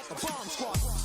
the bomb squad.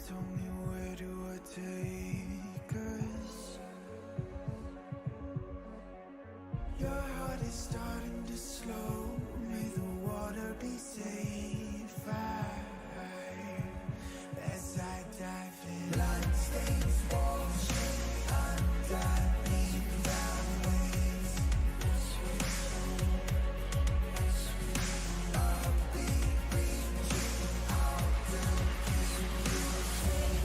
told me where to take us. Your heart is starting to slow. May the water be safe. As I dive in, bloodstains washing underneath the waves. I'll be reaching out to keep you safe.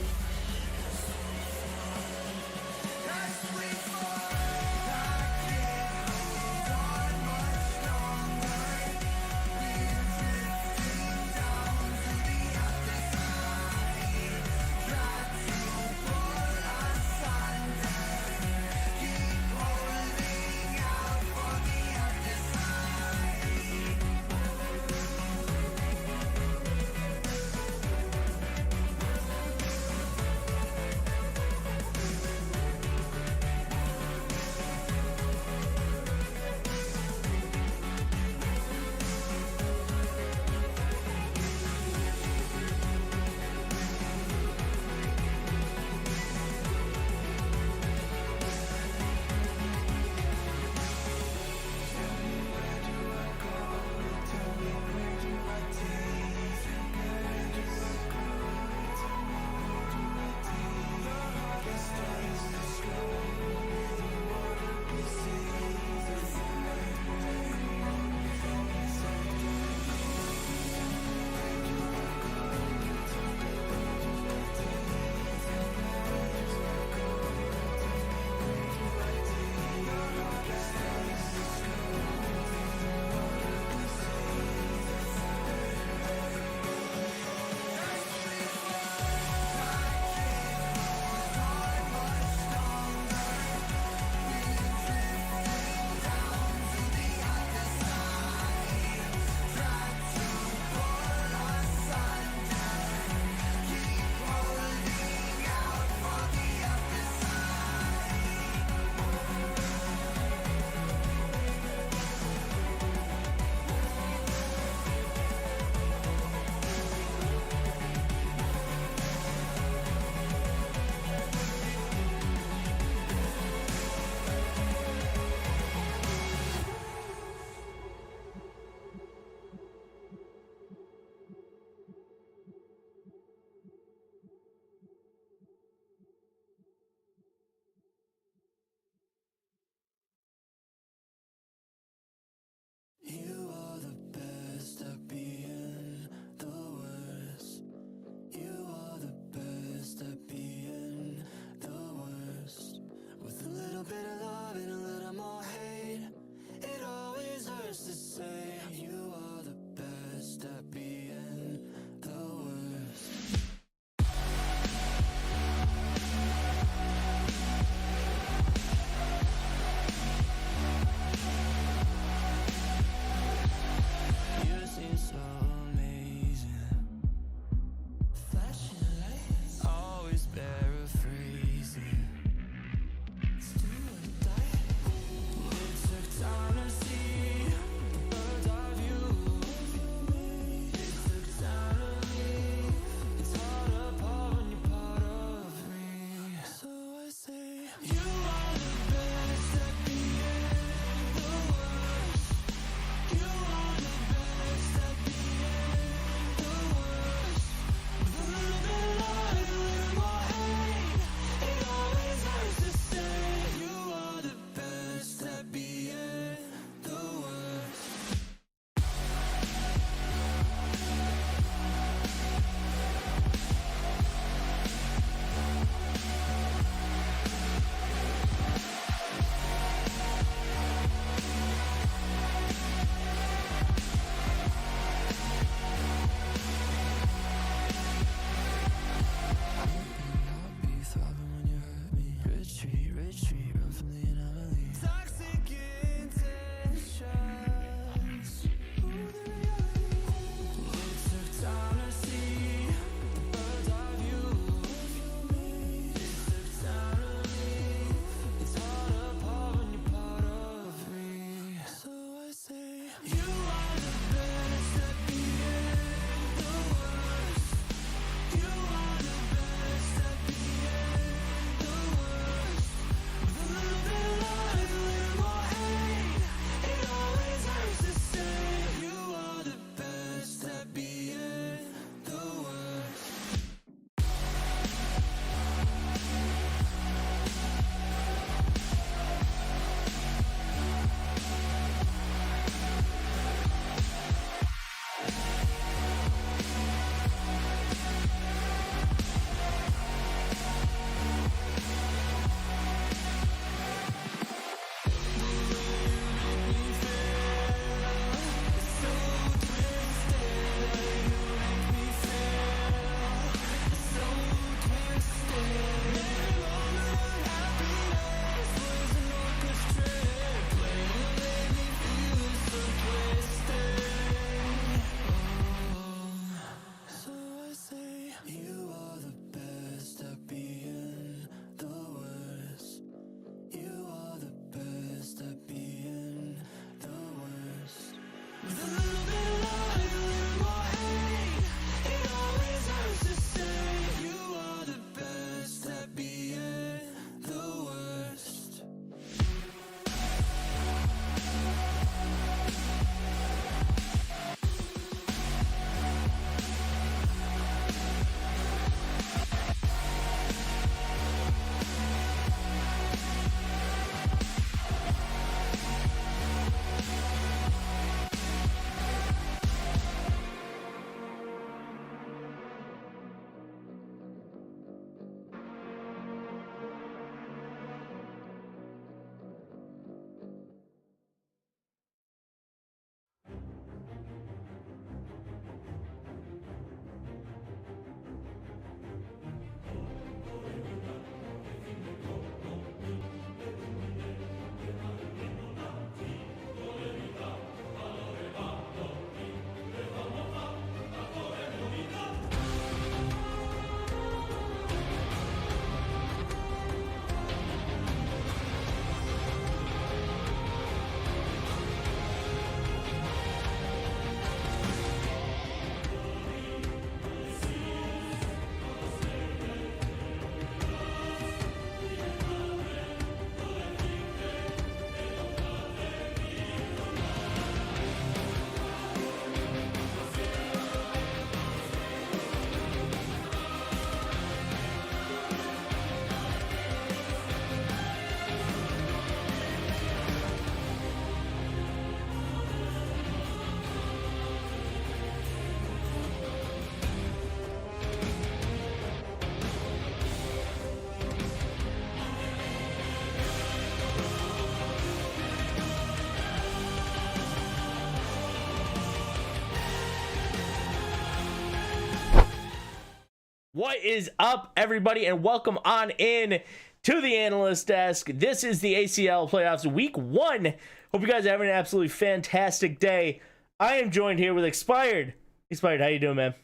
What is up, everybody, and welcome on in to the analyst desk. This is the ACL playoffs week 1. Hope you guys are having an absolutely fantastic day. I am joined here with Expired. Expired, how you doing, man?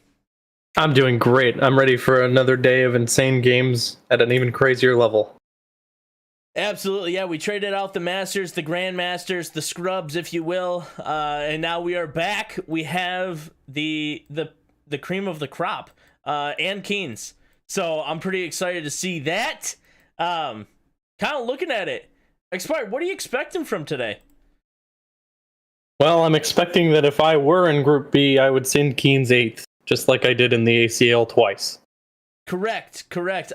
I'm doing great. I'm ready for another day of insane games at an even crazier level. Absolutely, yeah. We traded out the Masters, the Grandmasters, the Scrubs, if you will, and now we are back. We have the cream of the crop, and Keens. So I'm pretty excited to see that. Kind of looking at it. Expired, what are you expecting from today? Well, I'm expecting that if I were in Group B, I would send Keens 8th, just like I did in the ACL twice. Correct.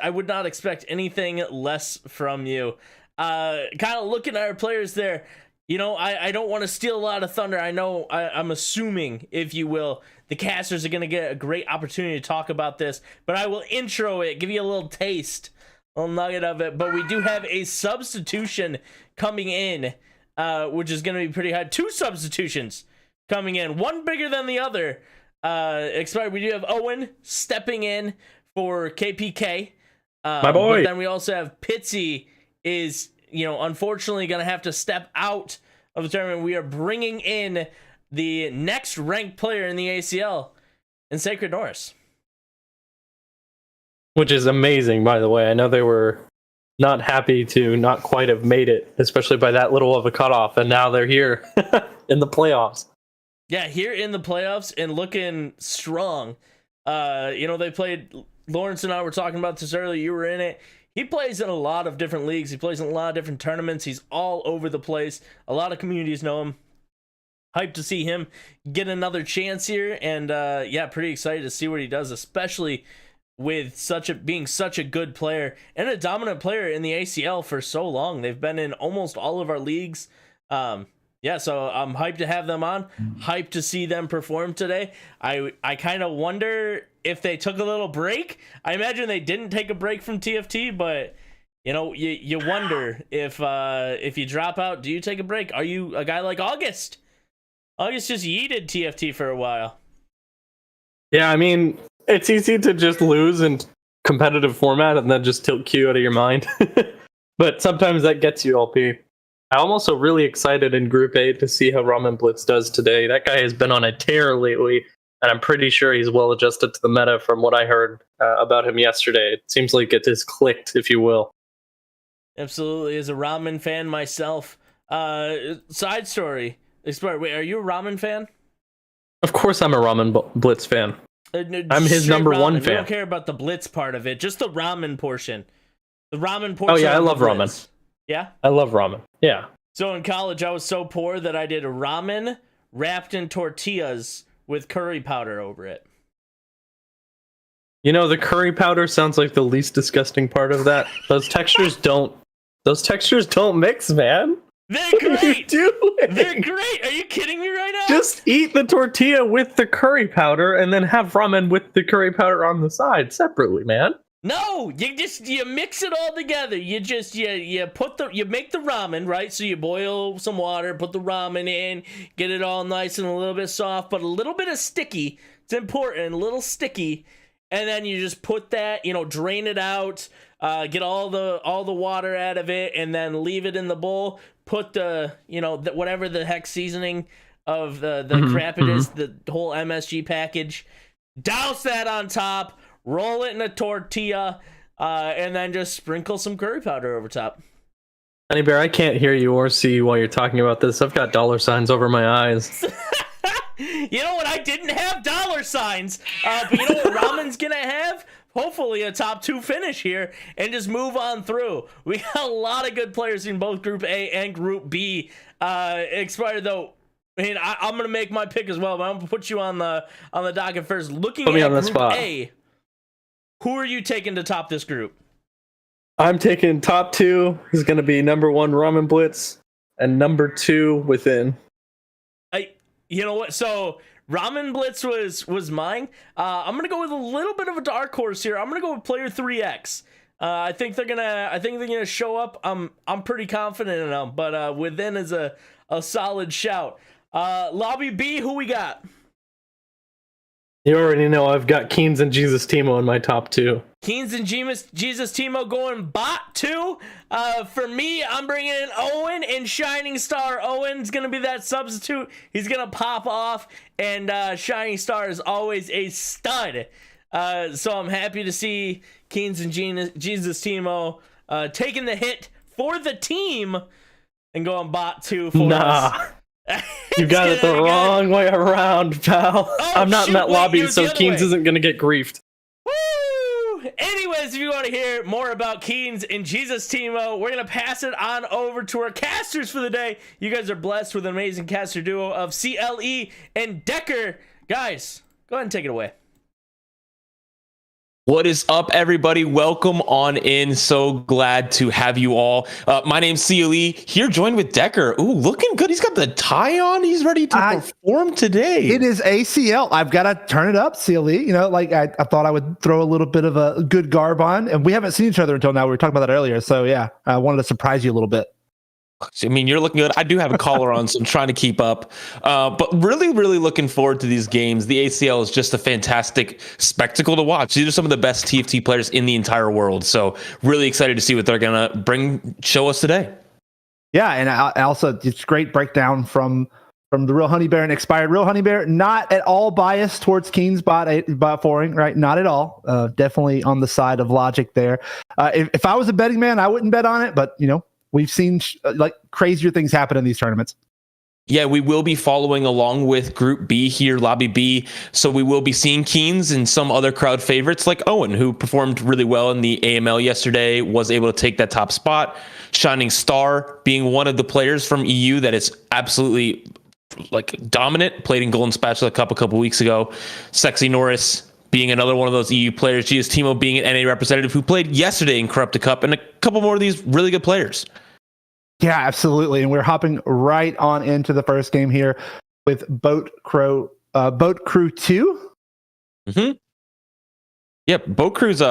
I would not expect anything less from you. Kind of looking at our players there, you know, I don't want to steal a lot of thunder. I know I'm assuming, if you will, the casters are going to get a great opportunity to talk about this, but I will intro it, give you a little taste, a little nugget of it. But we do have a substitution coming in, which is going to be pretty high. 2 substitutions coming in, one bigger than the other. Expired. We do have Owen stepping in for KPK. My boy. But then we also have Pitsy is, you know, unfortunately going to have to step out of the tournament. We are bringing in the next ranked player in the ACL, in Sacred Norris. Which is amazing, by the way. I know they were not happy to not quite have made it, especially by that little of a cutoff, and now they're here in the playoffs. Yeah, here in the playoffs and looking strong. You know, they played, Lawrence and I were talking about this earlier, you were in it. He plays in a lot of different leagues. He plays in a lot of different tournaments. He's all over the place. A lot of communities know him. Hyped to see him get another chance here. And yeah, pretty excited to see what he does, especially with being such a good player and a dominant player in the ACL for so long. They've been in almost all of our leagues. Yeah, so I'm hyped to have them on. Hyped to see them perform today. I kind of wonder if they took a little break. I imagine they didn't take a break from TFT, but you know, you wonder if you drop out, do you take a break? Are you a guy like August? August just yeeted TFT for a while. Yeah, I mean, it's easy to just lose in competitive format and then just tilt Q out of your mind. But sometimes that gets you LP. I'm also really excited in Group A to see how Ramen Blitz does today. That guy has been on a tear lately, and I'm pretty sure he's well adjusted to the meta from what I heard about him yesterday. It seems like it has clicked, if you will. Absolutely. As a Ramen fan myself. Side story. Wait, are you a Ramen fan? Of course I'm a Ramen Blitz fan. I'm his number ramen. 1 fan. We don't care about the Blitz part of it, just the ramen portion. The ramen portion. Oh yeah, I love ramen. Yeah? I love ramen. Yeah. So in college, I was so poor that I did ramen wrapped in tortillas with curry powder over it. You know, the curry powder sounds like the least disgusting part of that. Those textures don't mix, man. They're great. What are you doing? They're great. Are you kidding me right now? Just eat the tortilla with the curry powder and then have ramen with the curry powder on the side separately, man. No, you mix it all together. You make the ramen, right? So you boil some water, put the ramen in, get it all nice and a little bit soft, but a little bit of sticky. It's important, a little sticky. And then you just put that, you know, drain it out, get all the water out of it, and then leave it in the bowl. Put the, you know, whatever the heck seasoning of the crap it is, the whole MSG package. Douse that on top. Roll it in a tortilla, and then just sprinkle some curry powder over top. Honey Bear, I can't hear you or see you while you're talking about this. I've got dollar signs over my eyes. You know what? I didn't have dollar signs, but you know what ramen's gonna have? Hopefully a top 2 finish here, and just move on through. We got a lot of good players in both Group A and Group B. Expired though. I mean, I'm gonna make my pick as well, but I'm gonna put you on the docket first. Looking at Group A. Who are you taking to top this group? I'm taking top 2. He's going to be number 1 Ramen Blitz and number 2 Within. You know what? So Ramen Blitz was mine. I'm gonna go with a little bit of a dark horse here. I'm gonna go with player 3X. I think they're gonna show up. I'm pretty confident in them, but Within is a solid shout. Lobby B, who we got? You already know I've got Keens and Jesus Timo in my top 2. Keens and Jesus Timo going bot 2. For me, I'm bringing in Owen and Shining Star. Owen's going to be that substitute. He's going to pop off, and Shining Star is always a stud. So I'm happy to see Keens and Jesus Timo taking the hit for the team and going bot 2 for us. You got it the wrong way around, pal. Oh, I'm not in that lobby, so Keens way. isn't going to get griefed. Woo! Anyways, if you want to hear more about Keens and Jesus Timo, we're going to pass it on over to our casters for the day. You guys are blessed with an amazing caster duo of CLE and Decker. Guys, go ahead and take it away. What is up, everybody? Welcome on in. So glad to have you all. My name's CLE, here joined with Decker. Ooh, looking good. He's got the tie on. He's ready to perform today. It is ACL. I've got to turn it up, CLE. You know, like I thought I would throw a little bit of a good garb on, and we haven't seen each other until now. We were talking about that earlier. So yeah, I wanted to surprise you a little bit. I mean, you're looking good. I do have a collar on, so I'm trying to keep up. But really, really looking forward to these games. The ACL is just a fantastic spectacle to watch. These are some of the best TFT players in the entire world. So really excited to see what they're going to show us today. Yeah, and I also, it's great breakdown from the Real Honey Bear and Expired Real Honey Bear. Not at all biased towards Keens bot 4ing, right? Not at all. Definitely on the side of logic there. If I was a betting man, I wouldn't bet on it, but you know, we've seen like crazier things happen in these tournaments. Yeah, we will be following along with Group B here, Lobby B. So we will be seeing Keens and some other crowd favorites like Owen, who performed really well in the AML yesterday, was able to take that top spot. Shining Star being one of the players from EU that is absolutely like dominant, played in Golden Spatula Cup a couple weeks ago. Sexy Norris being another one of those EU players. GS Timo being an NA representative who played yesterday in Corrupted Cup, and a couple more of these really good players. Yeah, absolutely. And we're hopping right on into the first game here with Boat Crew 2. Mm-hmm. Yep, Boat Crew's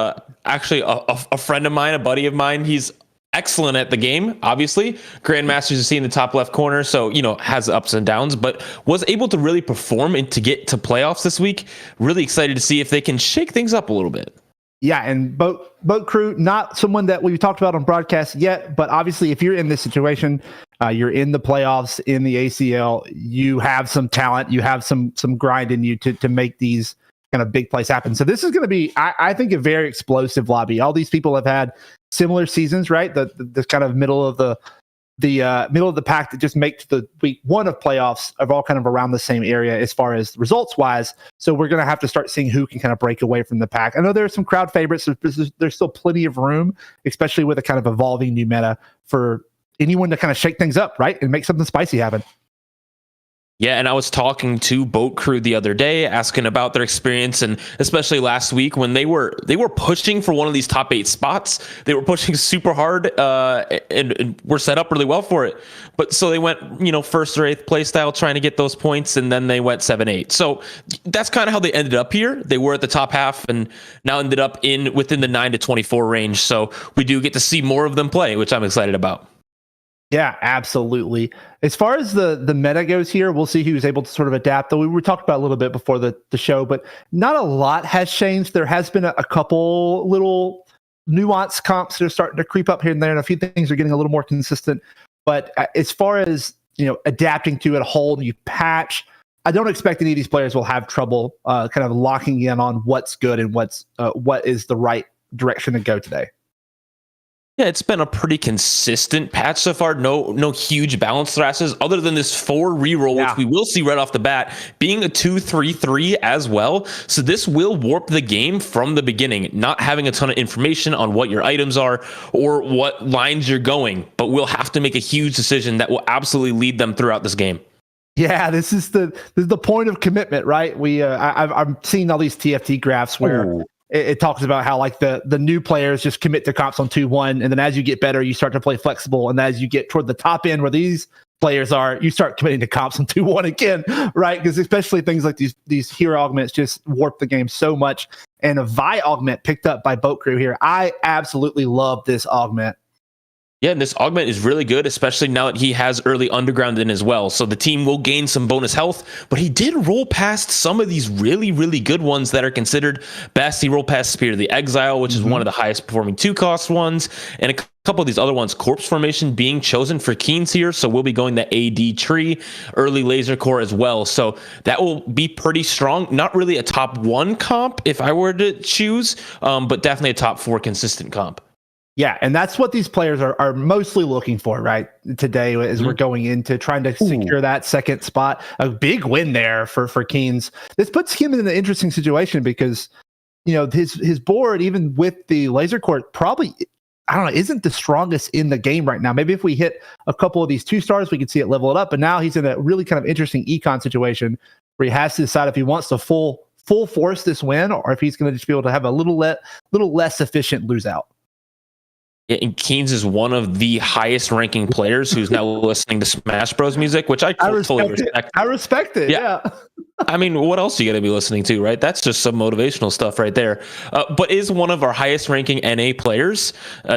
actually a friend of mine, a buddy of mine. He's excellent at the game, obviously. Grandmasters is seen in the top left corner, so, you know, has ups and downs, but was able to really perform and to get to playoffs this week. Really excited to see if they can shake things up a little bit. Yeah, and Boat Crew, not someone that we've talked about on broadcast yet, but obviously if you're in this situation, you're in the playoffs, in the ACL, you have some talent, you have some grind in you to make these kind of big plays happen. So this is going to be, I think, a very explosive lobby. All these people have had similar seasons, right? The kind of middle of the pack that just make the week 1 of playoffs are all kind of around the same area as far as results wise. So we're going to have to start seeing who can kind of break away from the pack. I know there are some crowd favorites. There's still plenty of room, especially with a kind of evolving new meta, for anyone to kind of shake things up, right? And make something spicy happen. Yeah, and I was talking to Boat Crew the other day, asking about their experience, and especially last week when they were pushing for one of these top 8 spots. They were pushing super hard, and were set up really well for it. But so they went, you know, 1st or 8th play style, trying to get those points, and then they went 7-8. So that's kind of how they ended up here. They were at the top half, and now ended up within the 9 to 24 range. So we do get to see more of them play, which I'm excited about. Yeah, absolutely. As far as the meta goes here, we'll see who's able to sort of adapt. Though we were talking about a little bit before the show, but not a lot has changed. There has been a couple little nuanced comps that are starting to creep up here and there, and a few things are getting a little more consistent. But as far as, you know, adapting to a whole new patch, I don't expect any of these players will have trouble kind of locking in on what's good and what is the right direction to go today. Yeah, it's been a pretty consistent patch so far. No huge balance thrashes other than this 4 reroll, which we will see right off the bat, being a 2-3-3 as well. So this will warp the game from the beginning, not having a ton of information on what your items are or what lines you're going, but we'll have to make a huge decision that will absolutely lead them throughout this game. Yeah, this is the point of commitment, right? I'm seeing all these TFT graphs where it talks about how like the new players just commit to comps on 2-1, and then as you get better, you start to play flexible, and as you get toward the top end where these players are, you start committing to comps on 2-1 again, right? Because especially things like these hero augments just warp the game so much. And a Vi augment picked up by Boat Crew here. I absolutely love this augment. Yeah, and this augment is really good, especially now that he has early underground in as well. So the team will gain some bonus health, but he did roll past some of these really, really good ones that are considered best. He rolled past Spirit of the Exile, which is one of the highest performing 2-cost ones, and a couple of these other ones, Corpse Formation being chosen for Keens here. So we'll be going the AD tree, early Laser Core as well. So that will be pretty strong. Not really a top 1 comp if I were to choose, but definitely a top 4 consistent comp. Yeah, and that's what these players are mostly looking for, right? Today, as we're going into trying to secure that second spot. A big win there for Keens. This puts him in an interesting situation because, his board, even with the laser court, probably, I don't know, isn't the strongest in the game right now. Maybe if we hit a couple of these 2-stars, we could see it level it up. But now he's in a really kind of interesting econ situation where he has to decide if he wants to full force this win or if he's going to just be able to have a little less efficient lose out. And Keens is one of the highest ranking players who's now listening to Smash Bros music, which I totally respect. I respect it. Yeah. I mean, what else are you going to be listening to, right? That's just some motivational stuff right there. But is one of our highest ranking NA players.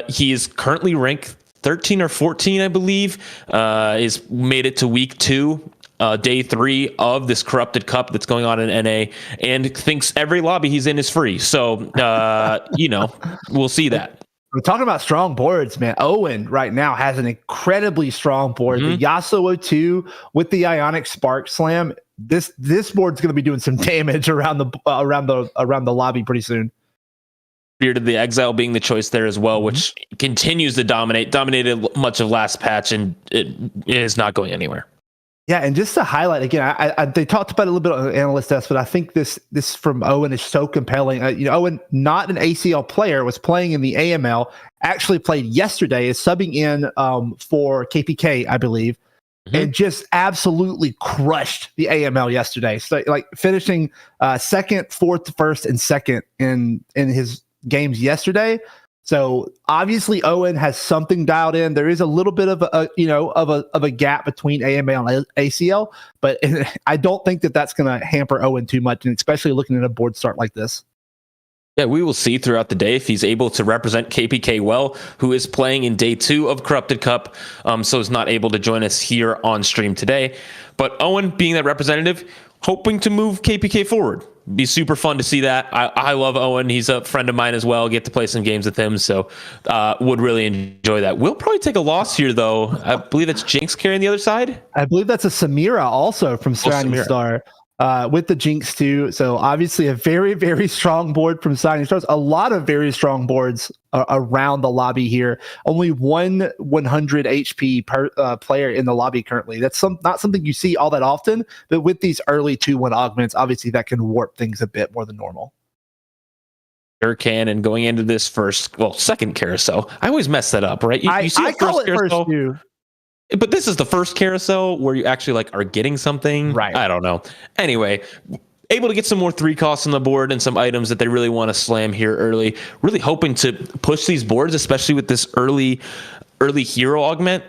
He is currently ranked 13 or 14, I believe. Is made it to week 2. Day 3 of this corrupted cup that's going on in NA, and thinks every lobby he's in is free. So, we'll see that. We're talking about strong boards, man. Owen right now has an incredibly strong board. The Yasuo 2 with the Ionic Spark Slam. This board's going to be doing some damage around the lobby pretty soon. Spirit of the Exile being the choice there as well, which continues to dominated much of last patch, and it is not going anywhere. Yeah, and just to highlight again, they talked about it a little bit on the analyst desk, but I think this from Owen is so compelling. Owen, not an ACL player, was playing in the AML. Actually played yesterday, is subbing in for KPK, I believe, and just absolutely crushed the AML yesterday. So like finishing second, fourth, first, and second in his games yesterday. So obviously Owen has something dialed in. There is a little bit of a gap between AML and ACL, but I don't think that that's going to hamper Owen too much, and especially looking at a board start like this. Yeah, we will see throughout the day if he's able to represent KPK well, who is playing in day 2 of Corrupted Cup, so is not able to join us here on stream today. But Owen, being that representative, hoping to move KPK forward. Be super fun to see that. I love Owen. He's a friend of mine as well. Get to play some games with him, so would really enjoy that. We'll probably take a loss here, though. I believe it's Jinx carrying the other side. I believe that's a Samira also from Shining Star with the Jinx too. So obviously a very, very strong board from Shining Stars. A lot of very strong boards around the lobby here. Only 100 HP per player in the lobby currently. That's not something you see all that often, but with these early 2-1 augments, obviously that can warp things a bit more than normal. Sure can, and going into this second carousel. I always mess that up, right? You see I call it carousel, first too. But this is the first carousel where you actually are getting something. Right. I don't know. Anyway, able to get some more 3 costs on the board and some items that they really want to slam here early. Really hoping to push these boards, especially with this early hero augment.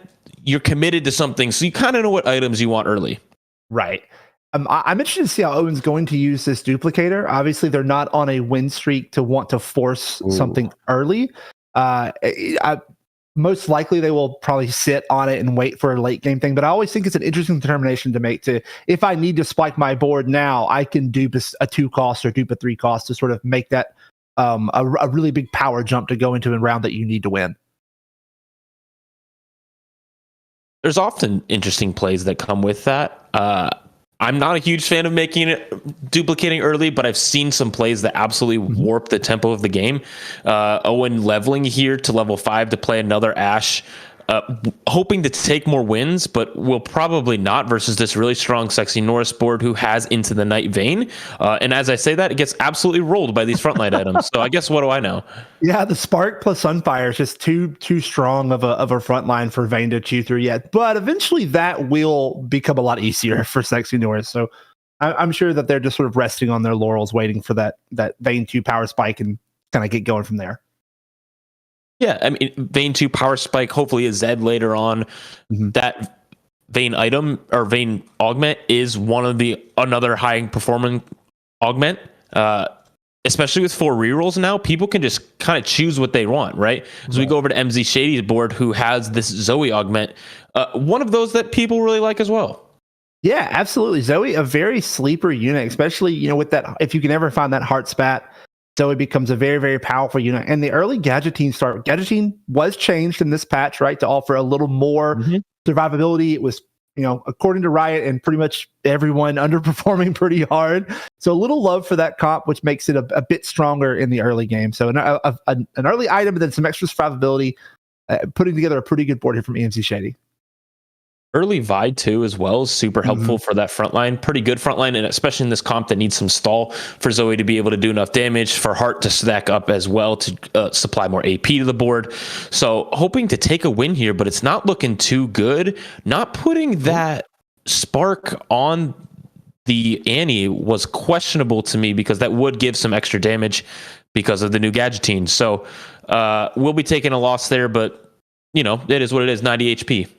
You're committed to something, so you kind of know what items you want early. Right. I'm interested to see how Owen's going to use this duplicator. Obviously, they're not on a win streak to want to force something early. Most likely they will probably sit on it and wait for a late game thing, but I always think it's an interesting determination to make. If I need to spike my board now, I can dupe a 2 cost or dupe a 3 cost to sort of make that a really big power jump to go into a round that you need to win. There's often interesting plays that come with that. I'm not a huge fan of duplicating early, but I've seen some plays that absolutely warp the tempo of the game. Owen leveling here to level 5 to play another Ashe, hoping to take more wins, but will probably not versus this really strong Sexy Norris board who has Into the Night Vayne. And as I say that, it gets absolutely rolled by these frontline items. So I guess what do I know? Yeah, the Spark plus Sunfire is just too strong of a frontline for Vayne to chew through yet. But eventually that will become a lot easier for Sexy Norris. So I'm sure that they're just sort of resting on their laurels, waiting for that Vayne 2 power spike and kind of get going from there. Yeah, I mean, Vayne 2 power spike, hopefully a Zed later on. That Vayne item or Vayne augment is another high performing augment. especially with 4 rerolls now, people can just kind of choose what they want, right? So we go over to MZ Shady's board, who has this Zoe augment, one of those that people really like as well. Yeah, absolutely. Zoe, a very sleeper unit, especially, with that, if you can ever find that heart spat, Zoe becomes a very, very powerful unit. And the early Gadgeting was changed in this patch, right, to offer a little more survivability. It was, according to Riot and pretty much everyone, underperforming pretty hard. So a little love for that comp, which makes it a bit stronger in the early game. So an early item, but then some extra survivability, putting together a pretty good board here from EMC Shady. Early Vide too as well is super helpful for that front line. Pretty good front line, and especially in this comp that needs some stall for Zoe to be able to do enough damage, for Heart to stack up as well to supply more AP to the board. So hoping to take a win here, but it's not looking too good. Not putting that spark on the Annie was questionable to me, because that would give some extra damage because of the new Gadgeting. So we'll be taking a loss there, but it is what it is. 90 HP.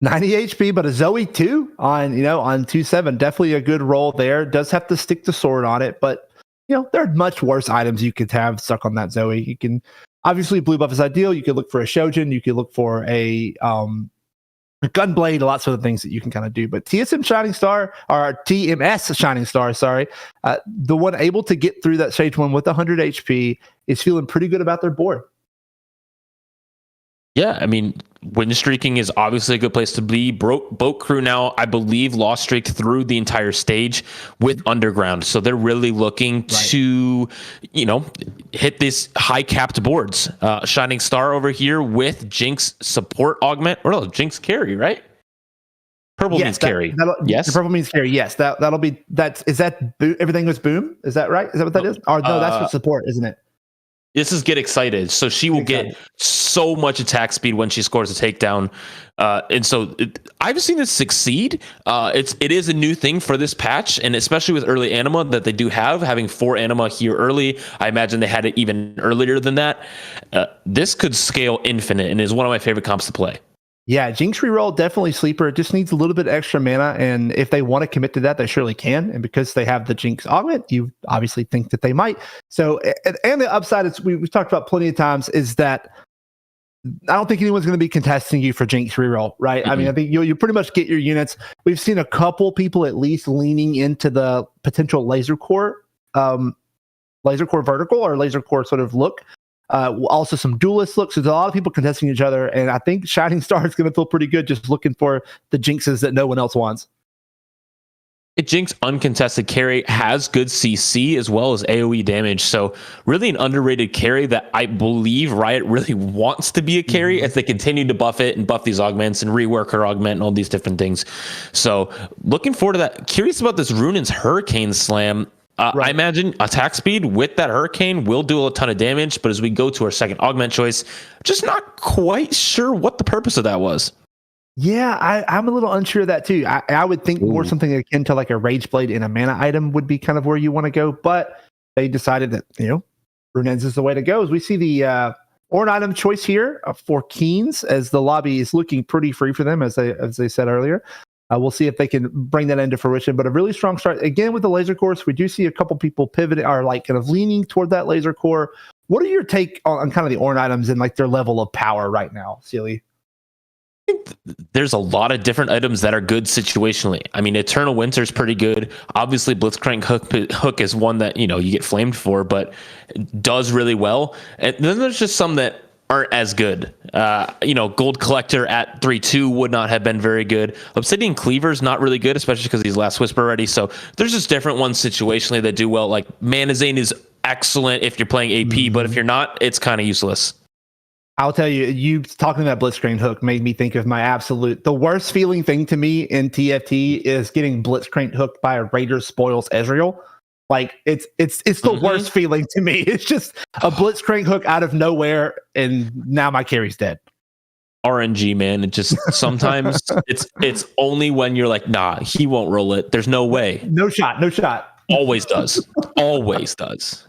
90 HP, but a Zoe 2 on 2-7. Definitely a good roll there. Does have to stick the sword on it, but there are much worse items you could have stuck on that Zoe. You can, obviously, blue buff is ideal. You could look for a Shojin. You could look for a Gunblade, lots of other things that you can kind of do. But TSM Shining Star, or TMS Shining Star, sorry, the one able to get through that stage 1 with 100 HP is feeling pretty good about their board. Yeah, I mean, win streaking is obviously a good place to be. Boat Crew now, I believe, lost streak through the entire stage with Underground. So they're really looking to, hit these high capped boards. Shining Star over here with Jinx support augment. Or no, Jinx carry, right? Purple means carry. Yes. Purple means carry. Yes. That'll be, everything goes boom? Is that right? Is that what that is? Or no, that's for support, isn't it? This is get excited. So she will get so much attack speed when she scores a takedown. And so I've seen this succeed. It is a new thing for this patch, and especially with early anima that they do have, having 4 anima here early. I imagine they had it even earlier than that. This could scale infinite and is one of my favorite comps to play. Yeah, Jinx reroll, definitely sleeper. It just needs a little bit extra mana, and if they want to commit to that, they surely can. And because they have the Jinx augment, you obviously think that they might. So, and the upside is, we've talked about plenty of times, is that I don't think anyone's going to be contesting you for Jinx reroll, right? Mm-hmm. I mean, I think you pretty much get your units. We've seen a couple people at least leaning into the potential laser core vertical or laser core sort of look. Also some duelist looks. There's a lot of people contesting each other, and I think Shining Star is going to feel pretty good just looking for the Jinxes that no one else wants. Jinx uncontested carry has good CC as well as AoE damage, so really an underrated carry that I believe Riot really wants to be a carry as they continue to buff it and buff these augments and rework her augment and all these different things. So looking forward to that. Curious about this Runaan's Hurricane Slam. I imagine attack speed with that Hurricane will do a ton of damage, but as we go to our second augment choice, just not quite sure what the purpose of that was. Yeah, I'm a little unsure of that too. I would think more something akin to like a Rage Blade in a mana item would be kind of where you want to go, but they decided that, Runaan's is the way to go. As we see the Ornn item choice here for Keens, as the lobby is looking pretty free for them, as they said earlier. We'll see if they can bring that into fruition, but a really strong start again with the laser cores. We do see a couple people pivoting, are like kind of leaning toward that laser core. What are your take on kind of the Ornn items and like their level of power right now, Sealy? I think there's a lot of different items that are good situationally. I mean, Eternal Winter is pretty good. Obviously, Blitzcrank Hook is one that you get flamed for, but does really well. And then there's just some that aren't as good. Gold Collector at 3-2 would not have been very good. Obsidian Cleaver's not really good, especially because he's Last Whisper already. So there's just different ones situationally that do well. Like Manazane is excellent if you're playing AP, but if you're not, it's kind of useless. I'll tell you talking about Blitzcrank Hook made me think of the worst feeling thing to me in TFT is getting Blitzcrank hooked by a Raider Spoils Ezreal. Like it's the worst feeling to me. It's just a Blitzcrank hook out of nowhere, and now my carry's dead. RNG, man. It just sometimes it's only when you're like, nah, he won't roll it. There's no way. No shot. Always does. Always does.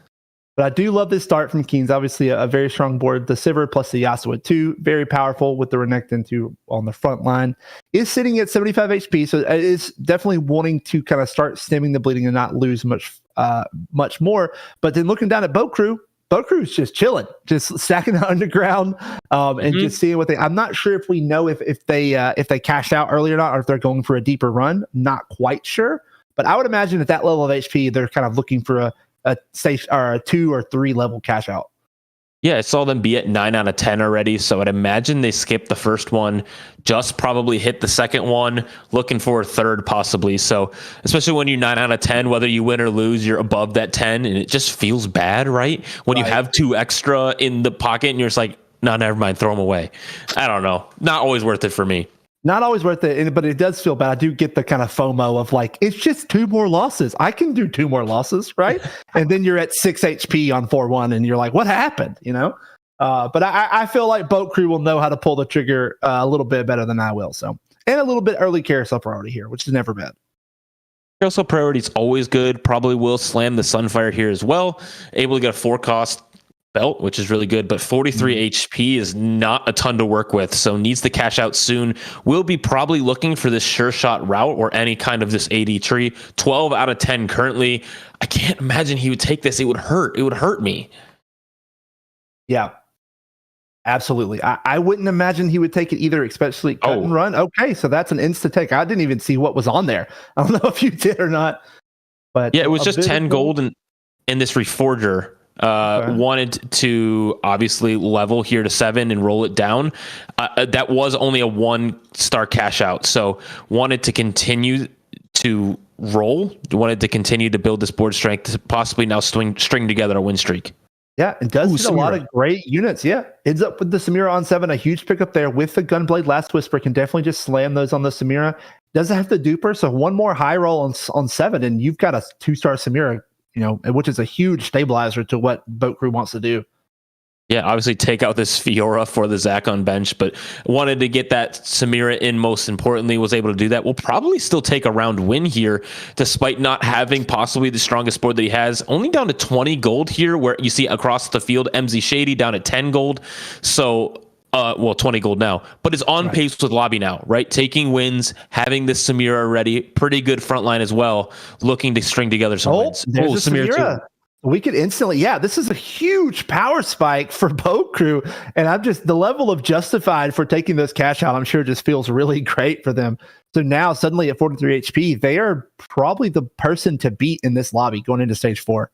But I do love this start from Keen's. Obviously, a very strong board. The Sivir plus the Yasuo 2, very powerful with the Renekton 2 on the front line. Is sitting at 75 HP, so it is definitely wanting to kind of start stemming the bleeding and not lose much more. But then looking down at Boat Crew is just chilling, just stacking the underground and just seeing what they. I'm not sure if we know if they cashed out early or not, or if they're going for a deeper run. Not quite sure, but I would imagine at that level of HP, they're kind of looking for a safe or a 2 or 3 level cash out. Yeah, I saw them be at 9 out of 10 already, so I'd imagine they skipped the first one, just probably hit the second one, looking for a third possibly. So especially when you're 9 out of 10, whether you win or lose, you're above that 10, and it just feels bad, right? When you have 2 extra in the pocket and you're just like, no, never mind, throw them away. I don't know. Not always worth it for me. Not always worth it, but it does feel bad. I do get the kind of FOMO of like, it's just 2 more losses. I can do 2 more losses, right? And then you're at 6 HP on 4-1, and you're like, what happened? But I feel like Boat Crew will know how to pull the trigger a little bit better than I will. So, and a little bit early carousel priority here, which is never bad. Carousel priority is always good. Probably will slam the Sunfire here as well. Able to get a 4-cost belt, which is really good, but 43 HP is not a ton to work with, so needs to cash out soon. We'll be probably looking for this sure shot route or any kind of this AD tree. 12 out of 10 currently. I can't imagine he would take this. It would hurt me. Yeah, absolutely. I wouldn't imagine he would take it either, especially cut and run. Okay, so that's an insta take. I didn't even see what was on there. I don't know if you did or not, but yeah, it was just 10 gold in this Reforger. Wanted to obviously level here to 7 and roll it down. That was only a 1-star cash out, so wanted to continue to roll, wanted to continue to build this board strength to possibly now string together a win streak. Yeah, it does hit a lot of great units. Yeah, ends up with the Samira on 7, a huge pickup there with the Gunblade. Last Whisper can definitely just slam those on the Samira. Doesn't have to duper, so one more high roll on 7, and you've got a 2-star Samira, which is a huge stabilizer to what Boat Crew wants to do. Yeah, obviously take out this Fiora for the Zac on bench, but wanted to get that Samira in most importantly, was able to do that. We'll probably still take a round win here, despite not having possibly the strongest board that he has. Only down to 20 gold here, where you see across the field, MZ Shady down at 10 gold. So, 20 gold now, but is on pace with Lobby now, right? Taking wins, having this Samira already, pretty good front line as well, looking to string together some wins. There's Samira. We could instantly, this is a huge power spike for Boat Crew. And the level of justified for taking those cash out, I'm sure just feels really great for them. So now suddenly at 43 HP, they are probably the person to beat in this lobby going into stage 4.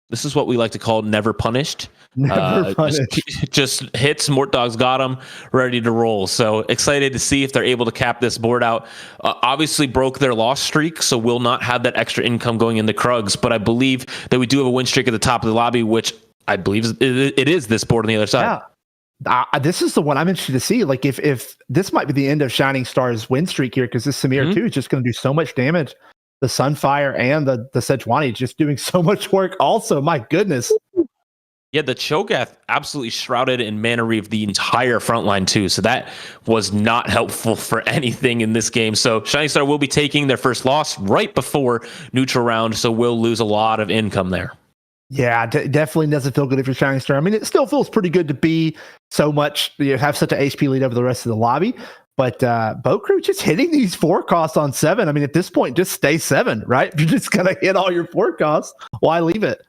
This is what we like to call never punished. Never punished. Just hits. Mort Dog's got them, ready to roll. So excited to see if they're able to cap this board out. Obviously broke their loss streak, so will not have that extra income going in the Krugs. But I believe that we do have a win streak at the top of the lobby, which I believe it is this board on the other side. Yeah. This is the one I'm interested to see. Like if this might be the end of Shining Star's win streak here, because this Samir too is just going to do so much damage. The Sunfire and the Sejuani just doing so much work also. My goodness. Yeah, the Cho'Gath absolutely shrouded and mana reaved the entire front line too. So that was not helpful for anything in this game. So Shining Star will be taking their first loss right before neutral round. So we'll lose a lot of income there. Yeah, definitely doesn't feel good if you're Shining Star. I mean, it still feels pretty good to be have such an HP lead over the rest of the lobby. But Boat Crew just hitting these 4 costs on 7. I mean, at this point, just stay 7, right? If you're just going to hit all your 4 costs, why leave it?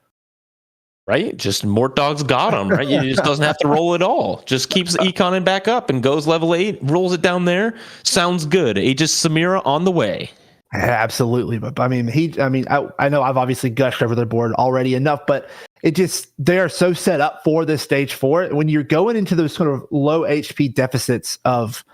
Right? Just Mort Dog's got him, right? He just doesn't have to roll it all. Just keeps econing back up and goes level 8, rolls it down there. Sounds good. Aegis Samira on the way. Absolutely. But I mean, I know I've obviously gushed over their board already enough, but they are so set up for this stage 4. When you're going into those sort of low HP deficits of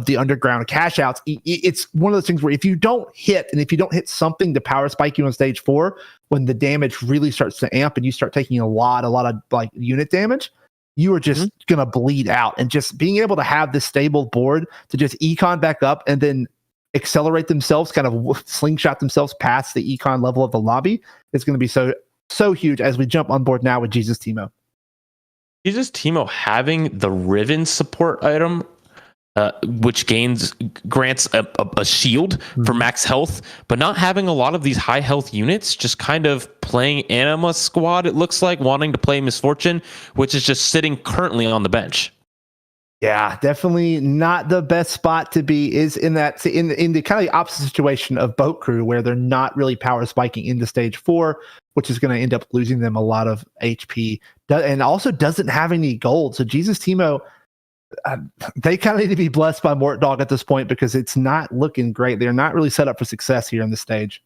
the underground cash outs, it's one of those things where if you don't hit something to power spike you on stage 4, when the damage really starts to amp and you start taking a lot of like unit damage, you are just gonna bleed out. And just being able to have this stable board to just econ back up and then accelerate themselves, kind of slingshot themselves past the econ level of the lobby is going to be so huge as we jump on board now with Jesus Teemo. Jesus Teemo having the Riven support item which grants a shield for max health, but not having a lot of these high health units, just kind of playing Anima squad, it looks like, wanting to play Misfortune, which is just sitting currently on the bench. Yeah, definitely not the best spot to be. Is in the kind of the opposite situation of Boat Crew, where they're not really power spiking into stage 4, which is going to end up losing them a lot of HP, and also doesn't have any gold. So Jesus Timo, they kind of need to be blessed by Mort Dog at this point, because it's not looking great. They're not really set up for success here on the stage.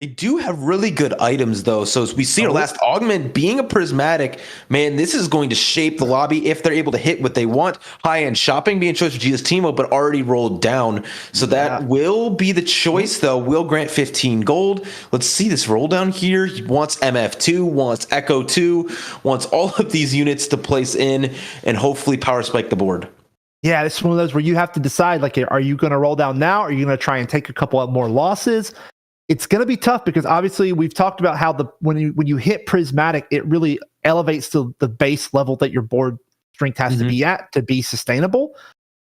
They do have really good items, though. So as we see our last augment being a prismatic, man, this is going to shape the lobby if they're able to hit what they want. High-end shopping being choice for Jesus Timo, but already rolled down. So that will be the choice, though. Will grant 15 gold. Let's see this roll down here. He wants MF2, wants Echo 2, wants all of these units to place in and hopefully power spike the board. Yeah, it's one of those where you have to decide, like, are you going to roll down now? Or are you going to try and take a couple of more losses? It's going to be tough, because obviously we've talked about how when you hit prismatic, it really elevates to the base level that your board strength has to be at to be sustainable.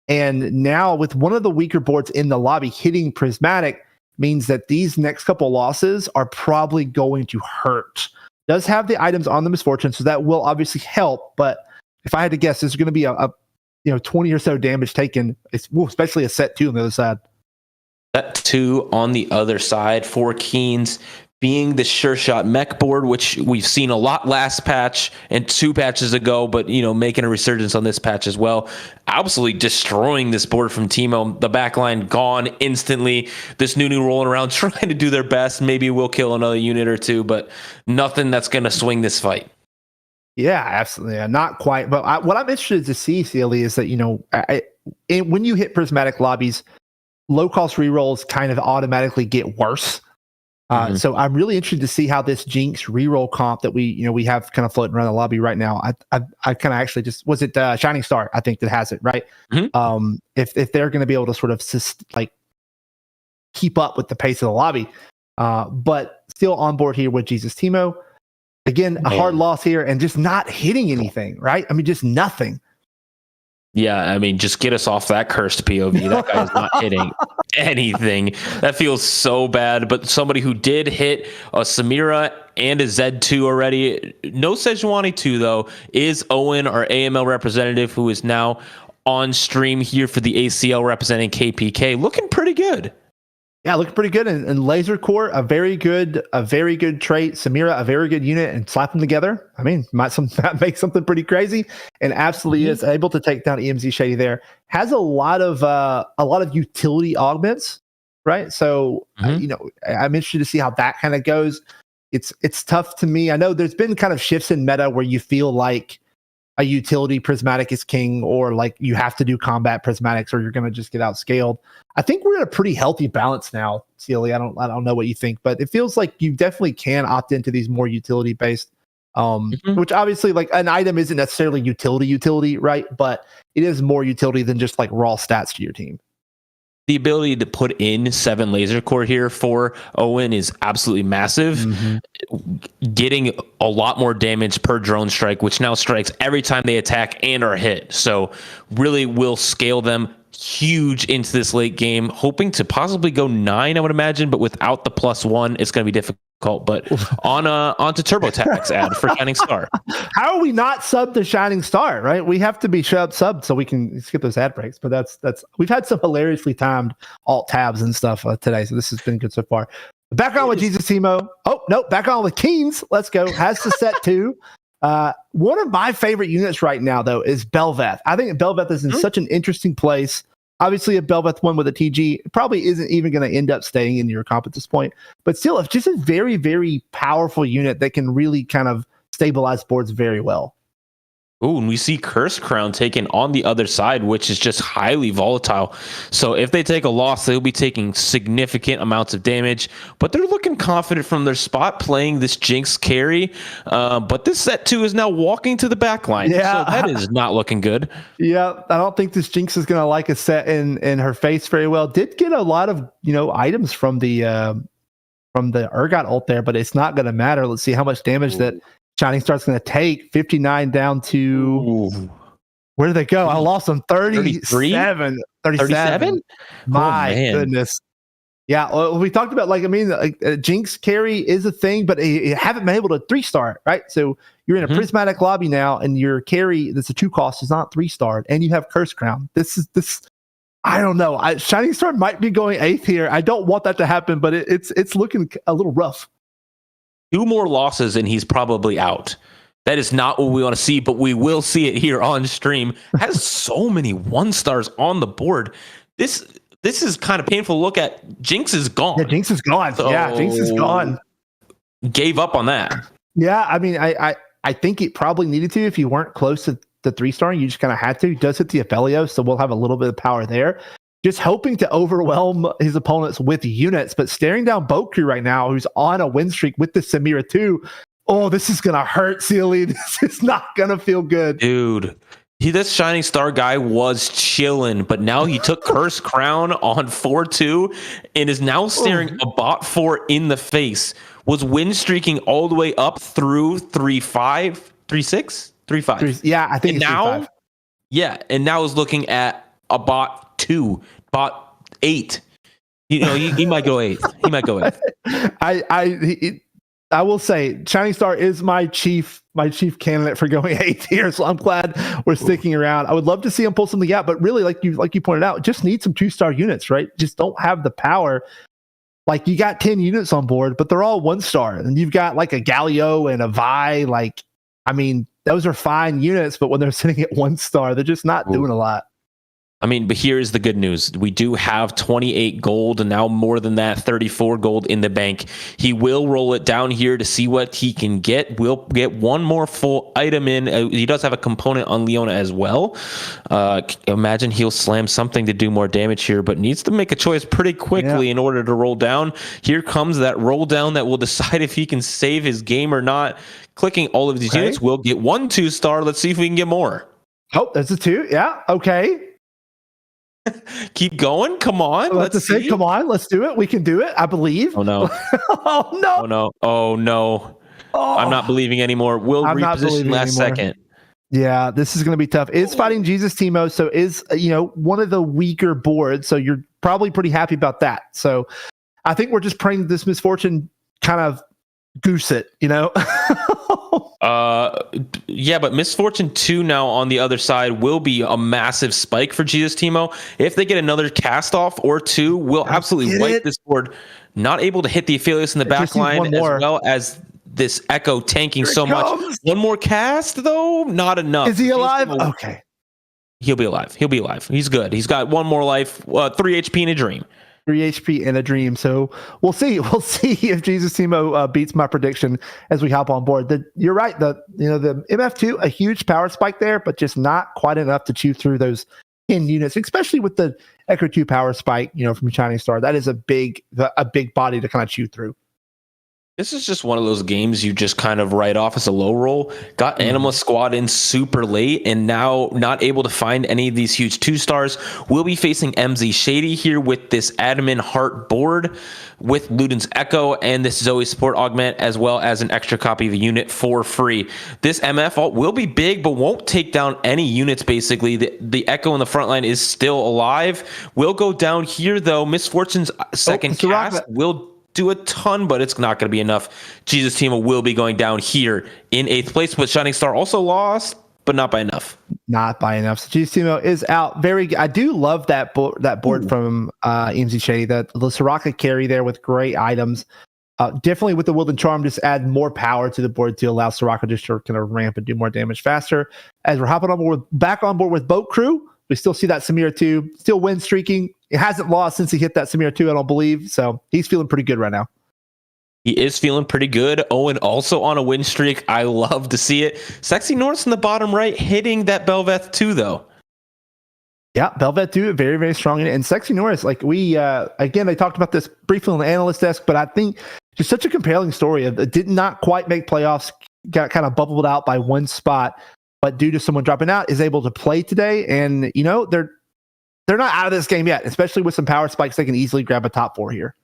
And now with one of the weaker boards in the lobby hitting prismatic means that these next couple losses are probably going to hurt. Does have the items on the Misfortune, so that will obviously help. But if I had to guess, there's going to be a 20 or so damage taken, especially a set 2 on the other side. Set 2 on the other side for Keens, being the sure shot mech board, which we've seen a lot last patch and 2 patches ago, but making a resurgence on this patch as well. Absolutely destroying this board from Timo. The backline gone instantly. This new rolling around trying to do their best. Maybe we'll kill another unit or 2, but nothing that's going to swing this fight. Yeah, absolutely. Not quite. But what I'm interested to see, CLE, is that, when you hit prismatic lobbies, low cost rerolls kind of automatically get worse. So I'm really interested to see how this Jinx reroll comp that we have kind of floating around the lobby right now. I kind of actually just, was it Shining Star, I think, that has it, right? If they're going to be able to sort of keep up with the pace of the lobby. But still on board here with Jesus Timo. Again, a hard loss here and just not hitting anything, right? I mean, just nothing. Yeah, I mean, just get us off that cursed POV. That guy's not hitting anything. That feels so bad. But somebody who did hit a Samira and a Z2 already, no Sejuani 2, though, is Owen, our AML representative, who is now on stream here for the ACL representing KPK. Looking pretty good. Yeah, looking pretty good. And Laser Core, a very good trait. Samira, a very good unit, and slap them together. I mean, might make something pretty crazy. And absolutely is able to take down EMZ Shady there. Has a lot of utility augments, right? So I'm interested to see how that kind of goes. It's tough to me. I know there's been kind of shifts in meta where you feel like a utility prismatic is king, or like you have to do combat prismatics or you're going to just get outscaled. I think we're at a pretty healthy balance now, Celie. I don't know what you think, but it feels like you definitely can opt into these more utility based, which obviously, like, an item isn't necessarily utility, right? But it is more utility than just like raw stats to your team. The ability to put in 7 laser core here for Owen is absolutely massive. Getting a lot more damage per drone strike, which now strikes every time they attack and are hit. So really will scale them huge into this late game, hoping to possibly go 9, I would imagine, but without the +1, it's going to be difficult. But onto TurboTax ad for Shining Star. How are we not sub to Shining Star, right? We have to be subbed so we can skip those ad breaks. But that's we've had some hilariously timed alt tabs and stuff today, so this has been good so far. Back on with Jesus Timo. Oh no, back on with Keens. Let's go. Has to set 2. One of my favorite units right now, though, is Belveth. I think Belveth is in such an interesting place. Obviously, a Belveth one with a TG probably isn't even going to end up staying in your comp at this point. But still, it's just a very, very powerful unit that can really kind of stabilize boards very well. Ooh, and we see Curse Crown taken on the other side, which is just highly volatile. So if they take a loss, they'll be taking significant amounts of damage. But they're looking confident from their spot, playing this Jinx carry. But this set 2 is now walking to the back line. Yeah. So that is not looking good. Yeah, I don't think this Jinx is going to like a set in her face very well. Did get a lot of items from the Urgot ult there, but it's not going to matter. Let's see how much damage that Shining Star's going to take. 59 down to Where did they go? I lost them 37. 37? My man. goodness. Yeah, well, we talked about Jinx carry is a thing, but you haven't been able to 3-star, right? So you're in a prismatic lobby now, and your carry that's a 2-cost is not 3-starred, and you have Curse Crown. This. I don't know. Shining Star might be going 8th here. I don't want that to happen, but it's looking a little rough. 2 more losses and he's probably out. That is not what we want to see, but we will see it here on stream. Has so many 1-stars on the board. This is kind of painful to look at. Jinx is gone. Yeah, Jinx is gone. Jinx is gone. Gave up on that. Yeah, I mean, I think it probably needed to if you weren't close to the 3-star. You just kind of had to. He does hit the Aphelios, so we'll have a little bit of power there. Just hoping to overwhelm his opponents with units, but staring down Boku right now, who's on a win streak with the Samira too. Oh, this is gonna hurt, Sealy. This is not gonna feel good, dude. This Shining Star guy was chilling, but now he took Curse Crown on 4-2 and is now staring a bot 4 in the face. Was win streaking all the way up through 3-5, 3-6, 3-5. Yeah, I think and it's now, 3-5. Yeah, and now is looking at a bot 2, bot 8. You know, he might go 8th. He might go 8th. I will say, Shining Star is my chief candidate for going 8th here. So I'm glad we're sticking around. I would love to see him pull something out, but really, like you pointed out, just need some 2-star units, right? Just don't have the power. Like, you got 10 units on board, but they're all 1-star, and you've got like a Galio and a Vi. Like, I mean, those are fine units, but when they're sitting at 1-star, they're just not doing a lot. I mean, but here's the good news. We do have 28 gold and now more than that, 34 gold in the bank. He will roll it down here to see what he can get. We'll get one more full item in. He does have a component on Leona as well. Imagine he'll slam something to do more damage here, but needs to make a choice pretty quickly in order to roll down. Here comes that roll down that will decide if he can save his game or not. Clicking all of these units, we'll get 1 2-star. Let's see if we can get more. Oh, that's a 2. Yeah. Okay. Keep going. Come on. Let's see. Come on. Let's do it. We can do it. I believe. Oh, no. Oh, no. Oh, no. Oh, no. Oh, I'm not believing anymore. We'll reposition last second. Yeah, this is going to be tough. Is fighting Jesus Teemo, so is one of the weaker boards. So you're probably pretty happy about that. So I think we're just praying this misfortune kind of goose it, Yeah, but Misfortune 2 now on the other side will be a massive spike for Jesus Teemo. If they get another cast off or 2, we'll absolutely wipe this board. Not able to hit the Aphelios in the back line as well as this Echo tanking so much. One more cast though, not enough. Is he alive? Okay. He'll be alive. He's good. He's got one more life, 3 HP in a dream. 3 HP in a dream. So we'll see. We'll see if Jesus Teemo beats my prediction as we hop on board. You're right. The MF2, a huge power spike there, but just not quite enough to chew through those 10 units, especially with the Echo 2 power spike, from Shining Star. That is a big body to kind of chew through. This is just one of those games you just kind of write off as a low roll. Got Anima Squad in super late and now not able to find any of these huge 2-stars. We'll be facing MZ Shady here with this Admin Heart board with Luden's Echo and this Zoe Support Augment, as well as an extra copy of the unit for free. This MF ult will be big, but won't take down any units, basically. The Echo in the front line is still alive. Will go down here, though. Misfortune's second cast will do a ton, but it's not going to be enough. Jesus Teemo will be going down here in 8th place, but Shining Star also lost, but not by enough. Not by enough. So Jesus Teemo is out. I do love that board from EMZ Shady. The Soraka carry there with great items. Definitely with the Woodland Charm, just add more power to the board to allow Soraka just to kind of ramp and do more damage faster. As we're hopping on board, back on board with Boat Crew, we still see that Samira 2 still win streaking. It hasn't lost since he hit that Samira 2, I don't believe. So he's feeling pretty good right now. He is feeling pretty good. Owen also on a win streak. I love to see it. Sexy Norris in the bottom right hitting that Belveth 2, though. Yeah, Belveth 2, very, very strong in it. And Sexy Norris, like again, they talked about this briefly on the analyst desk, but I think just such a compelling story of it did not quite make playoffs, got kind of bubbled out by one spot, but due to someone dropping out, is able to play today. And, they're not out of this game yet, especially with some power spikes. They can easily grab a top 4 here.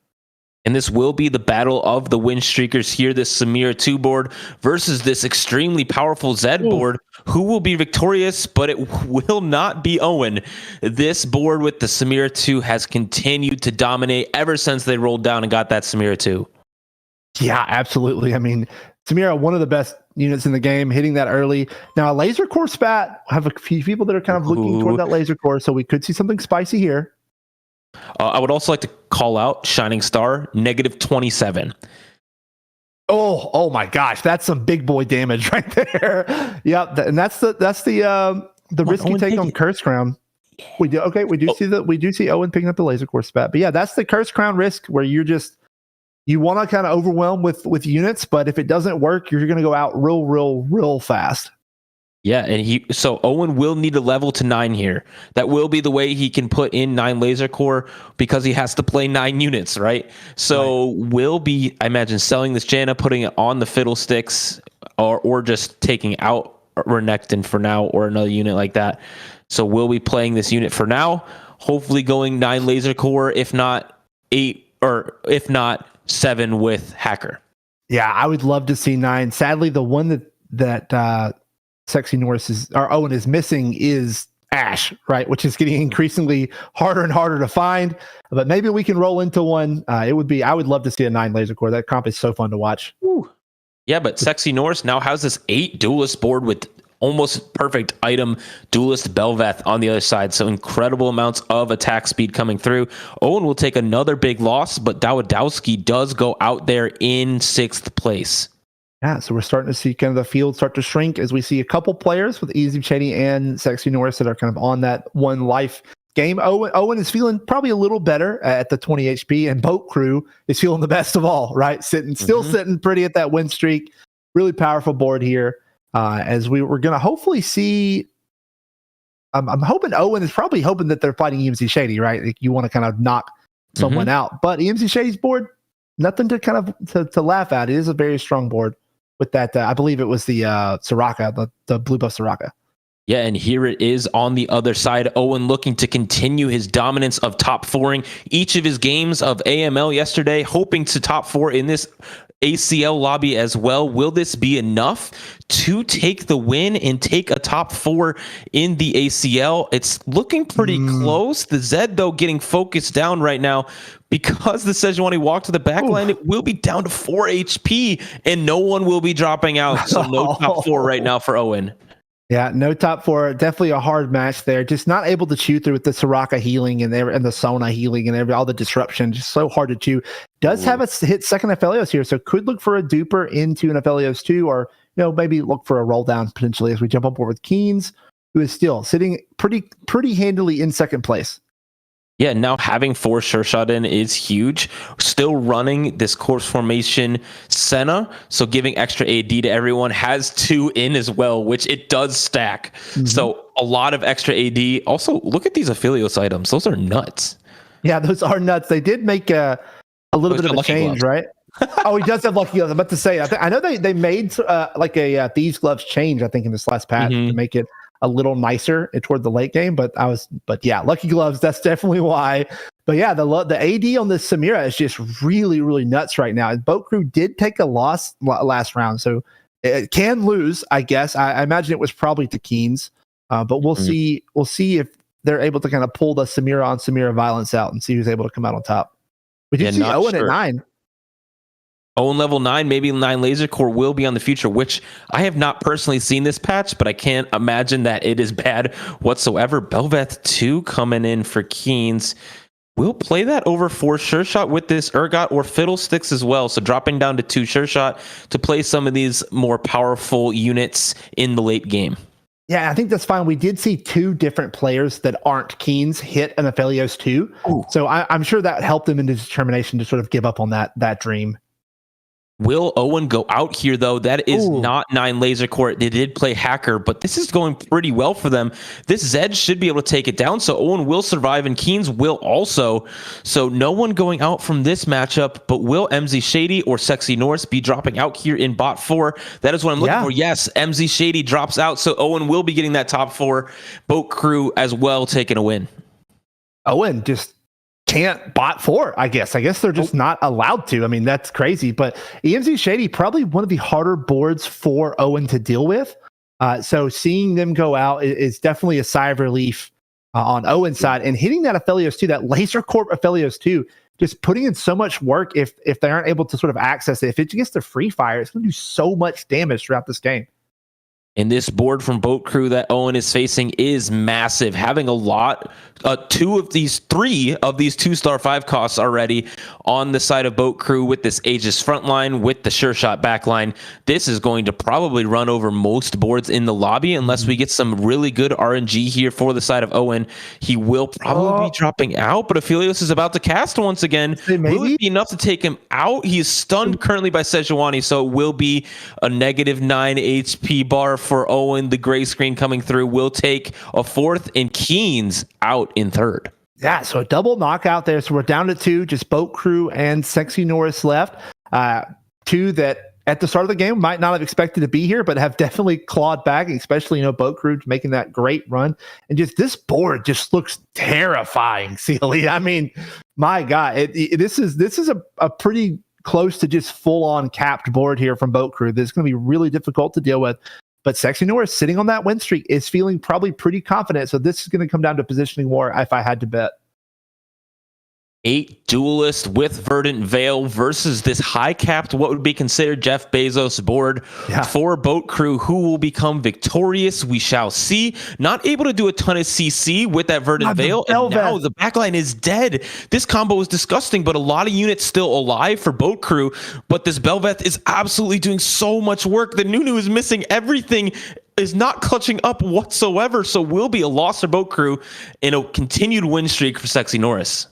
And this will be the battle of the win streakers here, this Samira 2 board versus this extremely powerful Zed board. Who will be victorious, but it will not be Owen. This board with the Samira 2 has continued to dominate ever since they rolled down and got that Samira 2. Yeah, absolutely. I mean, Samira, one of the best units in the game, hitting that early. Now, a laser core spat, I have a few people that are kind of looking toward that laser core, so we could see something spicy here. I would also like to call out Shining Star, -27. Oh my gosh, that's some big boy damage right there. Yep, and that's the risk you take on Curse Crown. We do see Owen picking up the laser core spat, but yeah, that's the Curse Crown risk where you want to kind of overwhelm with units, but if it doesn't work, you're going to go out real fast. Yeah, and so Owen will need a level to 9 here. That will be the way he can put in 9 laser core because he has to play 9 units, right? So will be, I imagine, selling this Janna, putting it on the Fiddlesticks, or just taking out Renekton for now, or another unit like that. So we'll be playing this unit for now, hopefully going 9 laser core, if not 8, or if not 7 with Hacker. Yeah, I would love to see 9. Sadly, the one that Sexy Norris Owen is missing is Ash, right? Which is getting increasingly harder and harder to find. But maybe we can roll into one. I would love to see a 9 laser core. That comp is so fun to watch. Ooh. Yeah, but Sexy Norris now has this 8 duelist board with almost perfect item duelist Belveth on the other side. So incredible amounts of attack speed coming through. Owen will take another big loss, but Dawadowski does go out there in 6th place. Yeah, so we're starting to see kind of the field start to shrink as we see a couple players with Easy Cheney and Sexy Norris that are kind of on that one life game. Owen is feeling probably a little better at the 20 HP, and Boat Crew is feeling the best of all, right? Sitting pretty at that win streak. Really powerful board here. As we're going to hopefully see, I'm hoping Owen is probably hoping that they're fighting EMC Shady, right? Like you want to kind of knock someone out, but EMC Shady's board, nothing to kind of to laugh at. It is a very strong board. With that, I believe it was the Soraka, the blue buff Soraka. Yeah, and here it is on the other side. Owen looking to continue his dominance of top 4ing each of his games of AML yesterday, hoping to top 4 in this ACL lobby as well. Will this be enough to take the win and take a top 4 in the ACL? It's looking pretty close. The Zed, though, getting focused down right now because the Sejuani walked to the back line. It will be down to 4 HP, and no one will be dropping out. So no top 4 right now for Owen. Yeah, no top 4. Definitely a hard match there. Just not able to chew through with the Soraka healing and the Sona healing and all the disruption. Just so hard to chew. Does have a hit second Aphelios here, so could look for a duper into an Aphelios 2, or maybe look for a roll down potentially as we jump up with Keynes, who is still sitting pretty handily in 2nd place. Yeah, now having 4 sure shot in is huge. Still running this course formation Senna, so giving extra AD to everyone. Has 2 in as well, which it does stack. So a lot of extra AD. Also, look at these Aphelios items. Those are nuts. Yeah, those are nuts. They did make a little bit of a change, right? Oh, he does have lucky gloves. I'm about to say, I know they made like a Thieves Gloves change, I think, in this last patch to make it a little nicer toward the late game, but yeah, lucky gloves. That's definitely why. But yeah, the AD on this Samira is just really, really nuts right now. And Boat Crew did take a loss last round, so it can lose. I guess I imagine it was probably to Keynes, but we'll see. We'll see if they're able to kind of pull the Samira on Samira violence out and see who's able to come out on top. We did see Owen at 9. Owen level 9, maybe 9 laser core will be on the future, which I have not personally seen this patch, but I can't imagine that it is bad whatsoever. Belveth 2 coming in for Keynes. We'll play that over 4 sure shot with this Urgot or Fiddlesticks as well. So dropping down to 2 sure shot to play some of these more powerful units in the late game. Yeah, I think that's fine. We did see 2 different players that aren't Keynes hit an Aphelios 2. So I'm sure that helped them in his determination to sort of give up on that dream. Will Owen go out here, though? That is not 9 laser core. They did play Hacker, but this is going pretty well for them. This Zed should be able to take it down, so Owen will survive, and Keynes will also. So no one going out from this matchup, but will MZ Shady or Sexy Norris be dropping out here in bot 4? That is what I'm looking for. Yes, MZ Shady drops out, so Owen will be getting that top 4. Boat Crew as well taking a win. Owen just can't bot 4, I guess. They're just not allowed to. I mean, that's crazy. But EMZ Shady, probably one of the harder boards for Owen to deal with. So seeing them go out is definitely a sigh of relief on Owen's side. And hitting that Aphelios 2, that Laser Corp Aphelios 2, just putting in so much work if they aren't able to sort of access it. If it gets to free fire, it's going to do so much damage throughout this game. And this board from Boat Crew that Owen is facing is massive. Having a lot, three of these 2-star 5 costs already on the side of Boat Crew with this Aegis front line, with the Sure Shot back line. This is going to probably run over most boards in the lobby unless we get some really good RNG here for the side of Owen. He will probably be dropping out, but Aphelios is about to cast once again. Will it be enough to take him out? He is stunned currently by Sejuani, so it will be a -9 HP bar for Owen. The gray screen coming through will take a 4th, and Keens out in 3rd. Yeah, so a double knockout there. So we're down to 2, just Boat Crew and Sexy Norris left. 2 that at the start of the game might not have expected to be here, but have definitely clawed back, especially, Boat Crew making that great run. And just this board just looks terrifying, Sealy. I mean, my God, this is a pretty close to just full-on capped board here from Boat Crew. This is going to be really difficult to deal with. But Sexy Norris, sitting on that win streak, is feeling probably pretty confident. So this is going to come down to positioning war if I had to bet. 8 duelist with Verdant Veil versus this high-capped, what would be considered Jeff Bezos board for Boat Crew. Who will become victorious? We shall see. Not able to do a ton of CC with that Verdant Veil, and now the backline is dead. This combo is disgusting, but a lot of units still alive for Boat Crew. But this Belveth is absolutely doing so much work. The Nunu is missing everything. Is not clutching up whatsoever. So will be a loss for Boat Crew in a continued win streak for Sexy Norris.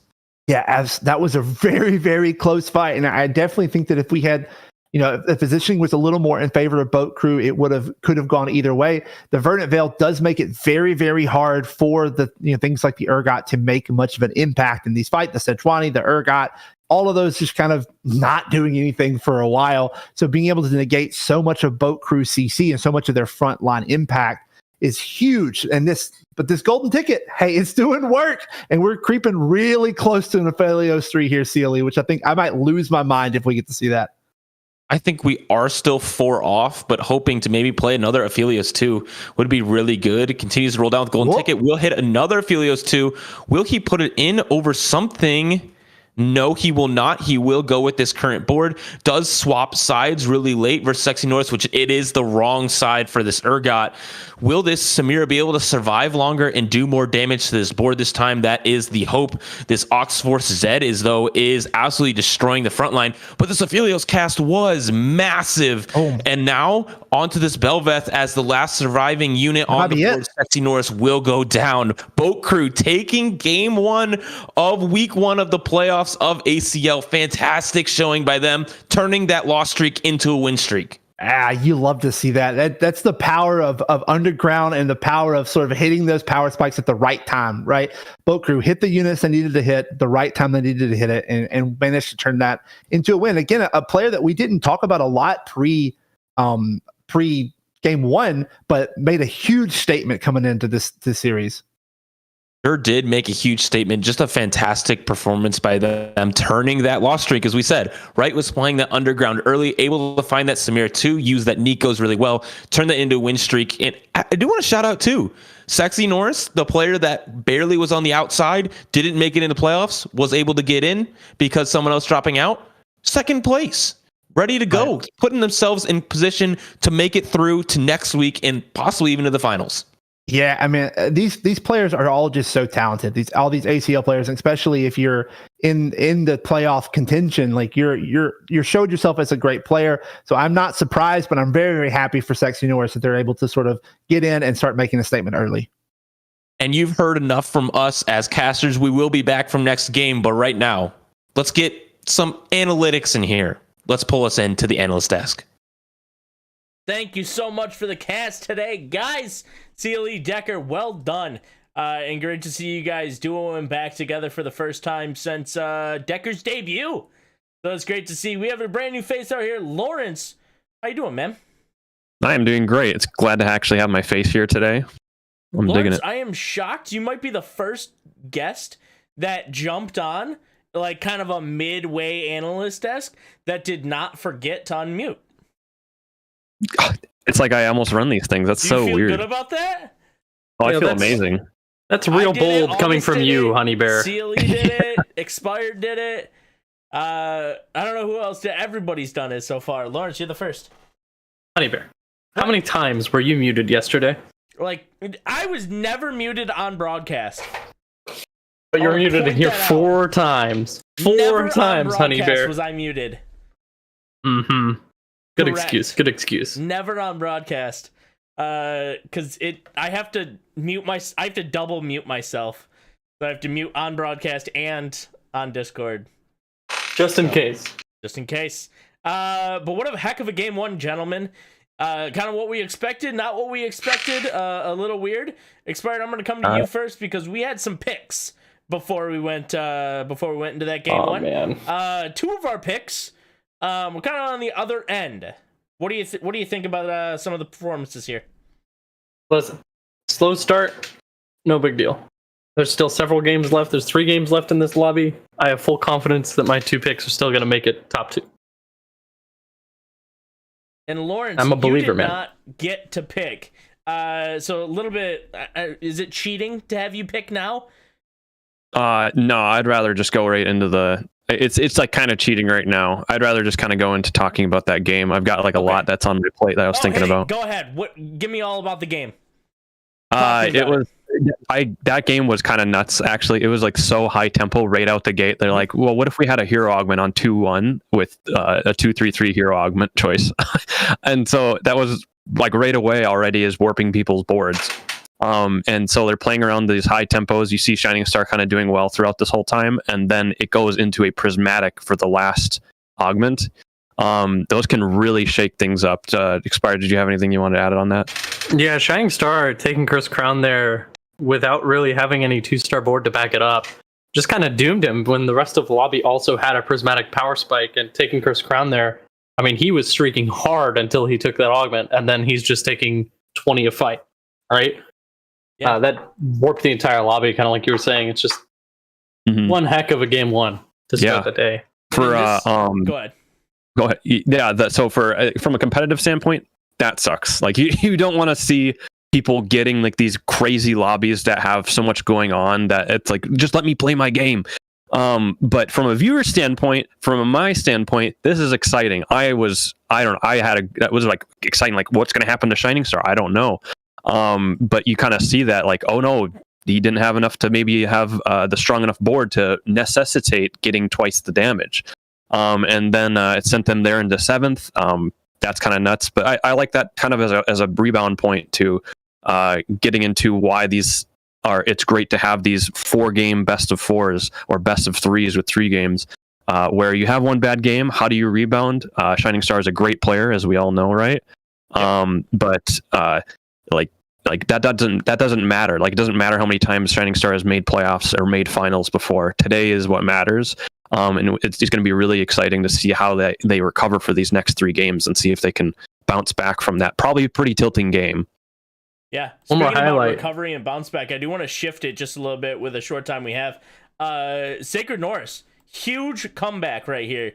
Yeah, as that was a very, very close fight. And I definitely think that if we had, if the positioning was a little more in favor of Boat Crew, it could have gone either way. The Verdant Veil does make it very, very hard for the things like the Urgot to make much of an impact in these fights. The Sejuani, the Urgot, all of those just kind of not doing anything for a while. So being able to negate so much of Boat Crew CC and so much of their frontline impact is huge. And this golden ticket, hey, it's doing work. And we're creeping really close to an Aphelios 3 here, CLE, which I think I might lose my mind if we get to see that. I think we are still 4 off, but hoping to maybe play another Aphelios 2 would be really good. It continues to roll down with golden ticket. We'll hit another Aphelios 2. Will he put it in over something? No, he will not. He will go with this current board. Does swap sides really late versus Sexy Norris, which it is the wrong side for this Urgot. Will this Samira be able to survive longer and do more damage to this board this time? That is the hope. This Oxforce Zed is absolutely destroying the front line. But this Aphelios cast was massive. And now onto this Belveth as the last surviving unit on the board. Sexy Norris will go down. Boat Crew taking game 1 of week 1 of the playoffs of ACL. Fantastic showing by them, turning that loss streak into a win streak. You love to see that. That's the power of underground and the power of sort of hitting those power spikes at the right time, right? Boat Crew hit the units they needed to hit the right time they needed to hit it and managed to turn that into a win. Again, a player that we didn't talk about a lot pre game 1, but made a huge statement coming into this series. Sure did make a huge statement. Just a fantastic performance by them, turning that loss streak, as we said. Right was playing that underground early, able to find that Samir 2, use that Nico's really well, turn that into a win streak. And I do want to shout out too, Sexy Norris, the player that barely was on the outside, didn't make it into playoffs, was able to get in because someone else dropping out. 2nd place. Ready to go, right. Putting themselves in position to make it through to next week and possibly even to the finals. Yeah, I mean, these players are all just so talented. All these ACL players, especially if you're in the playoff contention, like you're showed yourself as a great player. So I'm not surprised, but I'm very, very happy for Sexy Norris that they're able to sort of get in and start making a statement early. And you've heard enough from us as casters. We will be back from next game, but right now, let's get some analytics in here. Let's pull us into the analyst desk. Thank you so much for the cast today, guys. CLE, Decker, well done. And great to see you guys duoing back together for the first time since Decker's debut. So it's great to see. We have a brand new face out here. Lawrence, how you doing, man? I am doing great. It's glad to actually have my face here today. I'm Lawrence, digging it. I am shocked. You might be the first guest that jumped on, like kind of a midway analyst desk, that did not forget to unmute. It's like I almost run these things. That's Do you so feel weird. good about that? Oh, I Yeah, feel that's- amazing. That's real I did it, bold coming August from did you, it, Honey Bear. CLE did it. Expired did it. I don't know who else did. Everybody's done it so far. Lawrence, you're the first. Honey Bear, how many times were you muted yesterday? Like, I was never muted on broadcast. But you're I'll muted in point here that out. 4 times. Never Four on times, Honey broadcast Bear. was I muted. Mm-hmm. Good Correct. excuse. Good excuse. Never on broadcast. Cause I have to I have to double mute myself. So I have to mute on broadcast and on Discord. Just in case. Just in case. But what a heck of a game one, gentlemen. Kind of what we expected, not what we expected. A little weird. Expired, I'm gonna come to you first because we had some picks before we went into that game one. Man. 2 of our picks were kind of on the other end. What do you think about some of the performances here? Listen, slow start, no big deal. There's still several games left. There's 3 games left in this lobby. I have full confidence that my 2 picks are still going to make it top 2. And Lawrence, I'm a believer, you did man. not get to pick. So a little bit. Is it cheating to have you pick now? No, I'd rather just go right into the. It's like kind of cheating right now. I'd rather just kind of go into talking about that game. I've got like a lot that's on my plate that I was thinking about. Go ahead. Give me all about the game. That game was kind of nuts. Actually, it was like so high tempo right out the gate. They're like, well, what if we had a hero augment on 2-1 with a 2-3-3 hero augment choice? And so that was like right away already is warping people's boards. And so they're playing around these high tempos. You see Shining Star kind of doing well throughout this whole time, and then it goes into a prismatic for the last augment. Those can really shake things up. Expired, did you have anything you wanted to add on that? Yeah, Shining Star taking Chris Crown there without really having any 2-star board to back it up just kind of doomed him when the rest of the lobby also had a prismatic power spike, and taking Chris Crown there. I mean, he was streaking hard until he took that augment, and then he's just taking 20 a fight, right? Yeah. That warped the entire lobby, kind of like you were saying. It's just one heck of a game one to start the day. For Go ahead. Go ahead. Yeah. So from a competitive standpoint, that sucks. Like you don't want to see people getting like these crazy lobbies that have so much going on that it's like, just let me play my game. But from a viewer standpoint, from my standpoint, this is exciting. That was like exciting. Like, what's going to happen to Shining Star? I don't know. But you kind of see that like, oh no, he didn't have enough to maybe have the strong enough board to necessitate getting twice the damage. And then it sent them there into 7th. That's kind of nuts, but I like that kind of as a rebound point to getting into why these are. It's great to have these 4-game best of 4s or best of 3s with 3 games where you have one bad game. How do you rebound? Shining Star is a great player, as we all know, right? But like that doesn't matter. Like, it doesn't matter how many times Shining Star has made playoffs or made finals before. Today is what matters. And it's going to be really exciting to see how they recover for these next 3 games and see if they can bounce back from that probably pretty tilting game. Yeah. One more Speaking about highlight. recovery and bounce back, I do want to shift it just a little bit with the short time we have. Sacred Norris, huge comeback right here.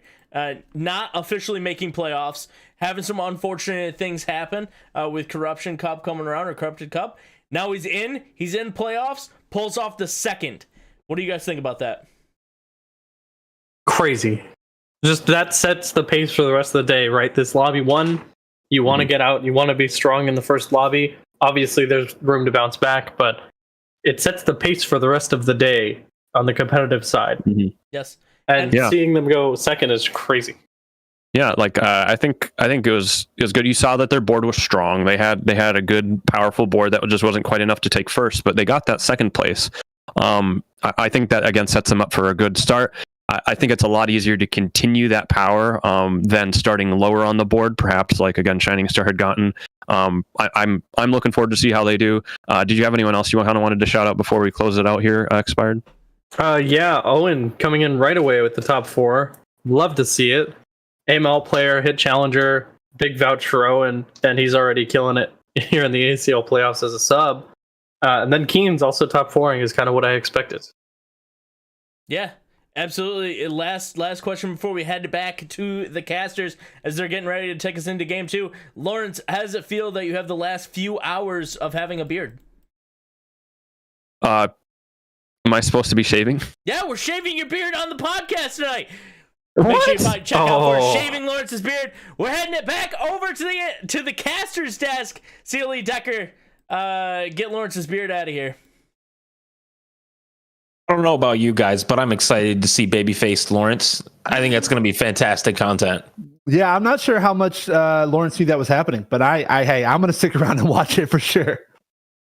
Not officially making playoffs, having some unfortunate things happen with Corruption Cup coming around, or Corrupted Cup. Now he's in playoffs, pulls off the 2nd. What do you guys think about that? Crazy. Just that sets the pace for the rest of the day, right? This lobby 1, you want to get out, you want to be strong in the first lobby. Obviously, there's room to bounce back, but it sets the pace for the rest of the day on the competitive side. Yes. And seeing them go 2nd is crazy. Yeah, like I think it was good. You saw that their board was strong. They had a good, powerful board that just wasn't quite enough to take first, but they got that 2nd place. I think that again sets them up for a good start. I think it's a lot easier to continue that power than starting lower on the board. Perhaps like again, Shining Star had gotten. I'm looking forward to see how they do. Did you have anyone else you kind of wanted to shout out before we close it out here, Expired? Yeah, Owen coming in right away with the top 4. Love to see it. AML player, hit challenger, big vouch for Owen, and he's already killing it here in the ACL playoffs as a sub. And then Keen's also top 4ing is kind of what I expected. Yeah, absolutely. Last question before we head back to the casters as they're getting ready to take us into game 2. Lawrence, how does it feel that you have the last few hours of having a beard? Am I supposed to be shaving? Yeah, we're shaving your beard on the podcast tonight. What? Make sure you find check out for Oh. shaving Lawrence's beard. We're heading it back over to the caster's desk. CLE Decker, get Lawrence's beard out of here. I don't know about you guys, but I'm excited to see baby-faced Lawrence. I think that's going to be fantastic content. Yeah, I'm not sure how much Lawrence knew that was happening, but hey, I'm going to stick around and watch it for sure.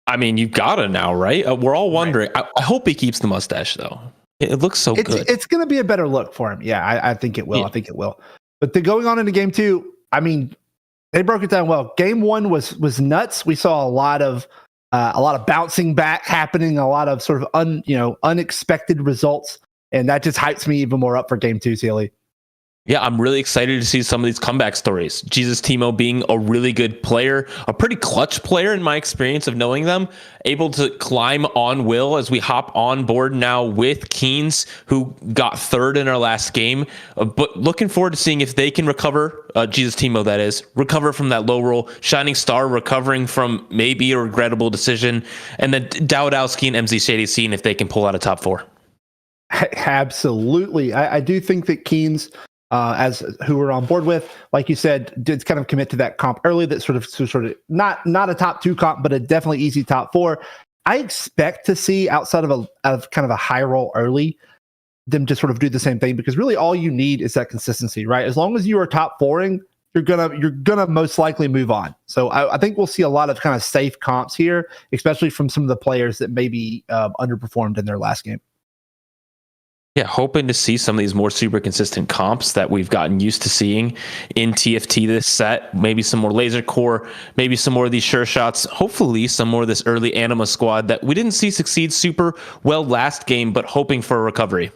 I mean, you gotta now, right? We're all wondering. I hope he keeps the mustache, though. It looks so good. It's going to be a better look for him. Yeah, I think it will. Yeah. I think it will. But going on into game 2, I mean, they broke it down well. Game 1 was nuts. We saw a lot of bouncing back happening, a lot of sort of unexpected results, and that just hypes me even more up for game 2, CLE. Yeah, I'm really excited to see some of these comeback stories. Jesus Timo being a really good player, a pretty clutch player in my experience of knowing them, able to climb on Will as we hop on board now with Keens, who got third in our last game. But looking forward to seeing if they can recover, Jesus Timo that is, recover from that low roll. Shining Star recovering from maybe a regrettable decision. And then Dowdowski and MZ Shady seeing if they can pull out a top 4. Absolutely. I do think that Keens, as who we're on board with, like you said, did kind of commit to that comp early. That sort of not a top 2 comp, but a definitely easy top 4. I expect to see outside of kind of a high roll early, them just sort of do the same thing, because really all you need is that consistency, right? As long as you are top 4ing, you're gonna most likely move on. So I think we'll see a lot of kind of safe comps here, especially from some of the players that maybe underperformed in their last game. Yeah, hoping to see some of these more super consistent comps that we've gotten used to seeing in TFT this set. Maybe some more laser core, maybe some more of these sure shots. Hopefully some more of this early Anima squad that we didn't see succeed super well last game, but hoping for a recovery.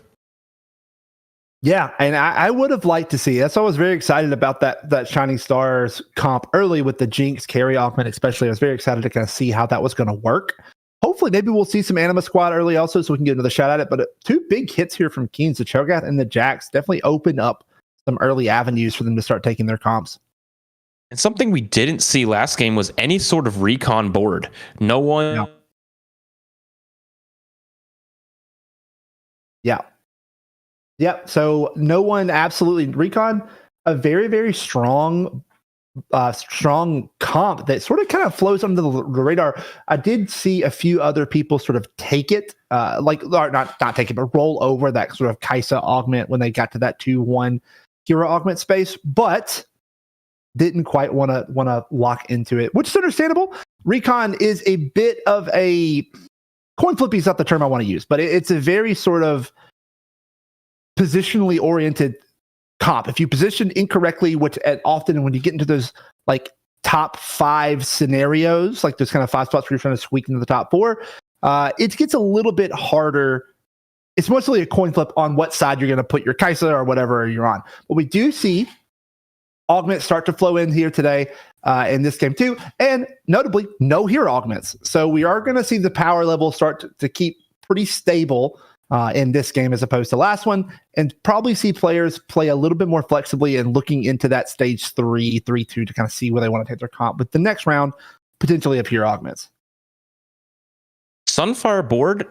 Yeah, and I would have liked to see. That's why I was very excited about that Shining Stars comp early with the Jinx carry augment, especially. I was very excited to kind of see how that was going to work. Hopefully, maybe we'll see some Anima squad early also, so we can get another shot at it. But 2 big hits here from Keens, the Cho'Gath and the Jax, definitely open up some early avenues for them to start taking their comps. And something we didn't see last game was any sort of recon board. No one. No. Yeah. Yep. So no one absolutely recon, a very, very strong comp that sort of kind of flows under the radar. I did see a few other people sort of take it, not take it, but roll over that sort of Kaisa augment when they got to that 2-1 hero augment space, but didn't quite want to lock into it, which is understandable. Recon is a bit of a coin flippy is not the term I want to use, but it's a very sort of positionally oriented comp. If you position incorrectly, which often when you get into those like top 5 scenarios, like those kind of 5 spots where you're trying to squeak into the top 4, it gets a little bit harder. It's mostly a coin flip on what side you're going to put your Kaisa or whatever you're on. But we do see augments start to flow in here today in this game too, and notably no hero augments. So we are going to see the power level start to keep pretty stable in this game as opposed to last one, and probably see players play a little bit more flexibly and looking into that stage 3-2 to kind of see where they want to take their comp with the next round, potentially of hero augments. Sunfire board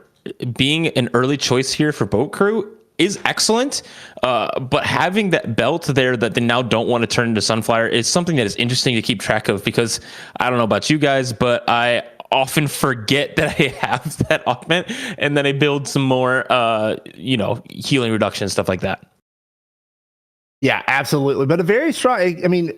being an early choice here for Boat Crew is excellent, but having that belt there that they now don't want to turn into Sunfire is something that is interesting to keep track of, because I don't know about you guys, but I often forget that I have that augment, and then I build some more, healing reduction, stuff like that. Yeah, absolutely. But a very strong, I mean,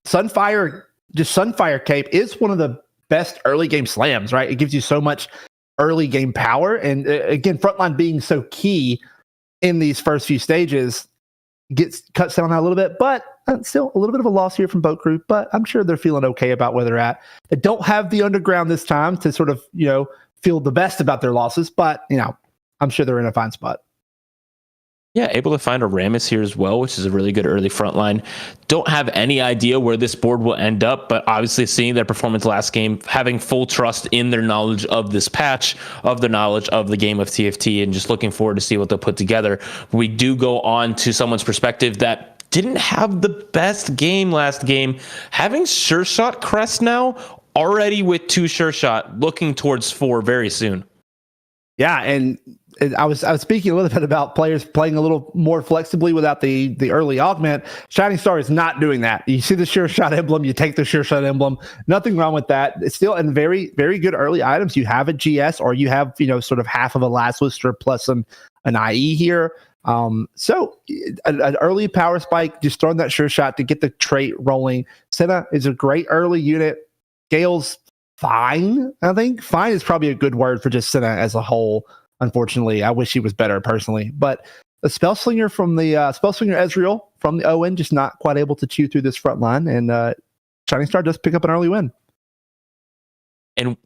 Sunfire Cape is one of the best early game slams, right? It gives you so much early game power. And again, frontline being so key in these first few stages cuts down that a little bit, but still a little bit of a loss here from Boat Crew, but I'm sure they're feeling okay about where they're at. They don't have the underground this time to sort of, feel the best about their losses, but, I'm sure they're in a fine spot. Yeah, able to find a Rammus here as well, which is a really good early front line. Don't have any idea where this board will end up, but obviously seeing their performance last game, having full trust in their knowledge of this patch, of the knowledge of the game of TFT, and just looking forward to see what they'll put together. We do go on to someone's perspective that didn't have the best game last game, having Sure Shot Crest now, already with 2 Sure Shot, looking towards 4 very soon. Yeah, and I was speaking a little bit about players playing a little more flexibly without the early augment. Shining Star is not doing that. You see the Sure Shot emblem, you take the Sure Shot emblem. Nothing wrong with that. It's still in very, very good early items. You have a GS, or you have sort of half of a Last Lister plus an IE here. So an early power spike, just throwing that Sure Shot to get the trait rolling. Senna is a great early unit. Gale's fine, I think. Fine is probably a good word for just Senna as a whole. Unfortunately, I wish he was better personally. But the Spellslinger from the Spellslinger Ezreal from the Owen, just not quite able to chew through this front line. And Shining Star does pick up an early win. And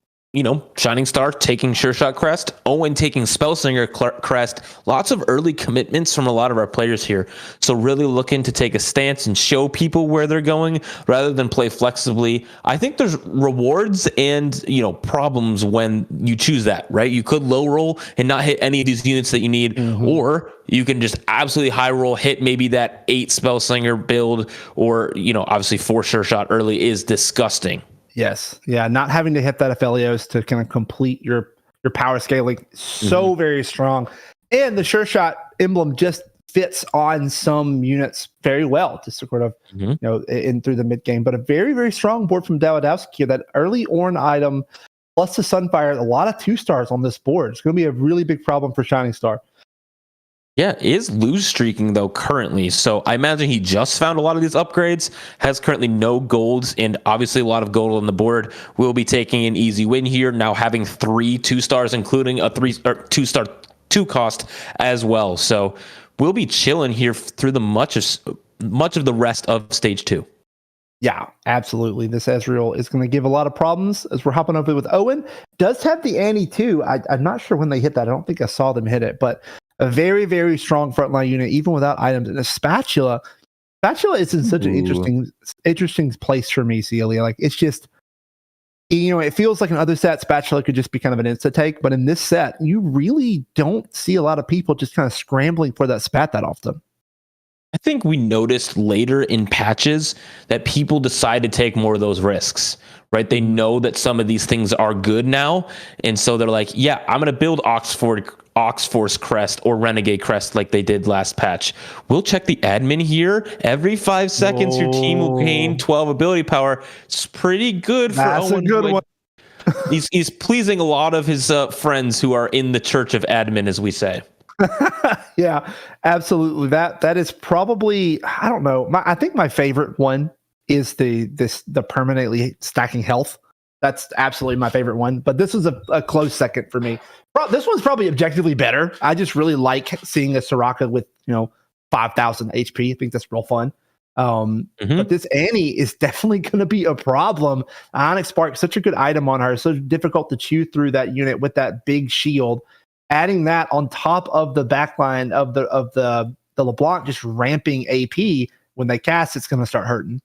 Shining Star taking Sure Shot Crest, Owen taking Spellslinger Crest. Lots of early commitments from a lot of our players here. So really looking to take a stance and show people where they're going rather than play flexibly. I think there's rewards and, problems when you choose that, right? You could low roll and not hit any of these units that you need, or you can just absolutely high roll, hit maybe that 8 Spellslinger build, or, obviously 4 Sure Shot early is disgusting. Yes. Yeah. Not having to hit that Aphelios to kind of complete your power scaling. So very strong. And the Sure Shot emblem just fits on some units very well to sort of, in through the mid game. But a very, very strong board from Dawadowski here. That early Ornn item plus the Sunfire, a lot of 2-stars on this board. It's going to be a really big problem for Shining Star. Yeah, is lose streaking though currently. So I imagine he just found a lot of these upgrades, has currently no golds, and obviously a lot of gold on the board. Will be taking an easy win here, now having 3 2-stars, including a 2-star 2 cost as well. So we'll be chilling here through the much of the rest of stage 2. Yeah, absolutely. This Ezreal is going to give a lot of problems as we're hopping over with Owen. Does have the Annie too. I'm not sure when they hit that. I don't think I saw them hit it, but a very, very strong frontline unit, even without items. And a Spatula. Spatula is in such an interesting place for me, Celia. Like, it's just, it feels like in other sets, Spatula could just be kind of an insta take. But in this set, you really don't see a lot of people just kind of scrambling for that spat that often. I think we noticed later in patches that people decide to take more of those risks, right? They know that some of these things are good now. And so they're like, yeah, I'm going to build Oxforce Crest or Renegade Crest like they did last patch. We'll check the admin here. Every 5 seconds, your team will gain 12 ability power. It's pretty good for Owen. That's a good one. He's pleasing a lot of his friends who are in the church of admin, as we say. Yeah, absolutely. That is probably, I don't know. I think my favorite one is the permanently stacking health. That's absolutely my favorite one. But this was a close second for me. This one's probably objectively better. I just really like seeing a Soraka with 5,000 HP. I think that's real fun. But this Annie is definitely going to be a problem. Onyx Spark, such a good item on her. So difficult to chew through that unit with that big shield. Adding that on top of the backline of the LeBlanc just ramping AP when they cast, it's going to start hurting.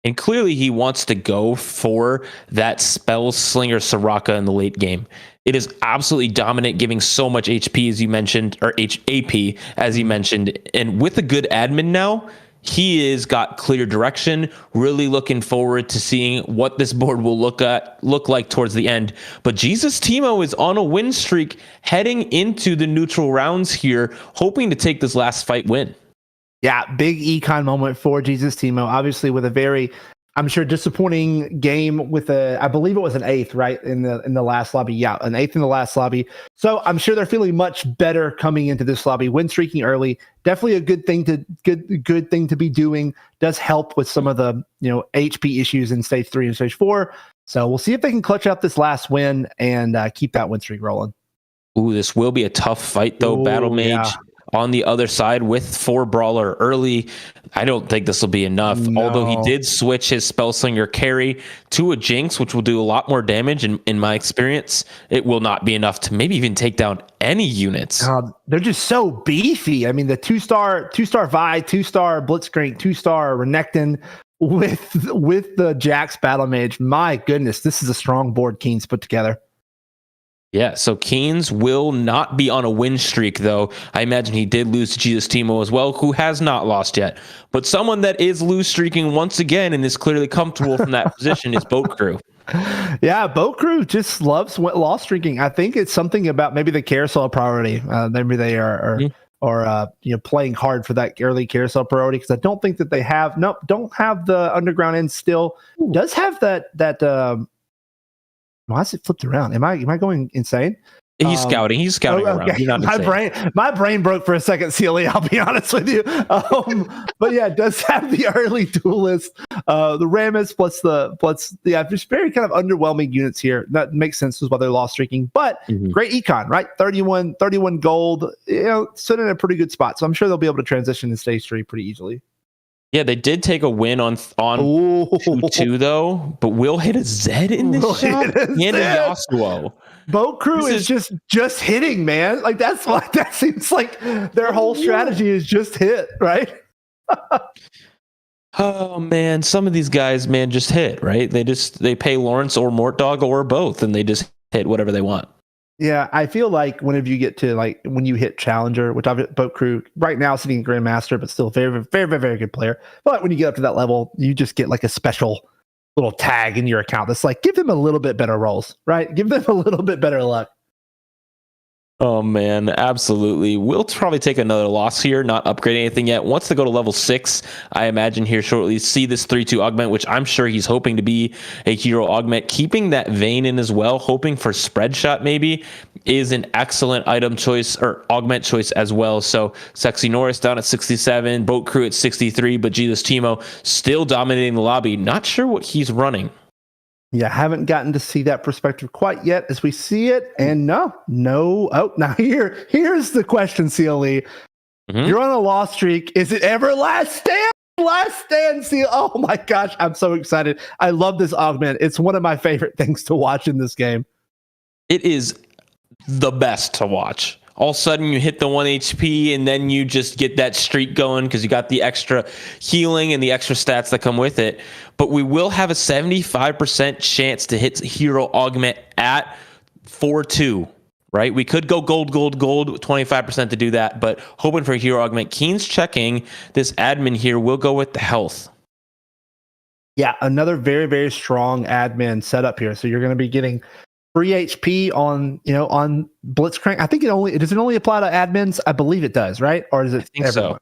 And clearly he wants to go for that Spell Slinger Soraka in the late game. It is absolutely dominant, giving so much HP as you mentioned, or AP as you mentioned. And with a good admin now, he has got clear direction. Really looking forward to seeing what this board will look like towards the end. But Jesus Timo is on a win streak heading into the neutral rounds here, hoping to take this last fight win. Yeah, big econ moment for Jesus Timo. Obviously, with a very, I'm sure, disappointing game with I believe it was an 8th, right, in the last lobby. Yeah, an 8th in the last lobby. So I'm sure they're feeling much better coming into this lobby. Win streaking early, definitely a good thing to be doing. Does help with some of the HP issues in stage 3 and stage 4. So we'll see if they can clutch out this last win and keep that win streak rolling. Ooh, this will be a tough fight though. Battle Mage. Yeah. On the other side with 4 Brawler early. I don't think this will be enough. No. Although he did switch his Spellslinger carry to a Jinx, which will do a lot more damage in my experience. It will not be enough to maybe even take down any units. They're just so beefy. I mean, the two-star Vi, 2-star Blitzcrank, 2-star Renekton with the Jax Battle Mage. My goodness, this is a strong board Keen's put together. Yeah, so Keynes will not be on a win streak, though. I imagine he did lose to Jesus Timo as well, who has not lost yet. But someone that is lose streaking once again and is clearly comfortable from that position is Boat Crew. Yeah, Boat Crew just loves loss streaking. I think it's something about maybe the carousel priority. Maybe they are playing hard for that early carousel priority, because I don't think that they don't have the underground end still. Does have that. Why is it flipped around? Am I going insane? He's scouting. He's scouting around. Okay. You're not My brain broke for a second, CLE. I'll be honest with you. But yeah, it does have the early duelist, the Rammus plus just very kind of underwhelming units here. That makes sense as why they're lost streaking. But great econ, right? 31 gold. Sitting in a pretty good spot. So I'm sure they'll be able to transition to stage 3 pretty easily. Yeah, they did take a win on 2-2 though, but we'll hit a Zed in this shot and a Yasuo. Boat Crew is just hitting, man. Like that seems like their whole strategy is just hit, right? Oh man, some of these guys, man, just hit, right? They pay Lawrence or Mortdog or both, and they just hit whatever they want. Yeah, I feel like whenever you get to when you hit Challenger, which I've Boat Crew right now sitting in Grandmaster, but still very, very, very, very good player. But when you get up to that level, you just get like a special little tag in your account that's like, give them a little bit better rolls, right? Give them a little bit better luck. Oh man, absolutely. We'll probably take another loss here, not upgrade anything yet. Once they go to level 6, I imagine here shortly, see this 3-2 augment, which I'm sure he's hoping to be a hero augment. Keeping that Vayne in as well, hoping for spread shot maybe, is an excellent item choice or augment choice as well. So Sexy Norris down at 67, Boat Crew at 63, but Jesus Timo still dominating the lobby. Not sure what he's running. Yeah, haven't gotten to see that perspective quite yet as we see it. And no. Oh, now here's the question, CLE. You're on a loss streak. Is it ever last stand? Last stand, CLE. Oh my gosh, I'm so excited. I love this augment. It's one of my favorite things to watch in this game. It is the best to watch. All of a sudden you hit the 1 HP and then you just get that streak going because you got the extra healing and the extra stats that come with it. But we will have a 75% chance to hit hero augment at 4-2, right? We could go gold, 25% to do that, but hoping for a hero augment. Keen's checking this admin here. We'll go with the health. Yeah, another very, very strong admin setup here. So you're going to be getting free HP on Blitzcrank. I think does it only apply to admins? I believe it does, right? Or is it I think everyone?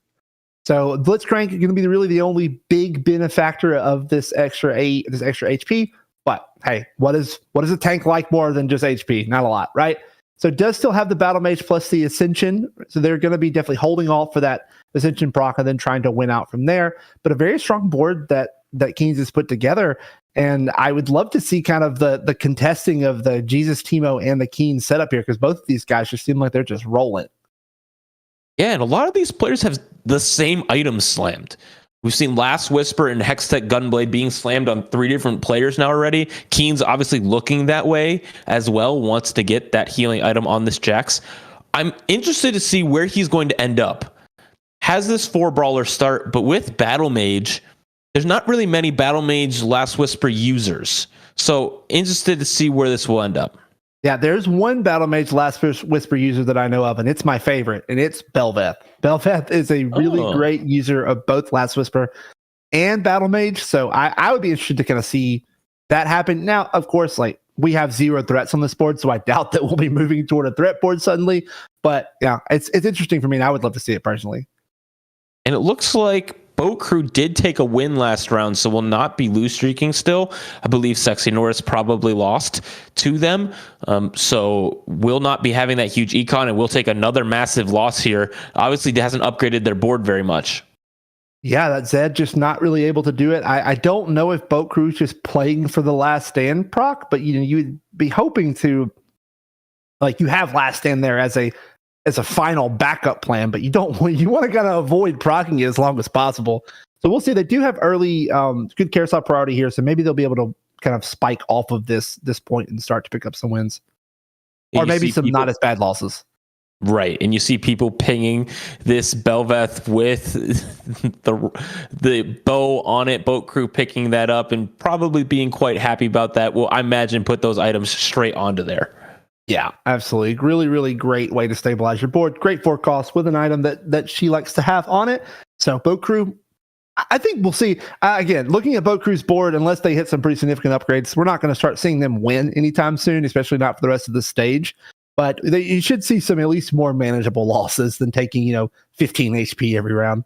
So Blitzcrank is going to be really the only big benefactor of this extra HP. But hey, what is a tank like more than just HP? Not a lot, right? So it does still have the Battle Mage plus the Ascension. So they're going to be definitely holding off for that Ascension proc and then trying to win out from there. But a very strong board that Keynes has put together. And I would love to see kind of the contesting of the Jesus Timo and the Keen setup here, because both of these guys just seem like they're just rolling. Yeah, and a lot of these players have the same items slammed. We've seen Last Whisper and Hextech Gunblade being slammed on 3 different players now already. Keen's obviously looking that way as well, wants to get that healing item on this Jax. I'm interested to see where he's going to end up. Has this 4-brawler start, but with Battle Mage, there's not really many Battle Mage Last Whisper users. So interested to see where this will end up. Yeah, there's one Battle Mage Last Whisper user that I know of, and it's my favorite, and it's Belveth. Belveth is a really great user of both Last Whisper and Battle Mage, so I would be interested to kind of see that happen. Now, of course, we have 0 threats on this board, so I doubt that we'll be moving toward a threat board suddenly, but yeah, it's interesting for me, and I would love to see it personally. And it looks like Boat Crew did take a win last round, so will not be lose streaking still. I believe Sexy Norris probably lost to them, so will not be having that huge econ, and will take another massive loss here. Obviously, it hasn't upgraded their board very much. Yeah, that Zed just not really able to do it. I don't know if Boat Crew's just playing for the Last Stand proc, but you'd be hoping to, you have Last Stand there as a final backup plan, but you want to kind of avoid procking it as long as possible. So we'll see. They do have early good carousel priority here, so maybe they'll be able to kind of spike off of this point and start to pick up some wins, or maybe some not as bad losses. Right, and you see people pinging this Belveth with the bow on it, boat crew picking that up and probably being quite happy about that. Well, I imagine put those items straight onto there. Yeah, absolutely. Really, really great way to stabilize your board. Great forecast with an item that she likes to have on it. So boat crew, I think we'll see. Again, looking at boat crew's board, unless they hit some pretty significant upgrades, we're not going to start seeing them win anytime soon, especially not for the rest of the stage. But you should see some at least more manageable losses than taking 15 HP every round.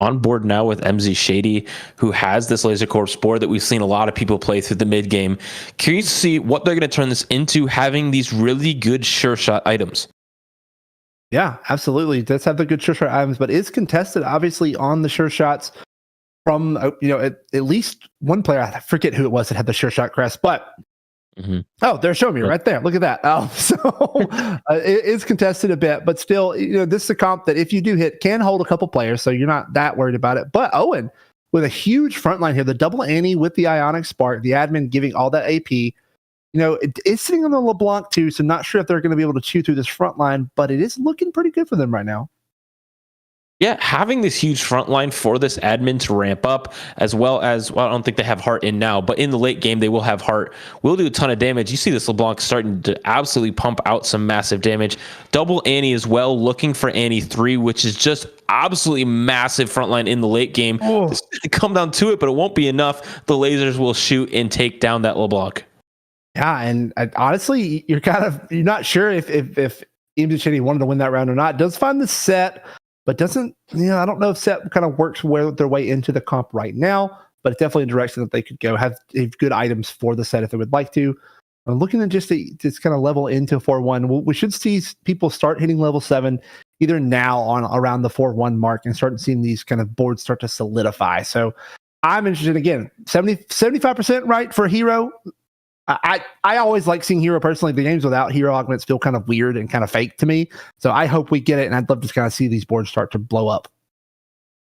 On board now with MZ Shady, who has this Laser Corps board that we've seen a lot of people play through the mid game. Curious to see what they're going to turn this into, having these really good sure shot items. Yeah, absolutely. It does have the good sure shot items, but it's contested obviously on the sure shots from at least one player. I forget who it was that had the sure shot crest, but they're showing me right there. Look at that. So it is contested a bit, but still, this is a comp that if you do hit can hold a couple players, so you're not that worried about it. But Owen with a huge front line here, the double Annie with the Ionic Spark, the admin giving all that AP. It's sitting on the LeBlanc too, so not sure if they're going to be able to chew through this front line, but it is looking pretty good for them right now. Yeah, having this huge front line for this admin to ramp up, as well as, I don't think they have Heart in now, but in the late game, they will have Heart. Will do a ton of damage. You see this LeBlanc starting to absolutely pump out some massive damage. Double Annie as well, looking for Annie 3, which is just absolutely massive front line in the late game. It's come down to it, but it won't be enough. The lasers will shoot and take down that LeBlanc. Yeah, and honestly, you're not sure if Imdichini wanted to win that round or not. Does find the set, but doesn't, I don't know if set kind of works their way into the comp right now, but it's definitely a direction that they could go, have good items for the set if they would like to. I'm looking at just kind of level into 4-1. We should see people start hitting level 7 either now on around the 4-1 mark and start seeing these kind of boards start to solidify. So I'm interested again, 75% right for Hero. I always like seeing Hero personally. The games without Hero augments feel kind of weird and kind of fake to me. So I hope we get it, and I'd love to kind of see these boards start to blow up.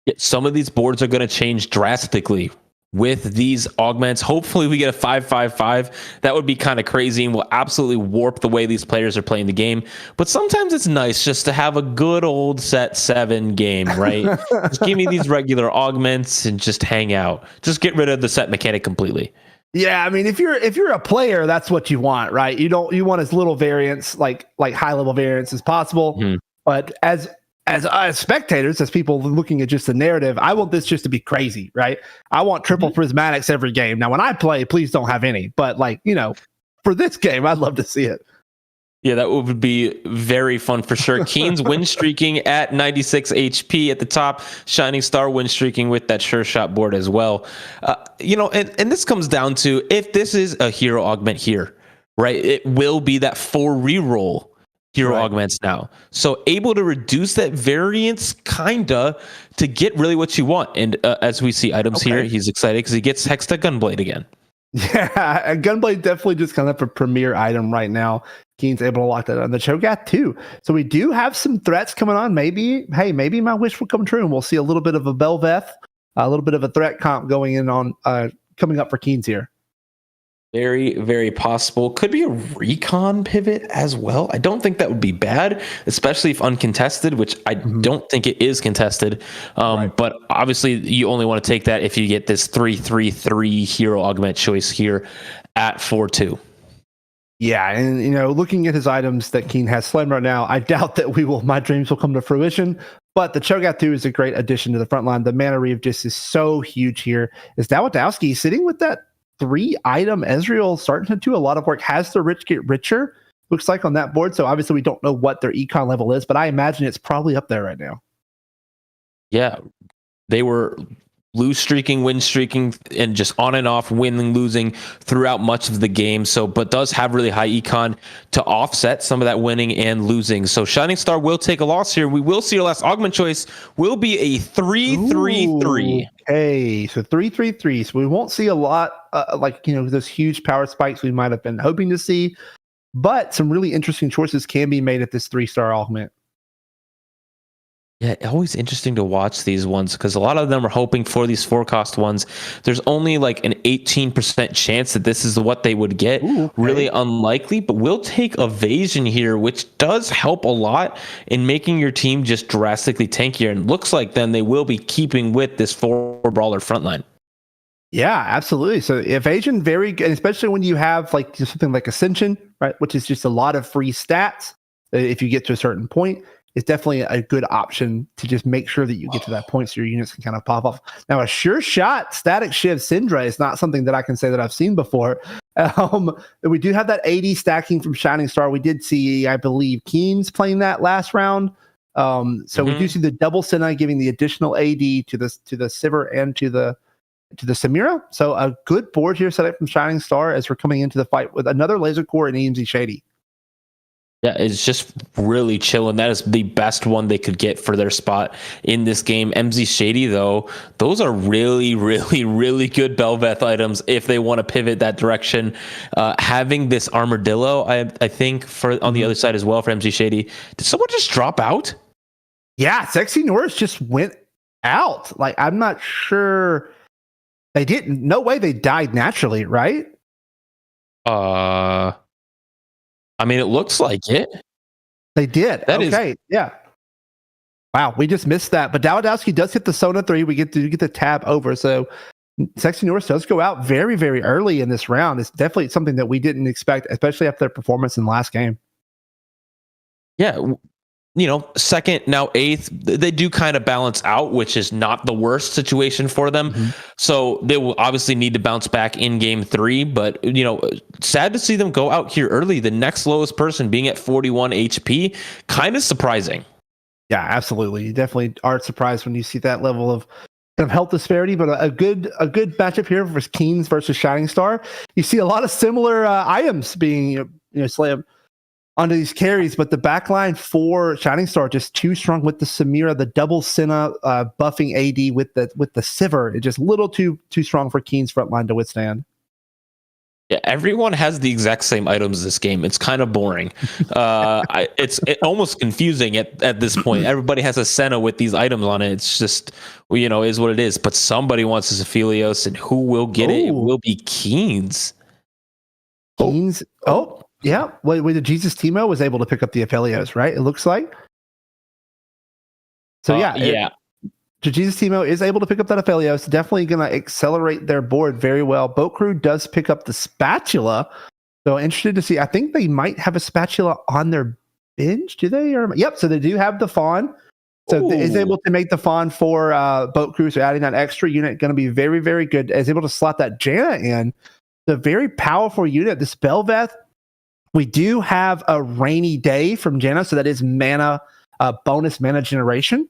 Yeah, some of these boards are going to change drastically with these augments. Hopefully we get a 5-5-5. That would be kind of crazy and will absolutely warp the way these players are playing the game. But sometimes it's nice just to have a good old set 7 game, right? Just give me these regular augments and just hang out. Just get rid of the set mechanic completely. Yeah, I mean, if you're a player, that's what you want, right? You want as little variance, like high level variance as possible. Mm-hmm. But as spectators, as people looking at just the narrative, I want this just to be crazy, right? I want triple prismatics every game. Now, when I play, please don't have any. But for this game, I'd love to see it. Yeah, that would be very fun for sure. Keen's win streaking at 96 HP at the top. Shining Star win streaking with that sure shot board as well. And this comes down to if this is a hero augment here, right? It will be that 4 reroll hero augments now. So able to reduce that variance kinda to get really what you want. And as we see items here, he's excited because he gets Hextech Gunblade again. Yeah, Gunblade definitely just kind of a premier item right now. Keen's able to lock that on the Cho'Gath too. So we do have some threats coming on. Maybe my wish will come true and we'll see a little bit of a Belveth, a little bit of a threat comp going in on coming up for Keen's here. Very, very possible. Could be a recon pivot as well. I don't think that would be bad, especially if uncontested, which I don't think it is contested. But obviously you only want to take that if you get this 3-3-3 hero augment choice here at 4-2. Yeah, and looking at his items that Keen has slammed right now, I doubt that my dreams will come to fruition. But the Cho'Gath 2 is a great addition to the front line. The Mana Reeve just is so huge here. Is Dawidowski sitting with that 3-item Ezreal starting to do a lot of work? Has the rich get richer? Looks like on that board. So obviously we don't know what their econ level is, but I imagine it's probably up there right now. Yeah, they were lose streaking, win streaking, and just on and off, winning, losing throughout much of the game. So, but does have really high econ to offset some of that winning and losing. So Shining Star will take a loss here. We will see our last augment choice will be a 3-3-3. Okay, so 3-3-3. So we won't see a lot those huge power spikes we might have been hoping to see, but some really interesting choices can be made at this 3-star augment. Yeah, always interesting to watch these ones because a lot of them are hoping for these forecast ones. There's only like an 18% chance that this is what they would get. Ooh, okay. Really unlikely, but we'll take evasion here, which does help a lot in making your team just drastically tankier. And looks like then they will be keeping with this 4 brawler frontline. Yeah, absolutely. So evasion, very good, especially when you have like just something like Ascension, right, which is just a lot of free stats. If you get to a certain point, it's definitely a good option to just make sure that you get to that point so your units can kind of pop off. Now, a sure shot static shiv Syndra is not something that I can say that I've seen before. We do have that 80 stacking from Shining Star. We did see, I believe, Keen's playing that last round. We do see the double Senna giving the additional AD to the Sivir and to the Samira. So a good board here set up from Shining Star as we're coming into the fight with another Laser Core and EMZ Shady. Yeah, it's just really chilling. That is the best one they could get for their spot in this game. MZ Shady, though, those are really, really, really good Belveth items if they want to pivot that direction. Having this Armadillo, I think, for on the other side as well for MZ Shady. Did someone just drop out? Yeah, Sexy Norris just went out. Like, I'm not sure. They didn't. No way they died naturally, right? I mean, it looks like it. They did. Yeah. Wow, we just missed that. But Dowdowski does hit the Sona 3. We get the tab over. So Sexy Norris does go out very, very early in this round. It's definitely something that we didn't expect, especially after their performance in the last game. Yeah. Second, now eighth, they do kind of balance out, which is not the worst situation for them. So they will obviously need to bounce back in game 3, but sad to see them go out here early. The next lowest person being at 41 HP, kind of surprising. Yeah, absolutely. You definitely are surprised when you see that level of health disparity, but a good matchup here for Keens versus Shining Star. You see a lot of similar items being slammed onto these carries, but the backline for Shining Star just too strong with the Samira, the double Senna buffing AD with the Sivir. It's just a little too strong for Keen's front line to withstand. Yeah, everyone has the exact same items this game. It's kind of boring. It's almost confusing at this point. Everybody has a Senna with these items on it. It's just, is what it is. But somebody wants a Aphelios, and who will get it? It will be Keens. Keens. Oh. Yeah, the Jesus Timo was able to pick up the Aphelios, right? It looks like. So Jesus Timo is able to pick up that Aphelios. Definitely going to accelerate their board very well. Boat Crew does pick up the spatula. So interested to see. I think they might have a spatula on their bench. Do they? Yep. So they do have the Fawn. So is able to make the Fawn for Boat Crew. So adding that extra unit going to be very, very good. Is able to slot that Janna in. The very powerful unit. This Belveth. We do have a rainy day from Janna, so that is mana, bonus mana generation.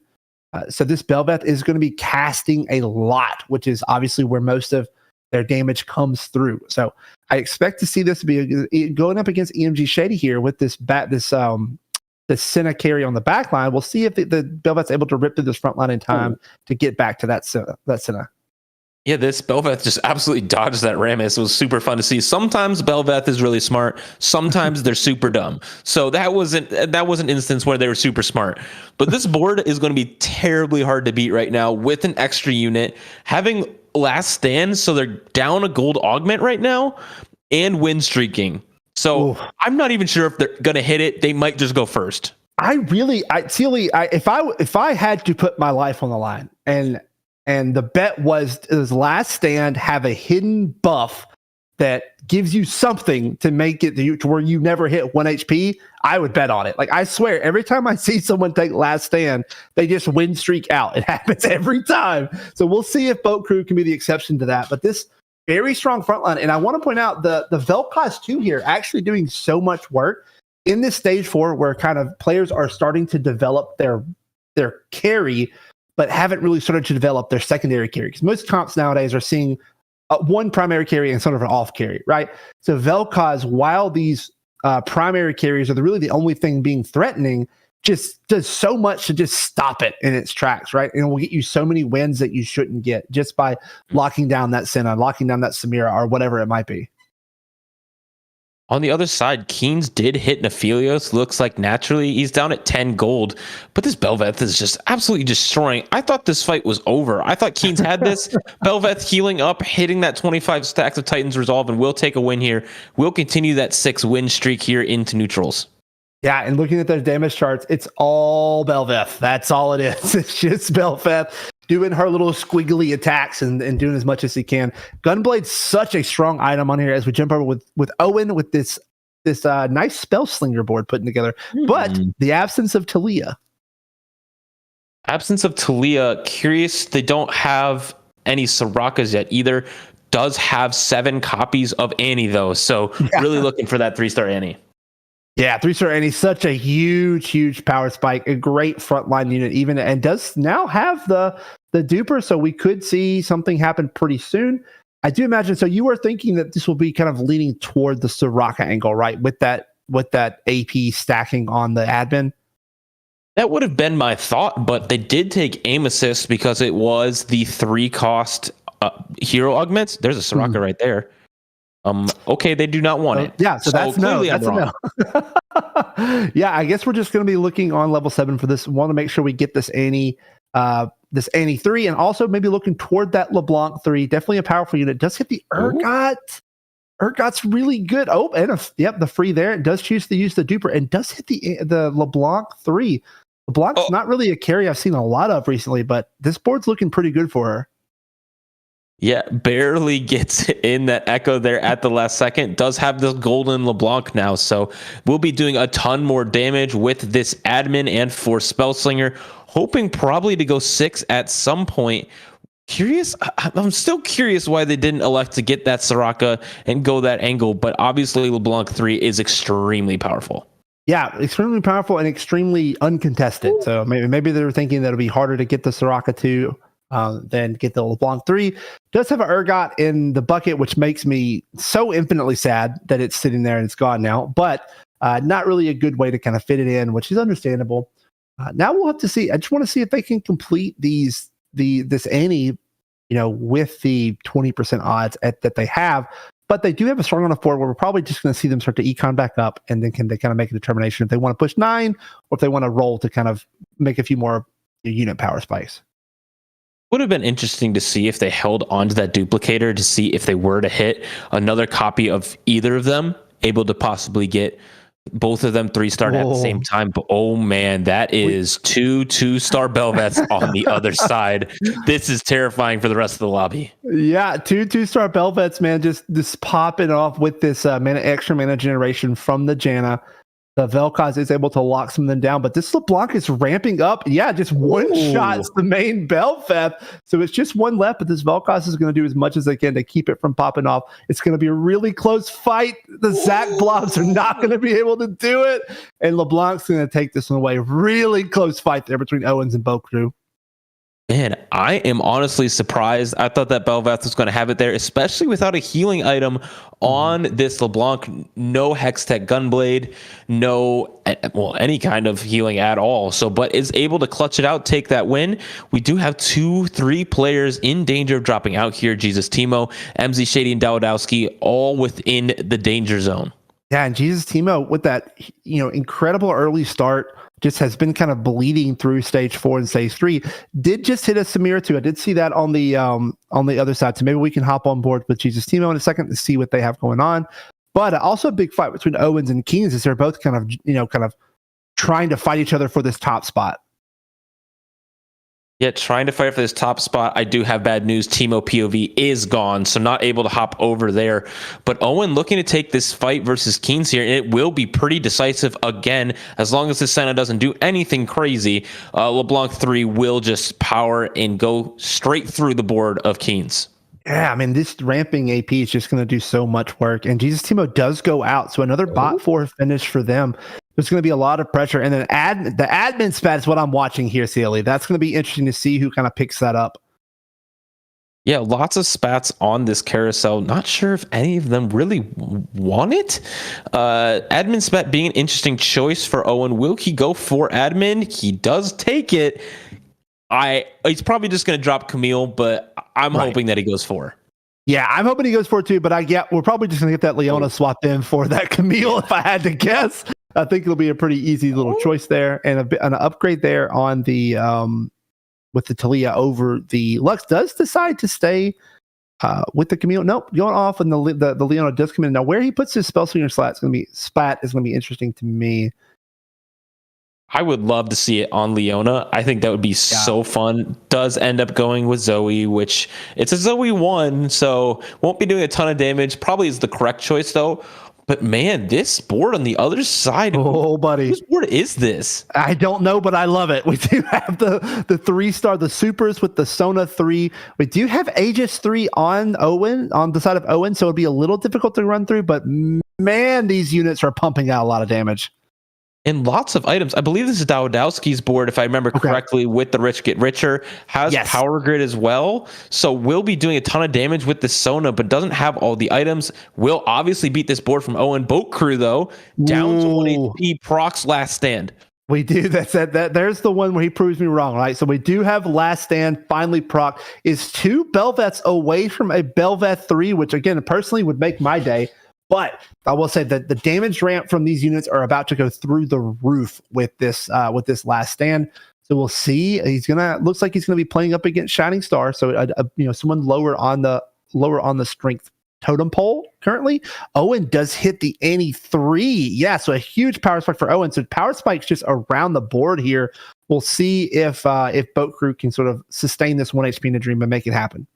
So this Belveth is going to be casting a lot, which is obviously where most of their damage comes through. So I expect to see this be going up against EMG Shady here with this Senna carry on the back line. We'll see if the Belveth's able to rip through this front line in time to get back to that Senna. Yeah, this Belveth just absolutely dodged that Rammus. It was super fun to see. Sometimes Belveth is really smart. Sometimes they're super dumb. So that was an instance where they were super smart. But this board is going to be terribly hard to beat right now with an extra unit. Having last stand, so they're down a gold augment right now, and win streaking. So I'm not even sure if they're going to hit it. They might just go first. If I had to put my life on the line and the bet was last stand have a hidden buff that gives you something to make it to where you never hit 1 HP, I would bet on it. Like, I swear, every time I see someone take last stand, they just win streak out. It happens every time. So we'll see if Boat Crew can be the exception to that. But this very strong front line, and I want to point out the Vel'Koz 2 here actually doing so much work in this stage 4 where kind of players are starting to develop their carry, but haven't really started to develop their secondary carry. Because most comps nowadays are seeing one primary carry and sort of an off carry, right? So Vel'Koz, while these primary carries are really the only thing being threatening, just does so much to just stop it in its tracks, right? And it will get you so many wins that you shouldn't get just by locking down that Senna, locking down that Samira, or whatever it might be. On the other side, Keen's did hit Nephilios. Looks like naturally he's down at 10 gold, but this Belveth is just absolutely destroying. I thought this fight was over. I thought Keen's had this. Belveth healing up, hitting that 25 stacks of Titan's Resolve, and will take a win here. We'll continue that 6-win streak here into neutrals. Yeah, and looking at those damage charts, it's all Belveth. That's all it is. It's just Belveth doing her little squiggly attacks and doing as much as he can. Gunblade's such a strong item on here as we jump over with Owen with this nice spell slinger board putting together. But the absence of Talia. Curious, they don't have any Sorakas yet either. Does have 7 copies of Annie though, so really looking for that 3-star Annie. Yeah, 3-star Annie, such a huge power spike, a great frontline unit, even, and does now have the duper, so we could see something happen pretty soon. I do imagine. So you were thinking that this will be kind of leaning toward the Soraka angle, right? With that AP stacking on the admin. That would have been my thought, but they did take aim assist because it was the 3-cost hero augments. There's a Soraka right there. Okay, they do not want it. Yeah, so that's no. That's a no. Yeah, I guess we're just going to be looking on level 7 for this. Want to make sure we get this Annie 3, and also maybe looking toward that LeBlanc 3. Definitely a powerful unit. Does hit the Urgot. Urgot's really good. Oh, and the free there. It does choose to use the duper and does hit the LeBlanc 3. LeBlanc's not really a carry I've seen a lot of recently, but this board's looking pretty good for her. Yeah, barely gets in that echo there at the last second. Does have the golden LeBlanc now, so we'll be doing a ton more damage with this admin and for Spellslinger, hoping probably to go 6 at some point. I'm still curious why they didn't elect to get that Soraka and go that angle, but obviously LeBlanc 3 is extremely powerful. Yeah, extremely powerful and extremely uncontested. So maybe they were thinking that it'll be harder to get the Soraka 2 than get the LeBlanc 3. Does have an Urgot in the bucket, which makes me so infinitely sad that it's sitting there and it's gone now, but not really a good way to kind of fit it in, which is understandable. Now we'll have to see. I just want to see if they can complete this Annie, with the 20% odds that they have. But they do have a strong enough board where we're probably just going to see them start to econ back up, and then they kind of make a determination if they want to push 9 or if they want to roll to kind of make a few more unit power spikes. Would have been interesting to see if they held onto that duplicator to see if they were to hit another copy of either of them, able to possibly get both of them 3-star at the same time. But oh man, that is 2-star Belveths on the other side. This is terrifying for the rest of the lobby. Yeah, 2-star Belveths, man, just popping off with this extra mana generation from the Janna. The Vel'Koz is able to lock some of them down, but this LeBlanc is ramping up. Yeah, just one shots the main Belveth. So it's just one left, but this Vel'Koz is going to do as much as they can to keep it from popping off. It's going to be a really close fight. The Zac blobs are not going to be able to do it, and LeBlanc's going to take this one away. Really close fight there between Owens and Bokru. Man, I am honestly surprised. I thought that Belveth was going to have it there, especially without a healing item on this LeBlanc. No Hextech Gunblade, any kind of healing at all. So, but is able to clutch it out, take that win. We do have 2-3 players in danger of dropping out here. Jesus Timo, MZ Shady, and Dawidowski all within the danger zone. Yeah, and Jesus Timo with that, incredible early start, just has been kind of bleeding through stage 4 and stage 3. Did just hit a Samira too. I did see that on the other side. So maybe we can hop on board with Jesus Timo in a second to see what they have going on. But also a big fight between Owens and Keynes as they're both kind of trying to fight each other for this top spot. Yeah, trying to fight for this top spot. I do have bad news. Timo POV is gone, so not able to hop over there. But Owen looking to take this fight versus Keynes here, and it will be pretty decisive again, as long as the Senna doesn't do anything crazy. LeBlanc 3 will just power and go straight through the board of Keynes. Yeah, I mean, this ramping AP is just going to do so much work. And Jesus Timo does go out, so another bot 4 finish for them. There's going to be a lot of pressure. And then the admin spat is what I'm watching here, CLE. That's going to be interesting to see who kind of picks that up. Yeah, lots of spats on this carousel. Not sure if any of them really want it. Admin spat being an interesting choice for Owen. Will he go for admin? He does take it. He's probably just going to drop Camille, but I'm hoping that he goes for. Yeah, I'm hoping he goes for it too, but we're probably just going to get that Leona swapped in for that Camille if I had to guess. I think it'll be a pretty easy little choice there, and an upgrade there on the with the Talia over the Lux. Does decide to stay with the Camille. Nope, going off, and the Leona does come in. Now, where he puts his spell slinger spat is going to be interesting to me. I would love to see it on Leona. I think that would be so fun. Does end up going with Zoe, which it's a Zoe 1, so won't be doing a ton of damage. Probably is the correct choice, though. But man, this board on the other side. Oh, buddy. Whose board is this? I don't know, but I love it. We do have the 3-star, the supers with the Sona 3. We do have Aegis 3 on the side of Owen, so it'll be a little difficult to run through, but man, these units are pumping out a lot of damage. And lots of items. I believe this is Dowdowski's board, if I remember correctly, with the Rich Get Richer. Has Power Grid as well. So will be doing a ton of damage with the Sona, but doesn't have all the items. Will obviously beat this board from Owen. Boat Crew, though, down to 1 HP, procs Last Stand. We do. There's the one where he proves me wrong, right? So we do have Last Stand finally proc. Is 2 Belveths away from a Belveth 3, which again, personally would make my day. But I will say that the damage ramp from these units are about to go through the roof with this Last Stand. So we'll see. Looks like he's gonna be playing up against Shining Star. So someone lower on the strength totem pole currently. Owen does hit the Annie 3. Yeah, so a huge power spike for Owen. So power spikes just around the board here. We'll see if Boat Crew can sort of sustain this 1 HP in a dream and make it happen.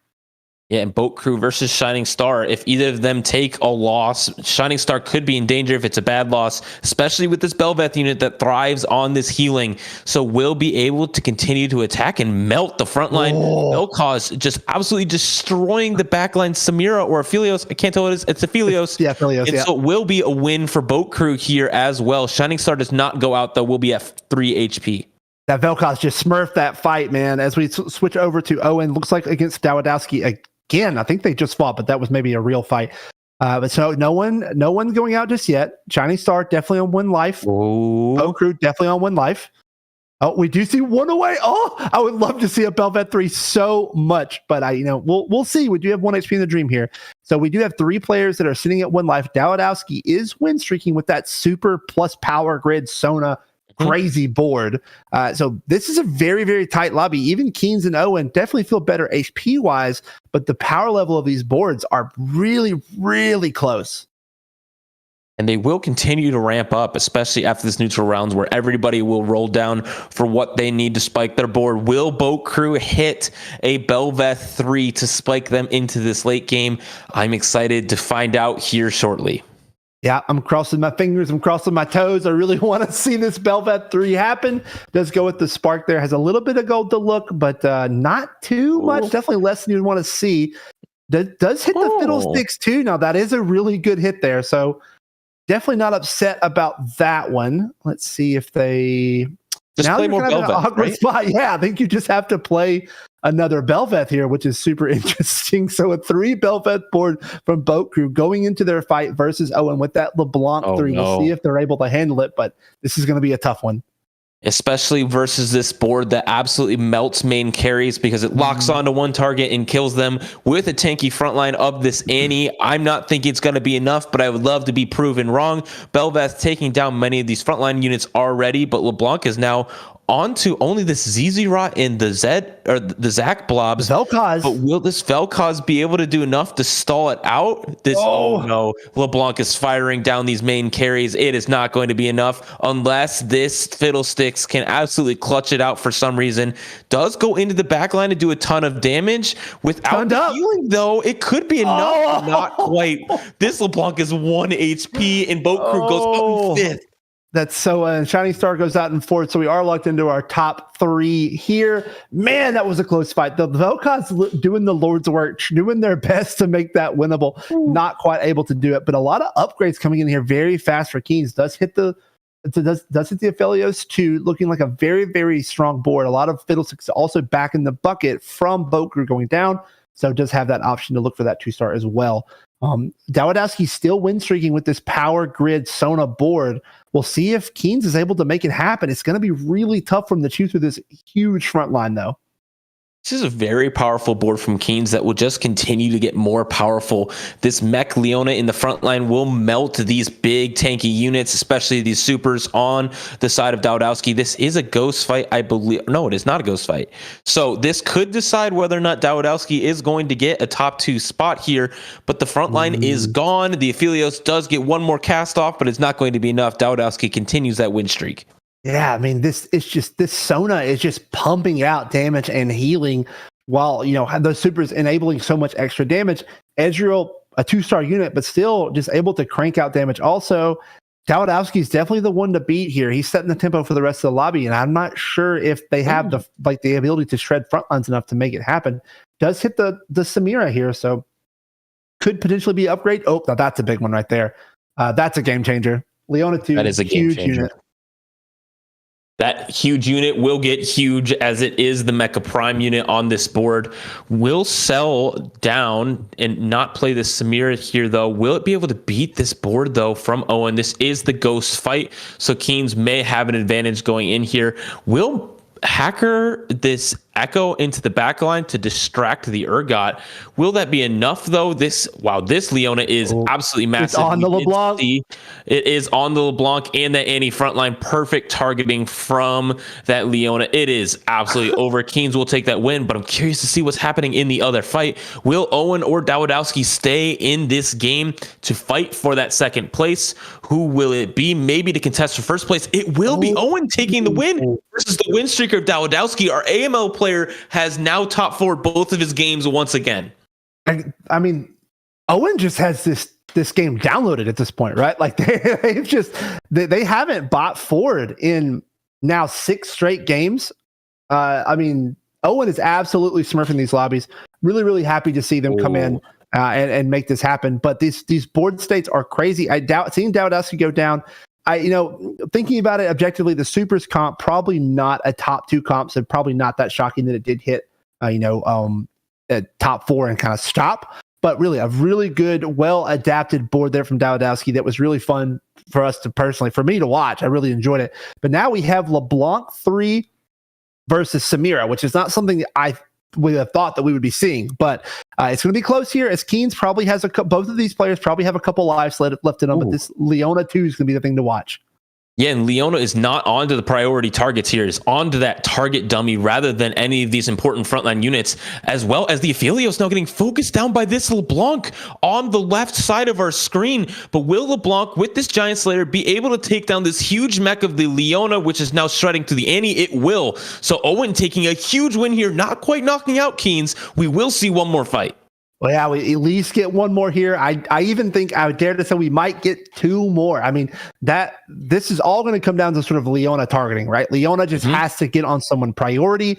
Yeah, and Boat Crew versus Shining Star. If either of them take a loss, Shining Star could be in danger if it's a bad loss, especially with this Belveth unit that thrives on this healing. So we'll be able to continue to attack and melt the front line. Vel'Koz just absolutely destroying the back line. Samira or Aphelios, I can't tell what it is. It's Aphelios. Yeah, Aphelios, and so it will be a win for Boat Crew here as well. Shining Star does not go out, though. We'll be at 3 HP. That Vel'Koz just smurfed that fight, man. As we switch over to Owen, looks like against Dowdowski again. I think they just fought, but that was maybe a real fight. But so no one's going out just yet. Shining Star definitely on 1 life. Boat Crew definitely on 1 life. Oh, we do see 1 away. Oh, I would love to see a Belveth 3 so much, but we'll see. We do have 1 HP in the dream here. So we do have 3 players that are sitting at 1 life. Dowdowski is win streaking with that super plus power grid Sona crazy board. So this is a very, very tight lobby. Even Keynes and Owen definitely feel better HP wise, but the power level of these boards are really, really close. And they will continue to ramp up, especially after this neutral rounds where everybody will roll down for what they need to spike their board. Will Boat Crew hit a Belveth 3 to spike them into this late game? I'm excited to find out here shortly. Yeah, I'm crossing my fingers. I'm crossing my toes. I really want to see this Belveth 3 happen. Does go with the spark there. Has a little bit of gold to look, but not too much. Definitely less than you'd want to see. Does hit the fiddlesticks too. Now, that is a really good hit there. So definitely not upset about that one. Let's see if they... Just now play more Belveth, right? Spot. Yeah, I think you just have to play another Belveth here, which is super interesting. So a 3 Belveth board from Boat Crew going into their fight versus Owen with that LeBlanc 3. No. We'll see if they're able to handle it, but this is going to be a tough one. Especially versus this board that absolutely melts main carries because it locks onto one target and kills them with a tanky frontline of this Annie. I'm not thinking it's going to be enough, but I would love to be proven wrong. Belveth taking down many of these frontline units already, but LeBlanc is now onto only this Zizirot and the Zach blobs. Vel'Koz. But will this Vel'Koz be able to do enough to stall it out? Oh no, LeBlanc is firing down these main carries. It is not going to be enough unless this Fiddlesticks can absolutely clutch it out for some reason. Does go into the back line to do a ton of damage. Without the healing, though, it could be enough. Not quite. This LeBlanc is 1 HP and Boat Crew goes up in 5th. That's so, Shining Star goes out in 4th, so we are locked into our top 3 here. Man, that was a close fight. The Vel'Koz doing the Lord's work, doing their best to make that winnable. Not quite able to do it, but a lot of upgrades coming in here very fast for Keynes. Does hit the Aphelios 2, looking like a very, very strong board. A lot of Fiddlesticks also back in the bucket from Boat Crew going down, so does have that option to look for that 2-star as well. Dowdowski still win streaking with this power grid Sona board. We'll see if Keynes is able to make it happen. It's going to be really tough for him to chew through this huge front line, though. This is a very powerful board from Keynes that will just continue to get more powerful. This Mech Leona in the front line will melt these big tanky units, especially these supers on the side of Dowdowski. This is a ghost fight, I believe. No, it is not a ghost fight. So this could decide whether or not Dowdowski is going to get a top 2 spot here, but the front line is gone. The Aphelios does get one more cast off, but it's not going to be enough. Dowdowski continues that win streak. Yeah, I mean, this Sona is just pumping out damage and healing while, those supers enabling so much extra damage. Ezreal, a 2-star unit, but still just able to crank out damage. Also, Dowdowski is definitely the one to beat here. He's setting the tempo for the rest of the lobby, and I'm not sure if they have the ability to shred front lines enough to make it happen. Does hit the Samira here, so could potentially be upgrade. Oh, now that's a big one right there. That's a game changer. Leona 2, that is a game changer. Unit. That huge unit will get huge, as it is the Mecha Prime unit on this board. Will sell down and not play the Samira here, though. Will it be able to beat this board, though, from Owen? This is the ghost fight, so Keynes may have an advantage going in here. Will Hacker this Echo into the back line to distract the Urgot? Will that be enough, though? This Leona is absolutely massive. It's on the LeBlanc. It is on the LeBlanc and the Annie front line. Perfect targeting from that Leona. It is absolutely over. Keynes will take that win, but I'm curious to see what's happening in the other fight. Will Owen or Dowdowski stay in this game to fight for that second place? Who will it be? Maybe to contest for first place. It will be Owen taking the win versus the win streaker of Dowdowski. Our AML player has now top 4 both of his games once again. I mean, Owen just has this game downloaded at this point, right? Like they haven't bought forward in now 6 straight games. I mean, Owen is absolutely smurfing these lobbies. Really, really happy to see them come in and make this happen. But these board states are crazy. Seeing Dowdowski go down. Thinking about it objectively, the Supers comp probably not a top 2 comp, so probably not that shocking that it did hit, at top 4 and kind of stop. But really, a really good, well adapted board there from Dowdowski that was really fun for me to watch. I really enjoyed it. But now we have LeBlanc 3 versus Samira, which is not something that I would have thought that we would be seeing, but it's going to be close here, as Keynes probably has both of these players probably have a couple lives left in them. But this Leona 2 is going to be the thing to watch. Yeah, and Leona is not onto the priority targets here. Is onto that target dummy rather than any of these important frontline units, as well as the Aphelios now getting focused down by this LeBlanc on the left side of our screen. But will LeBlanc, with this Giant Slayer, be able to take down this huge mech of the Leona, which is now shredding to the Annie? It will. So Owen taking a huge win here, not quite knocking out Keynes. We will see one more fight. Well, yeah, we at least get one more here. I even think I would dare to say we might get 2 more. I mean, this is all going to come down to sort of Leona targeting, right? Leona just has to get on someone priority.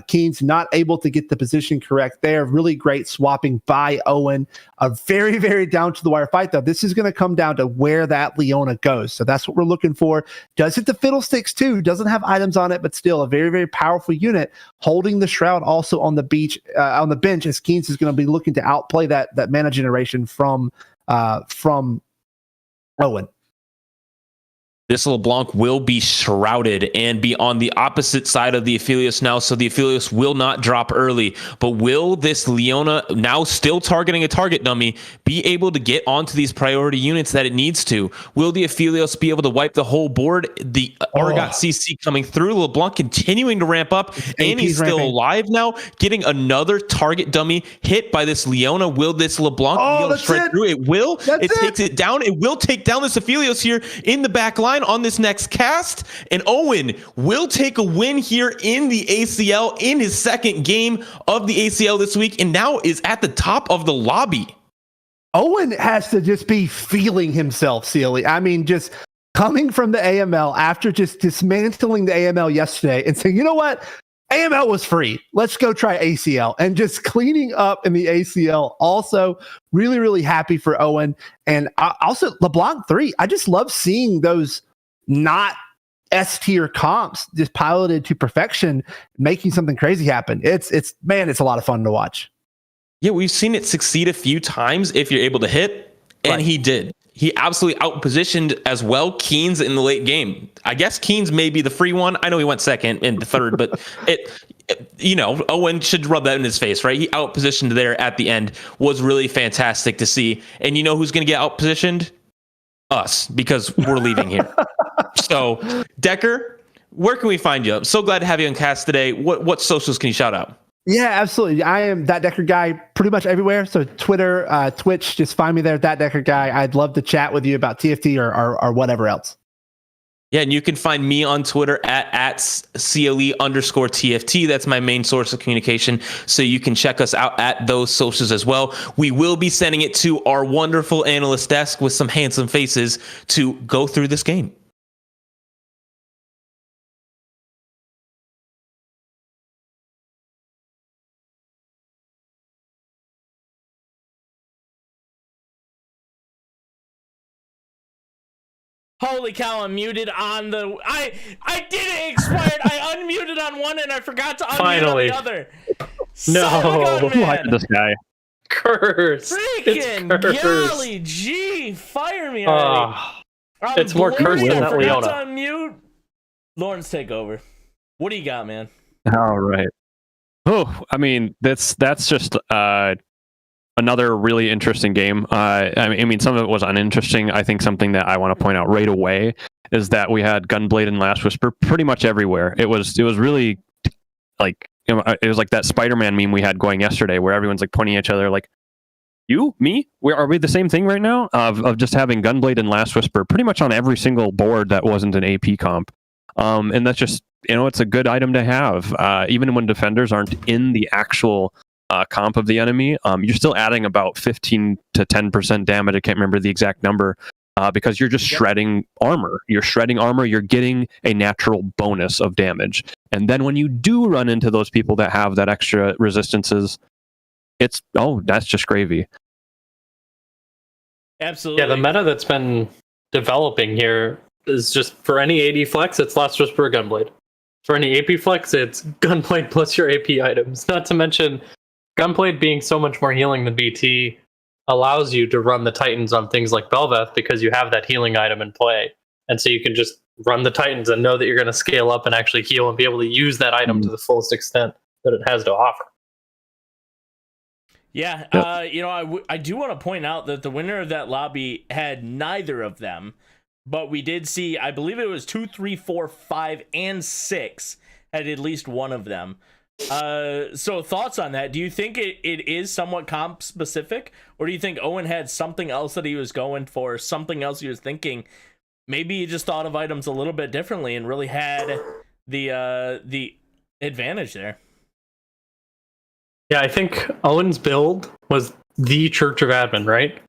Keynes not able to get the position correct there. Really great swapping by Owen. A very, very down to the wire fight, though. This is going to come down to where that Leona goes. So that's what we're looking for. Does hit the Fiddlesticks too. Doesn't have items on it, but still a very, very powerful unit. Holding the Shroud also on the bench, as Keynes is going to be looking to outplay that mana generation from Owen. This LeBlanc will be shrouded and be on the opposite side of the Aphelios now, so the Aphelios will not drop early. But will this Leona, now still targeting a target dummy, be able to get onto these priority units that it needs to? Will the Aphelios be able to wipe the whole board? The Argot CC coming through, LeBlanc continuing to ramp up, and he's still alive now, getting another target dummy hit by this Leona. Will this LeBlanc be able to shred through? It will. It takes it down. It will take down this Aphelios here in the back line on this next cast, and Owen will take a win here in the ACL in his second game of the ACL this week, and now is at the top of the lobby. Owen has to just be feeling himself, Sealy. I mean, just coming from the AML after just dismantling the AML yesterday and saying, you know what? AML was free. Let's go try ACL, and just cleaning up in the ACL. Also, really, really happy for Owen. And also LeBlanc 3. I just love seeing those not S-tier comps just piloted to perfection, making something crazy happen. It's a lot of fun to watch. Yeah, we've seen it succeed a few times if you're able to hit, and he did. He absolutely outpositioned as well Keynes in the late game. I guess Keynes may be the free one. I know he went second and the third, but Owen should rub that in his face, right? He outpositioned there at the end, was really fantastic to see. And you know who's going to get outpositioned? Us, because we're leaving here. So, Decker, where can we find you? I'm so glad to have you on cast today. What socials can you shout out? Yeah, absolutely. I am That Decker Guy pretty much everywhere. So Twitter, Twitch, just find me there, That Decker Guy. I'd love to chat with you about TFT or whatever else. Yeah, and you can find me on Twitter at CLE_TFT. That's my main source of communication. So you can check us out at those socials as well. We will be sending it to our wonderful analyst desk with some handsome faces to go through this game. Holy cow, I'm muted on the... I did it expired. I unmuted on one and I forgot to unmute on the other. No. Man. This guy. Curse. Freaking golly gee. Fire me already. It's more cursed than that Leona. Leona. To unmute. Lawrence, take over. What do you got, man? All right. Oh, I mean, that's just another really interesting game. I mean, some of it was uninteresting. I think something that I want to point out right away is that we had Gunblade and Last Whisper pretty much everywhere. It was really like, it was like that Spider-Man meme we had going yesterday, where everyone's like pointing at each other, like, "You, me, are we the same thing right now?" Of just having Gunblade and Last Whisper pretty much on every single board that wasn't an AP comp, and that's just, it's a good item to have, even when defenders aren't in the actual comp of the enemy. You're still adding about 15 to 10% damage. I can't remember the exact number, because you're just shredding armor. You're shredding armor. You're getting a natural bonus of damage. And then when you do run into those people that have that extra resistances, that's just gravy. Absolutely. Yeah, the meta that's been developing here is just for any AD flex, it's Last Whisper or Gunblade. For any AP flex, it's Gunblade plus your AP items. Not to mention, Gunblade being so much more healing than BT allows you to run the Titans on things like Belveth because you have that healing item in play. And so you can just run the Titans and know that you're going to scale up and actually heal and be able to use that item to the fullest extent that it has to offer. Yeah, I do want to point out that the winner of that lobby had neither of them, but we did see, I believe it was 2, 3, 4, 5, and 6 had at least one of them. So thoughts on that? Do you think it is somewhat comp specific, or do you think Owen had something else that he was going for, something else he was thinking? Maybe he just thought of items a little bit differently and really had the advantage there. Yeah, I think Owen's build was the Church of Admin, right?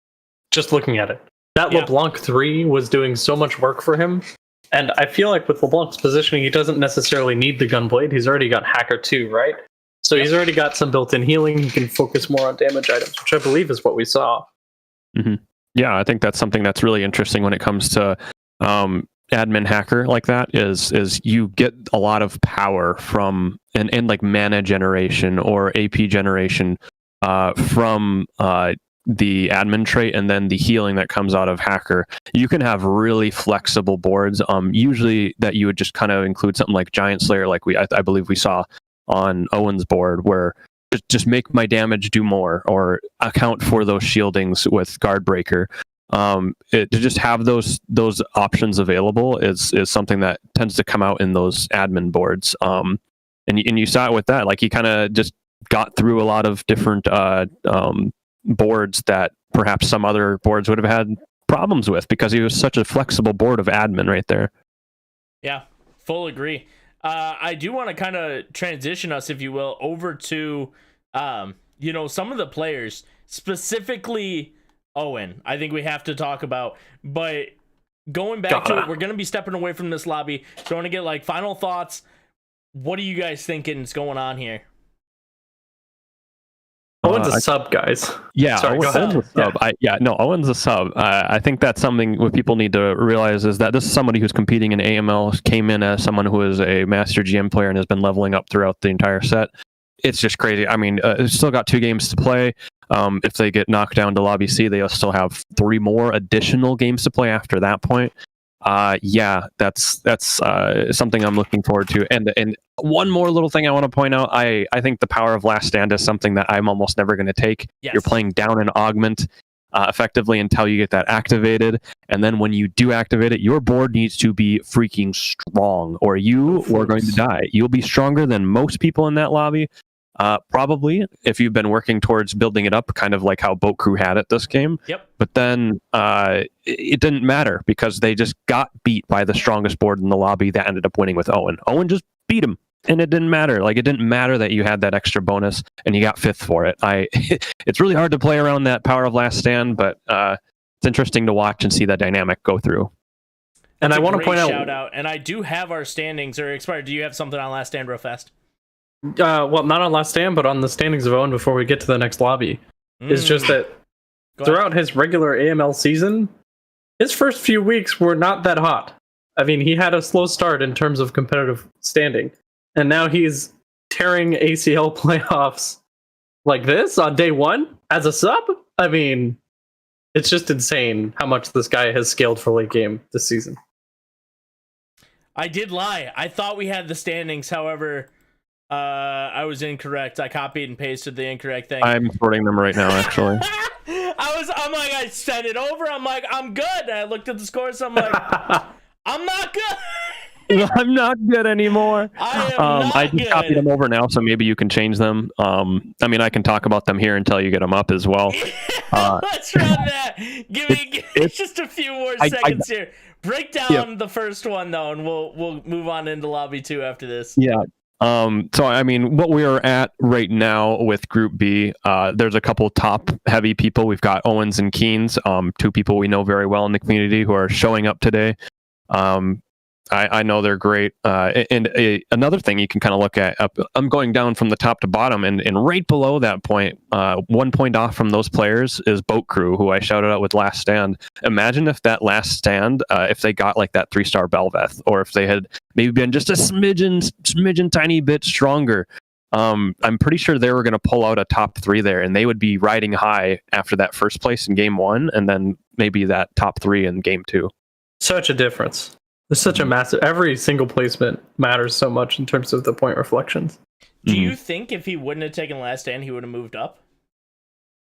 Just looking at it. That LeBlanc 3 was doing so much work for him. And I feel like with LeBlanc's positioning, he doesn't necessarily need the Gunblade. He's already got Hacker 2, right? So he's already got some built-in healing. He can focus more on damage items, which I believe is what we saw. Mm-hmm. Yeah, I think that's something that's really interesting when it comes to admin hacker like that, is you get a lot of power from and like mana generation or AP generation from the admin trait, and then the healing that comes out of hacker. You can have really flexible boards, usually that you would just kind of include something like Giant Slayer, like I believe we saw on Owen's board, where just make my damage do more, or account for those shieldings with Guard Breaker. To just have those options available is something that tends to come out in those admin boards. And you saw it with that, like he kind of just got through a lot of different boards that perhaps some other boards would have had problems with, because he was such a flexible board of admin right there. Yeah, full agree. I do want to kind of transition us, if you will, over to some of the players, specifically Owen. I think we have to talk about, but going back to it, we're going to be stepping away from this lobby, so I want to get like final thoughts. What are you guys thinking is going on here? Owen's a sub, guys. Yeah, Sorry, Owen's a sub. Owen's a sub. I think that's something what people need to realize, is that this is somebody who's competing in AML, came in as someone who is a master GM player and has been leveling up throughout the entire set. It's just crazy. I mean, still got 2 games to play. If they get knocked down to Lobby C, they'll still have 3 more additional games to play after that point. yeah, that's something I'm looking forward to. And one more little thing I want to point out, I think the power of Last Stand is something that I'm almost never going to take. Yes. You're playing down an augment effectively until you get that activated, and then when you do activate it, your board needs to be freaking strong, or you are going to die. You'll be stronger than most people in that lobby. Probably, if you've been working towards building it up, kind of like how Boat Crew had it this game. Yep. But then it didn't matter because they just got beat by the strongest board in the lobby that ended up winning with Owen. Owen just beat him, and it didn't matter. Like, it didn't matter that you had that extra bonus and you got 5th for it. It's really hard to play around that power of Last Stand, but it's interesting to watch and see that dynamic go through. And I want to point shout out, and I do have our standings are expired. Do you have something on Last Stand real fast? well, not on Last Stand, but on the standings of Owen before we get to the next lobby, is just that throughout his regular AML season, his first few weeks were not that hot. I mean, he had a slow start in terms of competitive standing, and now he's tearing ACL playoffs like this on day 1 as a sub. I mean, it's just insane how much this guy has scaled for late game this season. I did lie. I thought we had the standings. However, I was incorrect. I copied and pasted the incorrect thing. I'm sorting them right now, actually. I'm like, I sent it over. I'm like, I'm good. And I looked at the scores. I'm like, I'm not good. I'm not good anymore. I just copied them over now, so maybe you can change them. I mean, I can talk about them here until you get them up as well. Let's run that. Give me just a few more seconds here. Break down the first one though, and we'll move on into lobby 2 after this. Yeah. So I mean, what we are at right now with Group B, there's a couple top heavy people. We've got Owens and Keens, 2 people we know very well in the community who are showing up today. I know they're great. Another thing you can kind of look at, I'm going down from the top to bottom, and right below that point, 1 point off from those players is Boat Crew, who I shouted out with Last Stand. Imagine if that Last Stand, if they got like that 3-star Belveth, or if they had maybe been just a smidgen tiny bit stronger. I'm pretty sure they were going to pull out a top 3 there, and they would be riding high after that first place in game 1, and then maybe that top 3 in game 2. Such a difference. There's such a massive. Every single placement matters so much in terms of the point reflections. Do you think if he wouldn't have taken Last Stand, he would have moved up?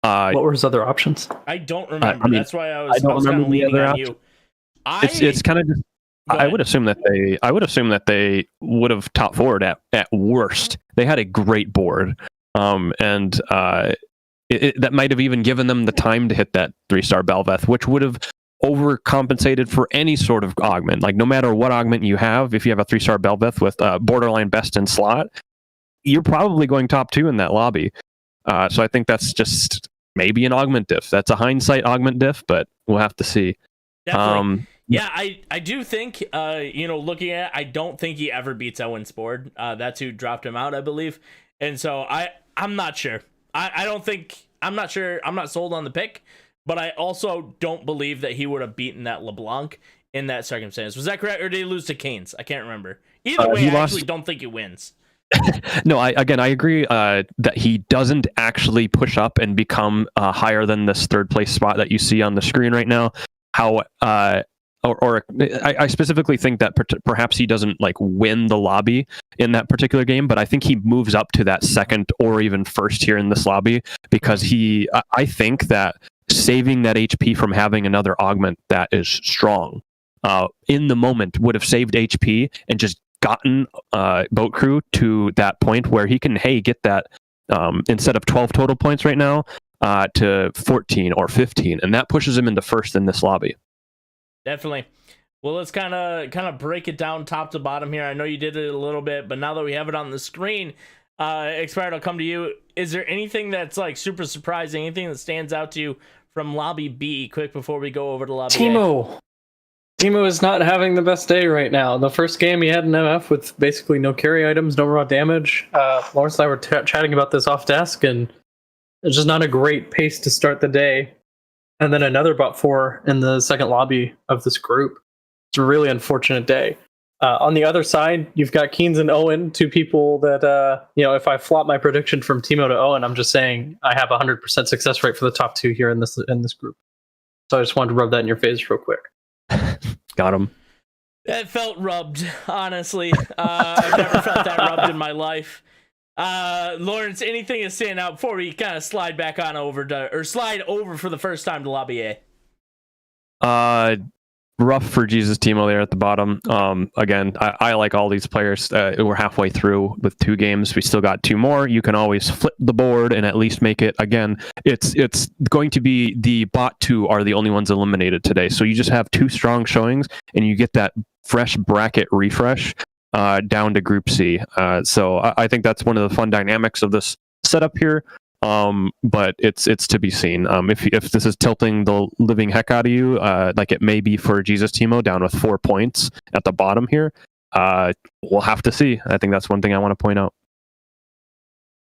What were his other options? I don't remember. I mean, that's why I was kind of leaning on you. It's kind of just. I would assume that they would have top forward at worst. They had a great board, and that might have even given them the time to hit that 3-star Belveth, which would have overcompensated for any sort of augment. Like, no matter what augment you have, if you have a 3-star Belveth with borderline best in slot, you're probably going top 2 in that lobby. So I think that's just maybe an augment diff. That's a hindsight augment diff, but we'll have to see. Definitely. Yeah, I do think, looking at it, I don't think he ever beats Owen's board. That's who dropped him out, I believe. And so I'm not sure. I'm not sure. I'm not sold on the pick, but I also don't believe that he would have beaten that LeBlanc in that circumstance. Was that correct, or did he lose to Keynes? I can't remember. Either way, I actually don't think he wins. No, I agree that he doesn't actually push up and become higher than this 3rd place spot that you see on the screen right now. I specifically think that perhaps he doesn't like win the lobby in that particular game, but I think he moves up to that 2nd or even 1st here in this lobby because I think that saving that HP from having another augment that is strong in the moment would have saved HP and just gotten Boat Crew to that point where he can get that instead of 12 total points right now to 14 or 15, and that pushes him into 1st in this lobby. Definitely. Well, let's kind of break it down top to bottom here. I know you did it a little bit, but now that we have it on the screen, Expired, I'll come to you. Is there anything that's like super surprising, anything that stands out to you from lobby B quick before we go over to lobby A? Timo is not having the best day right now. The first game he had an MF with basically no carry items, no raw damage. Lawrence and I were chatting about this off desk, and it's just not a great pace to start the day. And then another bot 4 in the second lobby of this group. It's a really unfortunate day. On the other side, you've got Keynes and Owen, 2 people that, if I flop my prediction from Timo to Owen, I'm just saying I have 100% success rate for the top 2 here in this group. So I just wanted to rub that in your face real quick. Got him. That felt rubbed, honestly. I've never felt that rubbed in my life. Lawrence, anything to stand out before we kind of slide back on over to, or slide over for the first time to Lobby A? Rough for Jesus Timo there at the bottom. Again, I like all these players. We're halfway through with 2 games. We still got 2 more. You can always flip the board and at least make it. Again, it's going to be the bot 2 are the only ones eliminated today. So you just have 2 strong showings and you get that fresh bracket refresh down to Group C. So I think that's one of the fun dynamics of this setup here. But it's to be seen. If this is tilting the living heck out of you, like it may be for Jesus Timo down with 4 points at the bottom here, we'll have to see. I think that's one thing I want to point out.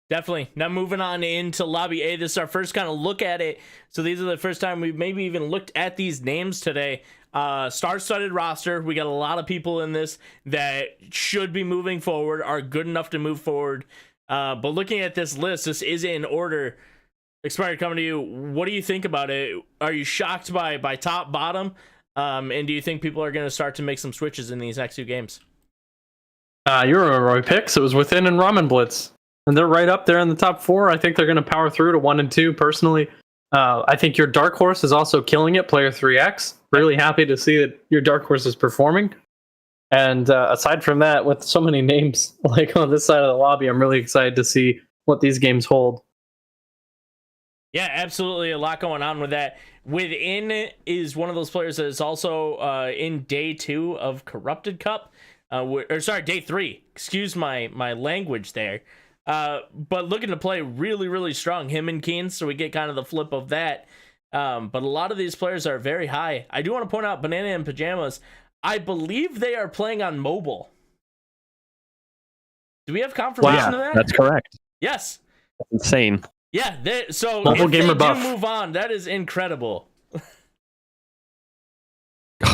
Definitely. Now moving on into Lobby A, this is our first kind of look at it. So these are the first time we've maybe even looked at these names today. Star-studded roster. We got a lot of people in this that should be moving forward, are good enough to move forward. But looking at this list, this is in order. Expired, coming to you. What do you think about it? Are you shocked by top, bottom? And do you think people are going to start to make some switches in these next 2 games? You're a Roy picks. It was Within and Ramen Blitz. And they're right up there in the top 4. I think they're going to power through to 1 and 2 personally. I think your dark horse is also killing it, Player 3X. Really happy to see that your dark horse is performing. And aside from that, with so many names like on this side of the lobby, I'm really excited to see what these games hold. Yeah, absolutely. A lot going on with that. Within is one of those players that is also in day 2 of Corrupted Cup. Day 3. Excuse my language there. But looking to play really, really strong. Him and Keen, so we get kind of the flip of that. But a lot of these players are very high. I do want to point out Banana and Pajamas. I believe they are playing on mobile. Do we have confirmation of that? That's correct. Yes. That's insane. Yeah. So Mobile if gamer they buff. do move on, that is incredible.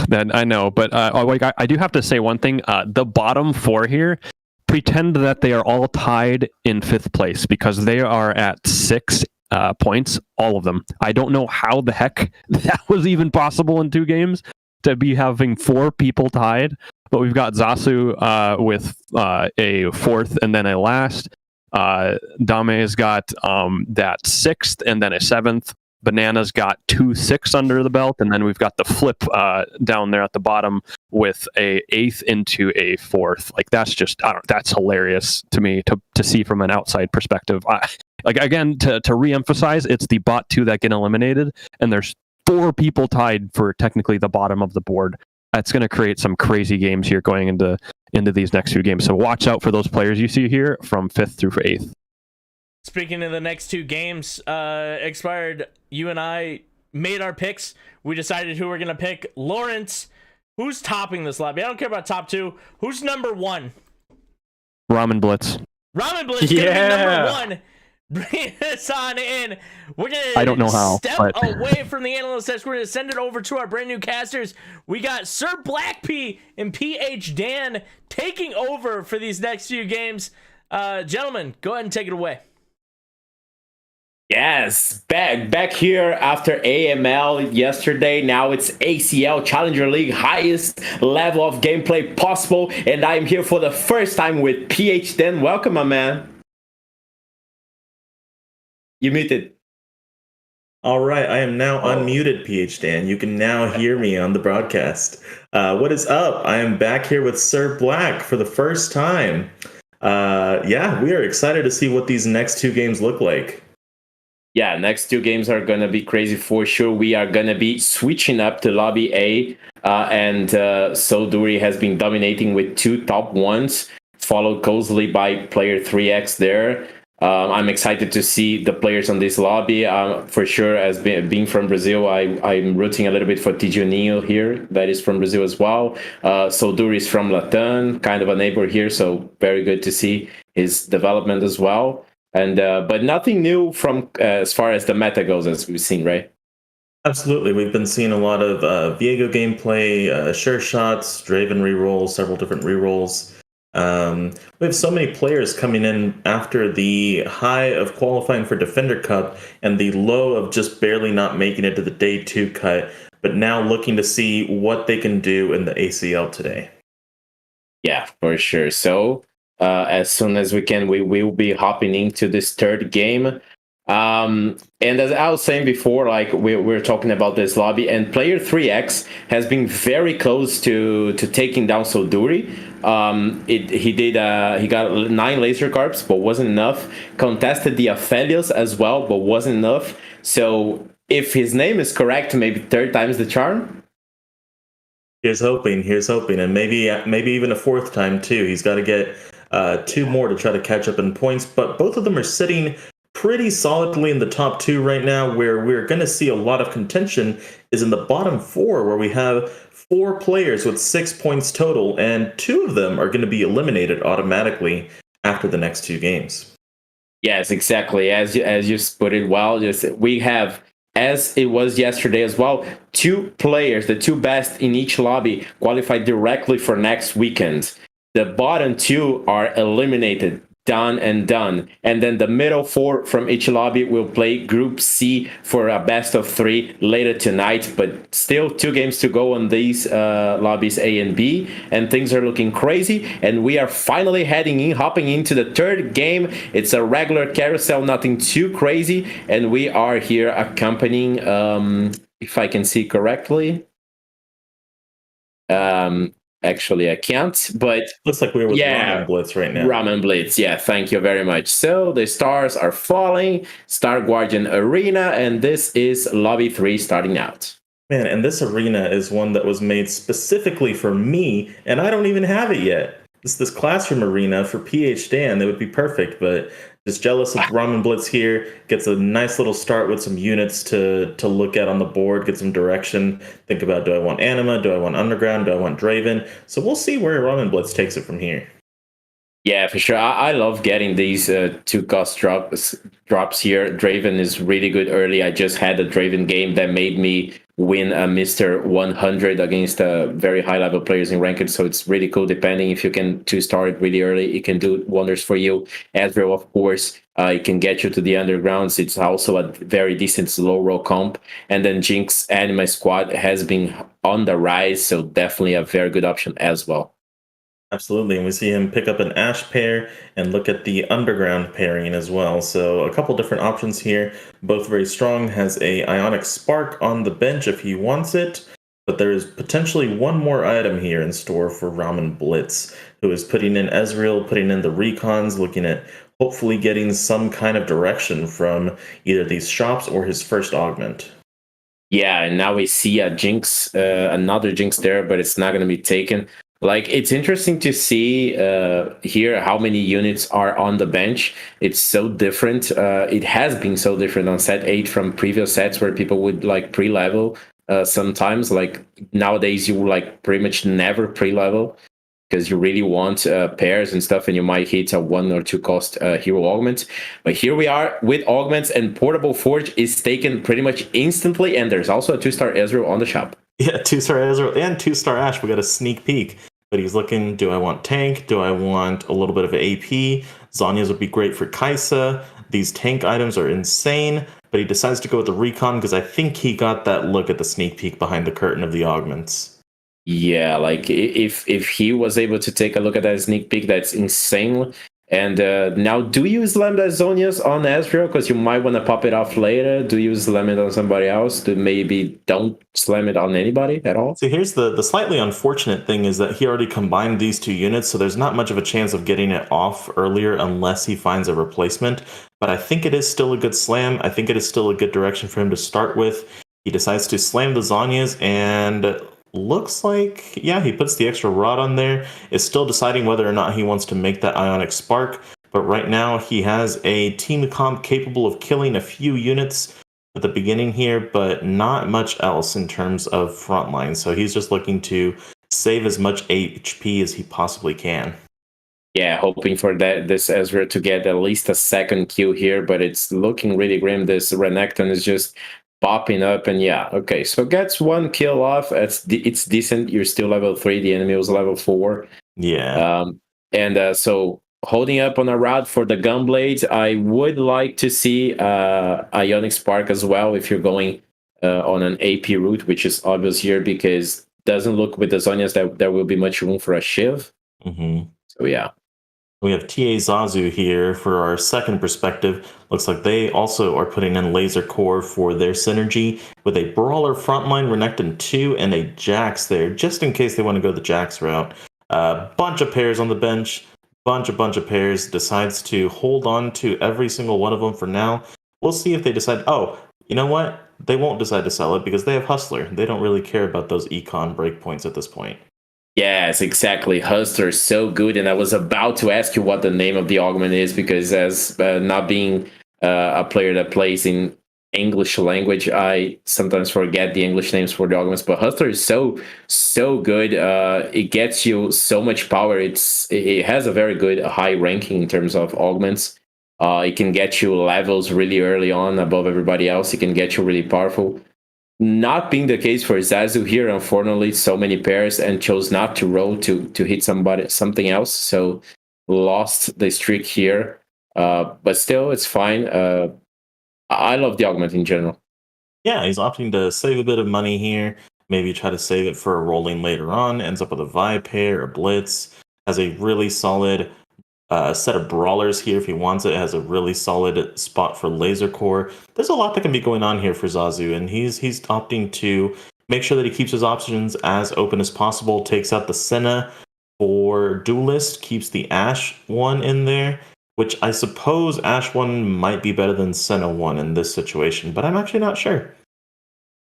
That I know, but I do have to say one thing. The bottom 4 here, pretend that they are all tied in 5th place because they are at 6 points, all of them. I don't know how the heck that was even possible in 2 games to be having 4 people tied, but we've got Zasu with a 4th and then a last. Dame's got that 6th and then a 7th. Banana's got 2 6 under the belt, and then we've got the flip down there at the bottom with a 8th into a 4th. Like that's hilarious to me to see from an outside perspective. Like again, to reemphasize, it's the bot 2 that get eliminated, and there's 4 people tied for technically the bottom of the board. That's going to create some crazy games here going into these next 2 games. So watch out for those players you see here from 5th through 8th. Speaking of the next 2 games, Expired, you and I made our picks. We decided who we're going to pick. Lawrence, who's topping this lobby? I don't care about top 2. Who's number 1? Ramen Blitz. Ramen Blitz going to be number 1. Bring this on in. We're going to I don't know how, step away from the analyst desk. We're going to send it over to our brand new casters. We got Sir Blackpea and PH Dan taking over for these next few games. Gentlemen, go ahead and take it away. Yes, back here after AML yesterday. Now it's ACL Challenger League, highest level of gameplay possible, and I'm here for the first time with PH Dan. Welcome, my man. You muted. All right, I am now unmuted, PH Dan. You can now hear me on the broadcast. What is up? I am back here with Sir Black for the first time. Yeah, we are excited to see what these next 2 games look like. Yeah, next 2 games are going to be crazy for sure. We are going to be switching up to Lobby A, and Solduri has been dominating with 2 top 1s, followed closely by player 3X there. I'm excited to see the players on this lobby. For sure, as being from Brazil, I'm rooting a little bit for Tijuninho here. That is from Brazil as well. Solduri is from Latam, kind of a neighbor here, so very good to see his development as well. And but nothing new from as far as the meta goes, as we've seen, right? Absolutely. We've been seeing a lot of Viego gameplay, sure shots, Draven rerolls, several different rerolls. We have so many players coming in after the high of qualifying for Defender Cup and the low of just barely not making it to the day 2 cut. but now looking to see what they can do in the ACL today. Yeah, for sure. So as soon as we can, we will be hopping into this third game. And as I was saying before, like we're talking about this lobby, and player 3x has been very close to taking down Solduri. He got 9 laser carps, but wasn't enough. Contested the Aphelios as well, but wasn't enough. So if his name is correct, maybe third time's the charm. Here's hoping, and maybe even a fourth time too. He's got to get 2 more to try to catch up in points, but both of them are sitting pretty solidly in the top 2 right now. Where we're going to see a lot of contention is in the bottom 4, where we have 4 players with 6 points total, and 2 of them are going to be eliminated automatically after the next 2 games. Yes, exactly. As you put it well, we have, as it was yesterday as well, 2 players, the 2 best in each lobby, qualified directly for next weekend. The bottom 2 are eliminated, done and done. And then the middle 4 from each lobby will play Group C for a best of 3 later tonight. But still 2 games to go on these lobbies A and B, and things are looking crazy. And we are finally hopping into the third game. It's a regular carousel, nothing too crazy. And we are here accompanying, if I can see correctly. Actually, I can't, but looks like we're with Ramen Blitz right now. Ramen Blitz, yeah, thank you very much. So the stars are falling, Star Guardian Arena, and this is Lobby 3 starting out. Man, and this arena is one that was made specifically for me, and I don't even have it yet. It's this classroom arena for PH Dan. That would be perfect, but just jealous of Ramen Blitz here. Gets a nice little start with some units to look at on the board, get some direction. Think about, do I want Anima? Do I want Underground? Do I want Draven? So we'll see where Ramen Blitz takes it from here. Yeah, for sure. I love getting these 2 cost drops here. Draven is really good early. I just had a Draven game that made me win a Mr. 100 against very high level players in ranked. So it's really cool. Depending if you can 2-star it really early, it can do wonders for you. Ezreal, of course, it can get you to the undergrounds. It's also a very decent slow roll comp. And then Jinx Anima Squad has been on the rise. So definitely a very good option as well. Absolutely, and we see him pick up an Ashe pair and look at the Underground pairing as well. So a couple different options here, both very strong. Has a Ionic Spark on the bench if he wants it, but there is potentially one more item here in store for Ramen Blitz, who is putting in Ezreal, putting in the Recons, looking at hopefully getting some kind of direction from either these shops or his first augment. Yeah, and now we see a Jinx, another Jinx there, but it's not going to be taken. Like, it's interesting to see here how many units are on the bench. It's so different. It has been so different on set 8 from previous sets where people would like pre-level sometimes. Like nowadays, you like pretty much never pre-level because you really want pairs and stuff, and you might hit a 1 or 2 cost hero augment. But here we are with augments, and Portable Forge is taken pretty much instantly, and there's also a 2-star Ezreal on the shop. Yeah, 2-star Ezreal and 2-star Ashe. We got a sneak peek. But he's looking, do I want tank? Do I want a little bit of AP? Zhonya's would be great for Kai'Sa. These tank items are insane. But he decides to go with the Recon because I think he got that look at the sneak peek behind the curtain of the augments. Yeah, like if he was able to take a look at that sneak peek, that's insane. And now, do you slam the Zhonya's on Ezreal? Because you might want to pop it off later. Do you slam it on somebody else? Do maybe don't slam it on anybody at all? So here's the slightly unfortunate thing is that he already combined these 2 units, so there's not much of a chance of getting it off earlier unless he finds a replacement. But I think it is still a good slam. I think it is still a good direction for him to start with. He decides to slam the Zhonya's, and looks like, yeah, he puts the extra rod on there. Is still deciding whether or not he wants to make that Ionic Spark. But right now he has a team comp capable of killing a few units at the beginning here, but not much else in terms of frontline. So he's just looking to save as much HP as he possibly can. Yeah, hoping for this Ezreal to get at least a second kill here, but it's looking really grim. This Renekton is just popping up, and yeah, okay, so gets 1 kill off. It's decent. You're still level 3. The enemy was level 4. Yeah. So holding up on a route for the Gunblade, I would like to see Ionic Spark as well if you're going on an AP route, which is obvious here because doesn't look with the Zonias that there will be much room for a Shiv. Mm-hmm. So yeah. We have TA Zazu here for our second perspective. Looks like they also are putting in Laser Core for their synergy with a Brawler frontline, Renekton 2, and a Jax there, just in case they want to go the Jax route. Bunch of pairs on the bench, bunch of pairs. Decides to hold on to every single one of them for now. We'll see if they decide, oh, you know what? They won't decide to sell it because they have Hustler. They don't really care about those econ breakpoints at this point. Yes, exactly. Hustler is so good, and I was about to ask you what the name of the augment is because, as not being a player that plays in English language, I sometimes forget the English names for the augments. But Hustler is so good. It gets you so much power. It has a very good high ranking in terms of augments. It can get you levels really early on above everybody else. It can get you really powerful. Not being the case for Zazu here, unfortunately, so many pairs and chose not to roll to hit something else. So lost the streak here. But still, it's fine. I love the augment in general. Yeah, he's opting to save a bit of money here. Maybe try to save it for a rolling later on. Ends up with a Vibe pair, a Blitz. Has a really solid set of brawlers here if he wants it. It has a really solid spot for laser core. There's a lot that can be going on here for Zazu, and he's opting to make sure that he keeps his options as open as possible. Takes out the Senna for duelist, keeps the Ashe one in there, which I suppose Ashe one might be better than Senna one in this situation, but I'm actually not sure.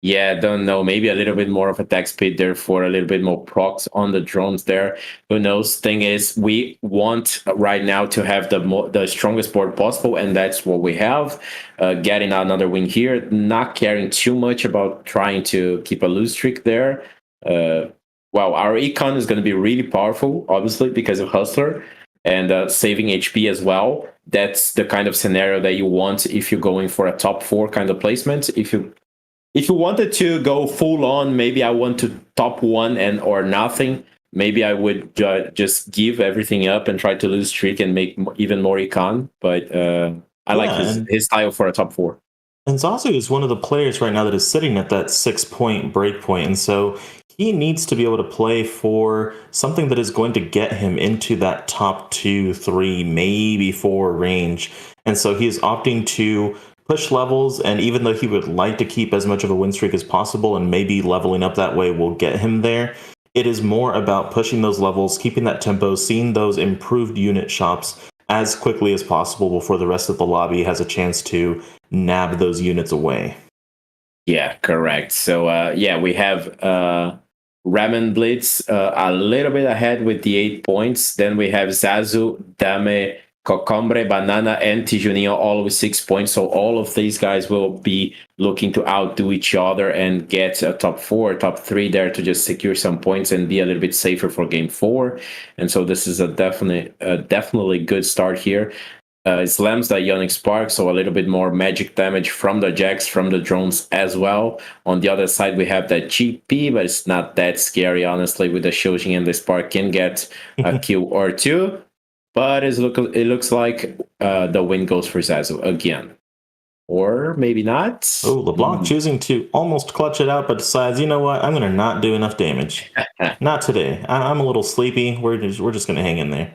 Yeah, don't know. Maybe a little bit more of attack speed, therefore a little bit more procs on the drones there. Who knows? Thing is, we want right now to have the strongest board possible, and that's what we have. Getting another win here, not caring too much about trying to keep a lose streak there. Well, our econ is going to be really powerful, obviously, because of Hustler and saving HP as well. That's the kind of scenario that you want if you're going for a top 4 kind of placement. If you wanted to go full on, maybe I want to top 1 and or nothing. Maybe I would just give everything up and try to lose streak and make even more econ. But I like his style for a top 4. And Zazu is one of the players right now that is sitting at that 6-point breakpoint, and so he needs to be able to play for something that is going to get him into that top 2, 3, maybe 4 range. And so he is opting to push levels, and even though he would like to keep as much of a win streak as possible, and maybe leveling up that way will get him there, it is more about pushing those levels, keeping that tempo, seeing those improved unit shops as quickly as possible before the rest of the lobby has a chance to nab those units away. Yeah, correct. So yeah, we have Ramen Blitz a little bit ahead with the 8 points. Then we have Zazu, Dame, Cocombre, Banana, and Tijuninho all with 6 points. So all of these guys will be looking to outdo each other and get a top 4, top 3 there to just secure some points and be a little bit safer for game 4. And so this is a definitely good start here. Slams the Ionic Spark, so a little bit more magic damage from the Jax, from the drones as well. On the other side, we have that GP, but it's not that scary, honestly, with the Shojin and the Spark can get a kill or 2. But it looks like the win goes for Zazu again. Or maybe not. Oh, LeBlanc choosing to almost clutch it out, but decides, you know what, I'm going to not do enough damage. Not today. I'm a little sleepy. We're just going to hang in there.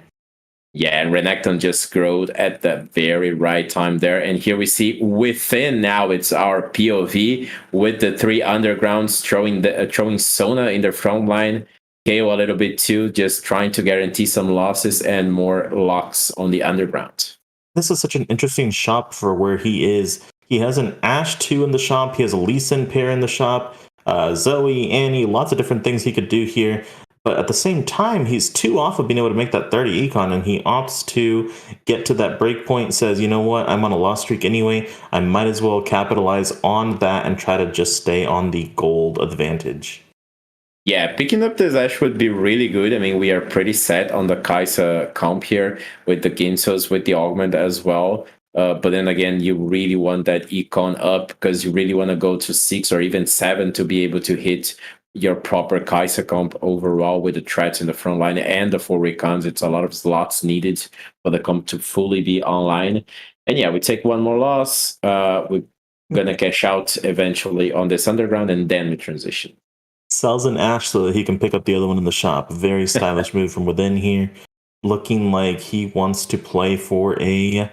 Yeah, and Renekton just growed at the very right time there. And here we see within now, it's our POV with the 3 undergrounds throwing Sona in their front line. KO a little bit too, just trying to guarantee some losses and more locks on the underground. This is such an interesting shop for where he is. He has an Ashe 2 in the shop. He has a Lee Sin pair in the shop. Zoe, Annie, lots of different things he could do here. But at the same time, he's 2 off of being able to make that 30 econ, and he opts to get to that break point, says, you know what, I'm on a loss streak anyway. I might as well capitalize on that and try to just stay on the gold advantage. Yeah, picking up this Ashe would be really good. I mean, we are pretty set on the Kai'Sa comp here with the Ginsos, with the Augment as well. But then again, you really want that econ up because you really want to go to 6 or even 7 to be able to hit your proper Kai'Sa comp overall with the threats in the front line and the 4 recons. It's a lot of slots needed for the comp to fully be online. And yeah, we take one more loss. gonna cash out eventually on this underground, and then we transition. Sells an Ash so that he can pick up the other one in the shop. Very stylish move from within here. Looking like he wants to play for a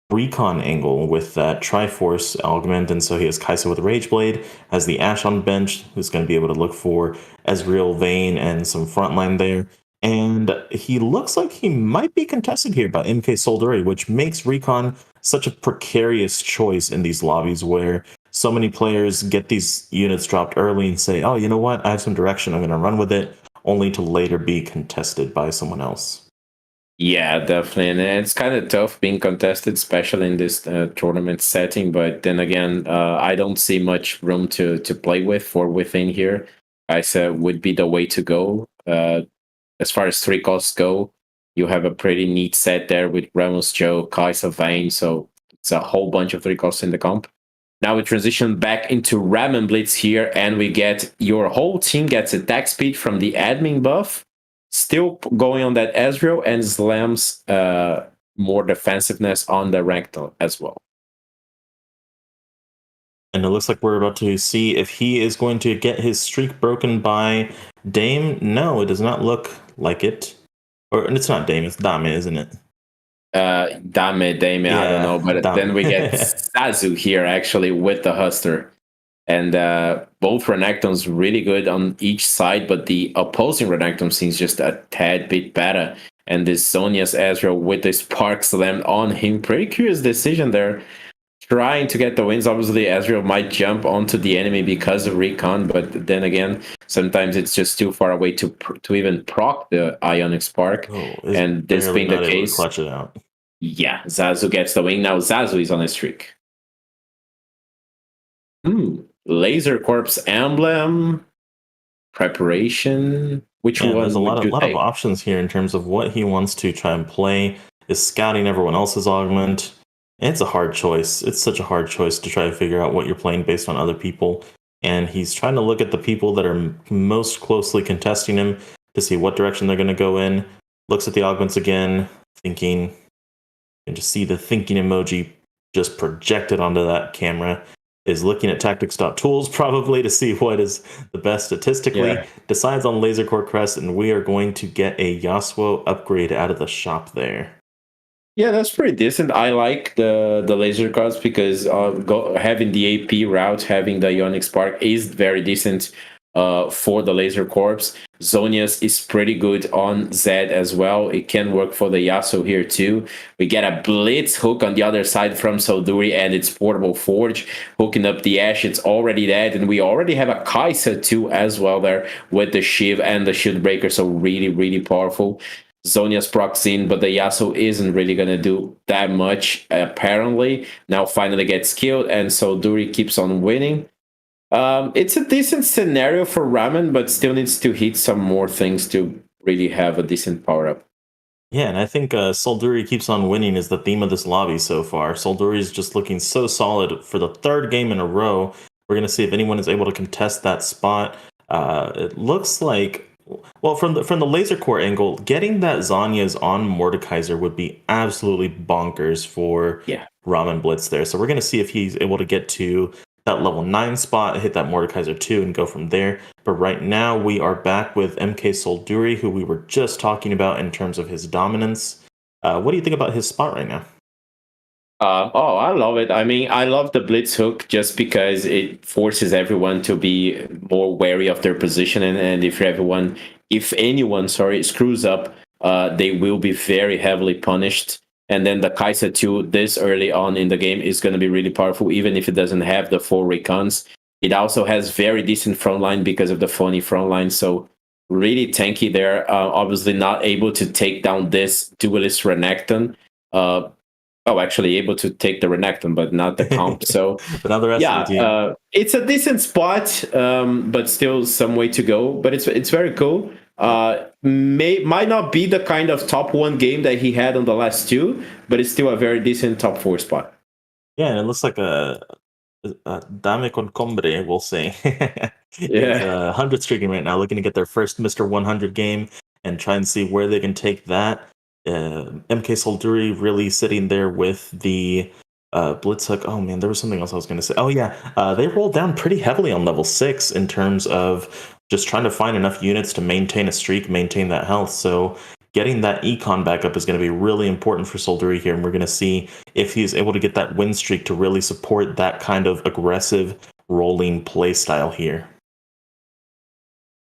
recon angle with that Triforce augment, and so he has Kaisa with Rageblade, has the Ash on bench, who's going to be able to look for Ezreal, Vayne, and some frontline there. And he looks like he might be contested here by MK Solduri, which makes recon such a precarious choice in these lobbies where so many players get these units dropped early and say, oh, you know what, I have some direction, I'm going to run with it, only to later be contested by someone else. Yeah, definitely, and it's kind of tough being contested, especially in this tournament setting. But then again, I don't see much room to play with for within here. I said would be the way to go. As far as 3 costs go, you have a pretty neat set there with Ramos, Joe, Kaisa, Vayne. So it's a whole bunch of 3 costs in the comp. Now we transition back into Ramen Blitz here, and we get your whole team gets attack speed from the admin buff. Still going on that Ezreal, and slams more defensiveness on the Renekton as well. And it looks like we're about to see if he is going to get his streak broken by Dame. No, it does not look like it. Or it's not Dame, it's Dame, isn't it? Dame, yeah, I don't know. But then we get Zazu here actually with the Huster. And both Renektons really good on each side, but the opposing Renekton seems just a tad bit better. And this Zhonya's Ezreal with the Spark Slam on him. Pretty curious decision there. Trying to get the wins. Obviously, Ezreal might jump onto the enemy because of Recon, but then again, sometimes it's just too far away to even proc the Ionic Spark. And this being the case, clutch it out. Yeah, Zazu gets the win. Now Zazu is on a streak. Laser Corpse emblem preparation. Which one? There's a lot of options here in terms of what he wants to try and play. Is scouting everyone else's augment? It's a hard choice. It's such a hard choice to try to figure out what you're playing based on other people. And he's trying to look at the people that are most closely contesting him to see what direction they're going to go in. Looks at the augments again, thinking, and just see the thinking emoji just projected onto that camera. Is looking at tactics.tools probably to see what is the best statistically. Decides on Laser Core Crest, and we are going to get a Yasuo upgrade out of the shop there. Yeah, that's pretty decent. I like the laser cards because having the AP route, having the Ionic Spark is very decent for the Laser Corps. Zhonya's is pretty good on Zed as well. It can work for the Yasuo here too. We get a Blitz hook on the other side from Solduri and its Portable Forge, hooking up the Ashe. It's already dead, and we already have a Kaisa too as well there with the Shiv and the Shield Breaker, so really, really powerful. Zhonya's procs in, but the Yasuo isn't really going to do that much, apparently. Now finally gets killed, and Solduri keeps on winning. It's a decent scenario for Ramen, but still needs to hit some more things to really have a decent power-up. Yeah, and I think Solduri keeps on winning is the theme of this lobby so far. Solduri is just looking so solid for the 3rd game in a row. We're going to see if anyone is able to contest that spot. It looks like, well, from the laser core angle, getting that Zhonya's on Mordekaiser would be absolutely bonkers for Ramen Blitz there. So we're going to see if he's able to get to that level 9 spot, hit that Mordekaiser 2, and go from there. But right now, we are back with MK Solduri, who we were just talking about in terms of his dominance. What do you think about his spot right now? I love it. I mean, I love the Blitz hook just because it forces everyone to be more wary of their position. And if anyone screws up, they will be very heavily punished. And then the Kaisa 2 this early on in the game is going to be really powerful, even if it doesn't have the 4 recons. It also has very decent frontline because of the phony frontline. So really tanky there. Obviously not able to take down this duelist Renekton. Actually able to take the Renekton, but not the comp. So but now the rest of the team. It's a decent spot, but still some way to go. But it's very cool. Might not be the kind of top 1 game that he had on the last 2, but it's still a very decent top 4 spot. Yeah, and it looks like a Dame con Combre, we'll say. It's 100 streaking right now, looking to get their first Mr. 100 game and try and see where they can take that. MK Solduri really sitting there with the Blitz Hook. Oh man, there was something else I was going to say. Oh yeah, they rolled down pretty heavily on level 6 in terms of just trying to find enough units to maintain a streak, maintain that health. So getting that econ back up is going to be really important for Solduri here, and we're going to see if he's able to get that win streak to really support that kind of aggressive rolling play style here.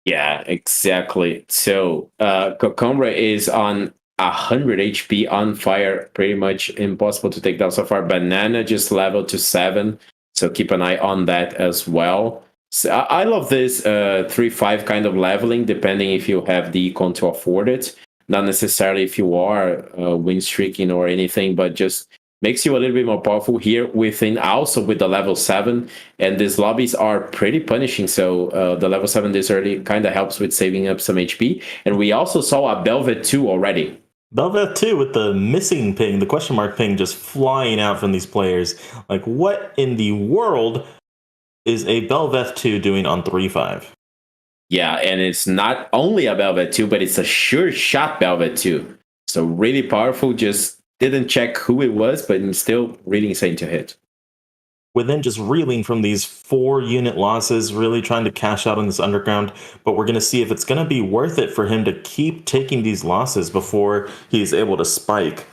Yeah, exactly. So, Kokombra is on 100 HP on fire, pretty much impossible to take down so far. Banana just leveled to 7, so keep an eye on that as well. So I love this 3-5 kind of leveling, depending if you have the econ to afford it. Not necessarily if you are win streaking or anything, but just makes you a little bit more powerful here within, also with the level 7, and these lobbies are pretty punishing, so the level 7 this early kind of helps with saving up some HP. And we also saw a Belvet 2 already. Belvet 2 with the missing ping, the question mark ping just flying out from these players. Like, what in the world is a Belvet 2 doing on 3-5? Yeah, and it's not only a Belvet 2, but it's a sure shot Belvet 2. So really powerful, just didn't check who it was, but still really insane to hit. Within just reeling from these 4-unit losses, really trying to cash out on this underground. But we're going to see if it's going to be worth it for him to keep taking these losses before he's able to spike.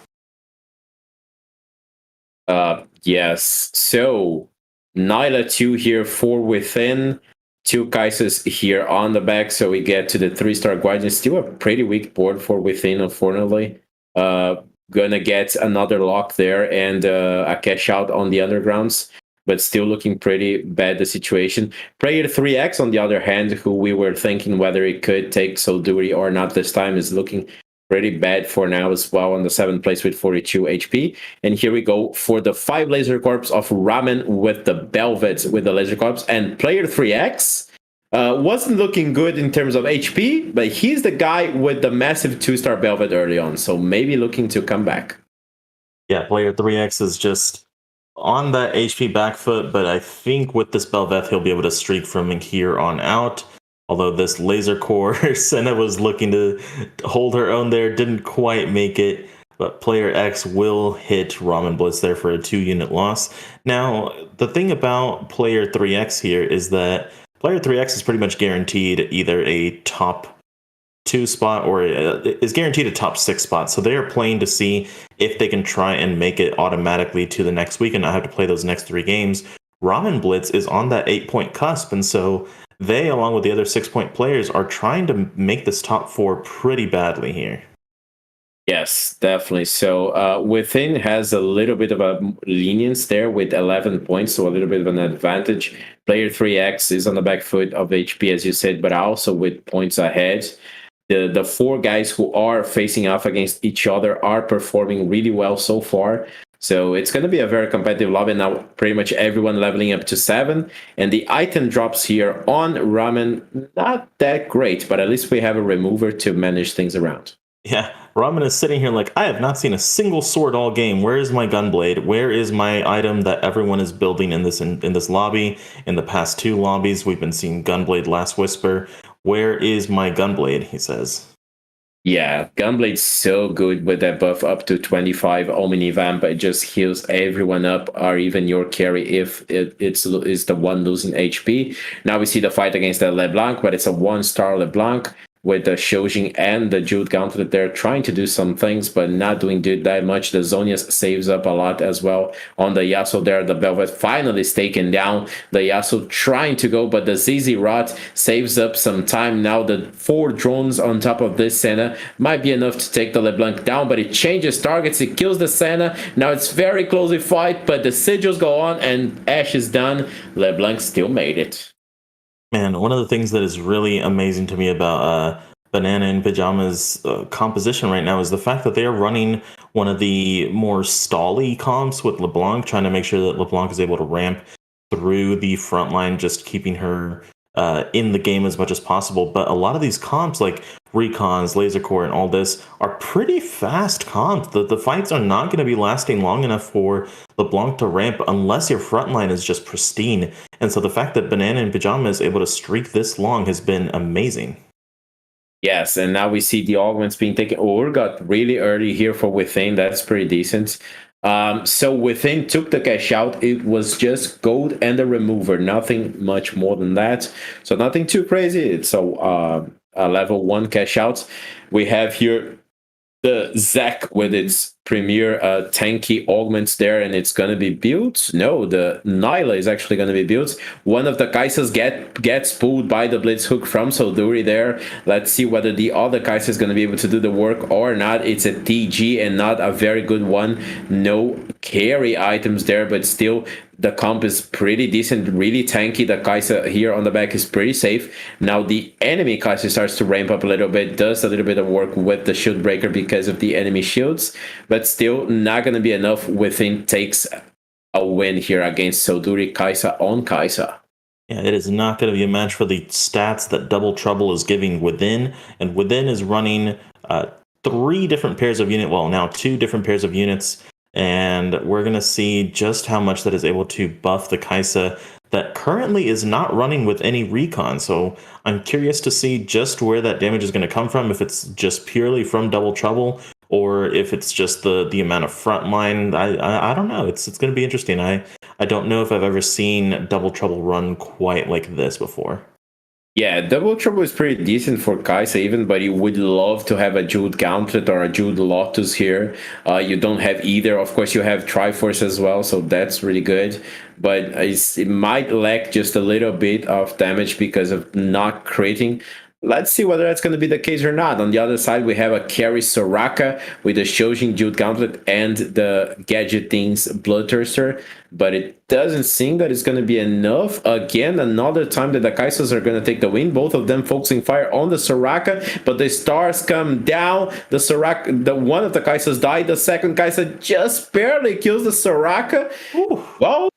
Yes. So Nyla 2 here, 4 within, 2 Kaises here on the back. So we get to the 3-star Guardian. Still a pretty weak board for within, unfortunately. Gonna get another lock there and a cash out on the undergrounds, but still looking pretty bad, the situation. Player 3X, on the other hand, who we were thinking whether it could take Solduri or not this time, is looking pretty bad for now as well on the 7th place with 42 HP. And here we go for the 5 Laser Corps of Ramen with the Belvets with the Laser Corps. And player 3X wasn't looking good in terms of HP, but he's the guy with the massive 2-star Belvet early on, so maybe looking to come back. Yeah, player 3X is just on that HP back foot, but I think with this Belveth, he'll be able to streak from here on out. Although this Laser Core, Senna was looking to hold her own there, didn't quite make it. But player X will hit Ramen Blitz there for a 2-unit loss. Now, the thing about player 3X here is that player 3X is pretty much guaranteed either a top 2 spot or is guaranteed a top 6 spot. So they are playing to see if they can try and make it automatically to the next week and not have to play those next 3 games. Ramen Blitz is on that 8-point cusp, and so they, along with the other 6-point players, are trying to make this top 4 pretty badly here. Yes, definitely. So Within has a little bit of a lenience there with 11 points, so a little bit of an advantage. Player 3X is on the back foot of HP, as you said, but also with points ahead. The 4 guys who are facing off against each other are performing really well so far. So it's going to be a very competitive lobby now. Pretty much everyone leveling up to 7. And the item drops here on Ramen, not that great, but at least we have a remover to manage things around. Yeah, Ramen is sitting here like, I have not seen a single sword all game. Where is my gunblade? Where is my item that everyone is building in this lobby? In the past 2 lobbies, we've been seeing Gunblade Last Whisper. Where is my gunblade? He says. Yeah, Gunblade's so good with that buff up to 25 Omni Vamp. It just heals everyone up, or even your carry if it's the one losing HP. Now we see the fight against the LeBlanc, but it's a 1-star LeBlanc with the Shojin and the Jude Gauntlet. They're trying to do some things, but not doing that much. The Zonias saves up a lot as well. On the Yasuo there, the Belvet finally is taken down. The Yasuo trying to go, but the ZZ Rot saves up some time. Now the 4 drones on top of this Senna might be enough to take the LeBlanc down, but it changes targets. It kills the Senna. Now it's very closely fight, but the sigils go on and Ashe is done. LeBlanc still made it. Man, one of the things that is really amazing to me about Banana and Pajama's composition right now is the fact that they are running one of the more stally comps with LeBlanc, trying to make sure that LeBlanc is able to ramp through the front line, just keeping her in the game as much as possible. But a lot of these comps, like Recons, Laser Core, and all this, are pretty fast comps. The fights are not going to be lasting long enough for LeBlanc to ramp unless your front line is just pristine. And so the fact that Banana and Pajama is able to streak this long has been amazing. Yes, and now we see the augments being taken. Got really early here for Within. That's pretty decent. So within took the cash out, it was just gold and the remover, nothing much more than that. So nothing too crazy. It's a level 1 cash out. We have here the Zac with its premier tanky augments there, and it's going to be built. No, the Nyla is actually going to be built. One of the Kaisas gets pulled by the Blitz Hook from Solduri there. Let's see whether the other Kaisa is going to be able to do the work or not. It's a TG and not a very good one. No carry items there, but still the comp is pretty decent, really tanky. The Kaisa here on the back is pretty safe. Now the enemy Kaisa starts to ramp up a little bit, does a little bit of work with the shield breaker because of the enemy shields, but still not going to be enough. Within takes a win here against Solduri Kaisa on Kaisa. Yeah, it is not going to be a match for the stats that Double Trouble is giving Within, and Within is running 3 different pairs of unit, well, now 2 different pairs of units, and we're going to see just how much that is able to buff the Kaisa that currently is not running with any recon. So I'm curious to see just where that damage is going to come from, if it's just purely from Double Trouble, or if it's just the amount of frontline. I don't know. It's going to be interesting. I don't know if I've ever seen Double Trouble run quite like this before. Yeah, Double Trouble is pretty decent for Kaisa even, but you would love to have a Jeweled Gauntlet or a Jeweled Lotus here. You don't have either. Of course, you have Triforce as well, so that's really good. But it might lack just a little bit of damage because of not critting. Let's see whether that's going to be the case or not. On the other side, we have a carry Soraka with the Shojin Jeweled Gauntlet and the Gadgetings Bloodthirster, but it doesn't seem that it's going to be enough. Again, another time that the Kaisas are going to take the win, both of them focusing fire on the Soraka, but the stars come down. The Soraka, one of the Kaisas died, the second Kaisa just barely kills the Soraka. Ooh. Well,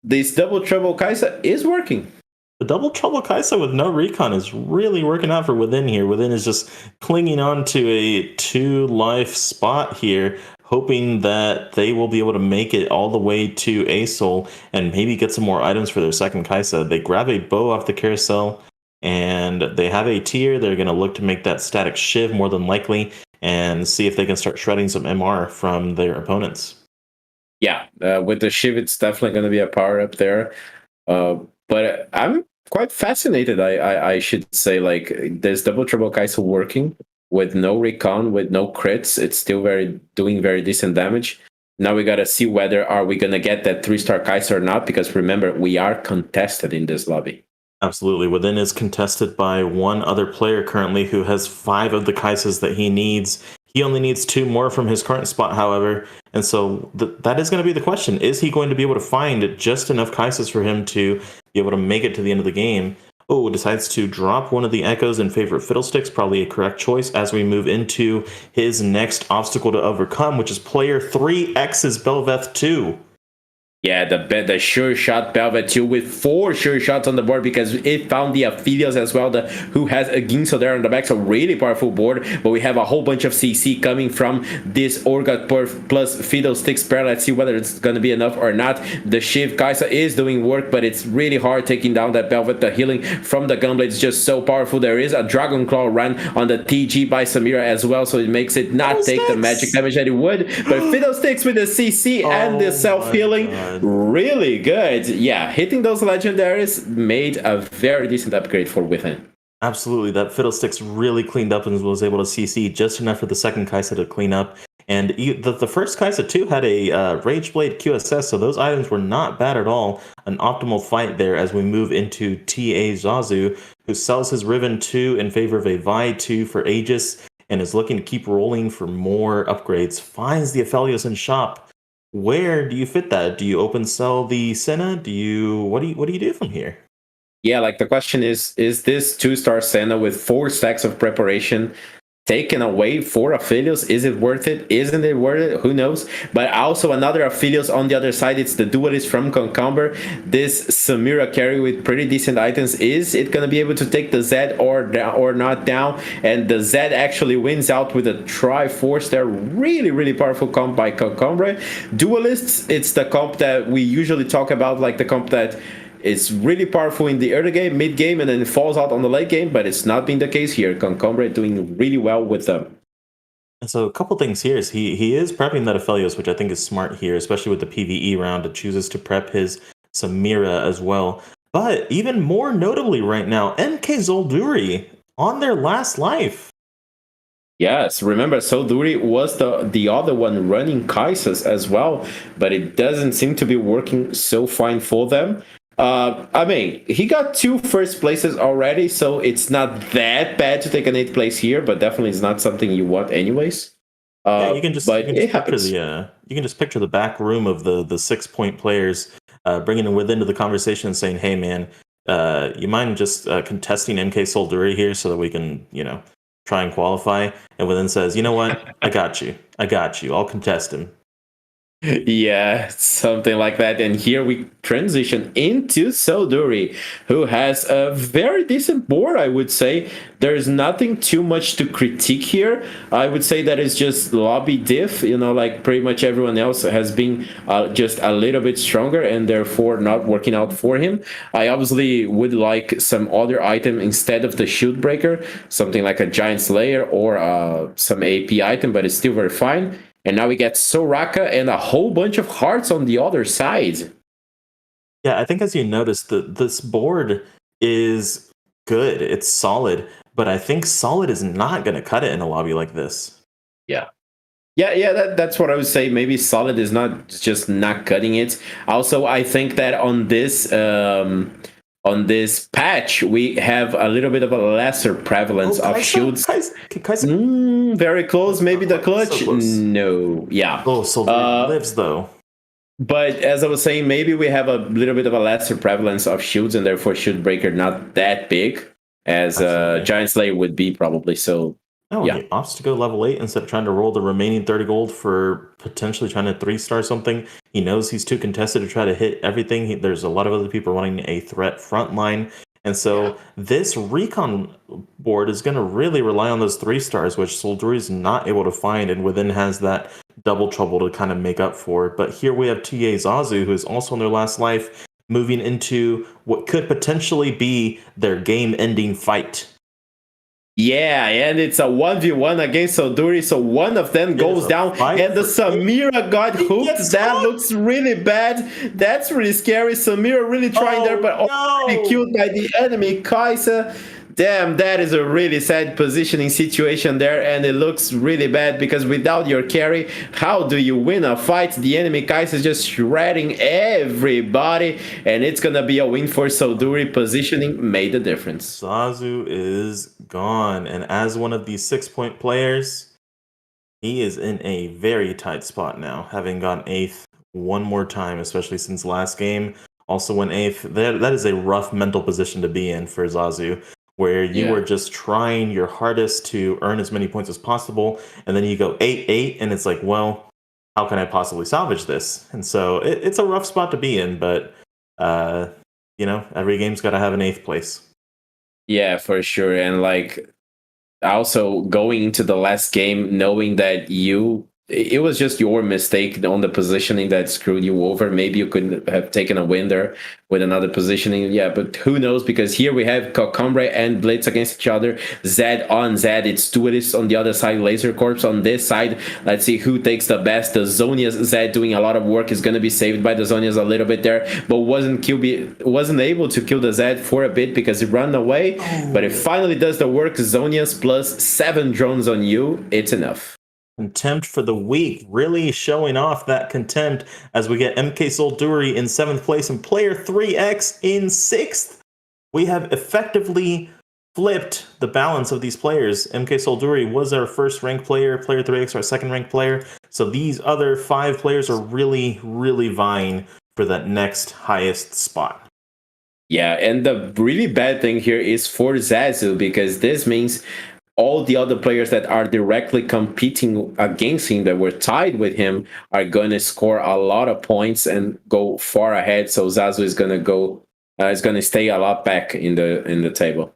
this Double Trouble Kaisa is working. The Double Trouble Kaisa with no recon is really working out for Within here. Within is just clinging on to a 2-life spot here, hoping that they will be able to make it all the way to Asol and maybe get some more items for their second Kaisa. They grab a bow off the carousel, and they have a tier. They're going to look to make that static shiv more than likely and see if they can start shredding some MR from their opponents. Yeah, with the shiv, it's definitely going to be a power up there. But I'm quite fascinated, I should say. Like, there's Double Trouble Kaisa working with no recon, with no crits. It's still doing very decent damage. Now we gotta see whether are we gonna get that 3-star Kaisa or not, because remember, we are contested in this lobby. Absolutely. Within is contested by one other player currently who has 5 of the Kaisas that he needs. He only needs 2 more from his current spot, however. And so that is going to be the question. Is he going to be able to find just enough Kaisas for him to be able to make it to the end of the game? Oh, decides to drop one of the Echoes in favor of Fiddlesticks. Probably a correct choice as we move into his next obstacle to overcome, which is player 3X's Belveth 2. Yeah, the sure shot Belvet 2 with 4 sure shots on the board because it found the Aphelios as well, who has a Ginso there on the back, so really powerful board. But we have a whole bunch of CC coming from this Orga plus Fiddlesticks pair. Let's see whether it's going to be enough or not. The Shiv Kaisa is doing work, but it's really hard taking down that Belvet. The healing from the Gunblade is just so powerful. There is a Dragon Claw run on the TG by Samira as well, so it makes it not take the magic damage that it would. But Fiddlesticks with the CC and the self-healing, really good. Yeah, hitting those legendaries made a very decent upgrade for Within. Absolutely, that Fiddlesticks really cleaned up and was able to CC just enough for the second Kaisa to clean up. And the first Kaisa too had a Rageblade QSS, so those items were not bad at all. An optimal fight there as we move into TA Zazu, who sells his Riven 2 in favor of a Vi 2 for Aegis, and is looking to keep rolling for more upgrades. Finds the Aphelios in shop. Where do you fit that? Do you open sell the Senna? What do you do from here? Yeah, like the question is this 2-star Senna with 4 stacks of preparation taken away for Aphelios? Is it worth it? Isn't it worth it? Who knows? But also another Aphelios on the other side. It's the Duelist from Concomber. This Samira carry with pretty decent items. Is it going to be able to take the Zed or not down? And the Zed actually wins out with a Triforce there. Really, really powerful comp by Concombre. Duelists, it's the comp that we usually talk about, like the comp that it's really powerful in the early game, mid game, and then it falls out on the late game, but it's not been the case here. Concombre doing really well with them. And so a couple things here is he is prepping that Aphelios, which I think is smart here, especially with the PvE round. It chooses to prep his Samira as well. But even more notably right now, MK Zolduri on their last life. Yes, remember Solduri was the other one running Kaisas as well, but it doesn't seem to be working so fine for them. I mean, he got 2 first places already, so it's not that bad to take an 8th place here, but definitely it's not something you want anyways. Yeah, you can just but it picture happens. you can just picture the back room of the 6-point players bringing them within to the conversation and saying, "Hey, man, you mind just contesting MK Solduri here so that we can, try and qualify?" And within says, "You know what? I got you. I'll contest him." Yeah, something like that. And here we transition into Solduri, who has a very decent board, I would say. There's nothing too much to critique here. I would say that it's just lobby diff, like pretty much everyone else has been just a little bit stronger and therefore not working out for him. I obviously would like some other item instead of the shield breaker, something like a giant slayer or some AP item, but it's still very fine. And now we get Soraka and a whole bunch of hearts on the other side. Yeah, I think as you notice, this board is good. It's solid, but I think solid is not going to cut it in a lobby like this. Yeah. Yeah, that's what I would say. Maybe solid is not just not cutting it. Also, I think that on this patch, we have a little bit of a lesser prevalence of shields. Very close. Maybe the clutch? So close. No. Yeah. Oh, Solduri lives, though. But as I was saying, maybe we have a little bit of a lesser prevalence of shields, and therefore shield breaker not that big as Giant Slayer would be probably. So No, yeah. He opts to go level 8 instead of trying to roll the remaining 30 gold for potentially trying to 3-star something. He knows he's too contested to try to hit everything. There's a lot of other people running a threat front line. And so this recon board is going to really rely on those 3-stars, which Solduri is not able to find, and within has that double trouble to kind of make up for. But here we have TA Zazu, who is also in their last life, moving into what could potentially be their game-ending fight. Yeah, and it's a 1v1 against Solduri, so one of them goes down, and the Samira got hooked. That looks really bad. That's really scary. Samira really trying there, but already killed by the enemy Kaisa. Damn, that is a really sad positioning situation there, and it looks really bad because without your carry, how do you win a fight? The enemy Kaisa is just shredding everybody, and it's gonna be a win for Solduri. Positioning made the difference. Zazu is gone, and as one of these 6-point players, he is in a very tight spot now, having gone 8th one more time, especially since last game. Also went 8th. That is a rough mental position to be in for Zazu, where you are just trying your hardest to earn as many points as possible, and then you go 8-8, and it's like, well, how can I possibly salvage this? And so it's a rough spot to be in, but every game's got to have an 8th place. Yeah, for sure. And also going into the last game, knowing that it was just your mistake on the positioning that screwed you over. Maybe you could have taken a win there with another positioning. Yeah, but who knows? Because here we have Cocombre and Blitz against each other. Zed on Zed. It's Duelist on the other side. Laser Corps on this side. Let's see who takes the best. The Zonia's Zed doing a lot of work is going to be saved by the Zonia's a little bit there, but wasn't able to kill the Zed for a bit because he ran away. But it finally does the work. Zonia's plus 7 drones on you. It's enough. Contempt for the week, really showing off that contempt as we get MK Solduri in 7th place and player 3X in 6th. We have effectively flipped the balance of these players. MK Solduri was our first ranked player, player 3X our second ranked player. So these other 5 players are really, really vying for that next highest spot. Yeah, and the really bad thing here is for Zazu, because this means all the other players that are directly competing against him, that were tied with him, are going to score a lot of points and go far ahead. So Zazu is going to stay a lot back in the table.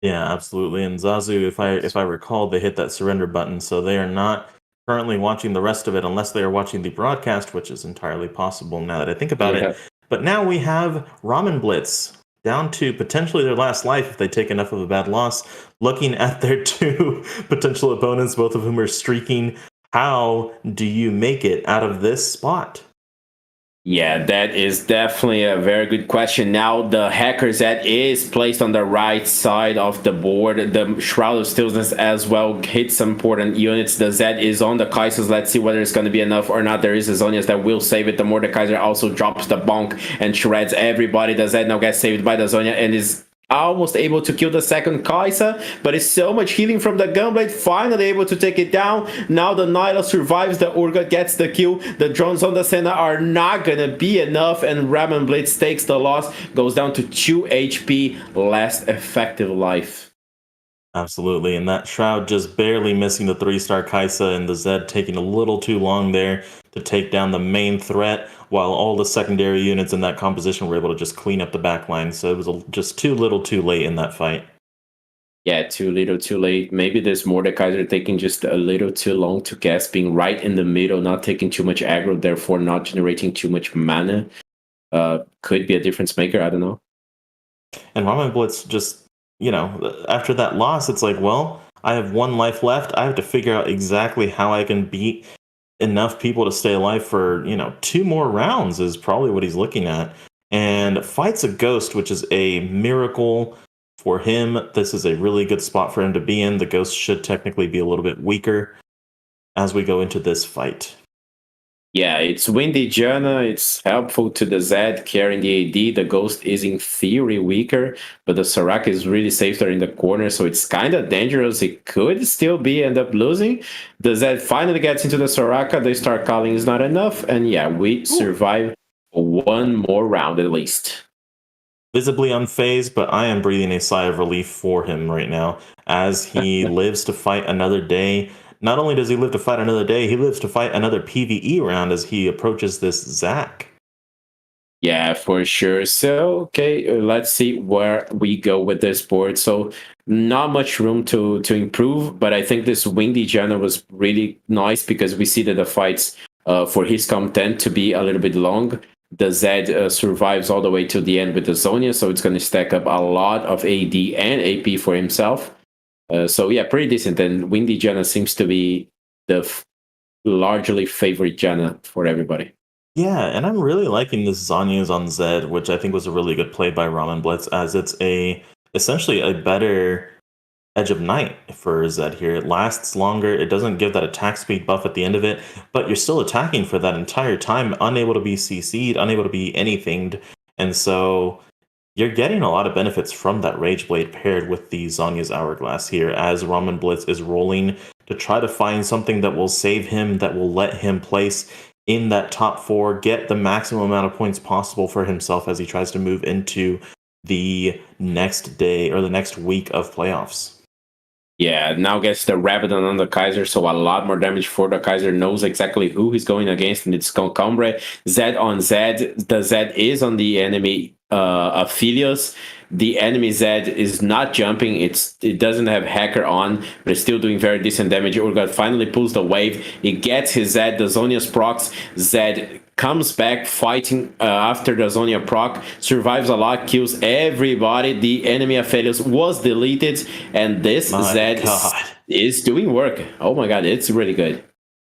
Yeah, absolutely. And Zazu, if I recall, they hit that surrender button, so they are not currently watching the rest of it unless they are watching the broadcast, which is entirely possible now that I think about it. But now we have Ramen Blitz down to potentially their last life if they take enough of a bad loss. Looking at their two potential opponents, both of whom are streaking, how do you make it out of this spot? Yeah, that is definitely a very good question. Now, the Hacker Zed is placed on the right side of the board. The Shroud of Stillness as well hits some important units. The Zed is on the Kaisers. Let's see whether it's going to be enough or not. There is a Zonias that will save it. The Mordekaiser also drops the bonk and shreds everybody. The Zed now gets saved by the Zonia and is almost able to kill the second Kaisa, but it's so much healing from the Gunblade, finally able to take it down. Now the Nyla survives, the Urgot gets the kill, the drones on the Senna are not gonna be enough, and Ramen Blitz takes the loss, goes down to 2 HP, last effective life. Absolutely, and that Shroud just barely missing the 3-star Kaisa, and the Zed taking a little too long there to take down the main threat, while all the secondary units in that composition were able to just clean up the backline. So it was just too little too late in that fight. Yeah, too little too late. Maybe this Mordekaiser taking just a little too long to cast, being right in the middle, not taking too much aggro, therefore not generating too much mana. Could be a difference maker, I don't know. And Ramen Blitz just, after that loss, it's like, well, I have 1 life left. I have to figure out exactly how I can beat enough people to stay alive for 2 more rounds is probably what he's looking at, and fights a ghost, which is a miracle for him. This is a really good spot for him to be in. The ghost should technically be a little bit weaker as we go into this fight. Yeah, it's Windy Janna. It's helpful to the Zed carrying the AD. The Ghost is in theory weaker, but the Soraka is really safe there in the corner, so it's kind of dangerous. It could still be end up losing. The Zed finally gets into the Soraka. They start calling is not enough, and yeah, we survive 1 more round at least. Visibly unfazed, but I am breathing a sigh of relief for him right now as he lives to fight another day. Not only does he live to fight another day, he lives to fight another PvE round as he approaches this Zac. Yeah, for sure. So, okay, let's see where we go with this board. So, not much room to improve, but I think this Windy Janna was really nice because we see that the fights for his comp tend to be a little bit long. The Zed survives all the way to the end with the Zonia, so it's going to stack up a lot of AD and AP for himself. So yeah, pretty decent. And Windy Janna seems to be the largely favorite Janna for everybody. Yeah, and I'm really liking this Zonia's on Zed, which I think was a really good play by Ramen Blitz, as it's essentially a better Edge of Night for Zed here. It lasts longer, it doesn't give that attack speed buff at the end of it, but you're still attacking for that entire time, unable to be CC'd, unable to be anything, and so you're getting a lot of benefits from that Rage Blade paired with the Zonia's Hourglass here, as Ramen Blitz is rolling to try to find something that will save him, that will let him place in that top 4, get the maximum amount of points possible for himself as he tries to move into the next day or the next week of playoffs. Yeah, now gets the Rabadon on the Kaiser, so a lot more damage for the Kaiser. Knows exactly who he's going against, and it's Concombre. Zed on Zed. The Zed is on the enemy Aphelios. The enemy Zed is not jumping. It doesn't have Hacker on, but it's still doing very decent damage. Urgot finally pulls the wave. It gets his Zed. The Zonia's procs. Zed comes back fighting after the Zonia proc, survives a lot, kills everybody. The enemy Aphelios was deleted, and this Zed is doing work. Oh my god, it's really good.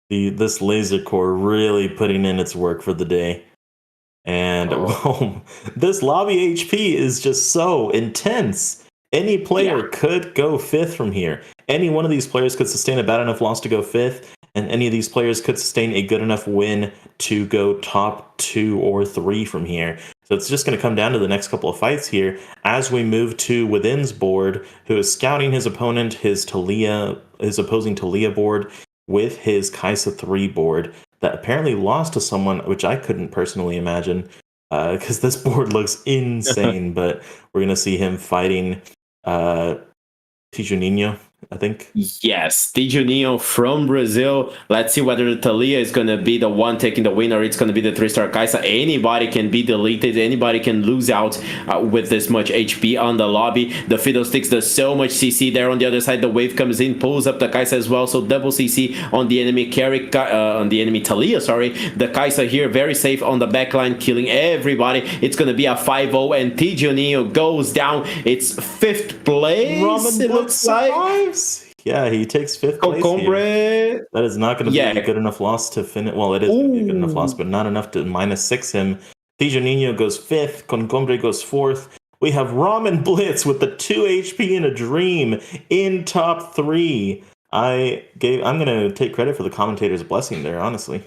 This laser core really putting in its work for the day. And this lobby HP is just so intense. Any player could go 5th from here. Any one of these players could sustain a bad enough loss to go 5th, and any of these players could sustain a good enough win to go top 2 or 3 from here. So it's just going to come down to the next couple of fights here as we move to Within's board, who is scouting his opponent, his opposing Talia board, with his Kaisa 3 board that apparently lost to someone, which I couldn't personally imagine, because this board looks insane. But we're going to see him fighting Tijuninho, I think. Yes, the Juninho from Brazil. Let's see whether the Thalia is going to be the one taking the win or it's going to be the 3-star Kai'Sa. Anybody can be deleted. Anybody can lose out with this much HP on the lobby. The Fiddlesticks does so much CC there on the other side. The wave comes in, pulls up the Kai'Sa as well. So double CC on the enemy carry, on the enemy Thalia, sorry. The Kai'Sa here very safe on the backline, killing everybody. It's going to be a 5-0 and T Juninho goes down. It's 5th place, it looks like. Yeah, he takes 5th place here. That is not going to be a good enough loss to finish. Well, it is going to be a good enough loss, but not enough to -6 him. Tijo Nino goes 5th. Concombre goes 4th. We have Ramen Blitz with the 2 HP in a dream in top 3. I'm going to take credit for the commentator's blessing there, honestly.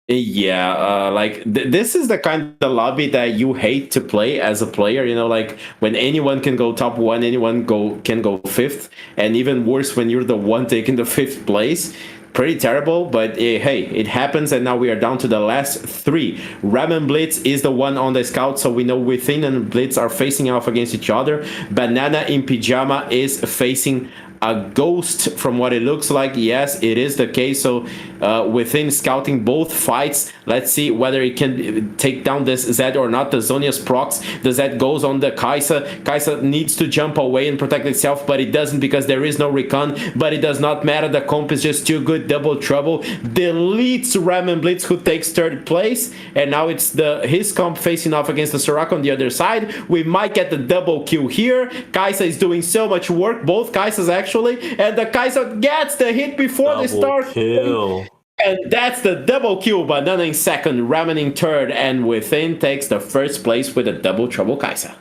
Yeah, this is the kind of lobby that you hate to play as a player. You know, like when anyone can go top 1, anyone can go 5th, and even worse when you're the one taking the 5th place. Pretty terrible, but hey, it happens, and now we are down to the last 3. Ramen Blitz is the one on the scout, so we know Within and Blitz are facing off against each other. Banana in Pyjama is facing a ghost from what it looks like. Yes, it is the case. So Within scouting both fights. Let's see whether it can take down this Zed or not. The Zonia's procs. The Zed goes on the Kai'Sa. Kai'Sa needs to jump away and protect itself, but it doesn't because there is no recon. But it does not matter. The comp is just too good. Double trouble. Deletes Ramen Blitz, who takes 3rd place. And now it's his comp facing off against the Soraka on the other side. We might get the double kill here. Kai'Sa is doing so much work. Both Kai'Sas actually. And the Kai'Sa gets the hit before they start. Kill. And that's the double kill. Banana in 2nd, Ramen in 3rd, and Within takes the 1st place with a double trouble Kai'Sa.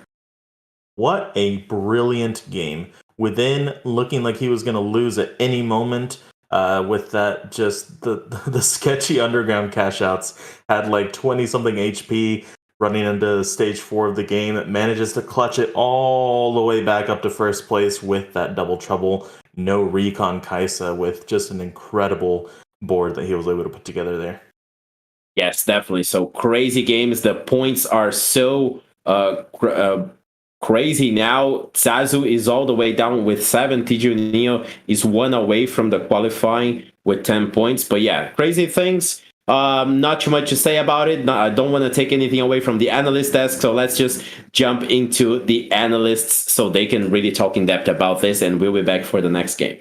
What a brilliant game. Within looking like he was going to lose at any moment with that, just the sketchy underground cash outs. Had like 20 something HP running into stage 4 of the game. It manages to clutch it all the way back up to 1st place with that double trouble. No recon Kai'Sa with just an incredible board that he was able to put together there. Yes, definitely. So crazy games. The points are so crazy now. Zazu is all the way down with 7. Tiju Neo is 1 away from the qualifying with 10 points. But yeah, crazy things. Not too much to say about it. I don't want to take anything away from the analyst desk, so let's just jump into the analysts so they can really talk in depth about this, and we'll be back for the next game.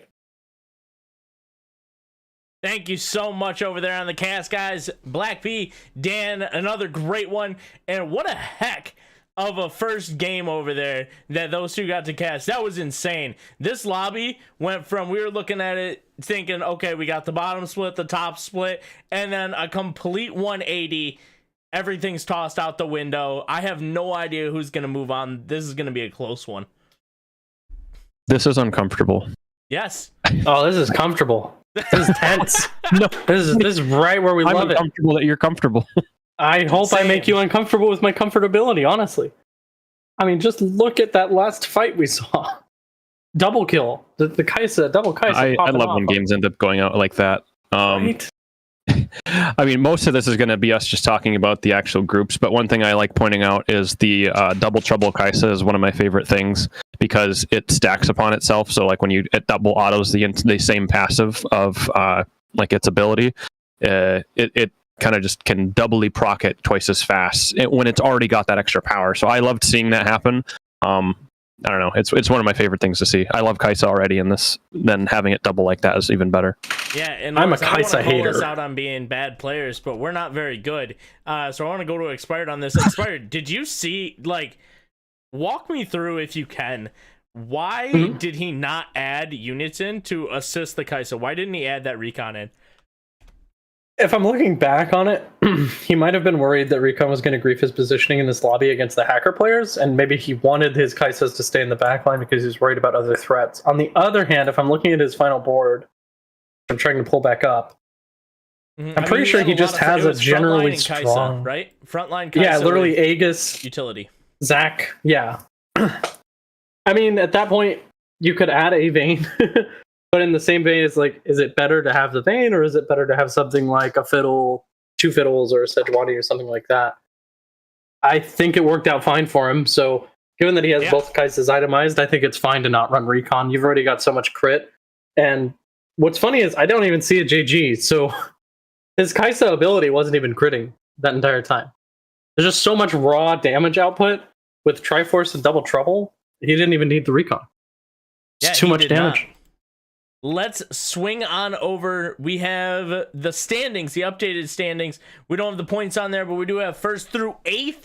Thank you so much over there on the cast, guys. Black P, Dan, another great one. And what a heck of a first game over there that those two got to cast. That was insane. This lobby went from, we were looking at it thinking, okay, we got the bottom split, the top split, and then a complete 180. Everything's tossed out the window. I have no idea who's going to move on. This is going to be a close one. This is uncomfortable. Yes. Oh, this is comfortable. This is tense. No, this is right where we love it. I'm uncomfortable that you're comfortable. I hope I make you uncomfortable with my comfortability, honestly. I mean, just look at that last fight we saw. Double kill. The Kai'Sa, double Kai'Sa. I love when games end up going out like that. Right? I mean, most of this is going to be us just talking about the actual groups, but one thing I like pointing out is the double trouble Kai'Sa is one of my favorite things because it stacks upon itself. So like when it double autos the same passive of like its ability, it kind of just can doubly proc it twice as fast when it's already got that extra power. So I loved seeing that happen. I don't know. It's one of my favorite things to see. I love Kai'Sa already, and then having it double like that is even better. Yeah, and I'm a Kai'Sa hater. Us out on being bad players, but we're not very good. So I want to go to Expired on this. Expired, did you see? Like, walk me through if you can. Why did he not add units in to assist the Kai'Sa? Why didn't he add that recon in? If I'm looking back on it, he might have been worried that Recon was going to grief his positioning in this lobby against the hacker players, and maybe he wanted his Kai'Sas to stay in the backline because he was worried about other threats. On the other hand, if I'm looking at his final board, I'm trying to pull back up. I'm pretty sure he just has a generally strong... Kai'Sa, right? Frontline Kai'Sa. Yeah, literally Aegis. Utility. Zach, yeah. I mean, at that point, you could add a Vayne. But in the same vein, it's like, is it better to have the Vayne, or is it better to have something like a Fiddle, 2 Fiddles, or a Sejuani, or something like that? I think it worked out fine for him. So, given that he has both Kai'Sas itemized, I think it's fine to not run Recon. You've already got so much crit. And what's funny is I don't even see a JG, so his Kaisa ability wasn't even critting that entire time. There's just so much raw damage output with Triforce and Double Trouble. He didn't even need the recon. It's too much damage. Let's swing on over. We have the standings, the updated standings. We don't have the points on there, but we do have 1st through 8th.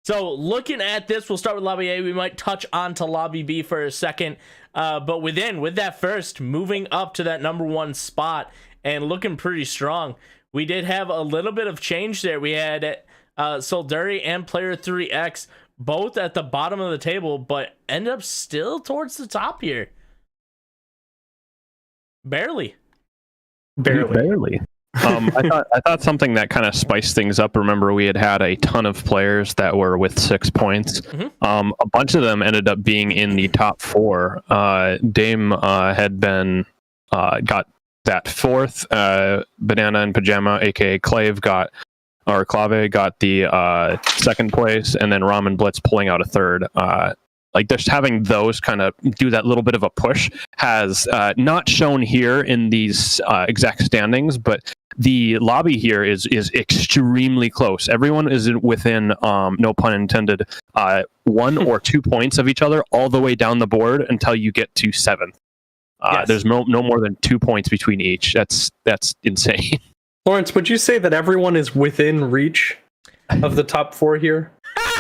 So looking at this, we'll start with Lobby A. We might touch on to Lobby B for a second. But with that first, moving up to that number 1 spot and looking pretty strong. We did have a little bit of change there. We had Solduri and Player 3X both at the bottom of the table, but end up still towards the top here. Barely. I thought something that kind of spiced things up. Remember, we had a ton of players that were with 6 points. A bunch of them ended up being in the top 4. Dame had been got that 4th. Banana and Pajama, aka Clave, got the 2nd place, and then Ramen Blitz pulling out a 3rd. Like just having those kind of do that little bit of a push has not shown here in these exact standings, but the lobby here is extremely close. Everyone is within, no pun intended, 1 or 2 points of each other all the way down the board until you get to 7th. Yes. There's no more than 2 points between each. That's insane. Lawrence, would you say that everyone is within reach of the top 4 here?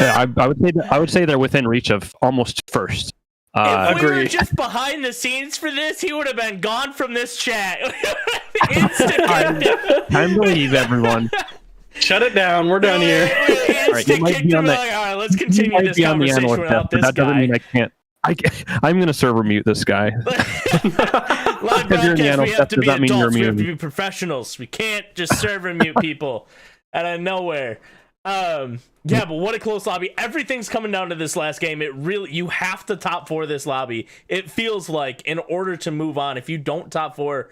Yeah, I would say they're within reach of almost first. If we were just behind the scenes for this, he would have been gone from this chat. I believe everyone. Shut it down. We're done here. All right, let's continue this conversation without this that doesn't guy. mean I can't. I'm going to server mute this guy. Live broadcast, we have to be adults. We have to be professionals. We can't just server mute people out of nowhere. Yeah, but what a close lobby. Everything's coming down to this last game. You have to top 4 this lobby. It feels like in order to move on. If you don't top 4,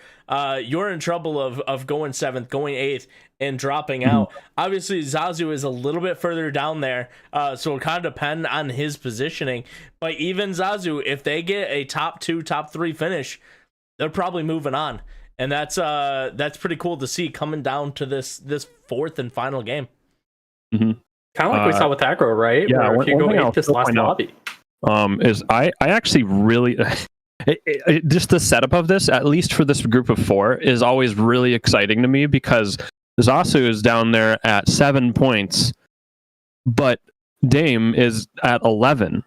you're in trouble of going 7th, going 8th, and dropping out. Obviously, Zazu is a little bit further down there, so it kind of depends on his positioning. But even Zazu, if they get a top 2, top 3 finish, they're probably moving on. And that's pretty cool to see coming down to this 4th and final game. Mm-hmm. Kind of like we saw with aggro, right? Yeah, where if you go 8th this last lobby. Is I actually really just the setup of this, at least for this group of 4, is always really exciting to me because Zasu is down there at 7 points, but Dame is at 11.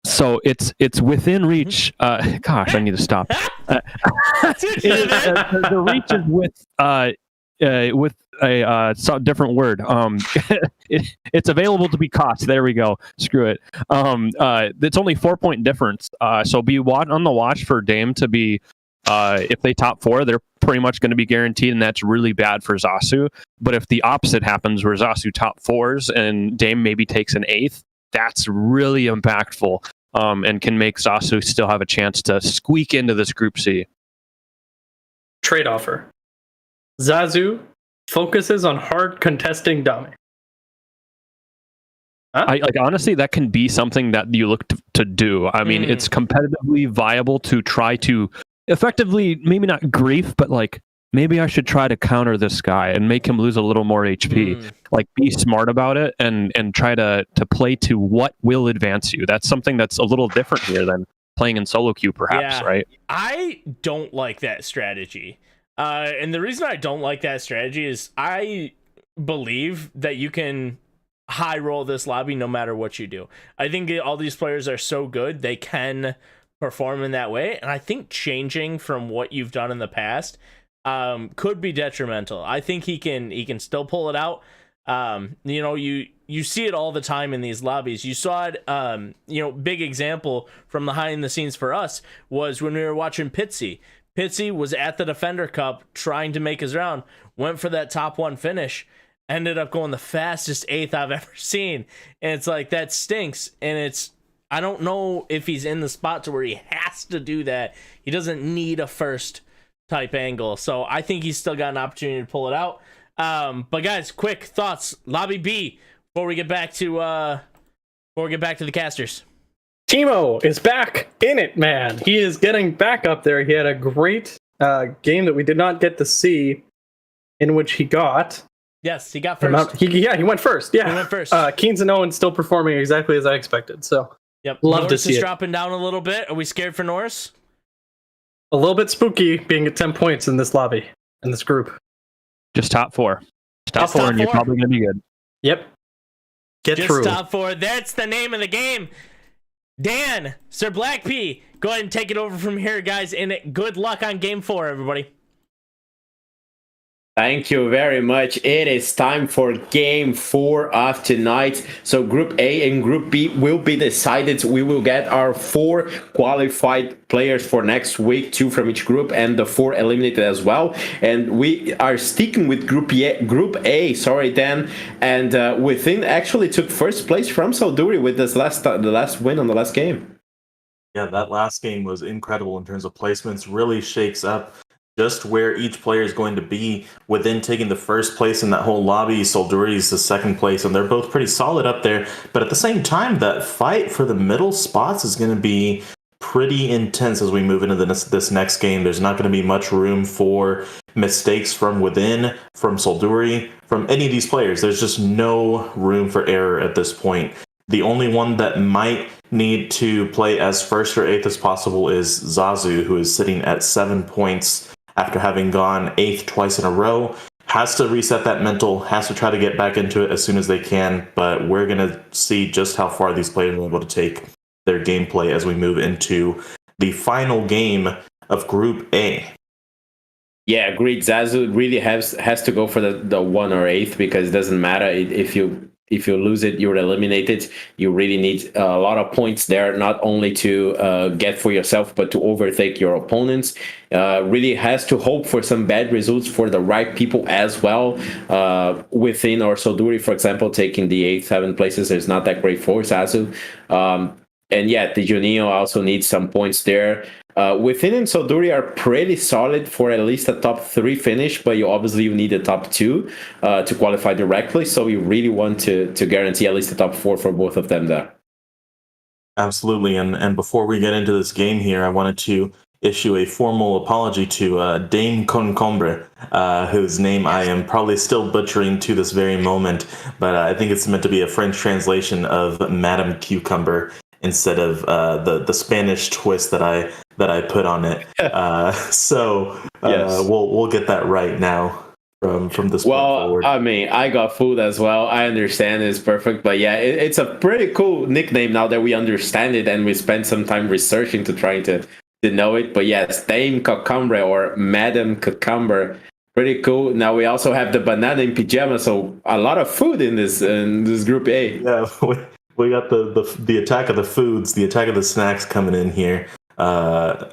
So it's within reach. Gosh, I need to stop. The reach is with a different word. It's available to be caught. There we go. Screw it. It's only 4-point difference. So be on the watch for Dame to be. If they top 4, they're pretty much going to be guaranteed, and that's really bad for Zasu. But if the opposite happens, where Zasu top 4s and Dame maybe takes an 8th, that's really impactful. And can make Zasu still have a chance to squeak into this Group C. Trade offer. Zazu focuses on hard contesting dummy. Huh? Honestly, that can be something that you look to do. I mean, it's competitively viable to try to effectively, maybe not grief, but maybe I should try to counter this guy and make him lose a little more HP. Be smart about it and try to play to what will advance you. That's something that's a little different here than playing in solo queue, perhaps, right? I don't like that strategy. And the reason I don't like that strategy is I believe that you can high roll this lobby no matter what you do. I think all these players are so good, they can perform in that way. And I think changing from what you've done in the past could be detrimental. I think he can still pull it out. You see it all the time in these lobbies. You saw it, big example from behind the scenes for us was when we were watching Pitsy. Pitsy was at the Defender Cup trying to make his round, went for that top 1 finish, ended up going the fastest 8th I've ever seen. And it's like, that stinks. And I don't know if he's in the spot to where he has to do that. He doesn't need a first type angle. So I think he's still got an opportunity to pull it out. But guys, quick thoughts. Lobby B before we get back to the casters. Timo is back in it, man. He is getting back up there. He had a great game that we did not get to see, in which he got. Yes, he got first. He went first. Yeah, He went first. Keynes and Owen still performing exactly as I expected. So Yep. love Norris to see is it. dropping down a little bit. Are we scared for Norris? A little bit spooky being at 10 points in this lobby, in this group. Just top four. Top Just four, top and you're four. probably going to be good. Yep. Get Just through. top four. That's the name of the game. Dan, Sir Black P, go ahead and take it over from here, guys. And good luck on game 4, everybody. Thank you very much. It is time for game 4 of tonight. So Group A and Group B will be decided. We will get our 4 qualified players for next week, 2 from each group, and the 4 eliminated as well. And we are sticking with Group A, sorry, Dan. And Within actually took first place from Salduri with this the last win on the last game. Yeah, that last game was incredible in terms of placements. Really shakes up just where each player is going to be within taking the first place in that whole lobby. Solduri's the second place, and they're both pretty solid up there. But at the same time, that fight for the middle spots is going to be pretty intense as we move into this next game. There's not going to be much room for mistakes from within, from Solduri, from any of these players. There's just no room for error at this point. The only one that might need to play as first or eighth as possible is Zazu, who is sitting at 7 points after having gone 8th twice in a row. Has to reset that mental, has to try to get back into it as soon as they can, but we're going to see just how far these players are able to take their gameplay as we move into the final game of Group A. Yeah, agreed. Zazu really has to go for the 1 or 8th, because it doesn't matter if you lose it, you're eliminated. You really need a lot of points there, not only to get for yourself, but to overtake your opponents. Really has to hope for some bad results for the right people as well. Within our Solduri, for example, taking the 8th, 7th places is not that great for Zazu. And yeah, the Juninho also needs some points there. Within and Solduri are pretty solid for at least a top 3 finish, but you need a top 2 to qualify directly. So we really want to guarantee at least a top 4 for both of them there. Absolutely. And before we get into this game here, I wanted to issue a formal apology to Dame Concombre, whose name I am probably still butchering to this very moment, but I think it's meant to be a French translation of Madame Cucumber instead of the Spanish twist that I put on it. Yes. We'll get that right now from this point forward. I mean, I got fooled as well. I understand it's perfect, but yeah, it's a pretty cool nickname now that we understand it and we spent some time researching to try to know it. But yes, Dame Cucumber or Madame Cucumber, pretty cool. Now we also have the banana in pajama, so a lot of food in this Group A. Yeah, we got the attack of the foods, the attack of the snacks coming in here.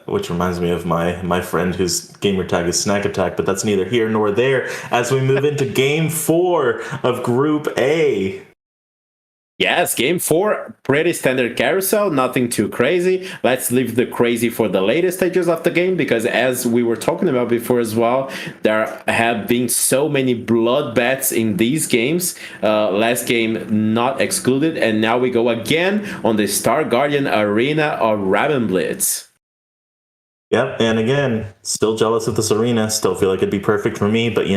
Which reminds me of my friend whose gamer tag is Snack Attack, but that's neither here nor there as we move into Game 4 of Group A. Yes, Game 4, pretty standard carousel, nothing too crazy. Let's leave the crazy for the later stages of the game, because as we were talking about before as well, there have been so many blood bets in these games. Last game not excluded, and now we go again on the Star Guardian Arena of Ramen Blitz. Yep, and again, still jealous of this arena, still feel like it'd be perfect for me, but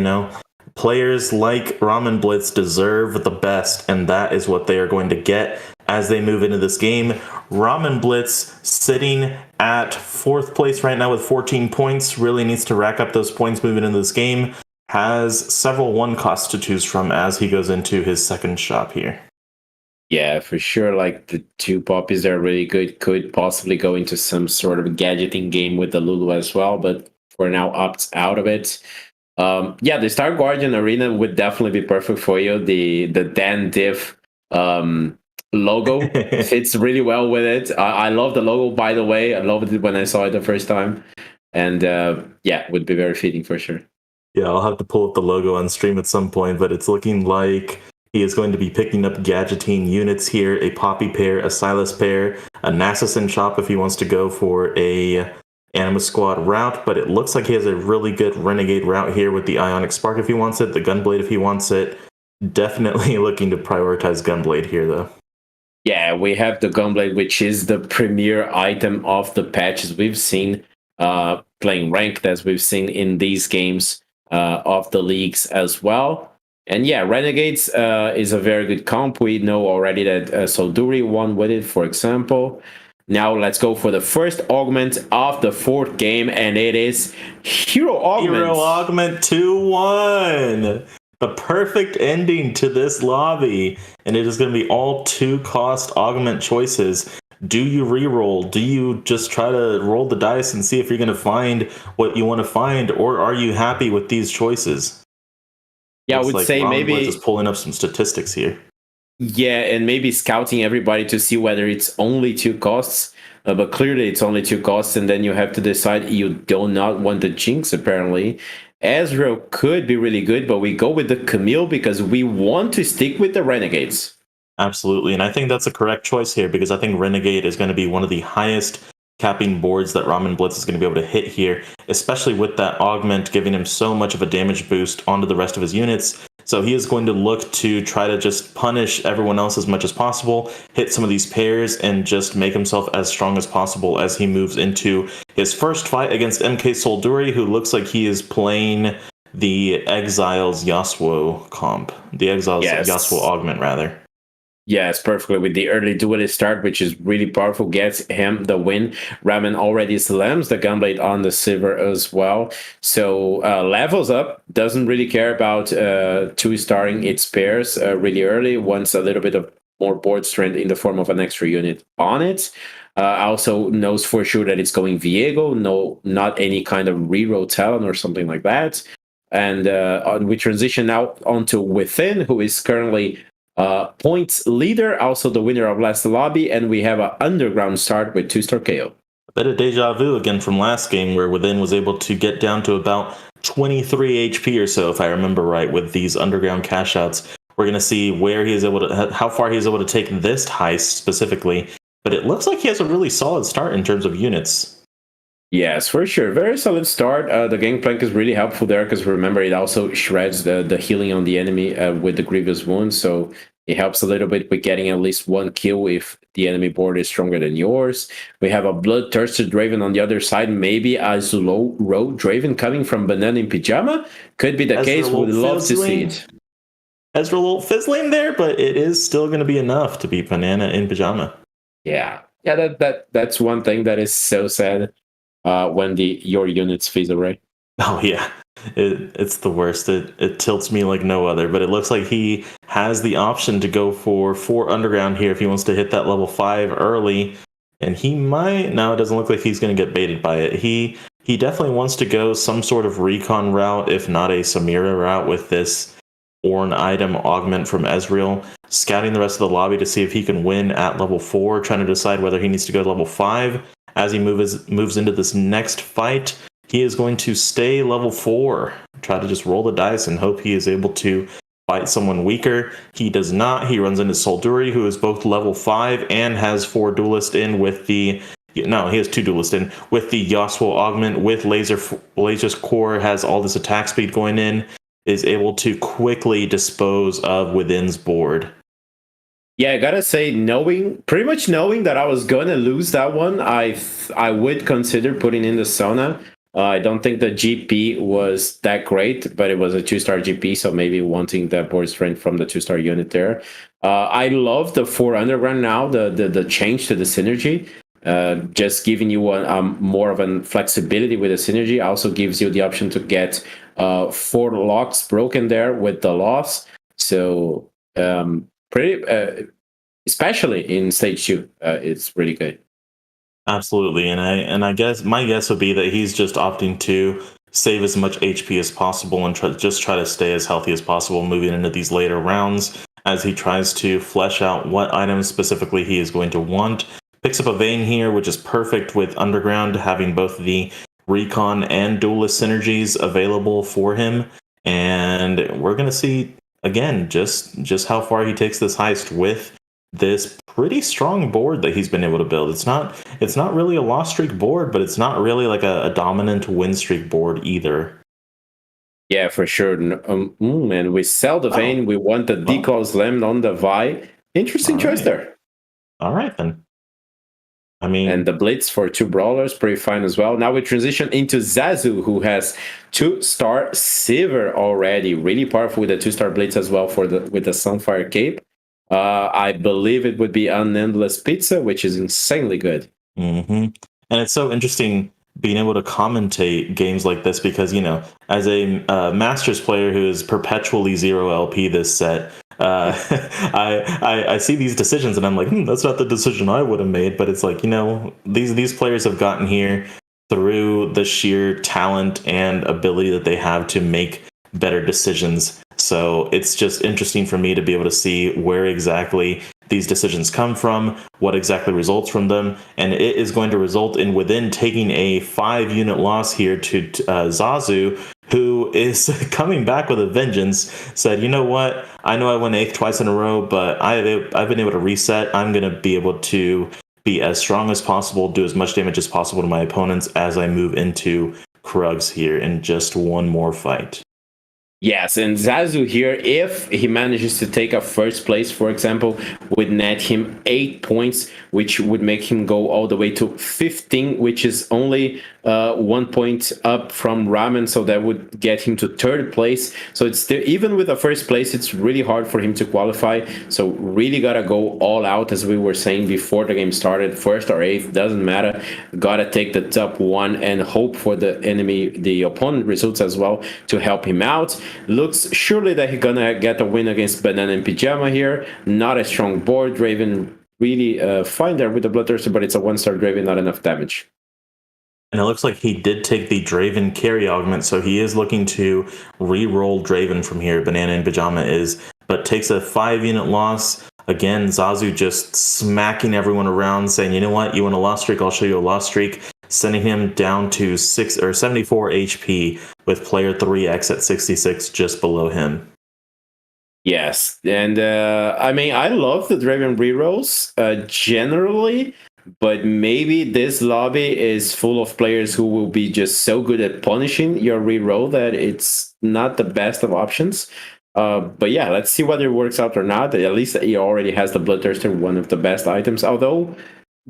players like Ramen Blitz deserve the best, and that is what they are going to get as they move into this game. Ramen Blitz sitting at 4th place right now with 14 points, really needs to rack up those points moving into this game. Has several 1 costs to choose from as he goes into his second shop here. Yeah, for sure. Like the 2 poppies are really good. Could possibly go into some sort of gadgeting game with the Lulu as well, but for now opts out of it. The Star Guardian Arena would definitely be perfect for you. The Dan Diff logo fits really well with it. I love the logo, by the way. I loved it when I saw it the first time. And would be very fitting for sure. Yeah, I'll have to pull up the logo on stream at some point, but it's looking like he is going to be picking up gadgeting units here, a Poppy pair, a Silas pair, a Nassassin shop if he wants to go for a Anima Squad route, but it looks like he has a really good Renegade route here with the Ionic Spark if he wants it, the Gunblade if he wants it. Definitely looking to prioritize Gunblade here, though. Yeah, we have the Gunblade, which is the premier item of the patches. We've seen playing ranked, as we've seen in these games of the leagues as well. And yeah, Renegades is a very good comp. We know already that Solduri won with it, for example. Now let's go for the first augment of the fourth game, and it is Hero Augment. Hero Augment 2-1. The perfect ending to this lobby. And it is going to be all 2-cost augment choices. Do you reroll? Do you just try to roll the dice and see if you're going to find what you want to find? Or are you happy with these choices? Yeah, I would say maybe just pulling up some statistics here. Yeah, and maybe scouting everybody to see whether it's only 2 costs. But clearly it's only 2 costs, and then you have to decide you do not want the Jinx, apparently. Ezreal could be really good, but we go with the Camille because we want to stick with the Renegades. Absolutely, and I think that's a correct choice here because I think Renegade is going to be one of the highest capping boards that Ramen Blitz is going to be able to hit here, especially with that augment giving him so much of a damage boost onto the rest of his units. So he is going to look to try to just punish everyone else as much as possible, hit some of these pairs, and just make himself as strong as possible as he moves into his first fight against MK Solduri, who looks like he is playing the Exiles Yasuo comp. The Exiles Yasuo augment, rather. Yes, perfectly with the early duelist start, which is really powerful, gets him the win. Ramen already slams the Gunblade on the Silver as well. So levels up, doesn't really care about 2-starring its pairs really early, wants a little bit of more board strength in the form of an extra unit on it. Also knows for sure that it's going Viego, no, not any kind of reroll Talon or something like that. And we transition now onto Within, who is currently points leader, also the winner of last lobby, and we have an underground start with 2-star KO. A bit of deja vu again from last game where Within was able to get down to about 23 HP or so, if I remember right, with these underground cash outs. We're going to see where he is able to, how far he is able to take this heist specifically, but it looks like he has a really solid start in terms of units. Yes, for sure. Very solid start. The Gangplank is really helpful there because remember, it also shreds the healing on the enemy with the Grievous Wound. So it helps a little bit with getting at least 1 kill if the enemy board is stronger than yours. We have a Bloodthirsty Draven on the other side. Maybe a slow road Draven coming from Banana in Pyjama. Could be the case. Would love to see it. Ezra a little fizzling there, but it is still going to be enough to be Banana in Pyjama. Yeah. Yeah, that's one thing that is so sad. When your units fizzle, right? Oh yeah, it's the worst. It tilts me like no other. But it looks like he has the option to go for 4 underground here if he wants to hit that level 5 early, and he might. Now it doesn't look like he's going to get baited by it. He definitely wants to go some sort of recon route, if not a Samira route, with this Ornn item augment from Ezreal, scouting the rest of the lobby to see if he can win at level 4, trying to decide whether he needs to go to level 5. As he moves into this next fight, he is going to stay level 4, try to just roll the dice and hope he is able to fight someone weaker. He does not. He runs into Solduri, who is both level 5 and has 4 duelist in with the... No, he has 2 duelist in with the Yasuo augment, with Laser's Core, has all this attack speed going in, is able to quickly dispose of Within's board. Yeah, I gotta say, pretty much knowing that I was gonna lose that one, I would consider putting in the Sona. I don't think the GP was that great, but it was a 2-star GP, so maybe wanting that board strength from the 2-star unit there. I love the 4 underground now, the change to the synergy. Just giving you more of a flexibility with the synergy. Also gives you the option to get 4 locks broken there with the loss. So pretty, especially in stage 2, it's really good. Absolutely, and I guess my guess would be that he's just opting to save as much HP as possible and try to stay as healthy as possible moving into these later rounds as he tries to flesh out what items specifically he is going to want. Picks up a Vayne here, which is perfect with Underground, having both the Recon and Duelist synergies available for him. And we're going to see, again, just how far he takes this heist with this pretty strong board that he's been able to build. It's not really a loss streak board, but it's not really like a dominant win streak board either. Yeah, for sure. And we sell the Vayne. We want the decal slammed on the Vi. Interesting choice there. All right, then. I mean, And the Blitz for 2 brawlers, pretty fine as well. Now we transition into Zazu, who has 2-star Sivir already. Really powerful with the 2-star Blitz as well with the Sunfire Cape. I believe it would be an Endless Pizza, which is insanely good. and it's so interesting being able to commentate games like this because, as a Masters player who is perpetually 0 LP this set, I see these decisions and I'm like, that's not the decision I would have made. But it's like, these players have gotten here through the sheer talent and ability that they have to make better decisions. So it's just interesting for me to be able to see where exactly these decisions come from, what exactly results from them, and it is going to result in Within taking a 5-unit loss here to Zazu, who is coming back with a vengeance. Said, you know what? I know I went 8th twice in a row, but I've been able to reset. I'm going to be able to be as strong as possible, do as much damage as possible to my opponents as I move into Krugs here in just one more fight. Yes, and Zazu here, if he manages to take a first place, for example, would net him 8 points, which would make him go all the way to 15, which is only 1 point up from Ramen, so that would get him to 3rd place. So it's still, even with a first place, it's really hard for him to qualify. So really gotta go all out, as we were saying before the game started. 1st or 8th, doesn't matter. Gotta take the top 1 and hope for the opponent results as well to help him out. Looks surely that he's gonna get a win against Banana and Pyjama here. Not a strong board. Draven really fine there with the Bloodthirster, but it's a 1-star Draven, not enough damage. And it looks like he did take the Draven carry augment, so he is looking to re-roll Draven from here. Banana and Pyjama is, but takes a 5-unit loss. Again, Zazu just smacking everyone around, saying, you know what, you want a loss streak, I'll show you a loss streak. Sending him down to 74 HP with player 3x at 66 just below him. Yes, and I mean, I love the Draven rerolls generally, but maybe this lobby is full of players who will be just so good at punishing your reroll that it's not the best of options. But yeah, let's see whether it works out or not. At least he already has the Bloodthirster, one of the best items, although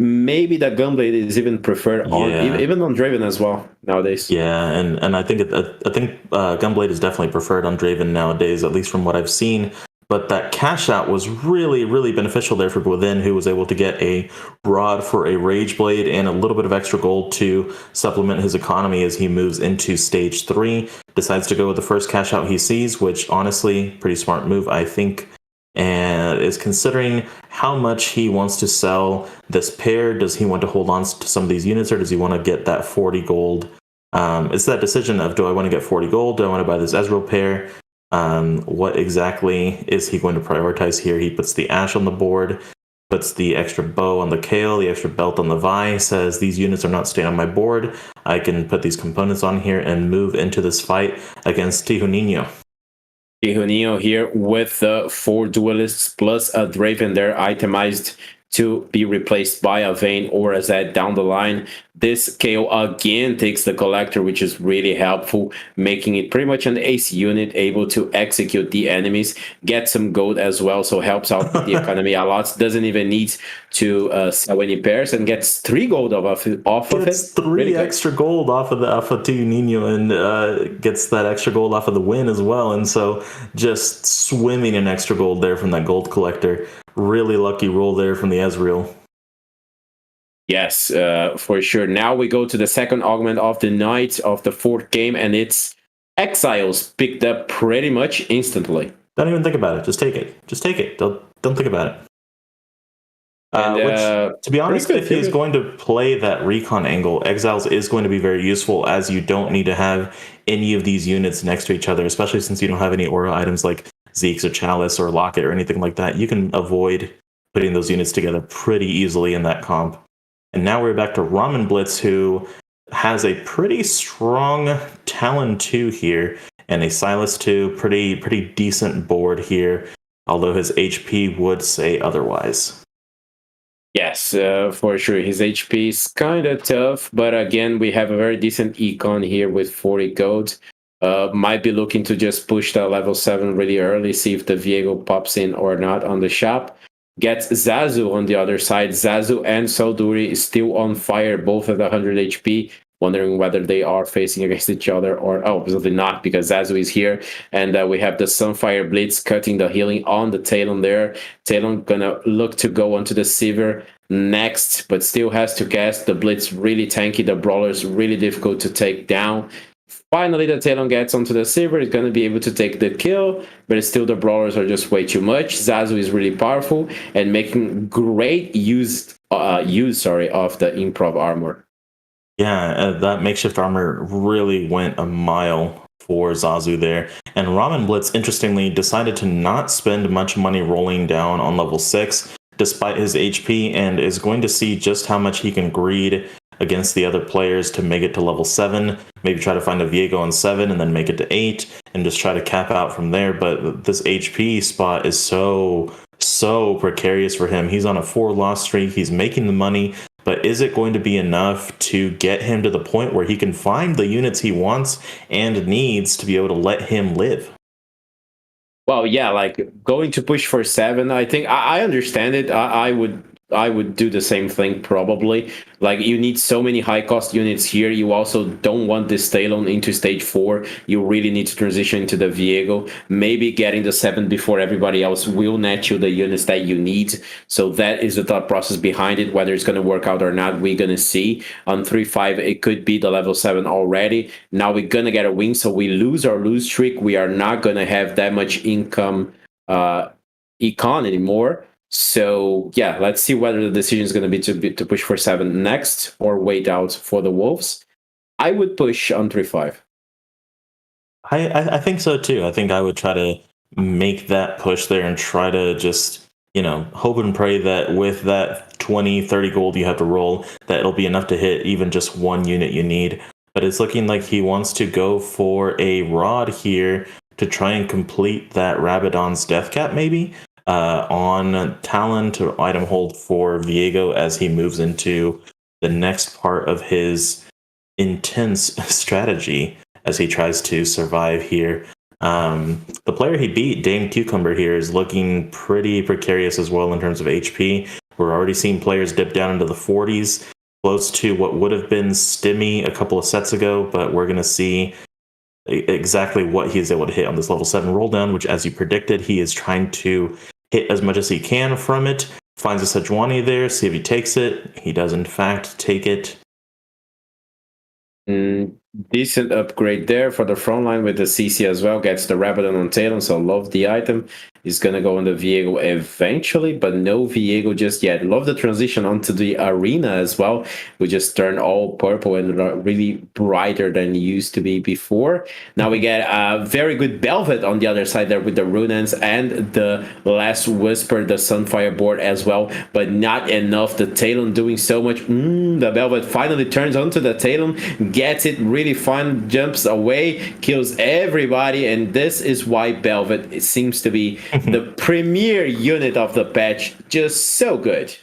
maybe that Gunblade is even preferred even on Draven as well nowadays. Yeah, and I think Gunblade is definitely preferred on Draven nowadays, at least from what I've seen. But that cash out was really, really beneficial there for Within, who was able to get a rod for a Rage Blade and a little bit of extra gold to supplement his economy as he moves into stage 3. Decides to go with the first cash out he sees, which honestly, pretty smart move, I think. And is considering how much he wants to sell this pair. Does he want to hold on to some of these units, or does he want to get that 40 gold? It's that decision of, do I want to get 40 gold? Do I want to buy this Ezreal pair? What exactly is he going to prioritize here? He puts the Ashe on the board, puts the extra bow on the Kale, the extra belt on the Vi, says these units are not staying on my board. I can put these components on here and move into this fight against Tihunino. Tihunino here with the 4 duelists plus a Draven there itemized to be replaced by a Vayne or a Zed down the line. This KO again takes the Collector, which is really helpful, making it pretty much an ace unit, able to execute the enemies, get some gold as well, so helps out the economy a lot. Doesn't even need to sell any pairs, and gets 3 gold off of it. Gets 3 really extra gold off of Tihunino, and gets that extra gold off of the win as well. And so just swimming in extra gold there from that gold collector. Really lucky roll there from the Ezreal. Yes, for sure. Now we go to the second augment of the night of the 4th game, and it's Exiles picked up pretty much instantly. Don't even think about it. Just take it. Just take it. Don't think about it. Which, to be honest, if he's going to play that recon angle, Exiles is going to be very useful, as you don't need to have any of these units next to each other, especially since you don't have any aura items like Zeke's or Chalice or Locket or anything like that. You can avoid putting those units together pretty easily in that comp. And now we're back to Ramen Blitz, who has a pretty strong Talon 2 here and a Silas 2, pretty decent board here, although his HP would say otherwise. Yes, for sure. His HP is kind of tough, but again, we have a very decent econ here with 40 gold. Might be looking to just push that level 7 really early, see if the Viego pops in or not on the shop. gets Zazu on the other side. Zazu and Solduri is still on fire, both at 100 HP. Wondering whether they are facing against each other or obviously not, because Zazu is here, and we have the Sunfire Blitz cutting the healing on the Talon there. Talon gonna look to go onto the Sivir next, but still has to cast the Blitz. Really tanky. The Brawler is really difficult to take down. Finally, the Talon gets onto the Sivir, is going to be able to take the kill, but still the Brawlers are just way too much. Zazu is really powerful and making great use of the improv armor. Yeah, that makeshift armor really went a mile for Zazu there. And Ramen Blitz, interestingly, decided to not spend much money rolling down on level 6, despite his HP, and is going to see just how much he can greed against the other players to make it to level 7, maybe try to find a Viego on 7 and then make it to 8, and just try to cap out from there. But this HP spot is so precarious for him. He's on a 4-loss streak, he's making the money, but is it going to be enough to get him to the point where he can find the units he wants and needs to be able to let him live? Well, yeah, like going to push for 7, I think I understand it. I would do the same thing probably. Like, you need so many high cost units here. You also don't want this Talon into stage 4. You really need to transition into the Viego. Maybe getting the 7 before everybody else will net you the units that you need. So that is the thought process behind it. Whether it's going to work out or not, we're going to see. On 3-5, it could be the level 7 already. Now we're going to get a win, so we lose our lose streak. We are not going to have that much income econ anymore. So yeah, let's see whether the decision is going to be to push for 7 next or wait out for the Wolves. I would push on 3-5. I think so too. I think I would try to make that push there and try to just, hope and pray that with that 20-30 gold you have to roll, that it'll be enough to hit even just one unit you need. But it's looking like he wants to go for a Rod here to try and complete that Rabadon's death cap maybe. On Talon to item hold for Viego as he moves into the next part of his intense strategy as he tries to survive here. The player he beat, Dame Cucumber, here is looking pretty precarious as well in terms of HP. We're already seeing players dip down into the 40s, close to what would have been Stimmy a couple of sets ago, but we're going to see exactly what he is able to hit on this level 7 roll down, which, as you predicted, he is trying to hit as much as he can from it. Finds a Sejuani there, see if he takes it. He does, in fact, take it. Decent upgrade there for the front line with the CC as well. Gets the Rabadon on Talon, so love the item. He's going to go on the Viego eventually, but no Viego just yet. Love the transition onto the arena as well. We just turned all purple and really brighter than it used to be before. Now we get a very good Belvet on the other side there with the Runans and the Last Whisper, the Sunfire board as well, but not enough. The Talon doing so much. The Belvet finally turns onto the Talon, gets it really fun, jumps away, kills everybody, and this is why Belvet seems to be the premier unit of the patch. Just so good.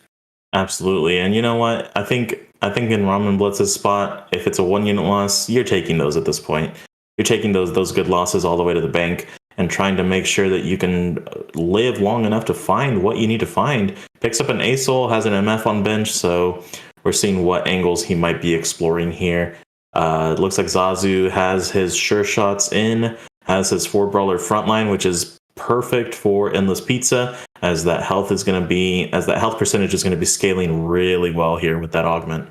Absolutely. And you know what? I think in Ramen Blitz's spot, if it's a 1 unit loss, you're taking those at this point. You're taking those good losses all the way to the bank and trying to make sure that you can live long enough to find what you need to find. Picks up an ASOL, has an MF on bench, so we're seeing what angles he might be exploring here. It looks like Zazu has his sure shots in, has his 4 brawler frontline, which is perfect for Endless Pizza, as that health percentage is going to be scaling really well here with that augment.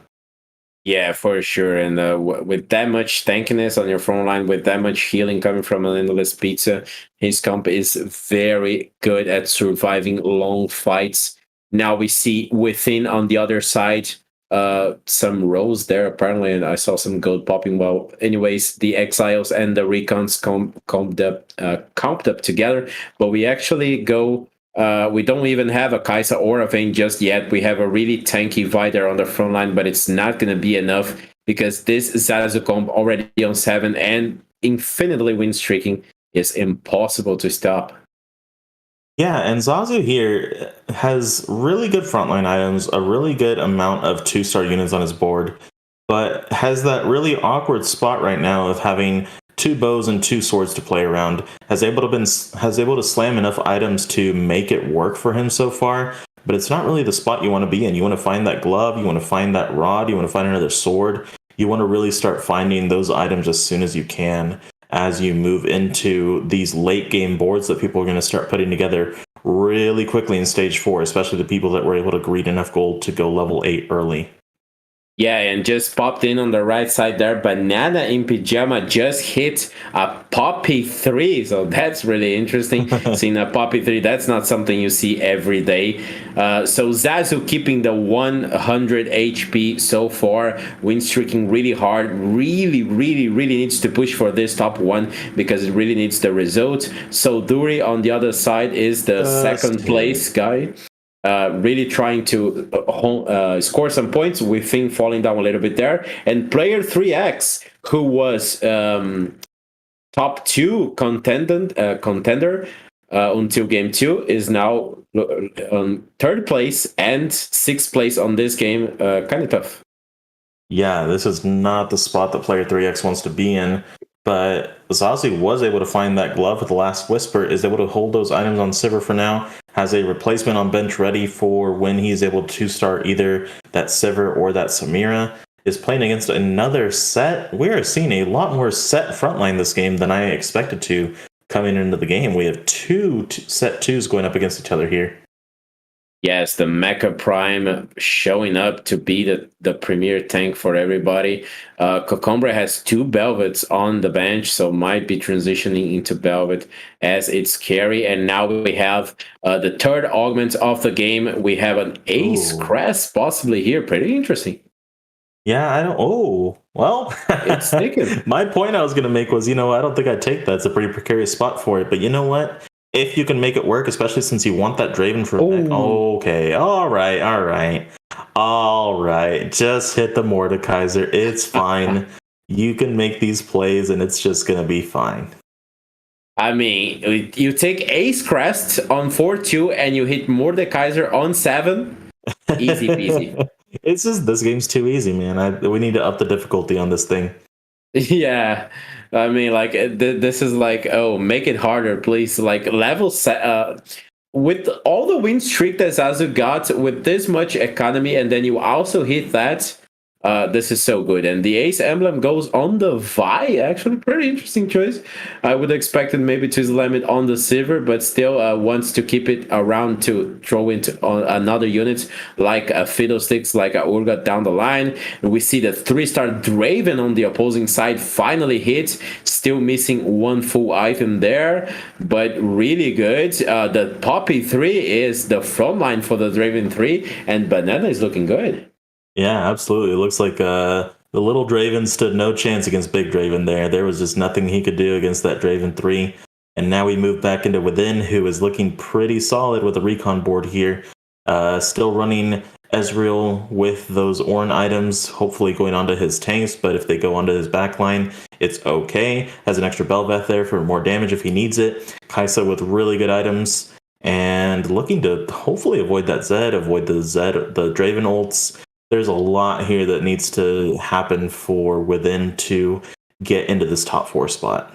Yeah, for sure. And with that much tankiness on your front line, with that much healing coming from an Endless Pizza, his comp is very good at surviving long fights. Now we see within on the other side some rolls there apparently, and I saw some gold popping. Well, anyways, the Exiles and the Recons comped up together, but we actually go. We don't even have a Kaisa or a Vayne just yet. We have a really tanky Vi there on the front line, but it's not going to be enough because this Zazu comp already on 7 and infinitely win streaking is impossible to stop. Yeah, and Zazu here has really good frontline items, a really good amount of 2-star units on his board, but has that really awkward spot right now of having 2 bows and 2 swords to play around. Has able to slam enough items to make it work for him so far, but it's not really the spot you want to be in. You want to find that glove, you want to find that rod, you want to find another sword. You want to really start finding those items as soon as you can as you move into these late game boards that people are going to start putting together really quickly in stage 4, especially the people that were able to greed enough gold to go level 8 early. Yeah, and just popped in on the right side there. Banana in Pajama just hit a Poppy 3. So that's really interesting. Seeing a Poppy 3, that's not something you see every day. So Zazu keeping the 100 HP so far. Win streaking really hard. Really needs to push for this top 1 because it really needs the result. So Duri on the other side is the second place guy. Really trying to score some points. We think falling down a little bit there. And player 3X, who was top 2 contender until game 2, is now on 3rd place and 6th place on this game. Kind of tough. Yeah, this is not the spot that player 3X wants to be in. But Zazi was able to find that glove with the Last Whisper, is able to hold those items on Sivir for now, has a replacement on bench ready for when he's able to start either that Sivir or that Samira. Is playing against another set. We are seeing a lot more set frontline this game than I expected to coming into the game. We have two set 2s going up against each other here. Yes, the Mecha Prime showing up to be the premier tank for everybody. Cocombre has 2 Velvets on the bench, so might be transitioning into Velvet as its carry. And now we have the 3rd augment of the game. We have an Ace Crest possibly here. Pretty interesting. Yeah, I don't. Oh, well, it's taken. My point I was going to make was, I don't think I'd take that. It's a pretty precarious spot for it. But you know what? If you can make it work, especially since you want that Draven for back. Okay, all right. Just hit the Mordekaiser. It's fine. You can make these plays, and it's just gonna be fine. I mean, you take Ace Crest on 4-2, and you hit Mordekaiser on 7. Easy peasy. It's just this game's too easy, man. We need to up the difficulty on this thing. Yeah, I mean, like this is like, oh, make it harder, please. Like level set with all the win streak that Zazu got with this much economy, and then you also hit that. This is so good. And the Ace emblem goes on the Vi. Actually, pretty interesting choice. I would expect it maybe to slam it on the Sivir, but still wants to keep it around to throw into another unit like a Fiddlesticks, like a Urgot down the line. And we see the 3-star Draven on the opposing side finally hit. Still missing 1 full item there, but really good. The Poppy 3 is the front line for the Draven 3, and Banana is looking good. Yeah, absolutely. It looks like the little Draven stood no chance against Big Draven there. There was just nothing he could do against that Draven 3. And now we move back into Within, who is looking pretty solid with the recon board here. Still running Ezreal with those Ornn items, hopefully going onto his tanks, but if they go onto his backline, it's okay. Has an extra Belveth there for more damage if he needs it. Kaisa with really good items, and looking to hopefully avoid that Zed, the Draven ults. There's a lot here that needs to happen for Within to get into this top 4 spot.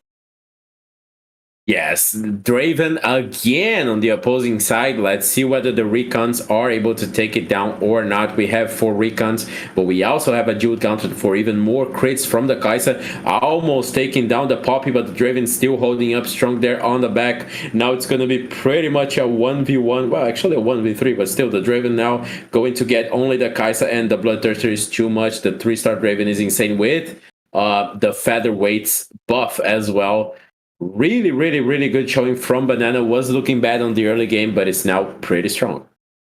Yes, Draven again on the opposing side. Let's see whether the recons are able to take it down or not. We have 4 recons, but we also have a Jewel Gauntlet for even more crits from the Kaisa. Almost taking down the Poppy, but the Draven still holding up strong there on the back. Now it's going to be pretty much a 1v1. Well, actually a 1v3, but still the Draven now going to get only the Kaisa, and the Bloodthirster is too much. The 3-star Draven is insane with the Featherweights buff as well. Really good showing from Banana. Was looking bad on the early game, but it's now pretty strong.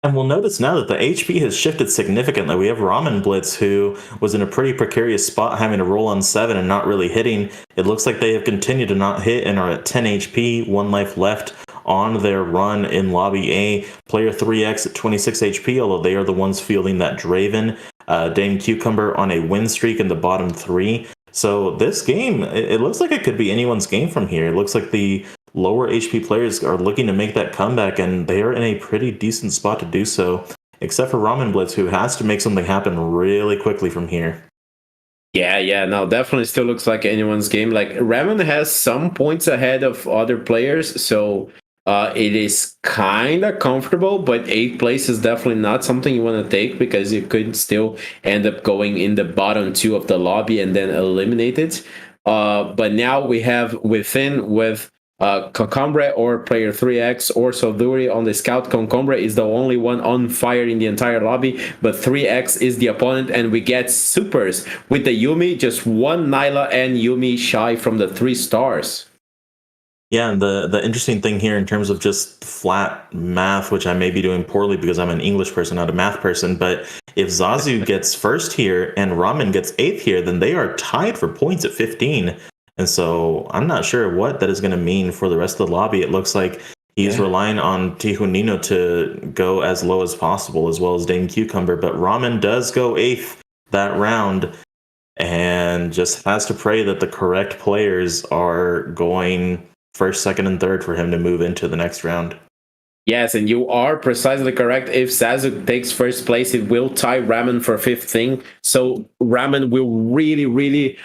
And we'll notice now that the HP has shifted significantly. We have Ramen Blitz, who was in a pretty precarious spot, having to roll on 7 and not really hitting. It looks like they have continued to not hit and are at 10 HP, 1 life left on their run in Lobby A. Player 3X at 26 HP, although they are the ones fielding that Draven. Dame Cucumber on a win streak in the bottom 3. So this game, it looks like it could be anyone's game from here. It looks like the lower HP players are looking to make that comeback, and they are in a pretty decent spot to do so, except for Ramen Blitz, who has to make something happen really quickly from here. Yeah, no, definitely still looks like anyone's game. Like, Ramen has some points ahead of other players, so It is kind of comfortable, but 8th place is definitely not something you want to take because you could still end up going in the bottom 2 of the lobby and then eliminated. But now we have within with Concombre or player 3x or Soduri on the scout. Concombre is the only one on fire in the entire lobby, but 3x is the opponent, and we get supers with the Yuumi, just one Nyla and Yuumi shy from the 3 stars. Yeah, and the interesting thing here in terms of just flat math, which I may be doing poorly because I'm an English person, not a math person, but if Zazu gets first here and Ramen gets 8th here, then they are tied for points at 15. And so I'm not sure what that is going to mean for the rest of the lobby. It looks like he's relying on Tihunino to go as low as possible, as well as Dame Cucumber, but Ramen does go 8th that round and just has to pray that the correct players are going first, second, and third for him to move into the next round. Yes, and you are precisely correct. If Zazu takes first place, it will tie Ramen for 5th thing. So Ramen will really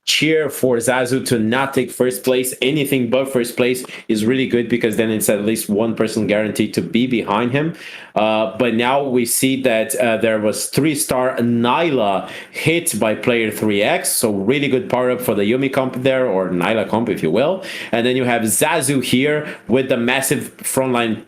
cheer for Zazu to not take first place. Anything but first place is really good because then it's at least one person guaranteed to be behind him. But now we see that there was 3-star Nyla hit by player 3x, so really good power up for the Yuumi comp there, or Nyla comp if you will. And then you have Zazu here with the massive frontline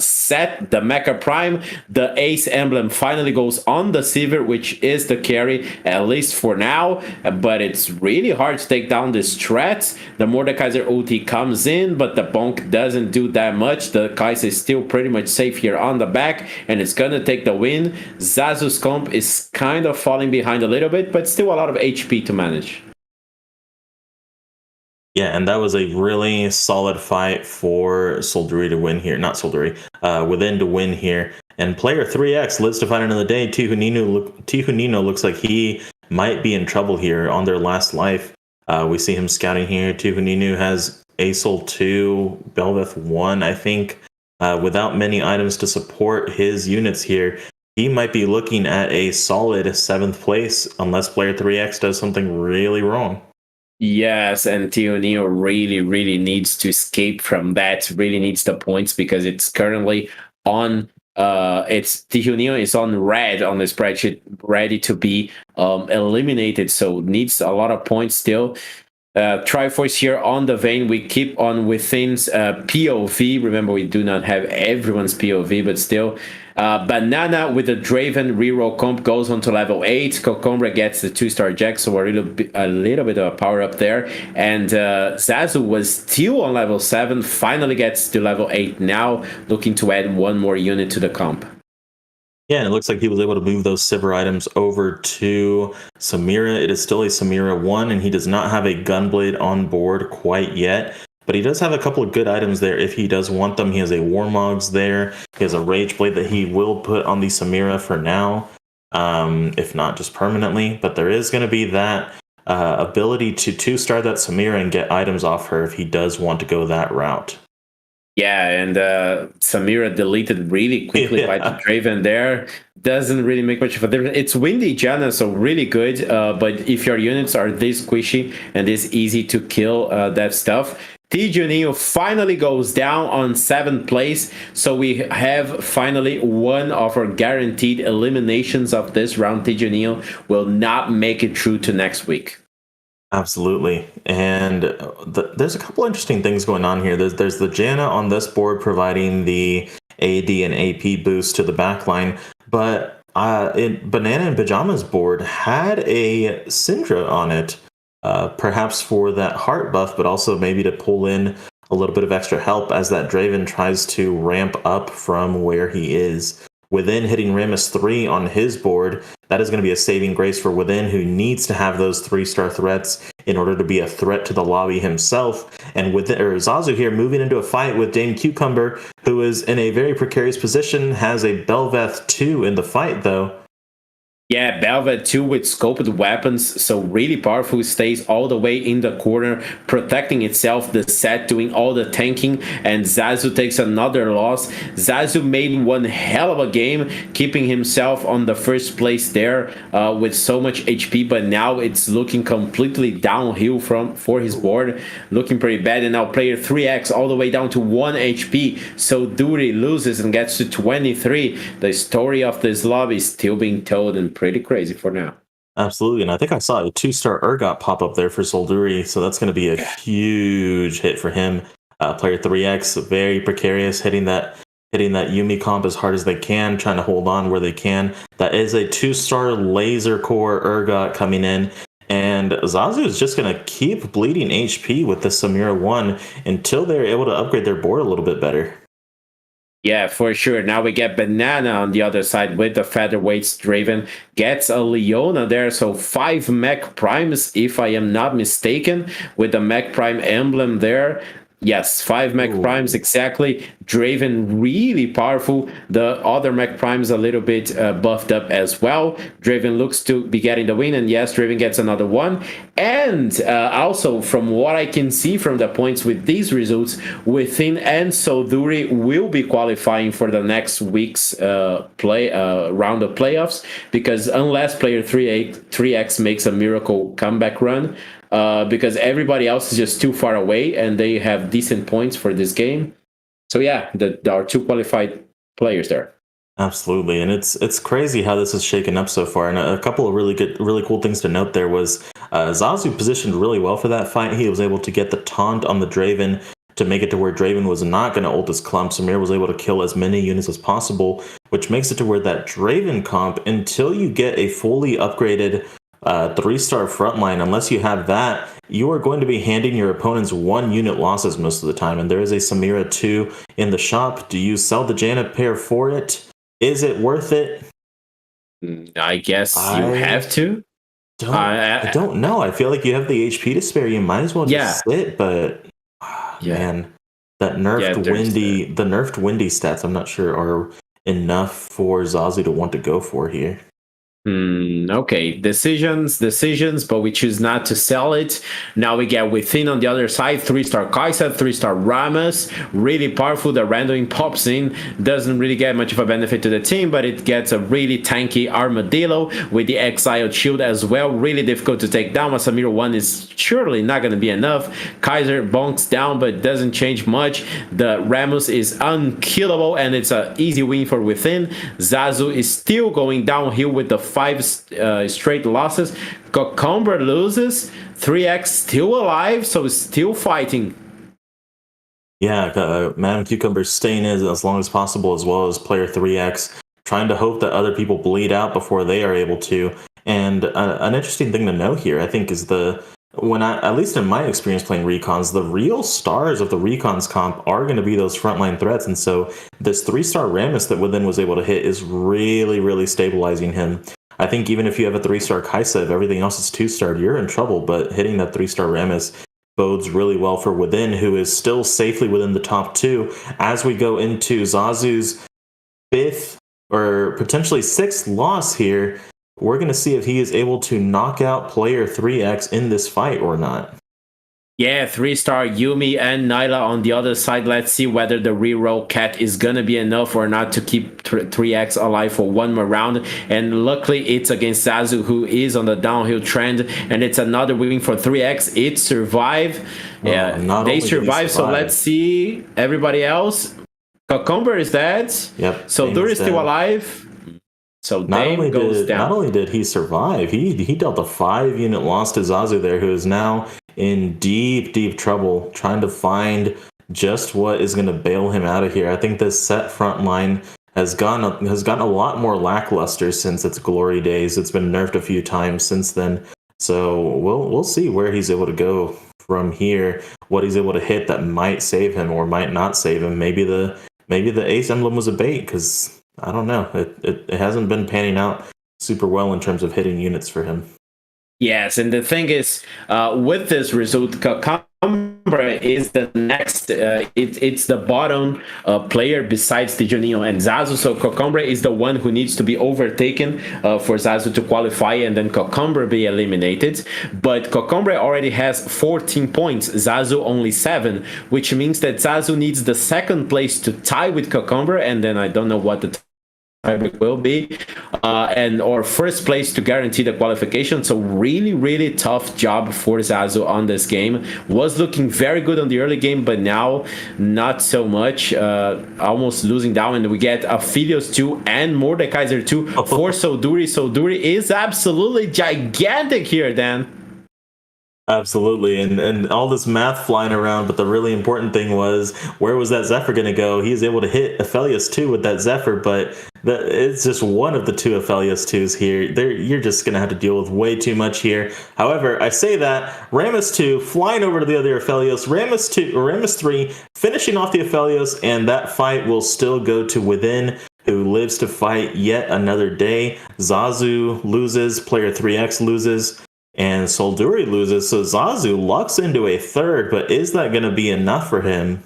set, the Mecha Prime. The Ace emblem finally goes on the Sivir, which is the carry, at least for now, but it's really hard to take down this threat. The Mordekaiser ulti comes in, but the Bonk doesn't do that much. The Kai'Sa is still pretty much safe here on the back, and it's gonna take the win. Zazu's comp is kind of falling behind a little bit, but still a lot of HP to manage. Yeah, and that was a really solid fight for Solduri to win here. Not Solduri, Within to win here. And player 3x lives to fight another day. Tihunino looks like he might be in trouble here on their last life. We see him scouting here. Tihunino has Asol 2, Belveth 1, I think. Without many items to support his units here, he might be looking at a solid 7th place unless player 3x does something really wrong. Yes, and Tihunino really needs to escape from that, really needs the points because it's currently on Tihunino is on red on the spreadsheet, ready to be eliminated, so needs a lot of points still. Triforce here on the vein. We keep on within's POV. Remember, we do not have everyone's POV, but still. Banana with the Draven reroll comp goes on to level 8. Concombre gets the 2-star Jack, so a little bit of a power up there. And Zazu was still on level 7, finally gets to level 8 now, looking to add one more unit to the comp. Yeah, and it looks like he was able to move those Sivir items over to Samira. It is still a Samira 1, and he does not have a Gunblade on board quite yet. But he does have a couple of good items there if he does want them. He has a Warmogs there. He has a Rage Blade that he will put on the Samira for now, if not just permanently. But there is going to be that ability to 2-star that Samira and get items off her if he does want to go that route. Yeah, and Samira deleted really quickly by the Draven there. Doesn't really make much of a difference. It's Windy Janna, so really good. But if your units are this squishy and this easy to kill that stuff, Tihunino finally goes down on 7th place. So we have finally one of our guaranteed eliminations of this round. Tihunino will not make it through to next week. Absolutely. And there's a couple interesting things going on here. There's the Janna on this board providing the AD and AP boost to the backline, but Banana and Pajama's board had a Syndra on it, perhaps for that heart buff, but also maybe to pull in a little bit of extra help as that Draven tries to ramp up from where he is. Within hitting Rammus 3 on his board, that is going to be a saving grace for Within, who needs to have those 3-star threats in order to be a threat to the lobby himself. And Zazu here moving into a fight with Dame Cucumber, who is in a very precarious position, has a Belveth 2 in the fight though. Yeah, Belvet too with scoped weapons, so really powerful. Stays all the way in the corner, protecting itself. The set doing all the tanking, and Zazu takes another loss. Zazu made one hell of a game, keeping himself on the first place there with so much HP. But now it's looking completely downhill for his board, looking pretty bad. And now player 3x all the way down to 1 HP. So Duty loses and gets to 23. The story of this lobby is still being told and pretty crazy for now. Absolutely, and I think I saw a 2-star Urgot pop up there for Solduri, so that's going to be a huge hit for him. Player 3x, very precarious, hitting that Yumi comp as hard as they can, trying to hold on where they can. That is a 2-star laser core Urgot coming in. And Zazu is just going to keep bleeding HP with the Samira 1 until they're able to upgrade their board a little bit better. Yeah, for sure. Now we get Banana on the other side with the featherweights. Draven gets a Leona there. So 5 mech primes, if I am not mistaken, with the mech prime emblem there. Yes, 5 mech primes exactly. Draven really powerful. The other mech primes a little bit buffed up as well. Draven looks to be getting the win, and yes, Draven gets another one. And also, from what I can see from the points with these results, Within and Solduri will be qualifying for the next week's round of playoffs, because unless player 3x makes a miracle comeback run, because everybody else is just too far away and they have decent points for this game. So yeah, there are 2 qualified players there. Absolutely, and it's crazy how this is shaken up so far. And a couple of really cool things to note there was Zazu positioned really well for that fight. He was able to get the taunt on the Draven to make it to where Draven was not going to ult his clump. Samir was able to kill as many units as possible, which makes it to where that Draven comp, until you get a fully upgraded 3-star frontline, unless you have that, you are going to be handing your opponents 1 unit losses most of the time. And there is a Samira 2 in the shop. Do you sell the Janet pair for it? Is it worth it? I guess you have to. I don't know. I feel like you have the HP to spare. You might as well just sit. But man, that nerfed the nerfed windy stats, I'm not sure are enough for Zazu to want to go for here. Okay, decisions, but we choose not to sell it. Now we get Within on the other side, 3-star Kai'Sa, 3-star Rammus, really powerful. The randoming pops in, doesn't really get much of a benefit to the team, but it gets a really tanky Armadillo with the Exiled Shield as well. Really difficult to take down. Samir 1 is surely not going to be enough. Kaiser bonks down, but doesn't change much. The Rammus is unkillable, and it's an easy win for Within. Zazu is still going downhill with the 5 straight losses. Cucumber loses. 3x still alive, so still fighting. Yeah, Madam Cucumber staying in as long as possible, as well as player 3x, trying to hope that other people bleed out before they are able to. And an interesting thing to note here, I think, is at least in my experience playing recons, the real stars of the recons comp are going to be those frontline threats. And so this 3-star Rammus that Within was able to hit is really, really stabilizing him. I think even if you have a 3-star Kai'Sa, if everything else is 2-starred, you're in trouble. But hitting that 3-star Rammus bodes really well for Within, who is still safely within the top 2. As we go into Zazu's 5th or potentially 6th loss here, we're going to see if he is able to knock out player 3x in this fight or not. Yeah, 3-star Yumi and Nyla on the other side. Let's see whether the reroll cat is gonna be enough or not to keep 3x alive for one more round. And luckily it's against Zazu, who is on the downhill trend, and it's another win for 3x. It survived. They survived. So let's see everybody else. Cucumber is dead. Yep. So Dur is still alive. So not only did he survive, he dealt a 5-unit loss to Zazu there, who is now in deep trouble, trying to find just what is going to bail him out of here. I think this set front line has gotten a lot more lackluster since its glory days. It's been nerfed a few times since then. So we'll see where he's able to go from here, what he's able to hit that might save him or might not save him. Maybe the Ace emblem was a bait, because I don't know. It hasn't been panning out super well in terms of hitting units for him. Yes, and the thing is, with this result, Cucumber is the next. It's the bottom player besides Tijonino and Zazu. So Cocombre is the one who needs to be overtaken for Zazu to qualify, and then Cocombre be eliminated. But Cocombre already has 14 points. Zazu only 7, which means that Zazu needs the second place to tie with Cocombre, and then I don't know what the will be, and or first place to guarantee the qualification. So really tough job for Zazu on this game. Was looking very good on the early game, but now not so much, almost losing down. And we get Aphelios 2 and Mordekaiser 2 for Solduri. Solduri is absolutely gigantic here, Dan. Absolutely, and all this math flying around, but the really important thing was, where was that Zephyr going to go? He was able to hit Aphelios 2 with that Zephyr, but it's just one of the 2 Aphelios 2s here. You're just going to have to deal with way too much here. However, I say that, Rammus 2 flying over to the other Aphelios, Rammus 3 finishing off the Aphelios, and that fight will still go to Within, who lives to fight yet another day. Zazu loses, player 3X loses, and Solduri loses, so Zazu lucks into a third, but is that going to be enough for him?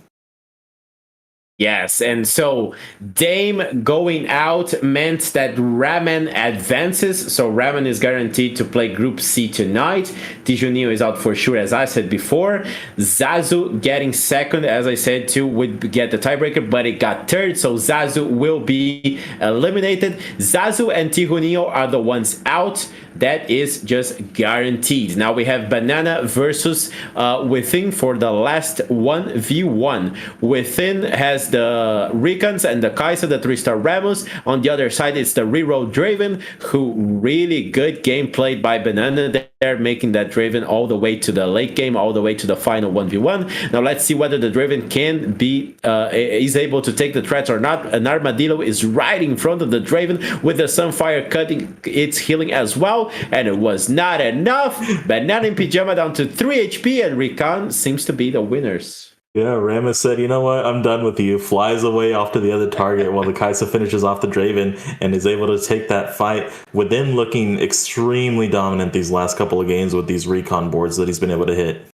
Yes, and so Dame going out meant that Ramen advances, so Ramen is guaranteed to play Group C tonight. Tijonio is out for sure, as I said before. Zazu getting second, as I said too, would get the tiebreaker, but it got third, so Zazu will be eliminated. Zazu and Tijonio are the ones out. That is just guaranteed. Now we have Banana versus Within for the last 1v1. Within has the Recons and the Kai'Sa, the 3-star Ramos. On the other side, it's the reroll Draven, who really good game played by Banana there, making that Draven all the way to the late game, all the way to the final 1v1. Now let's see whether the Draven can be is able to take the threats or not. An Armadillo is right in front of the Draven with the Sunfire cutting its healing as well, and it was not enough. Banana in Pyjama down to 3 HP, and Recon seems to be the winners. Yeah, Rammus said, you know what, I'm done with you. Flies away off to the other target while the Kai'Sa finishes off the Draven and is able to take that fight. Within looking extremely dominant these last couple of games with these recon boards that he's been able to hit.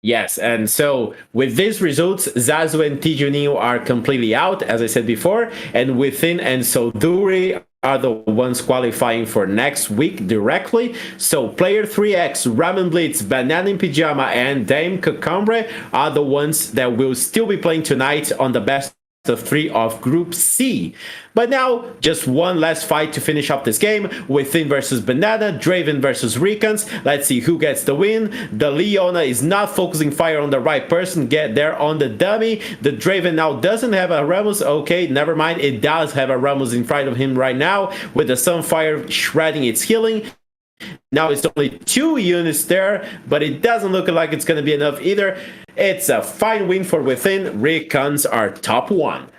Yes, and so with these results, Zazu and Tijonio are completely out, as I said before, and Within and Solduri are the ones qualifying for next week directly. So player 3X, Ramen Blitz, Banana in Pyjama, and Dame Cocombre are the ones that will still be playing tonight on the best of 3 of Group C. But now, just one last fight to finish up this game. Within versus Banana, Draven versus Recons. Let's see who gets the win. The Leona is not focusing fire on the right person. Get there on the dummy. The Draven now doesn't have a Ramos. Okay, never mind. It does have a Ramos in front of him right now, with the Sunfire shredding its healing. Now it's only 2 units there, but it doesn't look like it's going to be enough either. It's a fine win for Within. Recons are top 1.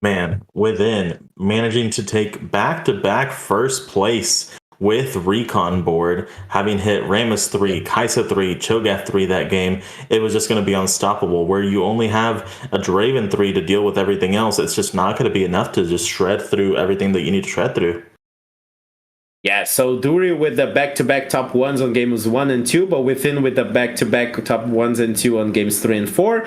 Man, Within managing to take back-to-back first place with Recon board, having hit Rammus 3, Kai'Sa 3, Cho'Gath 3 that game. It was just going to be unstoppable. Where you only have a Draven 3 to deal with everything else, it's just not going to be enough to just shred through everything that you need to shred through. Yeah, so Duri with the back-to-back top 1s on games 1 and 2, but Within with the back-to-back top 1s and 2 on games 3 and 4.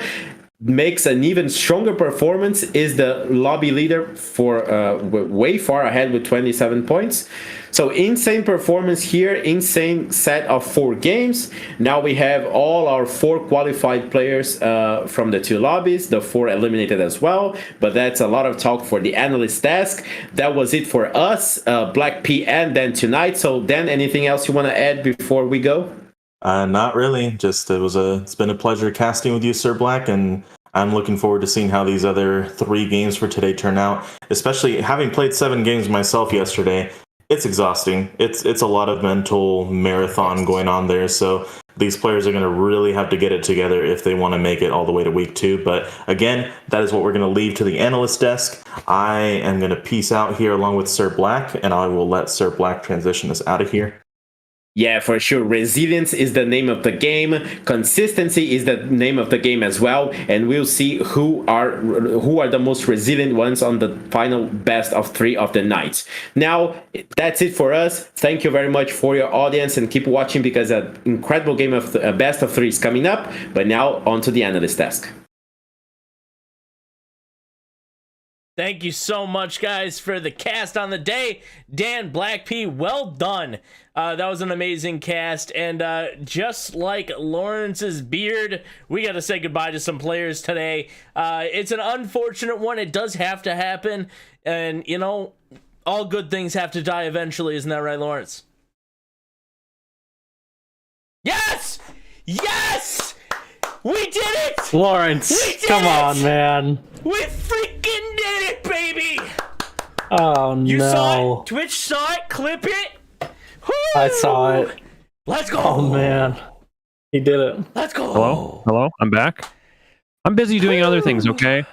Makes an even stronger performance, is the lobby leader for way far ahead with 27 points. So insane performance here, insane set of 4 games. Now we have all our 4 qualified players from the 2 lobbies, the 4 eliminated as well, but that's a lot of talk for the analyst desk. That was it for us, Black P and Dan tonight. So Dan, anything else you want to add before we go? Not really. Just it's been a pleasure casting with you, Sir Black, and I'm looking forward to seeing how these other 3 games for today turn out. Especially having played 7 games myself yesterday, it's exhausting. It's a lot of mental marathon going on there. So these players are going to really have to get it together if they want to make it all the way to week 2. But again, that is what we're going to leave to the analyst desk. I am going to peace out here along with Sir Black, and I will let Sir Black transition us out of here. Yeah, for sure. Resilience is the name of the game. Consistency is the name of the game as well. And we'll see who are the most resilient ones on the final best of 3 of the night. Now, that's it for us. Thank you very much for your audience, and keep watching because an incredible game of best of 3 is coming up. But now on to the analyst desk. Thank you so much, guys, for the cast on the day. Dan, Black P, well done. That was an amazing cast. And just like Lawrence's beard, we got to say goodbye to some players today. It's an unfortunate one. It does have to happen. And, you know, all good things have to die eventually. Isn't that right, Lawrence? Yes! Yes! We did it! Lawrence, come on, man. We freaking did it, baby! Oh, You no. saw it? Twitch saw it? Clip it? Woo! I saw it. Let's go! Oh, man. He did it. Let's go! Hello, I'm back. I'm busy doing other things, okay?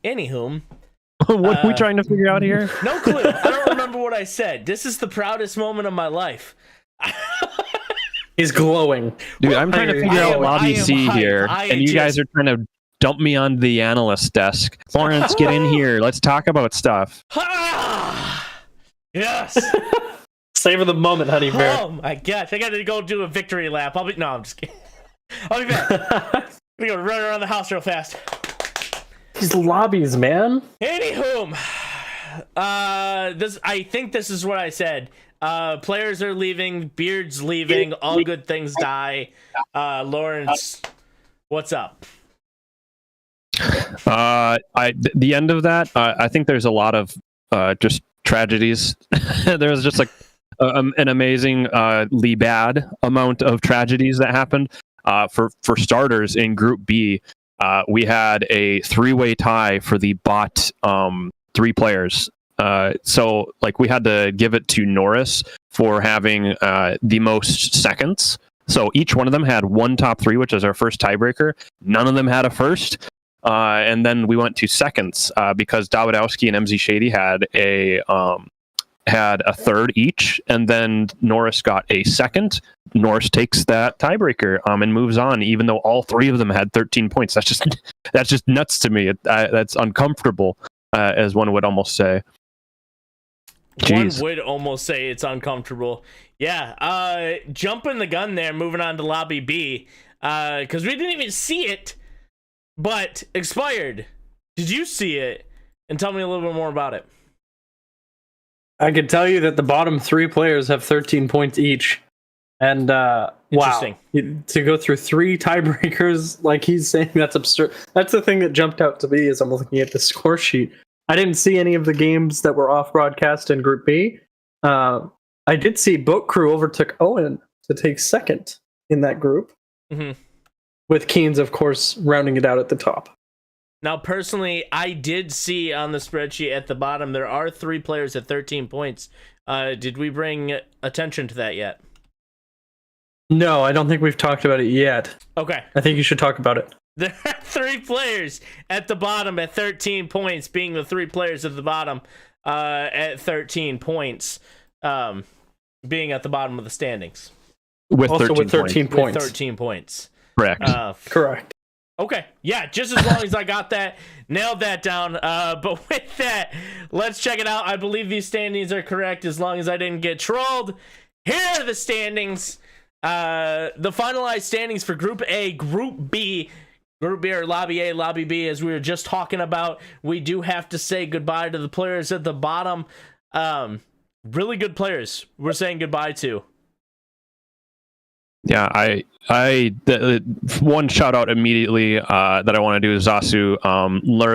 Anywho, What are we trying to figure out here? no clue. I don't remember what I said. This is the proudest moment of my life. He's glowing. Dude, I'm trying to figure I out am Lobby C hyped. here, and you guys are trying to dump me on the analyst desk. Lawrence, get in here. Let's talk about stuff. Yes! Savor the moment, honey bear. Oh my gosh, I gotta go do a victory lap. No, I'm just kidding. I'll be back. We go run around the house real fast. These lobbies, man. Anywho, I think this is what I said. Players are leaving, Beard's leaving, all good things die. Lawrence, what's up? The end of that, I think there's a lot of just tragedies. There's just like an amazingly bad amount of tragedies that happened. For starters, in Group B, we had a 3-way tie for the bot 3 players. So like we had to give it to Norris for having the most seconds. So each one of them had 1 top 3, which is our first tiebreaker. None of them had a first. And then we went to seconds because Dawidowski and MZ Shady had a third each, and then Norris got a second. Norris takes that tiebreaker and moves on, even though all 3 of them had 13 points. That's just nuts to me. That's uncomfortable, as one would almost say. Jeez. One would almost say it's uncomfortable. Yeah, jumping the gun there, moving on to Lobby B, because we didn't even see it, but expired. Did you see it? And tell me a little bit more about it. I can tell you that the bottom 3 players have 13 points each. And Interesting. Wow, to go through 3 tiebreakers, like he's saying, that's absurd. That's the thing that jumped out to me as I'm looking at the score sheet. I didn't see any of the games that were off broadcast in Group B. I did see Boat Crew overtook Owen to take second in that group, with Keynes, of course, rounding it out at the top. Now, personally, I did see on the spreadsheet at the bottom, there are 3 players at 13 points. Did we bring attention to that yet? No, I don't think we've talked about it yet. Okay. I think you should talk about it. There are 3 players at the bottom at 13 points, being the 3 players at the bottom at 13 points, being at the bottom of the standings. With also 13 with 13 points. With 13 points. Correct. Correct. Okay, yeah, just as long as I got that, nailed that down. But with that, let's check it out. I believe these standings are correct as long as I didn't get trolled. Here are the standings. The finalized standings for Group A, Group B. Group B or Lobby A, Lobby B, as we were just talking about. We do have to say goodbye to the players at the bottom. Really good players we're saying goodbye to. Yeah, one shout out immediately that I want to do is Zasu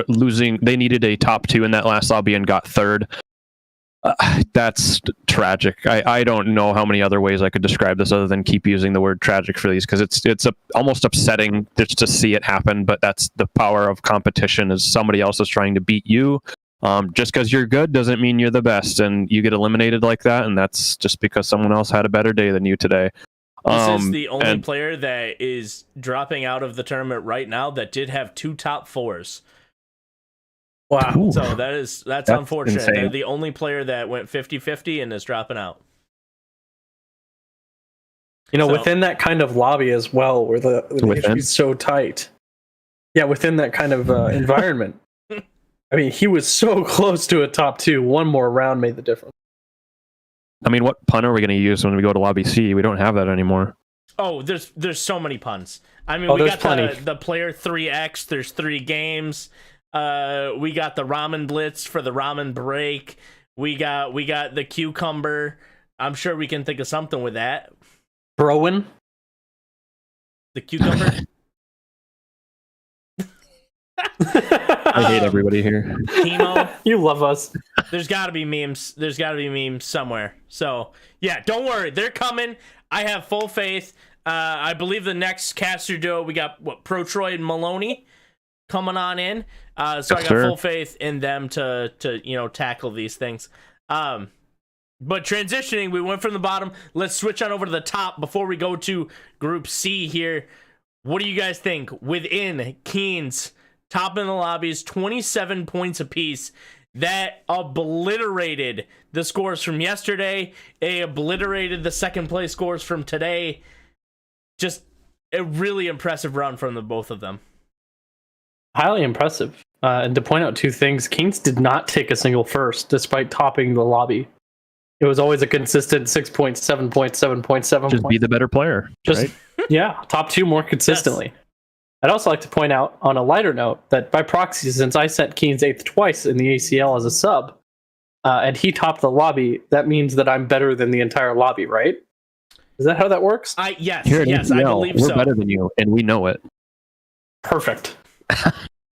losing. They needed a top 2 in that last lobby and got 3rd. That's tragic. I don't know how many other ways I could describe this other than keep using the word tragic for these, because it's almost upsetting just to see it happen. But that's the power of competition, is somebody else is trying to beat you. Just because you're good doesn't mean you're the best, and you get eliminated like that, and that's just because someone else had a better day than you today. This is the only player that is dropping out of the tournament right now that did have 2 top 4s. Wow. So that's unfortunate. insane. They're the only player that went 50-50 and is dropping out. You know, So- within that kind of lobby as well, where the Within? is so tight. Yeah, within that kind of environment. I mean, he was so close to a top 2. One more round made the difference. I mean, what pun are we going to use when we go to lobby C? We don't have that anymore. Oh, there's so many puns. I mean, Oh, we there's got plenty. the player 3x. There's 3 games. We got the ramen blitz for the ramen break. We got the cucumber. I'm sure we can think of something with that. Browen? The cucumber. I hate everybody here. Chemo. You love us. There's got to be memes. There's got to be memes somewhere. So yeah, don't worry, they're coming. I have full faith. I believe the next caster duo, we got Pro Troy and Maloney coming on in. So I got full faith in them to tackle these things. But transitioning, we went from the bottom. Let's switch on over to the top before we go to Group C here. What do you guys think? Within Keens, top in the lobbies, 27 points apiece. That obliterated the scores from yesterday. It obliterated the second place scores from today. Just a really impressive run from the both of them. Highly impressive. And to point out 2 things, Kings did not take a single first, despite topping the lobby. It was always a consistent 6 points, 7 points, 7 points, 7 Just points. be the better player. Just right? yeah, top 2 more consistently. Yes. I'd also like to point out, on a lighter note, that by proxy, since I sent Keen's 8th twice in the ACL as a sub, and he topped the lobby, that means that I'm better than the entire lobby, right? Is that how that works? Yes, Here at yes, ACL, I believe we're so. better than you, and we know it. Perfect.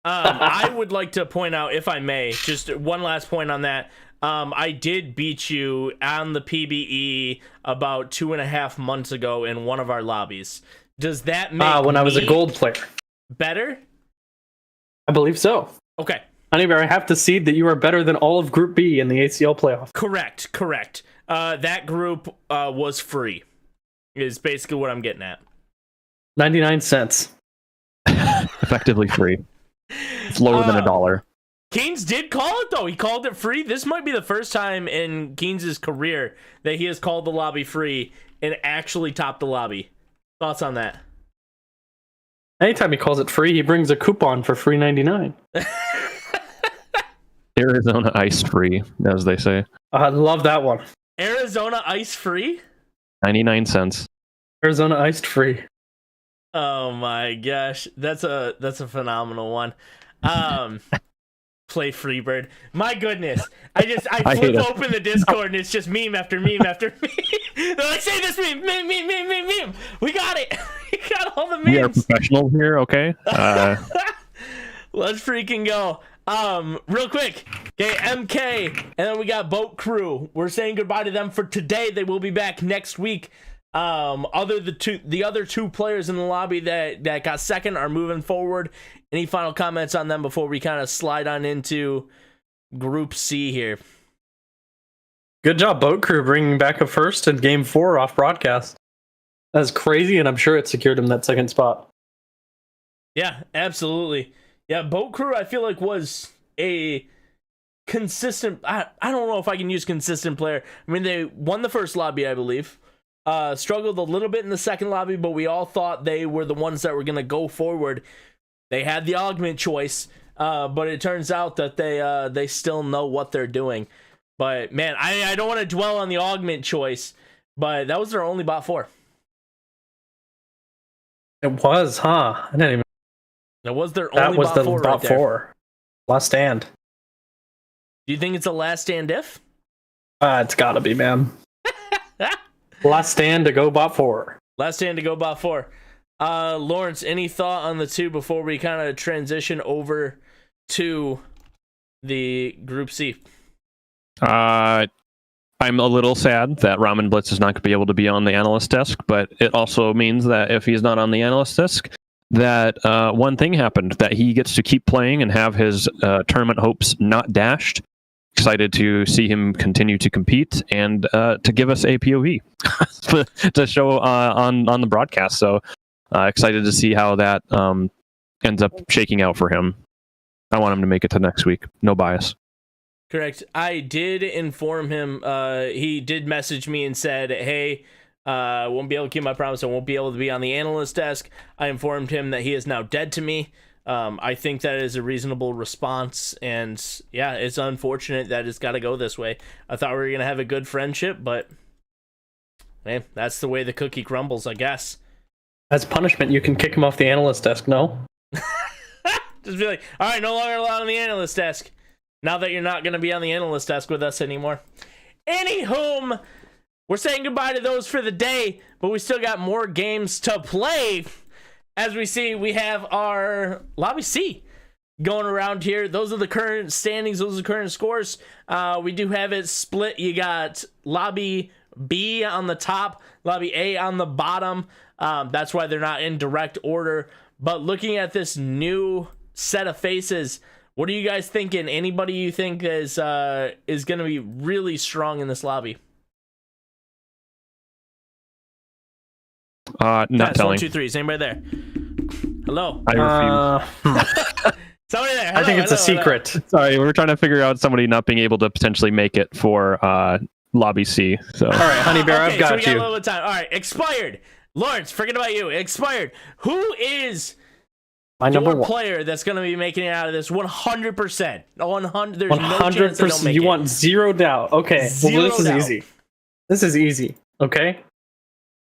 I would like to point out, if I may, just one last point on that. I did beat you on the PBE about 2.5 months ago in one of our lobbies. Does that make when I was a gold player better? I believe so. Okay. Honeybear, I have to see that you are better than all of Group B in the ACL playoff. Correct. That group was free, is basically what I'm getting at. 99 cents. Effectively free. It's lower than $1. Keynes did call it, though. He called it free. This might be the first time in Keynes' career that he has called the lobby free and actually topped the lobby. Thoughts on that? Anytime he calls it free, he brings a coupon for free 99. Arizona ice free, as they say. I love that one. Arizona ice free? 99 cents. Arizona iced free. Oh my gosh, that's a phenomenal one. Play Freebird. My goodness, I flip open the Discord and it's just meme after meme after meme. They're like, say this meme. We got it. We got all the memes. We are professionals here, okay? Let's freaking go. Real quick. Okay, MK, and then we got Boat Crew. We're saying goodbye to them for today. They will be back next week. The other 2 players in the lobby that got second are moving forward. Any final comments on them before we kind of slide on into Group C here? Good job, Boat Crew, bringing back a first in Game 4 off broadcast. That's crazy, and I'm sure it secured him that second spot. Yeah, absolutely. Yeah, Boat Crew, I feel like, was a consistent... I don't know if I can use consistent player. I mean, they won the first lobby, I believe. Struggled a little bit in the second lobby, but we all thought they were the ones that were going to go forward. They had the augment choice, but it turns out that they still know what they're doing. But, man, I don't want to dwell on the augment choice, but that was their only bot 4. It was, huh? I didn't even... That was their That only was bot the 4 bot right there. 4. Last stand. Do you think it's a last stand if? It's gotta be, man. Last stand to go bot 4. Last stand to go bot 4. Lawrence, any thought on the 2 before we kind of transition over to the Group C? I'm a little sad that Ramen Blitz is not going to be able to be on the analyst desk, but it also means that if he's not on the analyst desk, that one thing happened, that he gets to keep playing and have his tournament hopes not dashed. Excited to see him continue to compete and to give us a POV to show on the broadcast. So excited to see how that ends up shaking out for him. I want him to make it to next week. No bias. Correct. I did inform him. He did message me and said, hey, Won't be able to keep my promise. I won't be able to be on the analyst desk. I informed him that he is now dead to me. I think that is a reasonable response, and yeah, it's unfortunate that it's got to go this way. I thought we were gonna have a good friendship, but man, that's the way the cookie crumbles, I guess. As punishment, you can kick him off the analyst desk. No. Just be like, all right, no longer allowed on the analyst desk. Now that you're not gonna be on the analyst desk with us anymore. Anywhom, we're saying goodbye to those for the day, but we still got more games to play. As we see, we have our Lobby C going around here. Those are the current standings. Those are the current scores. We do have it split. You got Lobby B on the top, Lobby A on the bottom. That's why they're not in direct order. But looking at this new set of faces, what are you guys thinking? Anybody you think is going to be really strong in this lobby? Not telling. 1, 2, 3. Is anybody there? Hello. I refuse. Somebody there. I think it's a secret. Sorry, we're trying to figure out somebody not being able to potentially make it for Lobby C. So. All right, Honey Bear, Okay, I've got so we got you. a little time. All right, expired. Lawrence, forget about you. Expired. Who is My number your one. player that's going to be making it out of this 100%? 100. There's no chance they don't 100%. make You it. want zero doubt. Okay. Zero Well, this doubt. is easy. This is easy. Okay.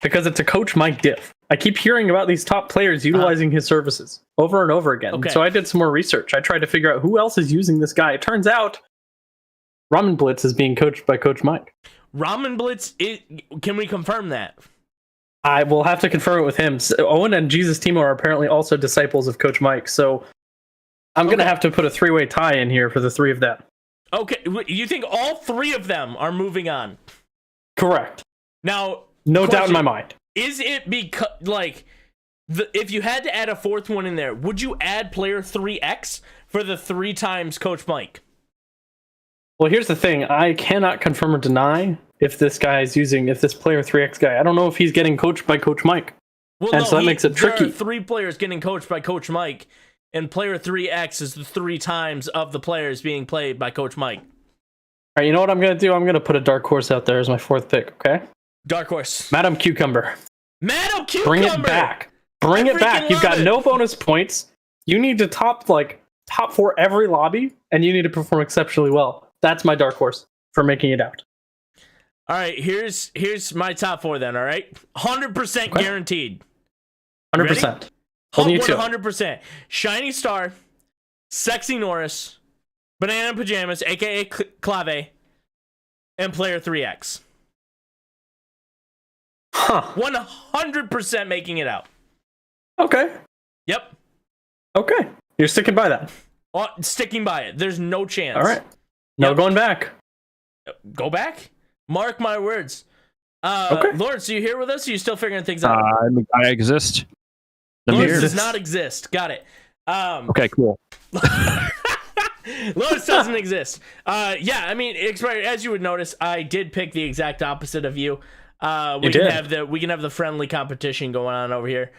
Because it's a Coach Mike diff. I keep hearing about these top players utilizing his services over and over again. Okay. So I did some more research. I tried to figure out who else is using this guy. It turns out Ramen Blitz is being coached by Coach Mike. Ramen Blitz, can we confirm that? I will have to confirm it with him. So Owen and Jesus Timo are apparently also disciples of Coach Mike. So I'm going to have to put a three-way tie in here for the three of them. Okay, you think all three of them are moving on? Correct. Now, No doubt in question, my mind. Is it because, like, if you had to add a fourth one in there, would you add player 3X for the 3 times Coach Mike? Well, here's the thing. I cannot confirm or deny if this guy is using, if this player 3X guy, I don't know if he's getting coached by Coach Mike. Well, And so that makes it There tricky. are 3 players getting coached by Coach Mike, and player 3X is the 3 times of the players being played by Coach Mike. All right, you know what I'm going to do? I'm going to put a dark horse out there as my 4th pick, okay? Dark Horse. Madam Cucumber. Madam Cucumber! Bring it back. Bring it back. freaking You've got love it. no bonus points. You need to top 4 every lobby, and you need to perform exceptionally well. That's my dark horse for making it out. All right, here's my top 4 then, all right? 100% Okay. guaranteed. 100%. Holding you to it. 100%. Shiny Star, Sexy Norris, Banana Pajamas, aka Clave, and player 3X. Huh. 100% making it out. Okay. Yep. Okay. You're sticking by that. Sticking by it. There's no chance. All right. No Yep. going back. Go back? Mark my words. Okay. Lawrence, are you here with us? Or are you still figuring things out? I exist. I'm Lawrence here. does not exist. Got it. Okay, cool. Lawrence doesn't exist. Yeah, I mean, as you would notice, I did pick the exact opposite of you. We can have the friendly competition going on over here.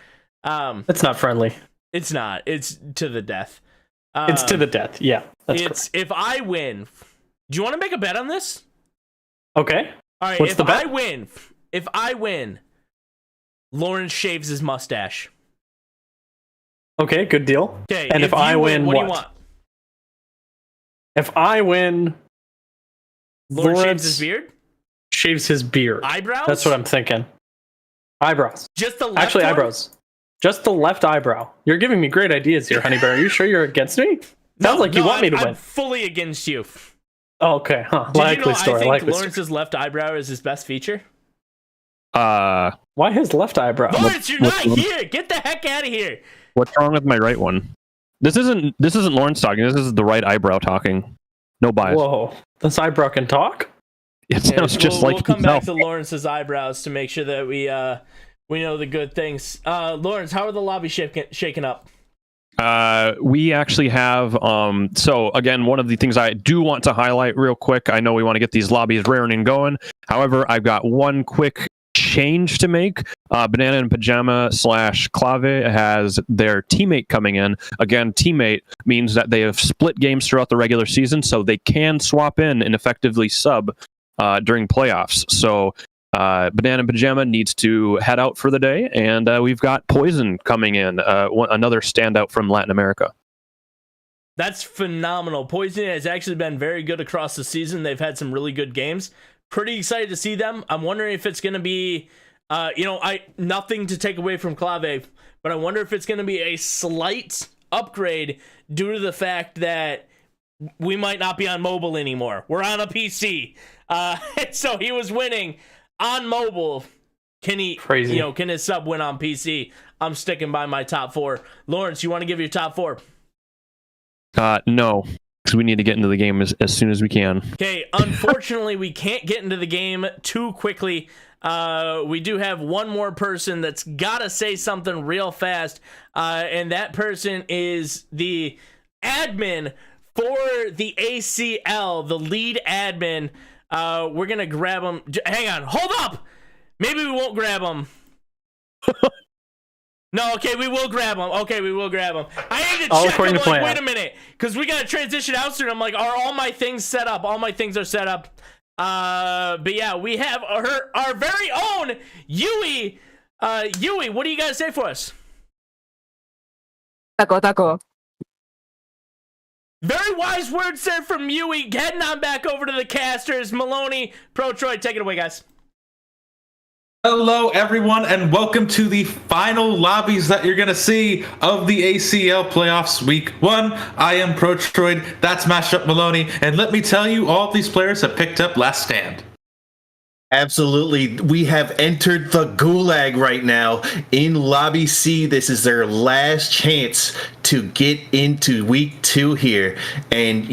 It's not friendly. It's not. It's to the death. It's to the death. Yeah. That's correct. If I win, do you want to make a bet on this? Okay. All right. What's the bet? If I win, Lawrence shaves his mustache. Okay, good deal. Okay. And if I win, what do you what? want? If I win, Lawrence shaves Lawrence his beard, shaves his beard. eyebrows. That's what I'm thinking. Eyebrows. Just the left Actually, one? eyebrows. Just the left eyebrow. You're giving me great ideas here, Honey Bear. Are you sure you're against me? Sounds like you want me to I'm win. fully against you. Oh, okay. Huh. Did Likely you know story. I think Likely story. Lawrence's left eyebrow is his best feature? Why his left eyebrow? Lawrence, you're not here. Get the heck out of here. What's wrong with my right one? This isn't Lawrence talking. This is the right eyebrow talking. No bias. Whoa. This eyebrow can talk? It sounds just we'll like come back himself. to Lawrence's eyebrows to make sure that we know the good things. Lawrence, how are the lobby shaking up? We actually have so again, one of the things I do want to highlight real quick, I know we want to get these lobbies raring and going. However, I've got one quick change to make. Banana and Pajama / Clave has their teammate coming in. Again, teammate means that they have split games throughout the regular season, so they can swap in and effectively sub during playoffs. So Banana Pajama needs to head out for the day, and we've got Poison coming in, another standout from Latin America. That's phenomenal. Poison has actually been very good across the season. They've had some really good games. Pretty excited to see them. I'm wondering if it's going to be, nothing to take away from Clave, but I wonder if it's going to be a slight upgrade due to the fact that we might not be on mobile anymore. We're on a PC. So he was winning on mobile. Can he, Crazy. Can his sub win on PC? I'm sticking by my top 4. Lawrence, you want to give your top 4? No, because we need to get into the game as soon as we can. Okay, unfortunately, we can't get into the game too quickly. We do have one more person that's got to say something real fast, and that person is the admin for the ACL, the lead admin. We're going to grab him. Hang on, hold up! Maybe we won't grab him. No, okay, we will grab him. I need to check. I'm like, wait a minute, because we got to transition out soon. I'm like, are all my things set up? All my things are set up. But yeah, we have our very own Yui. Yui, what do you guys say for us? Taco. Very wise words, sir, from Yui. Heading on back over to the casters. Maloney, Pro Troy, take it away, guys. Hello, everyone, and welcome to the final lobbies that you're going to see of the ACL playoffs week 1. I am Protroid, that's Mashup Maloney, and let me tell you, all these players have picked up Last Stand. Absolutely. We have entered the gulag right now in Lobby C. This is their last chance to get into week 2 here. And,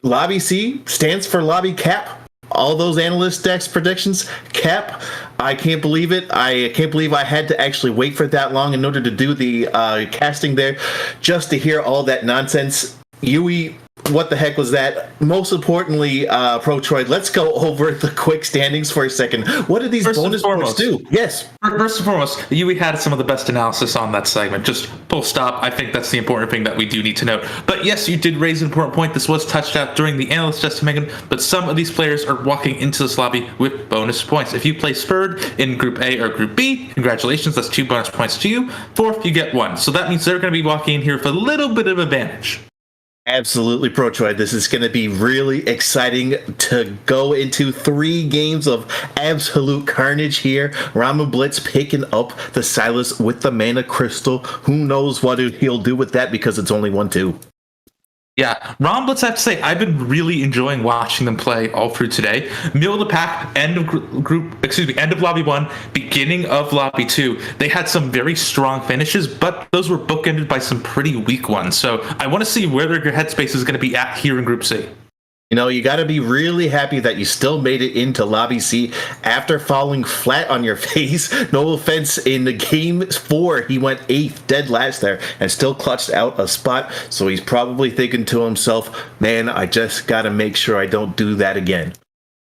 Lobby C stands for Lobby Cap. All those analyst decks predictions, Cap. I can't believe it. I can't believe I had to actually wait for that long in order to do the casting there, just to hear all that nonsense. Yui, what the heck was that? Most importantly, Protroid, let's go over the quick standings for a second. What did these bonus points do? Yes. First and foremost, Yui had some of the best analysis on that segment. Just full stop. I think that's the important thing that we do need to note. But yes, you did raise an important point. This was touched out during the analyst estimation, but some of these players are walking into this lobby with bonus points. If you place third in Group A or Group B, congratulations, that's 2 bonus points to you. Fourth, you get 1. So that means they're going to be walking in here with a little bit of advantage. Absolutely, Protroid. This is going to be really exciting to go into 3 games of absolute carnage here. Rama Blitz picking up the Silas with the Mana Crystal. Who knows what he'll do with that, because it's only 1-2. Yeah, Ron Blitz, I have to say, I've been really enjoying watching them play all through today. Middle of the pack, end of Lobby 1, beginning of Lobby 2. They had some very strong finishes, but those were bookended by some pretty weak ones. So I want to see where their headspace is going to be at here in Group C. You got to be really happy that you still made it into Lobby C after falling flat on your face. No offense, in the game 4, he went 8th, dead last there, and still clutched out a spot. So he's probably thinking to himself, man, I just got to make sure I don't do that again.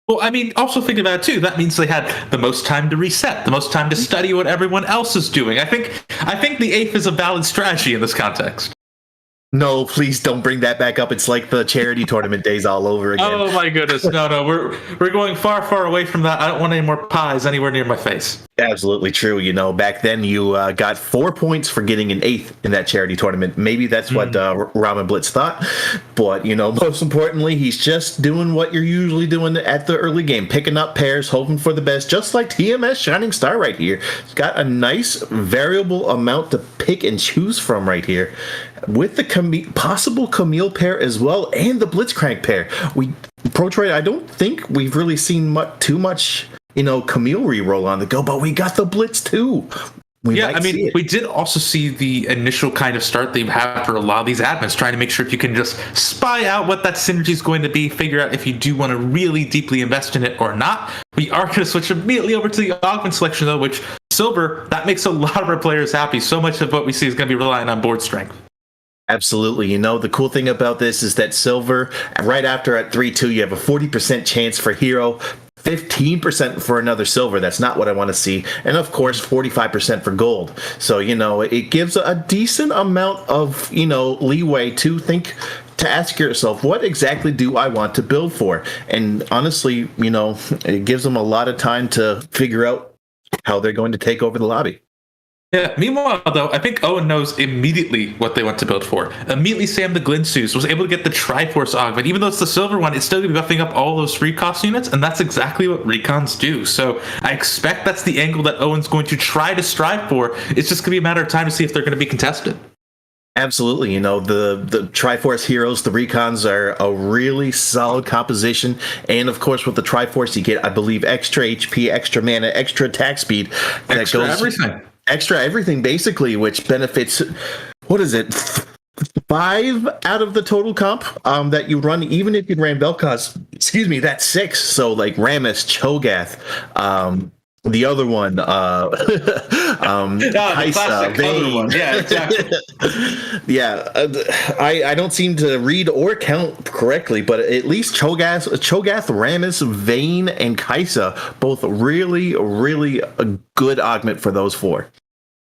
Well, I mean, also think about it too. That means they had the most time to reset, the most time to study what everyone else is doing. I think the 8th is a valid strategy in this context. No, please don't bring that back up. It's like the charity tournament days all over again. Oh my goodness. No, we're going far, far away from that. I don't want any more pies anywhere near my face. Absolutely true. Back then you got 4 points for getting an 8th in that charity tournament. Maybe that's what Ramen Blitz thought. But, most importantly, he's just doing what you're usually doing at the early game, picking up pairs, hoping for the best, just like TMS Shining Star right here. He's got a nice variable amount to pick and choose from right here, with the possible Camille pair as well, and the Blitzcrank pair. Protroid, I don't think we've really seen too much, Camille reroll on the go, but we got the Blitz too. We did also see the initial kind of start they have for a lot of these admins, trying to make sure if you can just spy out what that synergy is going to be, figure out if you do want to really deeply invest in it or not. We are going to switch immediately over to the augment selection, though, which Silver, that makes a lot of our players happy. So much of what we see is going to be relying on board strength. Absolutely. The cool thing about this is that Silver, right after at 3-2, you have a 40% chance for Hero, 15% for another Silver. That's not what I want to see. And of course, 45% for Gold. So, it gives a decent amount of, leeway to think to ask yourself, what exactly do I want to build for? And honestly, it gives them a lot of time to figure out how they're going to take over the lobby. Yeah. Meanwhile, though, I think Owen knows immediately what they want to build for. Immediately, Sam the Glinsus was able to get the Triforce augment. Even though it's the silver one, it's still going to be buffing up all those free cost units, and that's exactly what recons do. So I expect that's the angle that Owen's going to try to strive for. It's just going to be a matter of time to see if they're going to be contested. Absolutely. The Triforce heroes, the recons are a really solid composition. And of course, with the Triforce, you get, I believe, extra HP, extra mana, extra attack speed. Extra everything, basically, which benefits, what is it, 5 out of the total comp that you run, even if you ran Vel'Koz. Excuse me, that's 6. So, like, Rammus, Cho'Gath, the other one, the classic other one. Yeah, exactly. Yeah, I don't seem to read or count correctly, but at least Cho'Gath, Rammus, Vayne, and Kaisa, both really, really a good augment for those 4.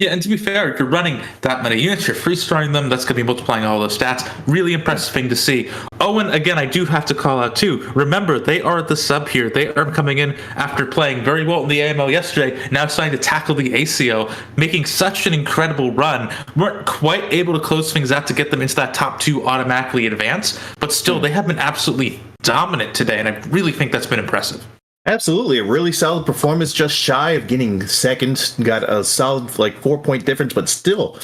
Yeah, and to be fair, if you're running that many units, you're free-starring them, that's going to be multiplying all those stats. Really impressive thing to see. Owen, again, I do have to call out too. Remember, they are the sub here. They are coming in after playing very well in the AML yesterday, now starting to tackle the ACL, making such an incredible run. Weren't quite able to close things out to get them into that top 2 automatically advance, but still, they have been absolutely dominant today, and I really think that's been impressive. Absolutely, a really solid performance, just shy of getting second. Got a solid 4-point difference, but still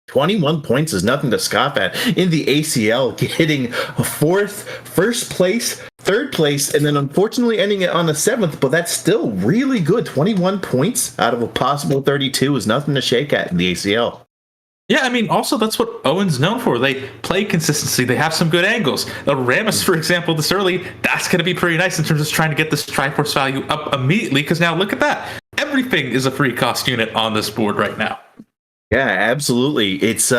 21 points is nothing to scoff at. In the ACL, getting a 4th, first place, 3rd place, and then unfortunately ending it on the 7th, but that's still really good. 21 points out of a possible 32 is nothing to shake at in the ACL. Yeah, I mean, also that's what Owen's known for. They play consistency. They have some good angles. Rammus, for example, this early, that's going to be pretty nice in terms of trying to get this Triforce value up immediately, because now look at that. Everything is a free cost unit on this board right now. Yeah, absolutely. It's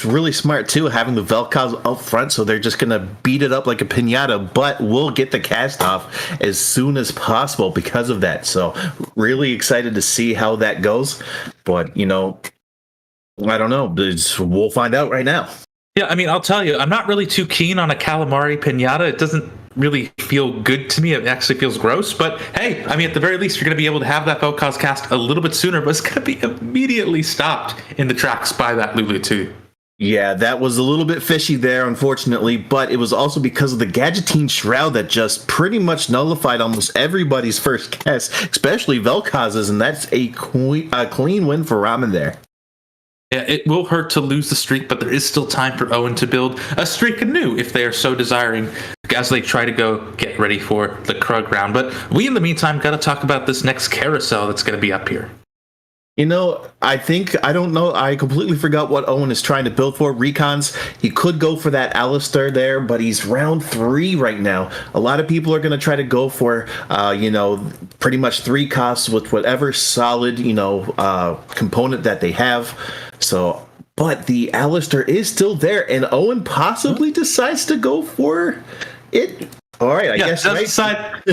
really smart, too, having the Vel'Koz up front, so they're just going to beat it up like a piñata, but we'll get the cast off as soon as possible because of that. So really excited to see how that goes. But, I don't know. We'll find out right now. Yeah, I mean, I'll tell you, I'm not really too keen on a calamari piñata. It doesn't really feel good to me. It actually feels gross. But hey, I mean, at the very least, you're going to be able to have that Vel'Koz cast a little bit sooner, but it's going to be immediately stopped in the tracks by that Lulu too. Yeah, that was a little bit fishy there, unfortunately, but it was also because of the Gadgetzan Shroud that just pretty much nullified almost everybody's first cast, especially Vel'Koz's, and that's a clean win for Ramen there. Yeah, it will hurt to lose the streak, but there is still time for Owen to build a streak anew if they are so desiring as they try to go get ready for the Krug round. But we, in the meantime, got to talk about this next carousel that's going to be up here. I completely forgot what Owen is trying to build for. Recons, he could go for that Alistair there, but he's round 3 right now. A lot of people are going to try to go for, pretty much 3 costs with whatever solid, component that they have. So, but the Alistair is still there, and Owen possibly decides to go for it. All right, I guess decide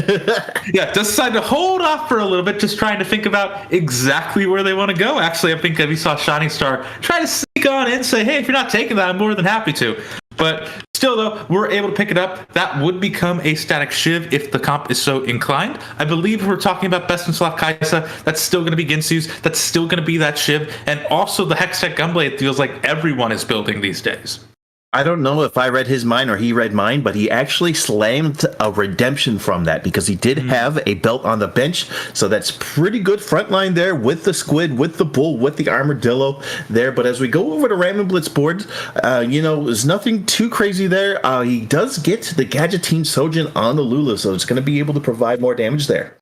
to hold off for a little bit, just trying to think about exactly where they want to go. Actually, I think we saw Shining Star try to sneak on in and say, hey, if you're not taking that, I'm more than happy to. But still, though, we're able to pick it up. That would become a static Shiv if the comp is so inclined. I believe if we're talking about Best in Slot Kaisa, that's still going to be Ginsu's. That's still going to be that Shiv. And also the Hextech Gunblade, it feels like everyone is building these days. I don't know if I read his mind or he read mine, but he actually slammed a redemption from that because he did have a belt on the bench. So that's pretty good frontline there with the squid, with the bull, with the armadillo there. But as we go over to Ramen Blitz board, there's nothing too crazy there. He does get the Gadgetzan Sojin on the Lulu, so it's going to be able to provide more damage there.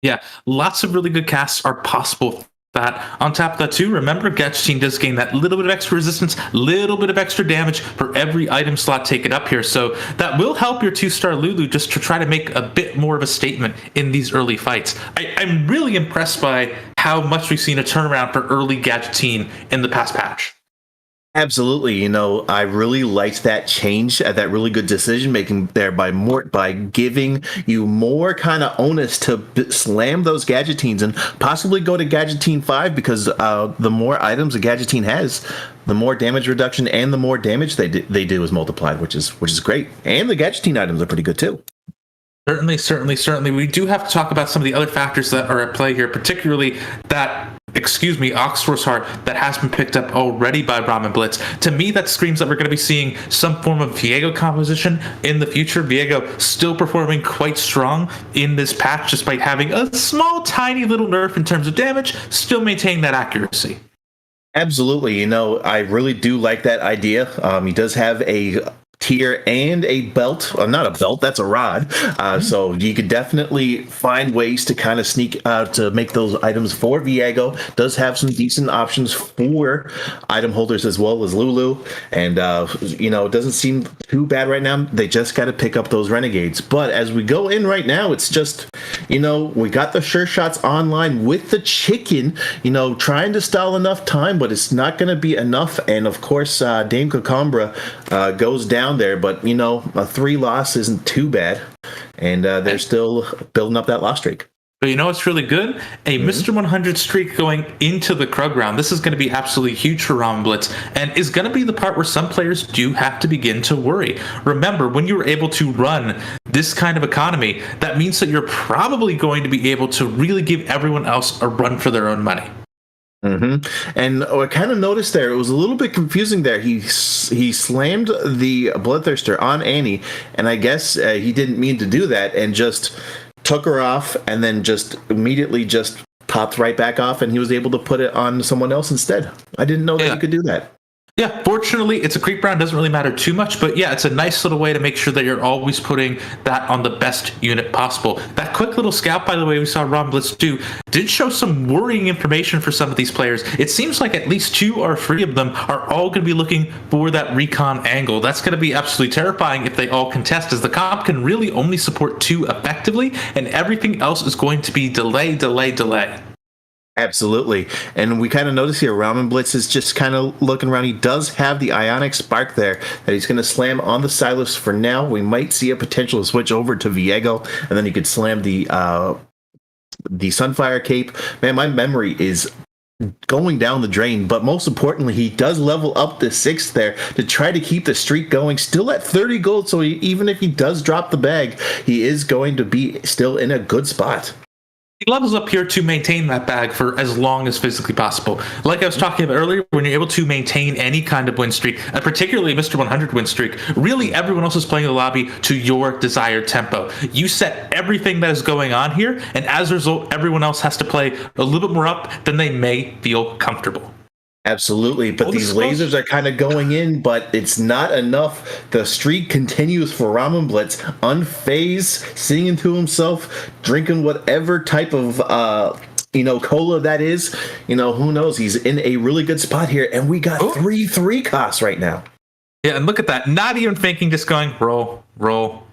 Yeah, lots of really good casts are possible. That on top of that too, remember Gadgetzan does gain that little bit of extra resistance, little bit of extra damage for every item slot taken up here. So that will help your 2-star Lulu just to try to make a bit more of a statement in these early fights. I'm really impressed by how much we've seen a turnaround for early Gadgetzan in the past patch. Absolutely. I really liked that change, that really good decision making there by giving you more kind of onus to slam those gadgetines and possibly go to gadgetine 5, because the more items a gadgetine has, the more damage reduction and the more damage they do is multiplied, which is great. And the gadgetine items are pretty good too. Certainly. We do have to talk about some of the other factors that are at play here, particularly that, Oxforce Heart that has been picked up already by Ramen Blitz. To me, that screams that we're going to be seeing some form of Viego composition in the future. Viego still performing quite strong in this patch, despite having a small, tiny little nerf in terms of damage, still maintaining that accuracy. Absolutely. I really do like that idea. He does have a tier and a belt. Not a belt, that's a rod. So you could definitely find ways to kind of sneak to make those items for Viego. Does have some decent options for item holders as well as Lulu. And, it doesn't seem too bad right now. They just got to pick up those Renegades. But as we go in right now, it's just, we got the Sure Shots online with the chicken, trying to stall enough time, but it's not going to be enough. And of course, Dame Cocambra goes down there, but a 3 loss isn't too bad, and they're still building up that loss streak. But what's really good? A Mr. 100 streak going into the Krug round. This is going to be absolutely huge for Ramen Blitz, and is going to be the part where some players do have to begin to worry. Remember, when you were able to run this kind of economy, that means that you're probably going to be able to really give everyone else a run for their own money. And I kind of noticed there, it was a little bit confusing there. He slammed the Bloodthirster on Annie, and I guess he didn't mean to do that, and just took her off, and then just immediately just popped right back off, and he was able to put it on someone else instead. I didn't know that you could do that. Yeah, fortunately, it's a creep round. Doesn't really matter too much, but yeah, it's a nice little way to make sure that you're always putting that on the best unit possible. That quick little scout, by the way, we saw Ramen Blitz do, did show some worrying information for some of these players. It seems like at least 2 or 3 of them are all going to be looking for that recon angle. That's going to be absolutely terrifying if they all contest, as the comp can really only support 2 effectively, and everything else is going to be delay. Absolutely. And we kind of notice here, Ramen Blitz is just kind of looking around. He does have the Ionic Spark there that he's going to slam on the Silas for now. We might see a potential switch over to Viego, and then he could slam the Sunfire Cape. Man, my memory is going down the drain, but most importantly, he does level up the 6th there to try to keep the streak going, still at 30 gold, so even if he does drop the bag, he is going to be still in a good spot. He levels up here to maintain that bag for as long as physically possible. Like I was talking about earlier, when you're able to maintain any kind of win streak, and particularly Mr. 100 win streak, really everyone else is playing the lobby to your desired tempo. You set everything that is going on here, and as a result, everyone else has to play a little bit more up than they may feel comfortable. Absolutely, but these lasers are kind of going in, but it's not enough. The streak continues for Ramen Blitz, unfazed, singing to himself, drinking whatever type of cola that is. Who knows? He's in a really good spot here, and we got 3 costs right now. Yeah, and look at that. Not even thinking, just going roll. Oh,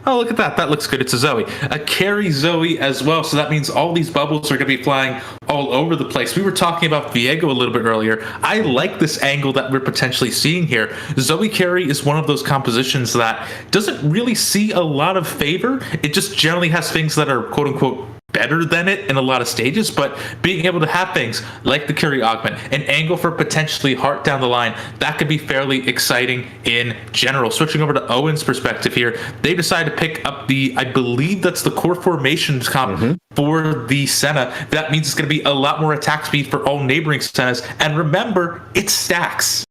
look at that. That looks good. It's a Zoe. A carry Zoe as well. So that means all these bubbles are going to be flying all over the place. We were talking about Viego a little bit earlier. I like this angle that we're potentially seeing here. Zoe carry is one of those compositions that doesn't really see a lot of favor. It just generally has things that are quote unquote better than it in a lot of stages, but being able to have things like the carry augment, an angle for potentially Heart down the line, that could be fairly exciting in general. Switching over to Owen's perspective here, they decided to pick up I believe that's the core formations comp for the Senna. That means it's going to be a lot more attack speed for all neighboring Sennas, and remember, it stacks.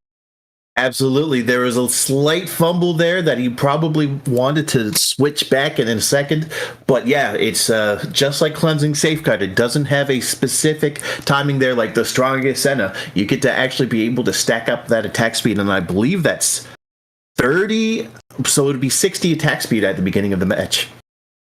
Absolutely. There was a slight fumble there that he probably wanted to switch back in a second. But yeah, it's just like Cleansing Safeguard. It doesn't have a specific timing there like the strongest Senna. You get to actually be able to stack up that attack speed, and I believe that's 30, so it would be 60 attack speed at the beginning of the match.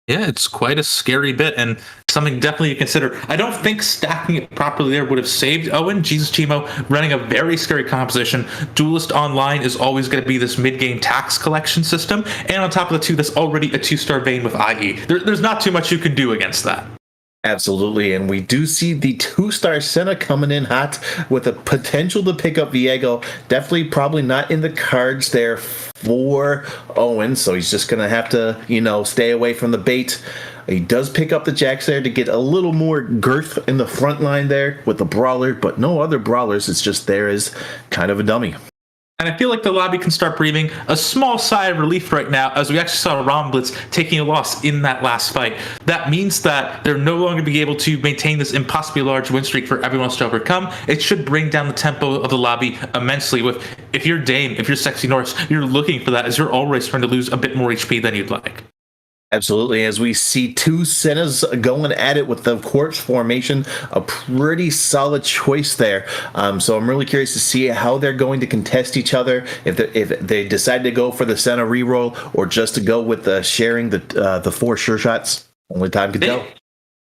Yeah, it's quite a scary bit, and something definitely to consider. I don't think stacking it properly there would have saved Owen. Jesus Chimo running a very scary composition. Duelist Online is always going to be this mid-game tax collection system, and on top of the 2, that's already a 2-star vein with IE. There's not too much you can do against that. Absolutely, and we do see the 2-star Senna coming in hot with a potential to pick up Viego. Definitely probably not in the cards there for Owen, so he's just going to have to, stay away from the bait. He does pick up the Jax there to get a little more girth in the front line there with the Brawler, but no other Brawlers. It's just there is kind of a dummy. And I feel like the lobby can start breathing a small sigh of relief right now, as we actually saw Romblitz taking a loss in that last fight. That means that they're no longer be able to maintain this impossibly large win streak for everyone else to overcome. It should bring down the tempo of the lobby immensely. If you're Dame, if you're Sexy Norse, you're looking for that as you're already starting to lose a bit more HP than you'd like. Absolutely. As we see two Sennas going at it with the corpse formation, a pretty solid choice there. So I'm really curious to see how they're going to contest each other. If they decide to go for the Senna reroll or just to go with sharing the 4 sure shots. Only time can tell.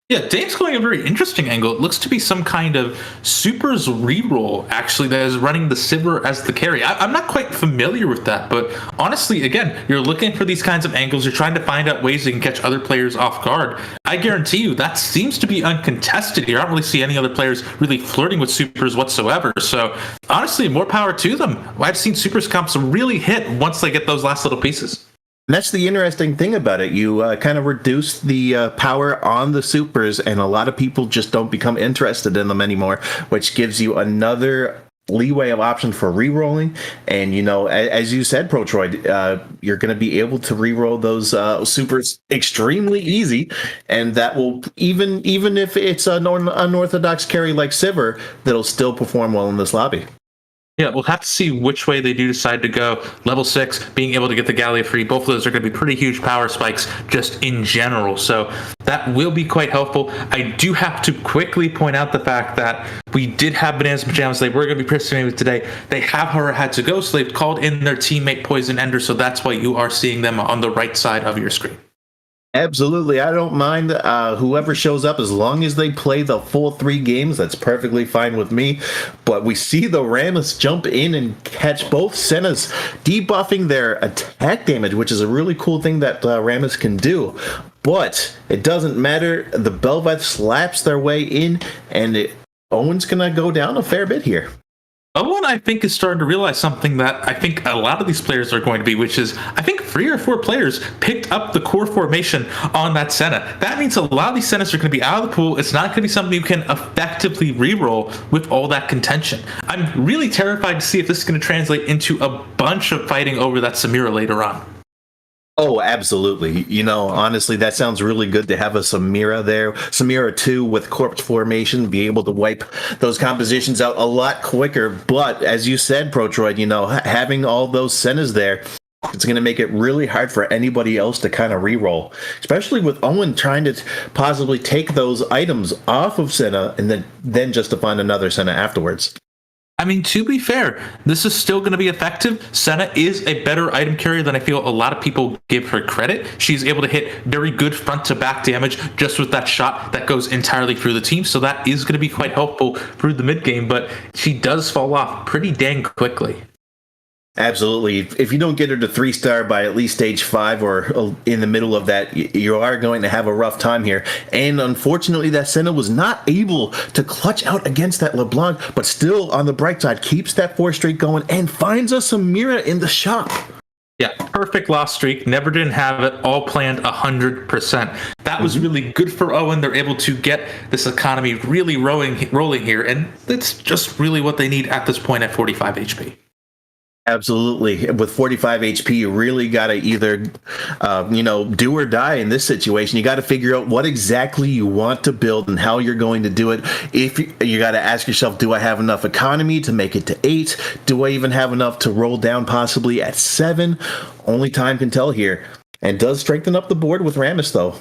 Yeah, Dame's going a very interesting angle. It looks to be some kind of Supers reroll, actually, that is running the Sivir as the carry. I'm not quite familiar with that, but honestly, again, you're looking for these kinds of angles. You're trying to find out ways you can catch other players off guard. I guarantee you that seems to be uncontested here. I don't really see any other players really flirting with Supers whatsoever. So honestly, more power to them. I've seen Supers comps really hit once they get those last little pieces. And that's the interesting thing about it. You kind of reduce the power on the supers, and a lot of people just don't become interested in them anymore, which gives you another leeway of option for re-rolling. And, as you said, Protroid, you're going to be able to re-roll those supers extremely easy, and that will, even if it's an unorthodox carry like Sivir, that'll still perform well in this lobby. Yeah, we'll have to see which way they do decide to go. Level 6, being able to get the Gallia free, both of those are going to be pretty huge power spikes just in general. So that will be quite helpful. I do have to quickly point out the fact that we did have Bananas and Pajamas. They were going to be participating with today. They have, however, had to go, so they've called in their teammate Poison Ender, so that's why you are seeing them on the right side of your screen. Absolutely. I don't mind whoever shows up as long as they play the full 3 games. That's perfectly fine with me. But we see the Rammus jump in and catch both Sennas, debuffing their attack damage, which is a really cool thing that Rammus can do. But it doesn't matter. The Bel'Veth slaps their way in, and Owen's going to go down a fair bit here. Owen, I think, is starting to realize something that I think a lot of these players are going to be, which is, I think 3 or 4 players picked up the core formation on that Senna. That means a lot of these Sennas are going to be out of the pool. It's not going to be something you can effectively reroll with all that contention. I'm really terrified to see if this is going to translate into a bunch of fighting over that Samira later on. Oh, absolutely. Honestly, that sounds really good to have a Samira there. Samira 2 with corpse formation, be able to wipe those compositions out a lot quicker. But as you said, Protroid, having all those Sennas there, it's going to make it really hard for anybody else to kind of reroll, especially with Owen trying to possibly take those items off of Senna and then just to find another Senna afterwards. I mean, to be fair, this is still going to be effective. Senna is a better item carrier than I feel a lot of people give her credit. She's able to hit very good front to back damage just with that shot that goes entirely through the team. So that is going to be quite helpful through the mid game, but she does fall off pretty dang quickly. Absolutely. If you don't get her to 3-star by at least stage 5 or in the middle of that, you are going to have a rough time here. And unfortunately, that Senna was not able to clutch out against that LeBlanc, but still on the bright side, keeps that 4 streak going and finds a Samira in the shop. Yeah, perfect loss streak. Never didn't have it. All planned 100%. That was really good for Owen. They're able to get this economy really rolling here, and it's just really what they need at this point at 45 HP. Absolutely. With 45 HP, you really got to either, do or die in this situation. You got to figure out what exactly you want to build and how you're going to do it. If you got to ask yourself, do I have enough economy to make it to 8? Do I even have enough to roll down possibly at 7? Only time can tell here. And does strengthen up the board with Rammus, though.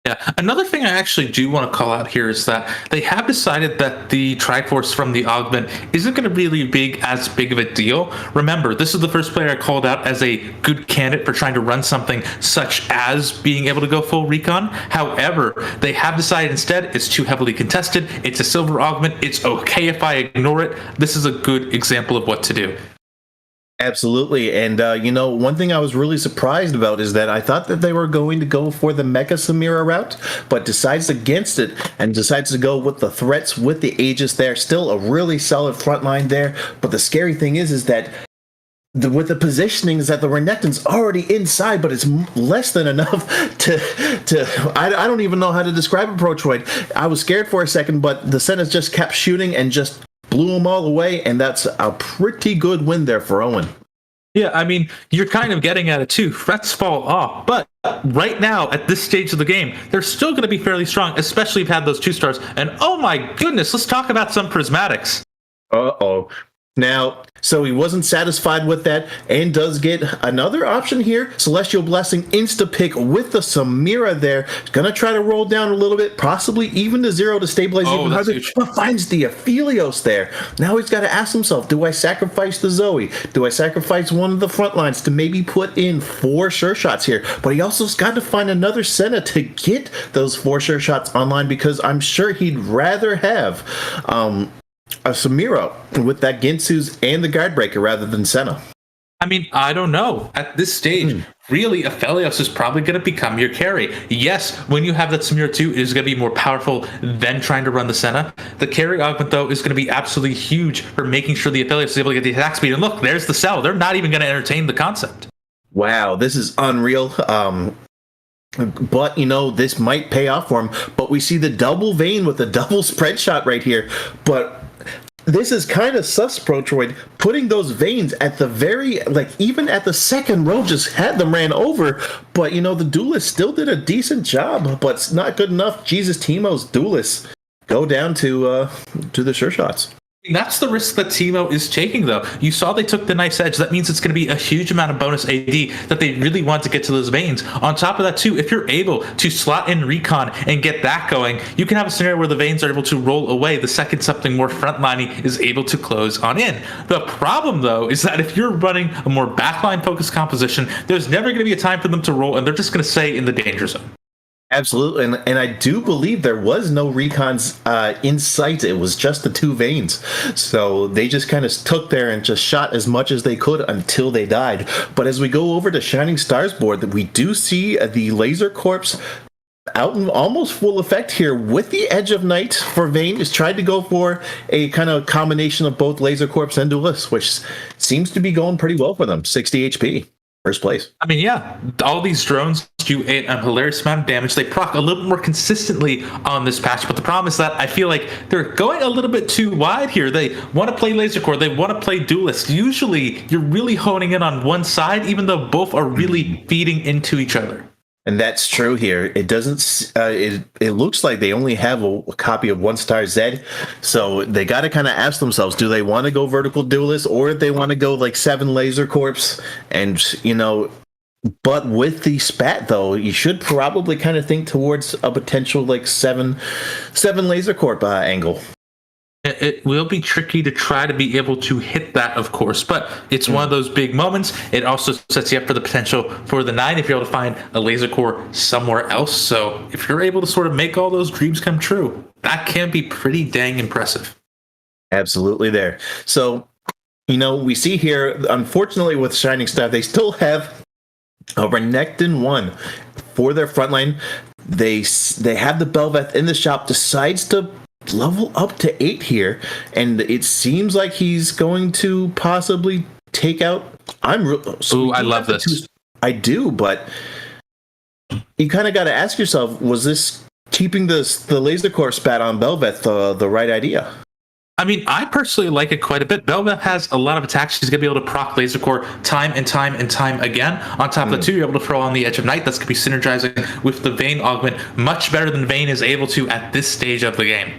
Yeah, another thing I actually do want to call out here is that they have decided that the Triforce from the Augment isn't going to really be as big of a deal. Remember, this is the first player I called out as a good candidate for trying to run something such as being able to go full recon. However, they have decided instead it's too heavily contested. It's a silver Augment. It's okay if I ignore it. This is a good example of what to do. Absolutely. And, one thing I was really surprised about is that I thought that they were going to go for the Mecha Samira route, but decides against it and decides to go with the threats with the Aegis there. Still a really solid front line there. But the scary thing is that with the positioning is that the Renekton's already inside, but it's less than enough I don't even know how to describe it, Protroid. I was scared for a second, but the Senna's just kept shooting and just blew them all away, and that's a pretty good win there for Owen. Yeah, I mean, you're kind of getting at it too. Threats fall off, but right now, at this stage of the game, they're still going to be fairly strong, especially if you have those 2 stars. And oh my goodness, let's talk about some prismatics. Uh-oh. Now, so he wasn't satisfied with that and does get another option here. Celestial Blessing insta-pick with the Samira there. Going to try to roll down a little bit, possibly even to 0 to stabilize even harder, but finds the Aphelios there. Now he's got to ask himself, do I sacrifice the Zoe? Do I sacrifice one of the front lines to maybe put in 4 sure shots here? But he also's got to find another Senna to get those 4 sure shots online, because I'm sure he'd rather have a Samira with that Ginsu's and the Guardbreaker rather than Senna. I mean, I don't know. At this stage, really, Aphelios is probably going to become your carry. Yes, when you have that Samira 2, it is going to be more powerful than trying to run the Senna. The carry augment, though, is going to be absolutely huge for making sure the Aphelios is able to get the attack speed. And look, there's the cell. They're not even going to entertain the concept. Wow, this is unreal. But, this might pay off for him. But we see the double vein with the double spread shot right here. But this is kind of sus, Protroid. Putting those veins at the very, even at the second row, just had them ran over. But, the duelist still did a decent job, but it's not good enough. Jesus, Teemo's duelists go down to the sure shots. That's the risk that Teemo is taking, though. You saw they took the nice edge. That means it's going to be a huge amount of bonus AD that they really want to get to those veins. On top of that, too, if you're able to slot in Recon and get that going, you can have a scenario where the veins are able to roll away the second something more frontliney is able to close on in. The problem, though, is that if you're running a more backline-focused composition, there's never going to be a time for them to roll, and they're just going to stay in the danger zone. Absolutely, and I do believe there was no recons in sight. It was just the 2 veins. So they just kind of took there and just shot as much as they could until they died. But as we go over to Shining Stars board, we do see the Laser Corps out in almost full effect here with the Edge of Night for Vayne. Is tried to go for a kind of combination of both Laser Corps and Duelists, which seems to be going pretty well for them. 60 HP. First place. I mean, yeah, all these drones do a hilarious amount of damage. They proc a little bit more consistently on this patch, but the problem is that I feel like they're going a little bit too wide here. They want to play Laser Core, they want to play Duelist. Usually, you're really honing in on one side, even though both are really feeding into each other. And that's true here. It doesn't. It looks like they only have a copy of 1-star Zed, so they got to kind of ask themselves: do they want to go vertical duelist, or they want to go 7 Laser Corps? And but with the spat though, you should probably kind of think towards a potential 7 Laser Corp angle. It will be tricky to try to be able to hit that, of course, but it's one of those big moments. It also sets you up for the potential for the 9 if you're able to find a laser core somewhere else. So if you're able to sort of make all those dreams come true, that can be pretty dang impressive. Absolutely there. So, we see here, unfortunately with Shining Star, they still have a Renekton 1 for their frontline. They have the Belveth in the shop, decides to level up to 8 here, and it seems like he's going to possibly take out. I love this. I do, but you kind of got to ask yourself: was this keeping the Laser Core spat on Belveth the right idea? I mean, I personally like it quite a bit. Belveth has a lot of attacks. She's going to be able to proc Laser Core time and time and time again. On top of that, too, you're able to throw on the Edge of Night. That's going to be synergizing with the Vayne augment much better than Vayne is able to at this stage of the game.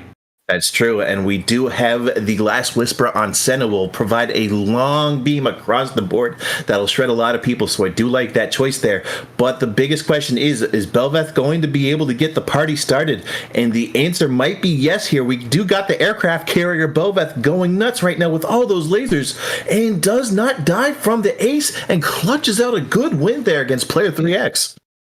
That's true, and we do have the Last Whisper on Senna will provide a long beam across the board that'll shred a lot of people, so I do like that choice there. But the biggest question is Belveth going to be able to get the party started? And the answer might be yes here. We do got the aircraft carrier Belveth going nuts right now with all those lasers, and does not die from the ace, and clutches out a good win there against player 3X.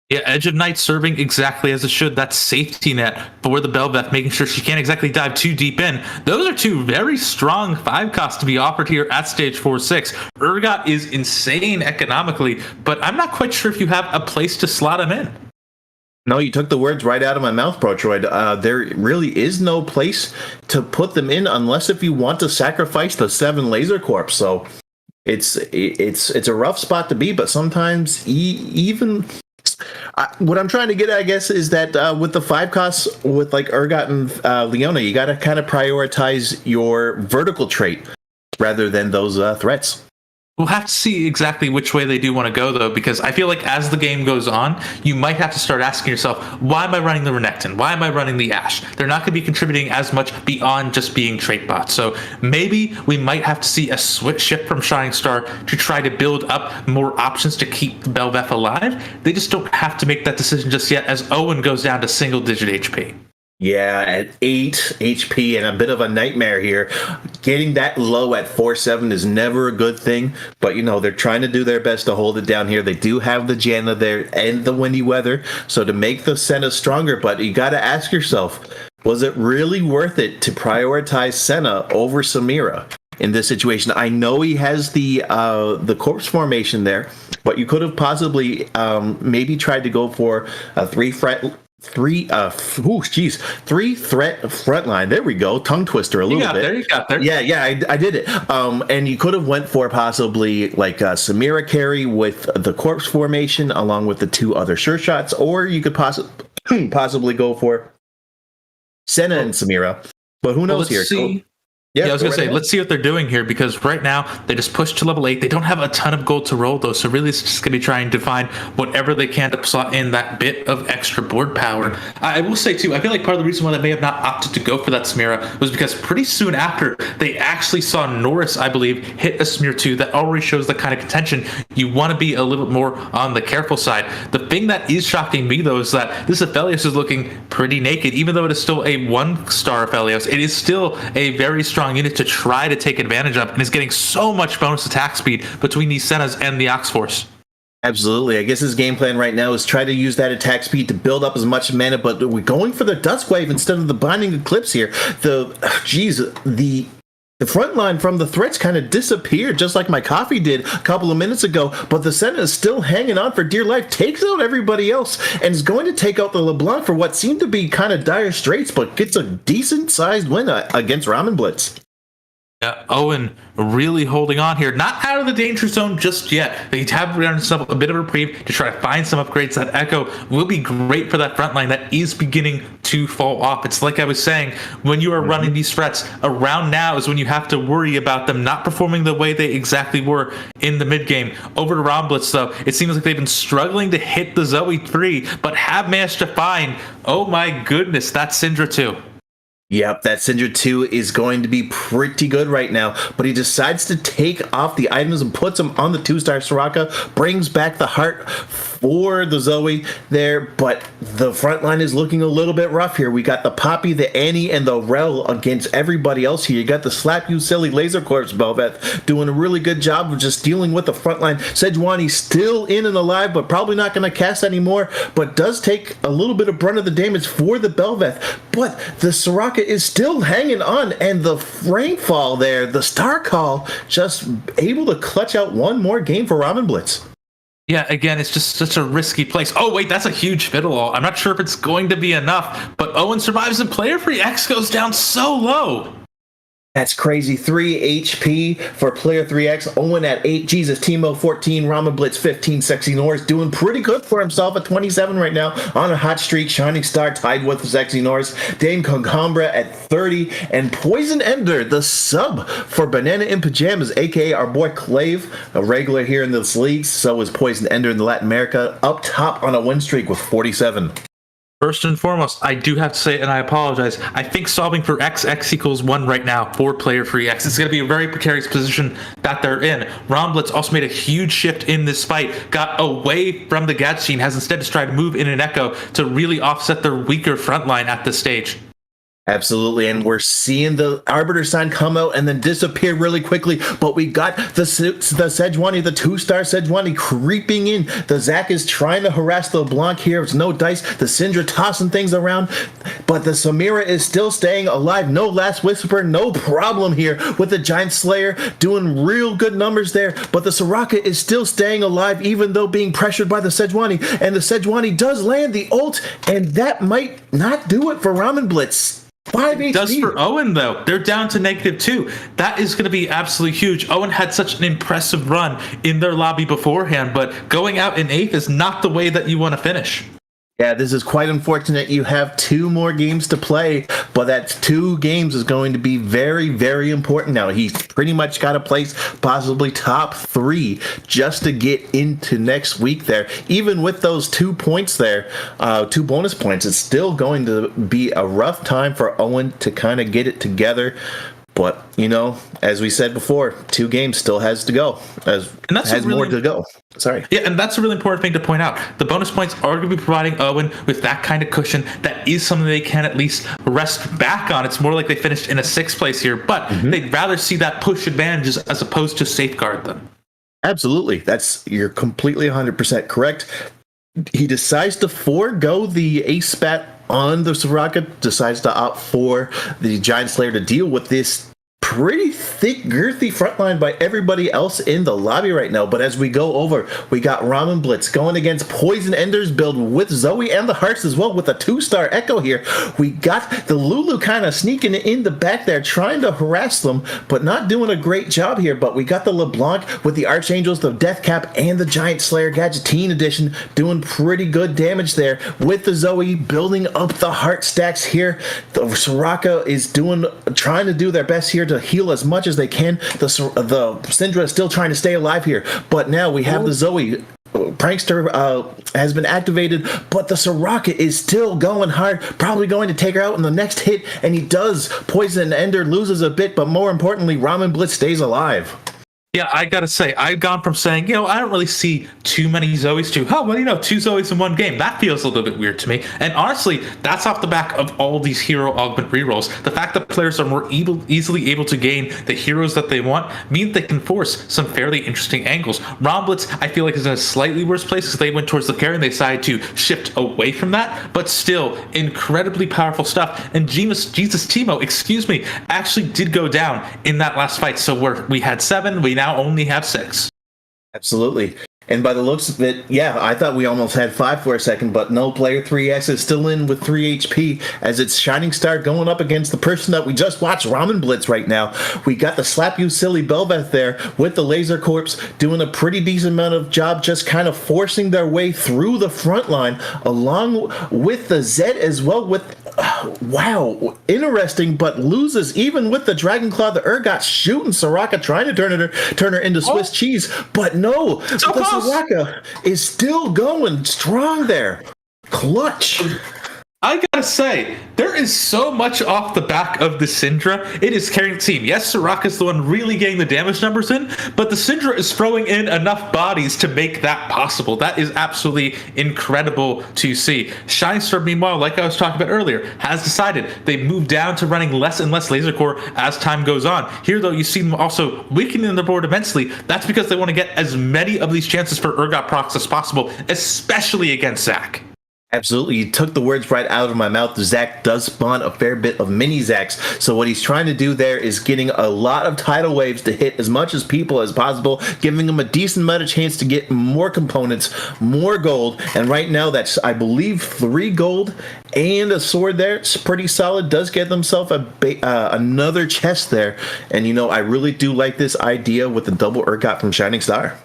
Yeah, Edge of Night serving exactly as it should. That safety net for the Belveth, making sure she can't exactly dive too deep in. Those are two very strong 5 costs to be offered here at stage 4-6. Urgot is insane economically, but I'm not quite sure if you have a place to slot him in. No, you took the words right out of my mouth, Protroid. There really is no place to put them in unless if you want to sacrifice the 7 Laser Corps. So it's a rough spot to be, but sometimes even... what I'm trying to get at, I guess, is that with the 5 costs with like Urgot and Leona, you got to kind of prioritize your vertical trait rather than those threats. We'll have to see exactly which way they do want to go, though, because I feel like as the game goes on, you might have to start asking yourself, why am I running the Renekton? Why am I running the Ashe? They're not going to be contributing as much beyond just being trait bots. So maybe we might have to see a switch shift from Shining Star to try to build up more options to keep the Belveth alive. They just don't have to make that decision just yet as Owen goes down to single-digit HP. Yeah, at 8 HP and a bit of a nightmare here. Getting that low at 4-7 is never a good thing, but they're trying to do their best to hold it down here. They do have the Janna there and the windy weather, so to make the Senna stronger, but you got to ask yourself, was it really worth it to prioritize Senna over Samira in this situation? I know he has the corpse formation there, but you could have possibly maybe tried to go for a 3 threat front line. There we go. Tongue twister a little bit. You got there. Yeah, I did it. And you could have went for possibly like a Samira carry with the corpse formation along with the 2 other sure shots, or you could possibly go for Senna and Samira. But who knows here? See. Yeah, I was going to say, let's see what they're doing here, because right now they just pushed to level 8. They don't have a ton of gold to roll, though, so really it's just going to be trying to find whatever they can to slot in that bit of extra board power. I will say, too, I feel like part of the reason why they may have not opted to go for that Samira was because pretty soon after, they actually saw Norris, I believe, hit a Smear 2 that already shows the kind of contention you want to be a little bit more on the careful side. The thing that is shocking me, though, is that this Aphelios is looking pretty naked. Even though it is still a 1-star Aphelios, it is still a very strong unit to try to take advantage of, and is getting so much bonus attack speed between these Sennas and the Ox Force. Absolutely. I guess his game plan right now is try to use that attack speed to build up as much mana, but we're going for the Duskwave instead of the Binding Eclipse here. The front line from the threats kind of disappeared, just like my coffee did a couple of minutes ago, but the Senna is still hanging on for dear life, takes out everybody else, and is going to take out the LeBlanc for what seemed to be kind of dire straits, but gets a decent-sized win against Ramen Blitz. Yeah, Owen really holding on here. Not out of the danger zone just yet. They have themselves a bit of a reprieve to try to find some upgrades. That Echo will be great for that front line that is beginning to fall off. It's like I was saying, when you are running these threats, around now is when you have to worry about them not performing the way they exactly were in the mid-game. Over to Romblitz, though, it seems like they've been struggling to hit the Zoe 3, but have managed to find, oh my goodness, that Syndra 2. Yep, that Syndra 2 is going to be pretty good right now, but he decides to take off the items and puts them on the 2-star Soraka, brings back the heart for the Zoe there, but the front line is looking a little bit rough here. We got the Poppy, the Annie, and the Rel against everybody else here. You got the Slap You Silly Laser Corps Belveth doing a really good job of just dealing with the front line. Sejuani still in and alive, but probably not going to cast anymore, but does take a little bit of brunt of the damage for the Belveth, but the Soraka is still hanging on, and the Rainfall there, the Star Call, just able to clutch out one more game for Ramen Blitz. Yeah, again, it's just such a risky place. Oh, wait, that's a huge fiddle. I'm not sure if it's going to be enough, but Owen survives and player free X goes down so low. That's crazy. 3 HP for player 3X. Owen at 8. Jesus, Timo 14. Ramen Blitz 15. Sexy Norris doing pretty good for himself at 27 right now on a hot streak. Shining Star tied with Sexy Norris. Dame Congombra at 30. And Poison Ender, the sub for Banana in Pajamas, aka our boy Clave, a regular here in this league. So is Poison Ender in the Latin America, up top on a win streak with 47. First and foremost, I do have to say, and I apologize, I think solving for X equals 1 right now for player free X. It's going to be a very precarious position that they're in. Romblitz also made a huge shift in this fight, got away from the Gatshin, has instead just tried to move in an Echo to really offset their weaker front line at this stage. Absolutely, and we're seeing the Arbiter sign come out and then disappear really quickly, but we got the Sejuani, the 2-star Sejuani creeping in. The Zac is trying to harass the LeBlanc here. It's no dice. The Syndra tossing things around, but the Samira is still staying alive. No Last Whisper, no problem here with the Giant Slayer doing real good numbers there, but the Soraka is still staying alive even though being pressured by the Sejuani, and the Sejuani does land the ult, and that might not do it for Ramen Blitz. 5 It does for Owen, though. They're down to -2. That is going to be absolutely huge. Owen had such an impressive run in their lobby beforehand, but going out in 8th is not the way that you want to finish. Yeah, this is quite unfortunate. You have 2 more games to play, but that 2 games is going to be very, very important now. He's pretty much got to place possibly top 3 just to get into next week there. Even with those 2 points there, 2 bonus points, it's still going to be a rough time for Owen to kind of get it together. But, as we said before, 2 games still has to go. More to go. Sorry. Yeah, and that's a really important thing to point out. The bonus points are going to be providing Owen with that kind of cushion. That is something they can at least rest back on. It's more like they finished in a 6th place here, but they'd rather see that push advantages as opposed to safeguard them. Absolutely. You're completely 100% correct. He decides to forego the ace spat on the Soraka, decides to opt for the Giant Slayer to deal with this pretty thick, girthy front line by everybody else in the lobby right now. But as we go over, we got Ramen Blitz going against Poison Ender's build with Zoe and the Hearts as well with a 2-star Echo here. We got the Lulu kind of sneaking in the back there, trying to harass them, but not doing a great job here. But we got the LeBlanc with the Archangels, the Deathcap, and the Giant Slayer Gadgeteen edition doing pretty good damage there with the Zoe building up the heart stacks here. The Soraka is trying to do their best here to heal as much as they can. The Syndra is still trying to stay alive here, but now we have the Zoe. Prankster has been activated, but the Soraka is still going hard, probably going to take her out in the next hit, and he does. Poison Ender loses a bit, but more importantly, Ramen Blitz stays alive. Yeah, I gotta say, I've gone from saying, I don't really see too many Zoes to, 2 Zoes in one game. That feels a little bit weird to me. And honestly, that's off the back of all these hero augment rerolls. The fact that players are more easily able to gain the heroes that they want means they can force some fairly interesting angles. Romblitz, I feel like, is in a slightly worse place because they went towards the carry and they decided to shift away from that, but still incredibly powerful stuff. And Jesus Timo, actually did go down in that last fight. So we had 7, we now only have 6. Absolutely. And by the looks of it, I thought we almost had 5 for a second, but no, player 3X is still in with 3 HP as it's Shining Star going up against the person that we just watched, Ramen Blitz, right now. We got the Slap You Silly Belveth there with the Laser Corpse doing a pretty decent amount of job, just kind of forcing their way through the front line, along with the Zed as well with, wow, interesting, but loses even with the Dragon Claw, the Urgot shooting Soraka, trying to turn her into Swiss cheese, but no, the Soraka is still going strong there. Clutch. I gotta say, there is so much off the back of the Syndra. It is carrying the team. Yes, Soraka's the one really getting the damage numbers in, but the Syndra is throwing in enough bodies to make that possible. That is absolutely incredible to see. Shining Star, meanwhile, like I was talking about earlier, has decided they move down to running less and less Laser Core as time goes on. Here, though, you see them also weakening the board immensely. That's because they want to get as many of these chances for Urgot procs as possible, especially against Zac. Absolutely. You took the words right out of my mouth. Zac does spawn a fair bit of mini Zacs. So what he's trying to do there is getting a lot of tidal waves to hit as much as people as possible, giving them a decent amount of chance to get more components, more gold. And right now that's, I believe, 3 gold and a sword there. It's pretty solid. Does get themselves another chest there. And, I really do like this idea with the double Urgot from Shining Star.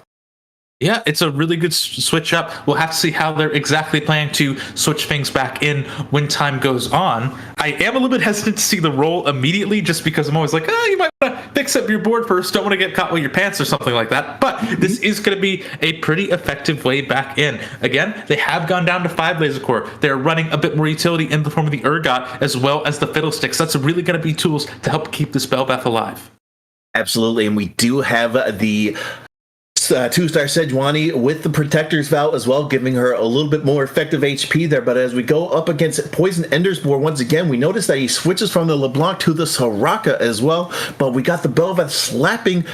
Yeah, it's a really good switch up. We'll have to see how they're exactly planning to switch things back in when time goes on. I am a little bit hesitant to see the roll immediately just because I'm always like, you might want to fix up your board first. Don't want to get caught with your pants or something like that. But this is going to be a pretty effective way back in. Again, they have gone down to 5 Laser Core. They're running a bit more utility in the form of the Urgot as well as the Fiddlesticks. That's really going to be tools to help keep this Belveth alive. Absolutely. And we do have the two-star Sejuani with the Protector's Vow as well, giving her a little bit more effective HP there. But as we go up against Poison Ender's board once again, we notice that he switches from the LeBlanc to the Soraka as well. But we got the Belva slapping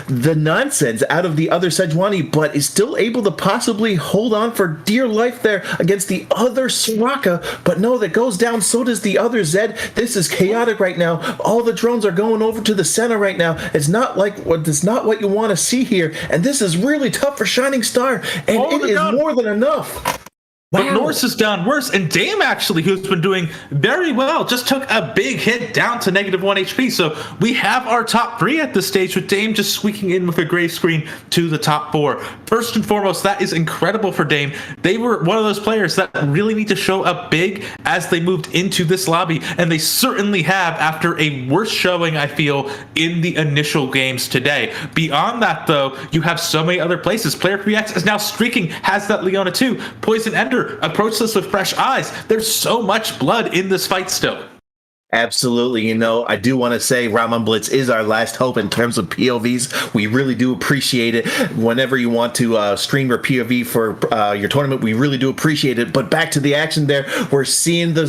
the nonsense out of the other Sejuani, but is still able to possibly hold on for dear life there against the other Soraka. But no, that goes down. So does the other Zed. This is chaotic right now. All the drones are going over to the center right now. It's not what you want to see here. And this is really tough for Shining Star, and it is more than enough. But Norse is down worse, and Dame actually, who's been doing very well, just took a big hit down to -1 HP. So we have our top 3 at this stage, with Dame just squeaking in with a gray screen to the top 4. First and foremost, that is incredible for Dame. They were one of those players that really need to show up big as they moved into this lobby, and they certainly have after a worse showing, I feel, in the initial games today. Beyond that, though, you have so many other places. Player 3X is now streaking, has that Leona too. Poison Ender approach this with fresh eyes. There's so much blood in this fight still. Absolutely. I do want to say Ramen Blitz is our last hope in terms of POVs. We really do appreciate it. Whenever you want to stream your POV for your tournament, we really do appreciate it. But back to the action there, we're seeing the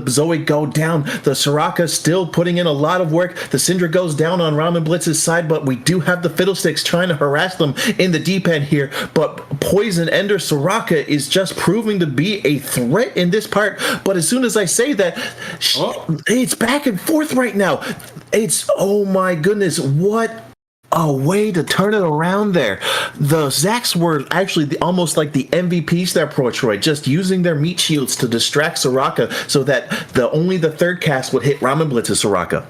Zoe go down. The Soraka still putting in a lot of work. The Syndra goes down on Ramen Blitz's side, but we do have the Fiddlesticks trying to harass them in the deep end here. But Poison Ender Soraka is just proving to be a threat in this part. But as soon as I say that, it's back and forth right now. Oh my goodness, what a way to turn it around there. The Zax were actually almost like the MVPs there, Pro-Troy, just using their meat shields to distract Soraka so that only the third cast would hit Ramen Blitz's Soraka.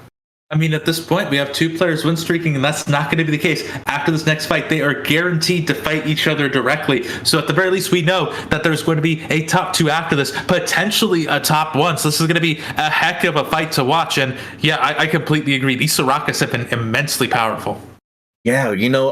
I mean, at this point, we have 2 players win streaking, and that's not going to be the case. After this next fight, they are guaranteed to fight each other directly. So at the very least, we know that there's going to be a top 2 after this, potentially a top 1. So this is going to be a heck of a fight to watch. And yeah, I completely agree. These Sorakas have been immensely powerful. Yeah,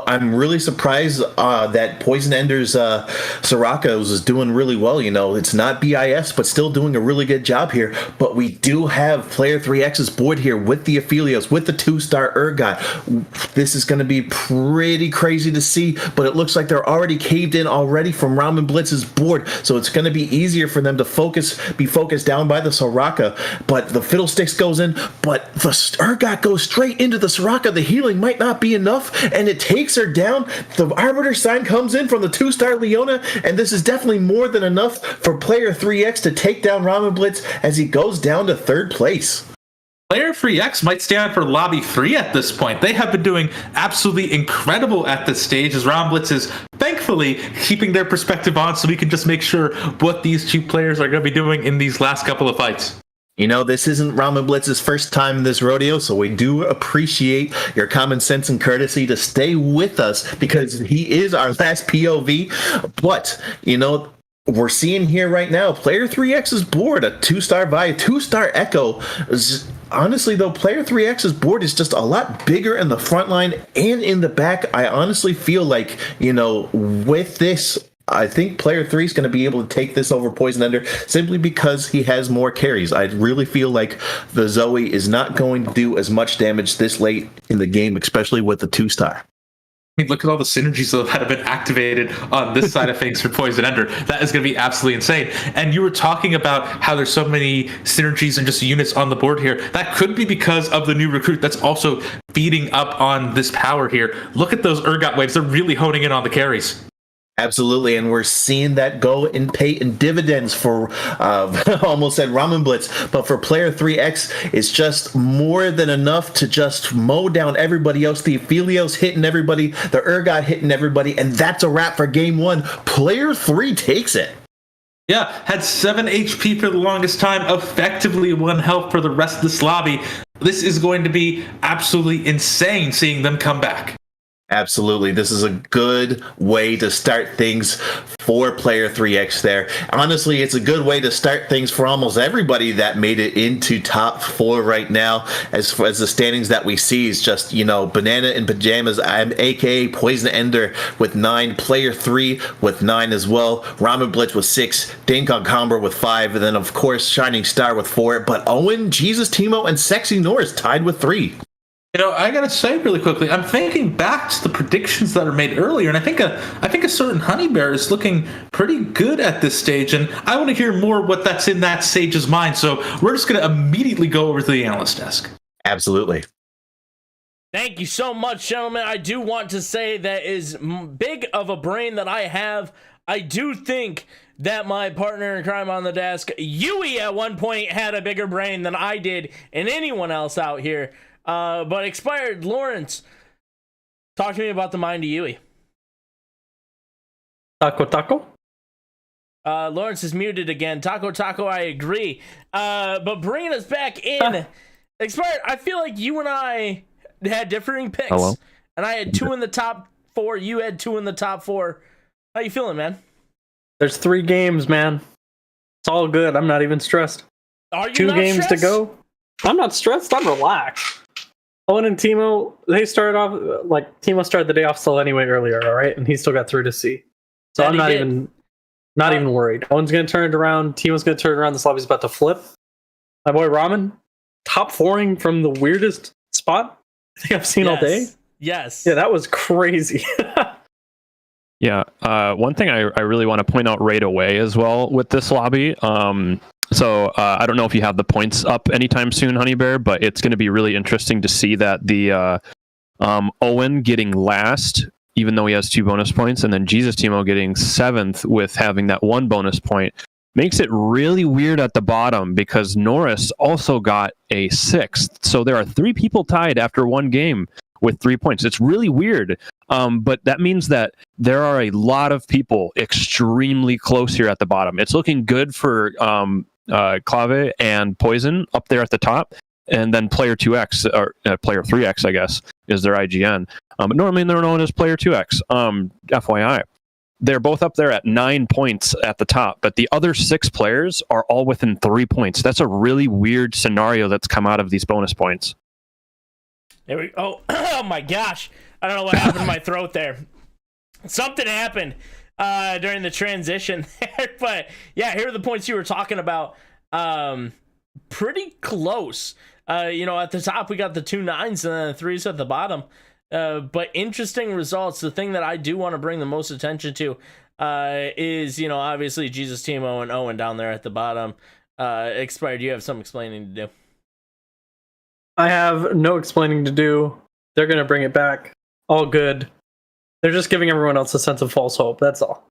I'm really surprised that Poison Ender's Soraka was doing really well. It's not BIS, but still doing a really good job here. But we do have Player 3X's board here with the Aphelios, with the 2-star Urgot. This is going to be pretty crazy to see, but it looks like they're already caved in already from Ramen Blitz's board. So it's going to be easier for them to be focused down by the Soraka. But the Fiddlesticks goes in, but the Urgot goes straight into the Soraka. The healing might not be enough, and it takes her down. The Arbiter sign comes in from the 2-star Leona, and this is definitely more than enough for Player 3X to take down Ramen Blitz as he goes down to 3rd place. Player 3X might stand for Lobby 3 at this point. They have been doing absolutely incredible at this stage, as Ramen Blitz is thankfully keeping their perspective on, so we can just make sure what these 2 players are going to be doing in these last couple of fights. This isn't Ramen Blitz's first time in this rodeo, so we do appreciate your common sense and courtesy to stay with us, because he is our last POV. But, we're seeing here right now, Player 3X's board, a 2-star Vi, 2-star Echo. Honestly, though, Player 3X's board is just a lot bigger in the front line and in the back. I honestly feel like, with this, I think Player 3 is going to be able to take this over Poison Ender simply because he has more carries. I really feel like the Zoe is not going to do as much damage this late in the game, especially with the 2-star. I mean, look at all the synergies that have been activated on this side of things for Poison Ender. That is going to be absolutely insane. And you were talking about how there's so many synergies and just units on the board here. That could be because of the new recruit that's also feeding up on this power here. Look at those Urgot waves. They're really honing in on the carries. Absolutely, and we're seeing that go and pay in dividends for, almost said Ramen Blitz, but for Player 3X, it's just more than enough to just mow down everybody else. The Aphelios hitting everybody, the Urgot hitting everybody, and that's a wrap for Game 1. Player 3 takes it. Yeah, had 7 HP for the longest time, effectively 1 health for the rest of this lobby. This is going to be absolutely insane seeing them come back. Absolutely. This is a good way to start things for Player 3X there. Honestly, it's a good way to start things for almost everybody that made it into top 4 right now. As far as the standings that we see is just, Banana in Pajamas, aka Poison Ender with 9, Player 3 with 9 as well, Ramen Blitz with 6, Dane Concomber with 5, and then of course Shining Star with 4. But Owen, Jesus Timo, and Sexy Norris tied with 3. I gotta say really quickly, I'm thinking back to the predictions that were made earlier, and I think a certain Honey Bear is looking pretty good at this stage, and I want to hear more what that's in that sage's mind. So we're just gonna immediately go over to the analyst desk. Absolutely. Thank you so much, gentlemen. I do want to say that is big of a brain that I have. I do think that my partner in crime on the desk, Yui, at one point had a bigger brain than I did and anyone else out here. But expired Lawrence, talk to me about the mind of Yui. Taco. Lawrence is muted again. Taco, I agree. But bringing us back in, expired. I feel like you and I had differing picks. Hello? And I had 2 in the top 4. You had 2 in the top 4. How you feeling, man? There's 3 games, man. It's all good. I'm not even stressed. Are you 2 not games stressed? to go. I'm not stressed. I'm relaxed. Owen and Timo, they started off Timo started the day off still anyway earlier, all right, and he still got through to C. So That I'm he not did. even worried. Owen's gonna turn it around. Timo's gonna turn it around. This lobby's about to flip. My boy Ramen, top 4ing from the weirdest spot I think I've seen all day. Yes. Yeah, that was crazy. Yeah, one thing I really want to point out right away as well with this lobby. So I don't know if you have the points up anytime soon, Honey Bear, but it's going to be really interesting to see that the Owen getting last, even though he has 2 bonus points, and then Jesus Timo getting 7th with having that 1 bonus point, makes it really weird at the bottom because Norris also got a 6th. So there are 3 people tied after 1 game with 3 points. It's really weird. But that means that there are a lot of people extremely close here at the bottom. It's looking good for Clave and Poison up there at the top, and then Player 2X, or Player 3X, I guess, is their IGN. But normally they're known as Player 2X, FYI. They're both up there at 9 points at the top, but the other 6 players are all within 3 points. That's a really weird scenario that's come out of these bonus points. There we go. Oh my gosh. I don't know what happened to my throat there. Something happened during the transition there. But yeah, here are the points you were talking about. Pretty close. At the top, we got the 2 9s and then the 3s at the bottom. But interesting results. The thing that I do want to bring the most attention to is, obviously Jesus Timo and Owen down there at the bottom. Expired, you have some explaining to do. I have no explaining to do. They're going to bring it back. All good. They're just giving everyone else a sense of false hope. That's all.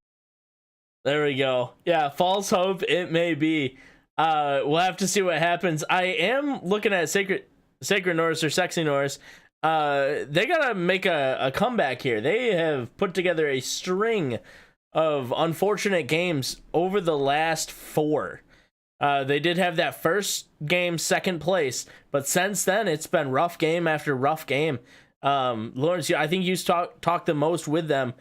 There we go. Yeah, false hope it may be. We'll have to see what happens. I am looking at Sacred Norris or Sexy Norris. They got to make a comeback here. They have put together a string of unfortunate games over the last 4. They did have that first game 2nd place, but since then it's been rough game after rough game. Lawrence, I think you talked the most with them.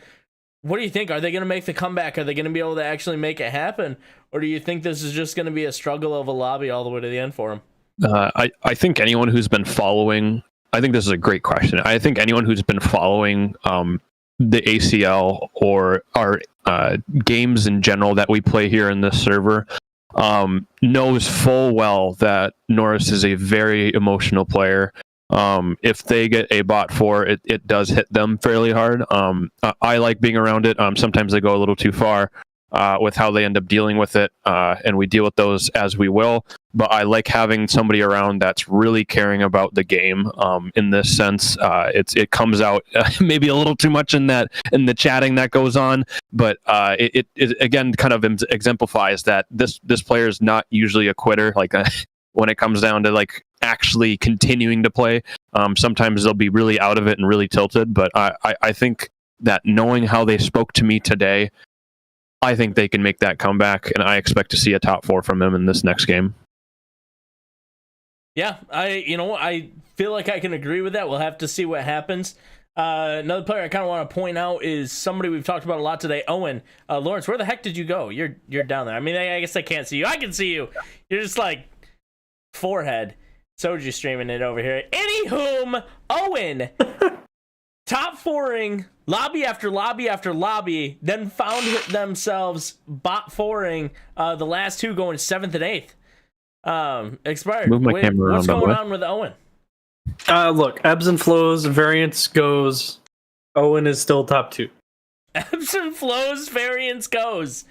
What do you think? Are they going to make the comeback? Are they going to be able to actually make it happen? Or do you think this is just going to be a struggle of a lobby all the way to the end for them? I think anyone who's been following, I think this is a great question. I think anyone who's been following the ACL or our games in general that we play here in this server knows full well that Norris is a very emotional player. If they get a bot 4, it does hit them fairly hard. I like being around it. Sometimes they go a little too far with how they end up dealing with it, and we deal with those as we will. But I like having somebody around that's really caring about the game. In this sense, it comes out maybe a little too much in the chatting that goes on, but it again kind of exemplifies that this player is not usually a quitter. Like when it comes down to like actually continuing to play, sometimes they'll be really out of it and really tilted. But I think that knowing how they spoke to me today, I think they can make that comeback, and I expect to see a top 4 from them in this next game. Yeah, I feel like I can agree with that. We'll have to see what happens. Another player I kind of want to point out is somebody we've talked about a lot today, Owen. Lawrence, where the heck did you go? You're down there. I mean, I guess I can't see you. I can see you. You're just like forehead. Soju streaming it over here. Anywhom, Owen, top 4ing lobby after lobby after lobby, then found themselves bot 4ing the last 2 going 7th and 8th. Expired. Move my camera What's around, going on with Owen? Look, ebbs and flows, variance goes. Owen is still top 2. Ebbs and flows, variance goes.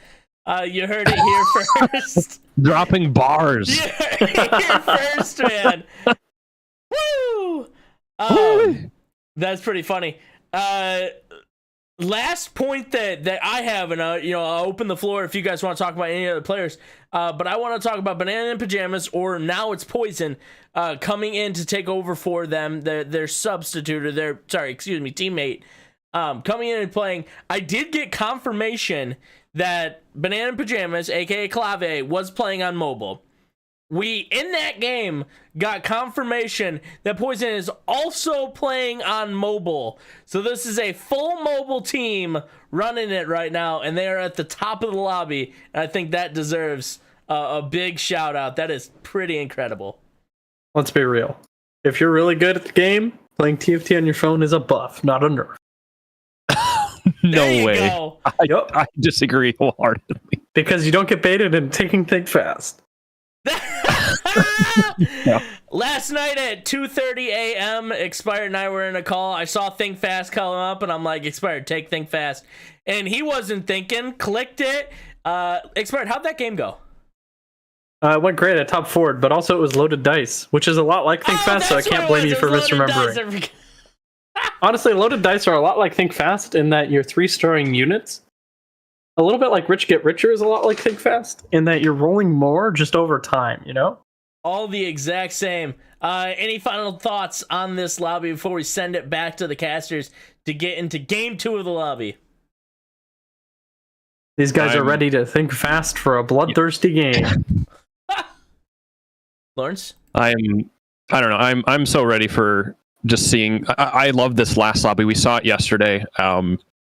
You heard it here first. Dropping bars. You heard it here first, man. Woo! That's pretty funny. Last point that I have, and I'll open the floor if you guys want to talk about any other players. But I want to talk about Banana in Pajamas, or now it's Poison, coming in to take over for them, their substitute, or their teammate, coming in and playing. I did get confirmation that Banana in Pajamas, aka Clave, was playing on mobile. We, in that game, got confirmation that Poison is also playing on mobile. So this is a full mobile team running it right now, and they are at the top of the lobby. And I think that deserves a big shout out. That is pretty incredible. Let's be real. If you're really good at the game, playing TFT on your phone is a buff, not a nerf. No way. Go. I disagree wholeheartedly. Because you don't get baited and taking things fast. Yeah. Last night at 2:30 a.m., Expired and I were in a call. I saw Think Fast come up, and I'm like, Expired, take Think Fast. And he wasn't thinking, clicked it. Expired, how'd that game go? It went great at top forward, but also it was loaded dice, which is a lot like Think Fast, so I can't blame you for misremembering. Honestly, loaded dice are a lot like Think Fast in that you're 3-starring units. A little bit like Rich Get Richer is a lot like Think Fast in that you're rolling more just over time, you know? All the exact same. Any final thoughts on this lobby before we send it back to the casters to get into game 2 of the lobby? These guys are ready to think fast for a bloodthirsty game. Lawrence? I don't know. I'm so ready for just seeing. I love this last lobby. We saw it yesterday.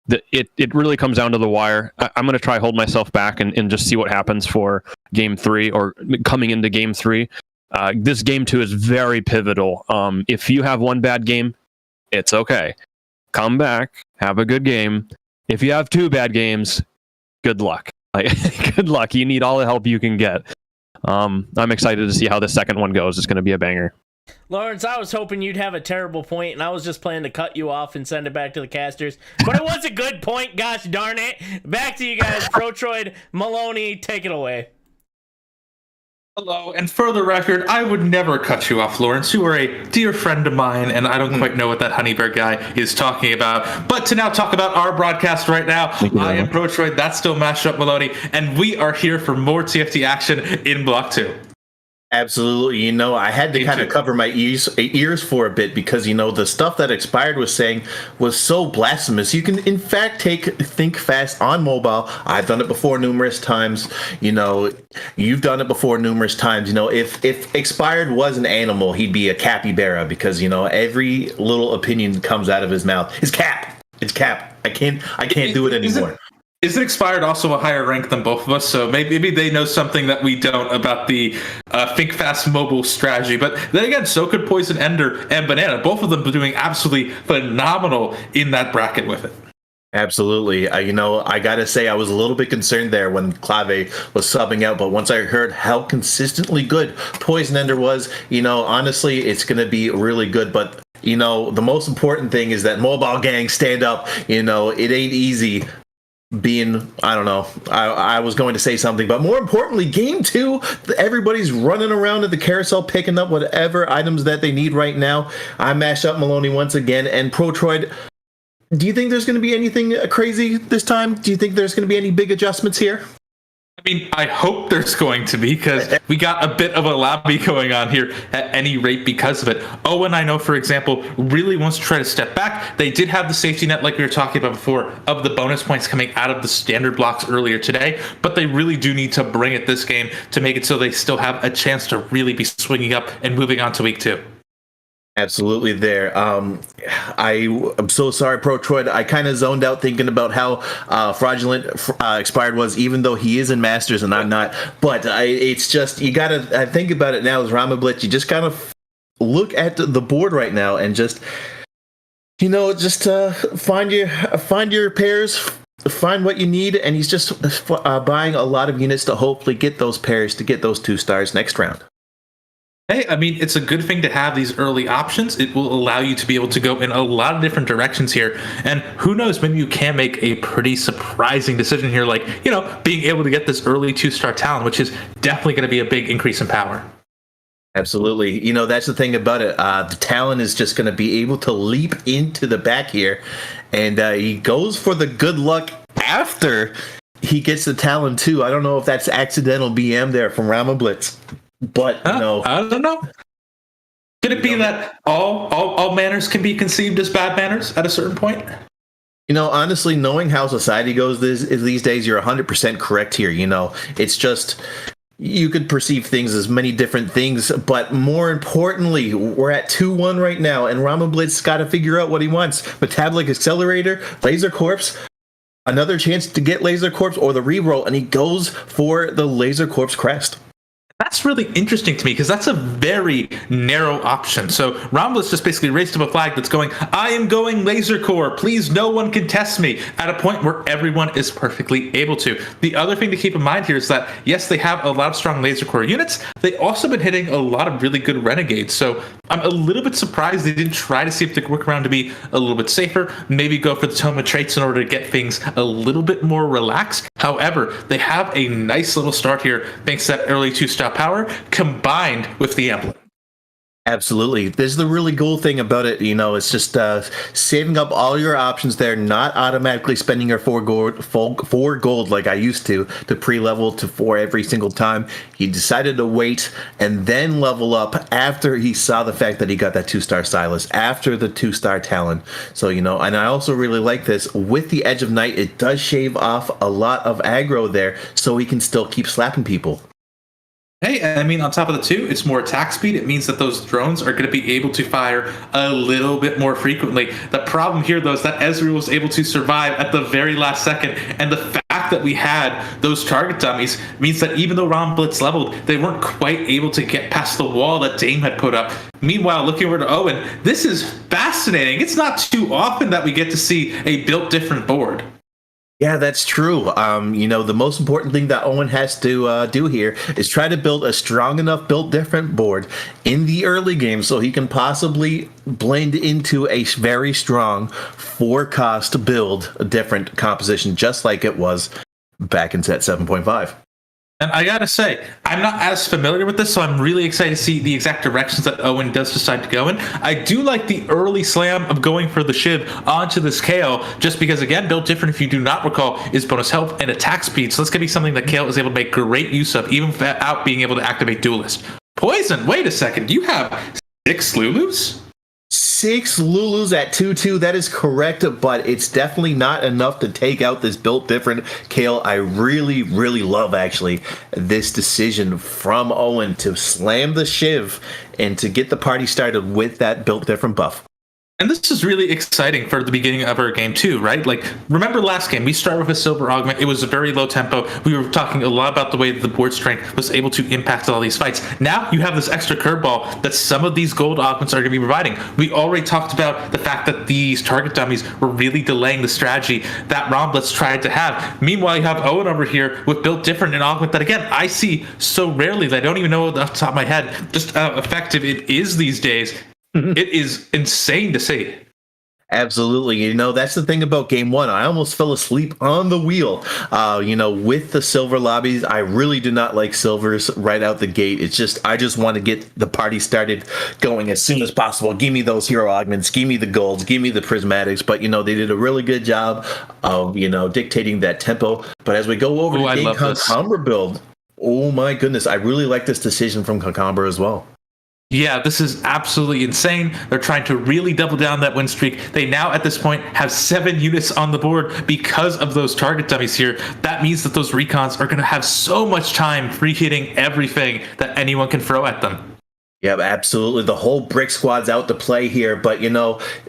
It really comes down to the wire. I'm going to try hold myself back and just see what happens for game 3 or coming into game 3. This game 2 is very pivotal. If you have one bad game, it's okay. Come back, have a good game. If you have 2 bad games, good luck. Good luck. You need all the help you can get. I'm excited to see how the second one goes. It's going to be a banger. Lawrence, I was hoping you'd have a terrible point, and I was just planning to cut you off and send it back to the casters. But it was a good point, gosh darn it. Back to you guys. Protroid, Maloney, take it away. Hello, and for the record, I would never cut you off, Lawrence. You are a dear friend of mine, and I don't quite know what that honey bear guy is talking about. But to now talk about our broadcast right now, I am Protroid, that's still Mashed Up Maloney, and we are here for more TFT action in Block 2. Absolutely. I had to kind of cover my ears for a bit because, the stuff that Expired was saying was so blasphemous. You can, in fact, Think Fast on mobile. I've done it before numerous times. You've done it before numerous times. If Expired was an animal, he'd be a capybara because, every little opinion that comes out of his mouth is cap. It's cap. I can't do it anymore. Isn't Expired also a higher rank than both of us? So maybe they know something that we don't about the Think Fast mobile strategy. But then again, so could Poison Ender and Banana. Both of them are doing absolutely phenomenal in that bracket with it. Absolutely. I got to say, I was a little bit concerned there when Clave was subbing out. But once I heard how consistently good Poison Ender was, honestly, it's going to be really good. But the most important thing is that mobile gangs stand up. It ain't easy being, I don't know, I was going to say something, but more importantly, game 2, everybody's running around at the carousel picking up whatever items that they need right now. I Mash Up Maloney once again, and Protroid, do you think there's going to be anything crazy this time? Do you think there's going to be any big adjustments here? I mean, I hope there's going to be, because we got a bit of a lobby going on here at any rate because of it. Owen, I know, for example, really wants to try to step back. They did have the safety net, like we were talking about before, of the bonus points coming out of the standard blocks earlier today, but they really do need to bring it this game to make it so they still have a chance to really be swinging up and moving on to week 2. Absolutely there. I'm so sorry, Protroid. I kind of zoned out thinking about how fraudulent Expired was, even though he is in Masters and I'm not. But it's just, you got to think about it now as Rama Blitz. You just kind of look at the board right now and just, find your pairs, find what you need. And he's just buying a lot of units to hopefully get those pairs to get those 2 stars next round. Hey, I mean, it's a good thing to have these early options. It will allow you to be able to go in a lot of different directions here. And who knows, maybe you can make a pretty surprising decision here, like, being able to get this early 2-star talent, which is definitely going to be a big increase in power. Absolutely. That's the thing about it. The talent is just going to be able to leap into the back here. And he goes for the good luck after he gets the talent, too. I don't know if that's accidental BM there from Rama Blitz. But, I don't know. Could it be that all manners can be conceived as bad manners at a certain point? Honestly, knowing how society goes these days, you're 100% correct here. It's just you could perceive things as many different things, but more importantly, we're at 2-1 right now, and Rama Blitz got to figure out what he wants. Metabolic Accelerator, Laser Corpse, another chance to get Laser Corpse or the reroll, and he goes for the Laser Corpse crest. That's really interesting to me because that's a very narrow option. So Romulus just basically raised up a flag that's going, I am going Laser Core. Please, no one can test me, at a point where everyone is perfectly able to. The other thing to keep in mind here is that, yes, they have a lot of strong Laser Core units. They also been hitting a lot of really good Renegades. So I'm a little bit surprised they didn't try to see if they could work around to be a little bit safer, maybe go for the Toma traits in order to get things a little bit more relaxed. However, they have a nice little start here thanks to that early 2-star power combined with the emblem. Absolutely. There's the really cool thing about it, it's just saving up all your options there, not automatically spending your 4 gold like I used to pre-level to 4 every single time. He decided to wait and then level up after he saw the fact that he got that 2-star Silas, after the 2-star Talon. So, and I also really like this. With the Edge of Night, it does shave off a lot of aggro there, so he can still keep slapping people. Hey, I mean, on top of the 2, it's more attack speed. It means that those drones are going to be able to fire a little bit more frequently. The problem here, though, is that Ezreal was able to survive at the very last second, and the fact that we had those target dummies means that even though Ram Blitz leveled, they weren't quite able to get past the wall that Dame had put up. Meanwhile, looking over to Owen, this is fascinating. It's not too often that we get to see a built different board. Yeah, that's true. The most important thing that Owen has to do here is try to build a strong enough built different board in the early game so he can possibly blend into a very strong 4-cost build, a different composition, just like it was back in set 7.5. And I gotta say, I'm not as familiar with this, so I'm really excited to see the exact directions that Owen does decide to go in. I do like the early slam of going for the Shiv onto this Kale, just because, again, built different, if you do not recall, is bonus health and attack speed. So that's gonna be something that Kale is able to make great use of, even without being able to activate Duelist. Poison, wait a second, you have 6 Lulus? 6 Lulus at 2-2, that is correct, but it's definitely not enough to take out this built different Kale. I really, really love, actually, this decision from Owen to slam the Shiv and to get the party started with that built different buff. And this is really exciting for the beginning of our game too, right? Like, remember last game, we started with a silver augment. It was a very low tempo. We were talking a lot about the way that the board strength was able to impact all these fights. Now you have this extra curveball that some of these gold augments are going to be providing. We already talked about the fact that these target dummies were really delaying the strategy that Romblitz tried to have. Meanwhile, you have Owen over here with built different and augment that, again, I see so rarely that I don't even know off the top of my head just how effective it is these days. It is insane to see. Absolutely. That's the thing about game 1. I almost fell asleep on the wheel. With the silver lobbies, I really do not like silvers right out the gate. It's just, I just want to get the party started going as soon as possible. Give me those hero augments, give me the golds, give me the prismatics. But, they did a really good job of, dictating that tempo. But as we go over to Dame Concombre build, oh my goodness, I really like this decision from Concombre as well. Yeah, this is absolutely insane. They're trying to really double down that win streak. They now, at this point, have 7 units on the board because of those target dummies here. That means that those recons are going to have so much time free hitting everything that anyone can throw at them. Yeah, absolutely. The whole brick squad's out to play here, but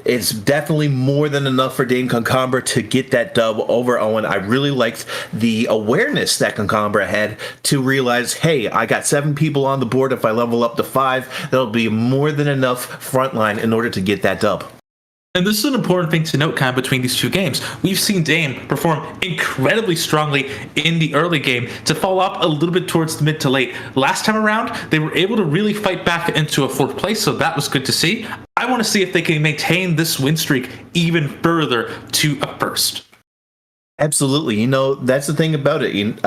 it's definitely more than enough for Dame Concombre to get that dub over Owen. I really liked the awareness that Concombre had to realize, hey, I got 7 people on the board. If I level up to 5, that'll be more than enough frontline in order to get that dub. And this is an important thing to note kind of between these two games. We've seen Dame perform incredibly strongly in the early game to fall off a little bit towards the mid to late. Last time around, they were able to really fight back into a fourth place, so that was good to see. I want to see if they can maintain this win streak even further to a first. Absolutely. You know, that's the thing about it.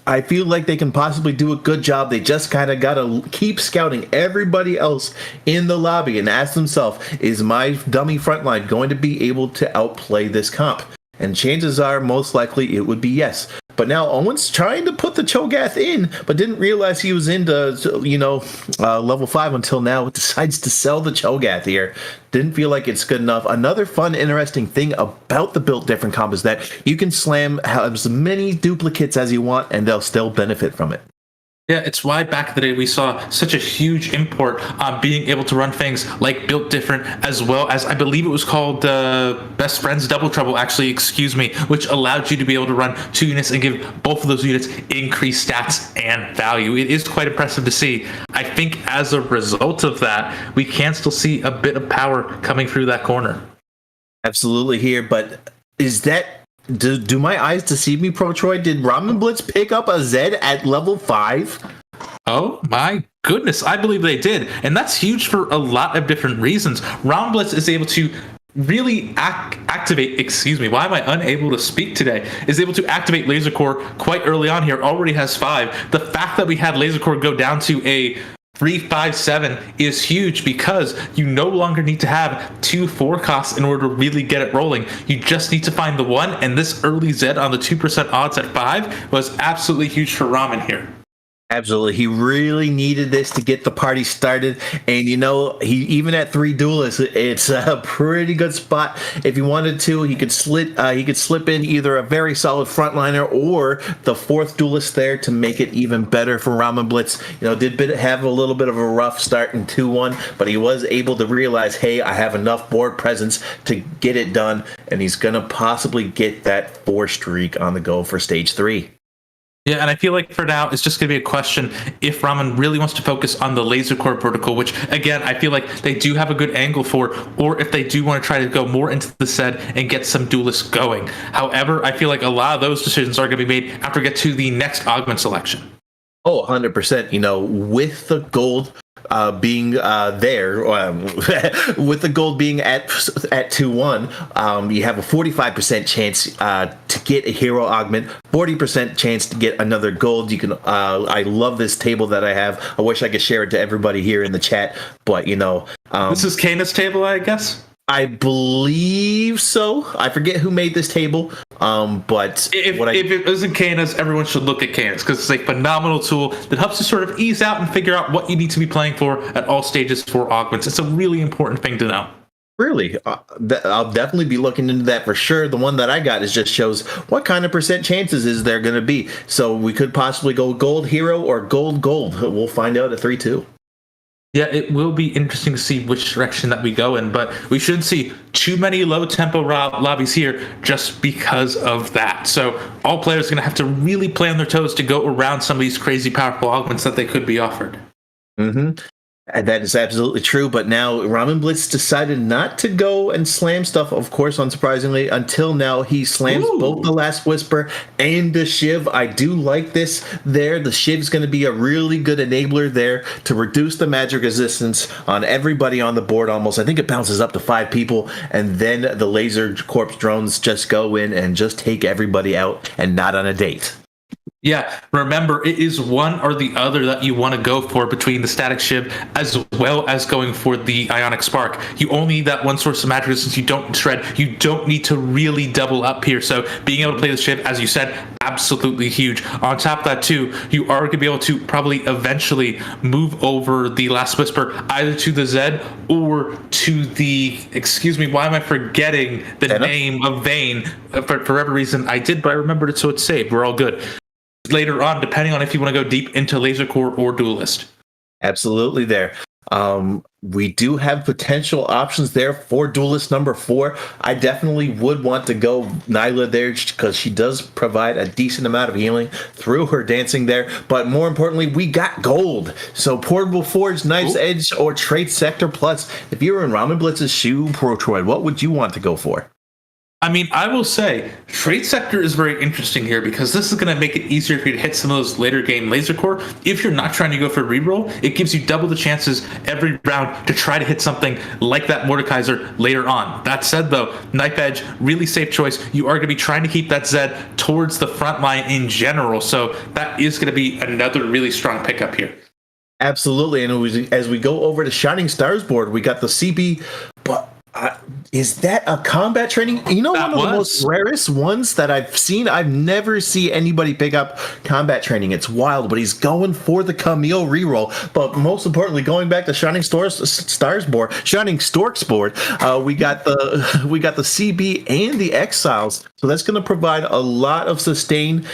I feel like they can possibly do a good job. They just kind of got to keep scouting everybody else in the lobby and ask themselves, is my dummy frontline going to be able to outplay this comp? And chances are, most likely, it would be yes. But now Owen's trying to put the Cho'Gath in, but didn't realize he was into, level 5 until now. Decides to sell the Cho'Gath here. Didn't feel like it's good enough. Another fun, interesting thing about the built different comp is that you can slam as many duplicates as you want, and they'll still benefit from it. Yeah, it's why back in the day we saw such a huge import on being able to run things like Built Different, as well as I believe it was called Best Friends Double Trouble, which allowed you to be able to run 2 units and give both of those units increased stats and value. It is quite impressive to see. I think as a result of that, we can still see a bit of power coming through that corner. Absolutely here, but is that... Do my eyes deceive me, Pro Troy? Did Ramen Blitz pick up a Zed at level 5? Oh my goodness, I believe they did. And that's huge for a lot of different reasons. Ramen Blitz is able to really activate, why am I unable to speak today? Is able to activate Laser Core quite early on here, already has 5. The fact that we had Laser Core go down to a 3-5-7 is huge because you no longer need to have 2 forecasts in order to really get it rolling. You just need to find the one, and this early Zed on the 2% odds at 5 was absolutely huge for Ramen here. Absolutely. He really needed this to get the party started. And, he even at 3 duelists, it's a pretty good spot. If he wanted to, he could slip in either a very solid frontliner or the 4th duelist there to make it even better for Ramen Blitz. Did have a little bit of a rough start in 2-1, but he was able to realize, hey, I have enough board presence to get it done. And he's going to possibly get that 4 streak on the go for stage 3. Yeah, and I feel like for now, it's just going to be a question if Ramen really wants to focus on the Laser Core vertical, which, again, I feel like they do have a good angle for, or if they do want to try to go more into the set and get some duelists going. However, I feel like a lot of those decisions are going to be made after we get to the next augment selection. Oh, 100%. With the gold being there, with the gold being at 2-1, you have a 45% chance to get a hero augment, 40% chance to get another gold. You can. I love this table that I have. I wish I could share it to everybody here in the chat, but this is Kana's table, I guess. I believe so. I forget who made this table, but if it isn't Kana's, everyone should look at Kana's because it's a phenomenal tool that helps you sort of ease out and figure out what you need to be playing for at all stages for augments. It's a really important thing to know. Really? I'll definitely be looking into that for sure. The one that I got just shows what kind of percent chances is there going to be. So we could possibly go gold hero or gold. We'll find out at 3-2. Yeah, it will be interesting to see which direction that we go in, but we shouldn't see too many low-tempo lobbies here just because of that. So all players are going to have to really play on their toes to go around some of these crazy powerful augments that they could be offered. Mm-hmm. And that is absolutely true, but now Ramen Blitz decided not to go and slam stuff, of course, unsurprisingly. Until now, he slams both the Last Whisper and the Shiv. I do like this there. The Shiv's going to be a really good enabler there to reduce the magic resistance on everybody on the board almost. I think it bounces up to 5 people, and then the Laser Corpse drones just go in and just take everybody out and not on a date. Yeah, remember, it is one or the other that you want to go for between the Static Shiv as well as going for the Ionic Spark. You only need that one source of magic resistance. You don't shred. You don't need to really double up here. So being able to play the Shiv, as you said, absolutely huge. On top of that, too, you are going to be able to probably eventually move over the Last Whisper either to the Zed or to the, why am I forgetting the name of Vayne? For whatever reason, I did, but I remembered it, so it's saved. We're all good. Later on, depending on if you want to go deep into Laser Core or Duelist. Absolutely there. We do have potential options there for duelist number 4. I definitely would want to go Nyla there because she does provide a decent amount of healing through her dancing there. But more importantly, we got gold. So Portable Forge, Knife's Edge, or Trait Sector Plus. If you were in Ramen Blitz's shoe, Protroid, what would you want to go for? I mean, I will say, Trade Sector is very interesting here because this is going to make it easier for you to hit some of those later game laser core. If you're not trying to go for reroll, it gives you double the chances every round to try to hit something like that Mordekaiser later on. That said, though, Knife Edge, really safe choice. You are going to be trying to keep that Zed towards the front line in general, so that is going to be another really strong pickup here. Absolutely, and as we go over to Shining Stars board, we got the CB, but is that a combat training? You know, one of the most rarest ones that I've seen. I've never seen anybody pick up combat training. It's wild, but he's going for the Camille reroll. But most importantly, going back to Shining Stars board, Shining Storks board, we got the CB and the Exiles. So that's going to provide a lot of sustain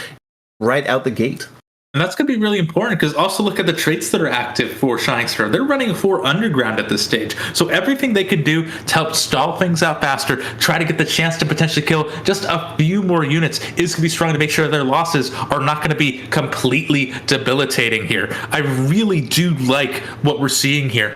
right out the gate. And that's going to be really important because also look at the traits that are active for Shining Star. They're running 4 underground at this stage. So everything they can do to help stall things out faster, try to get the chance to potentially kill just a few more units is going to be strong to make sure their losses are not going to be completely debilitating here. I really do like what we're seeing here.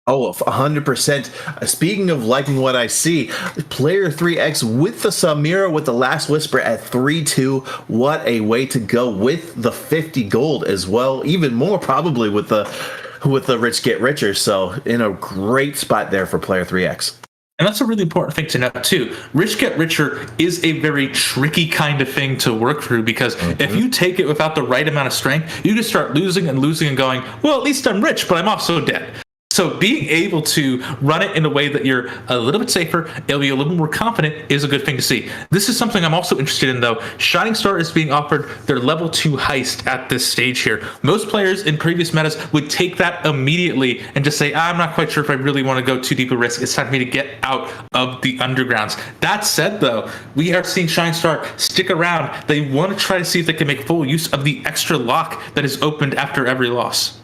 Oh, 100%. Speaking of liking what I see, player 3X with the Samira with the Last Whisper at 3-2. What a way to go with the 50 gold as well. Even more probably with the rich get richer. So in a great spot there for player 3X. And that's a really important thing to note, too. Rich get richer is a very tricky kind of thing to work through because if you take it without the right amount of strength, you can start losing and going, well, at least I'm rich, but I'm also dead. So being able to run it in a way that you're a little bit safer, it'll be a little more confident, is a good thing to see. This is something I'm also interested in, though. Shining Star is being offered their level 2 heist at this stage here. Most players in previous metas would take that immediately and just say, I'm not quite sure if I really want to go too deep a risk. It's time for me to get out of the undergrounds. That said, though, we are seeing Shining Star stick around. They want to try to see if they can make full use of the extra lock that is opened after every loss.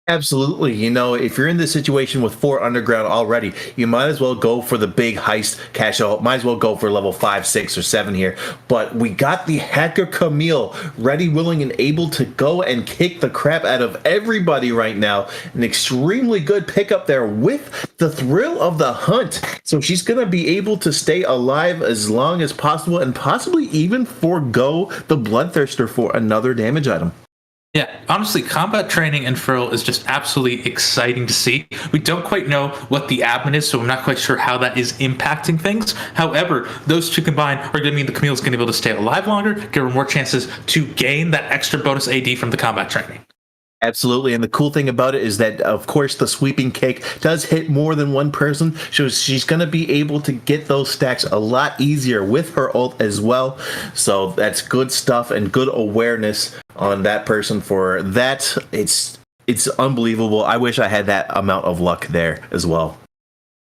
Absolutely. You know, if you're in this situation with 4 underground already, you might as well go for the big heist cash out. Might as well go for level 5, 6, or 7 here. But we got the Hacker Camille ready, willing, and able to go and kick the crap out of everybody right now. An extremely good pickup there with the thrill of the hunt. So she's going to be able to stay alive as long as possible and possibly even forego the Bloodthirster for another damage item. Yeah, honestly, combat training and Frill is just absolutely exciting to see. We don't quite know what the admin is, so I'm not quite sure how that is impacting things. However, those two combined are going to mean the Camille's going to be able to stay alive longer, give her more chances to gain that extra bonus AD from the combat training. Absolutely, and the cool thing about it is that, of course, the sweeping kick does hit more than one person, so she's going to be able to get those stacks a lot easier with her ult as well. So that's good stuff and good awareness on that person for that. It's unbelievable. I wish I had that amount of luck there as well.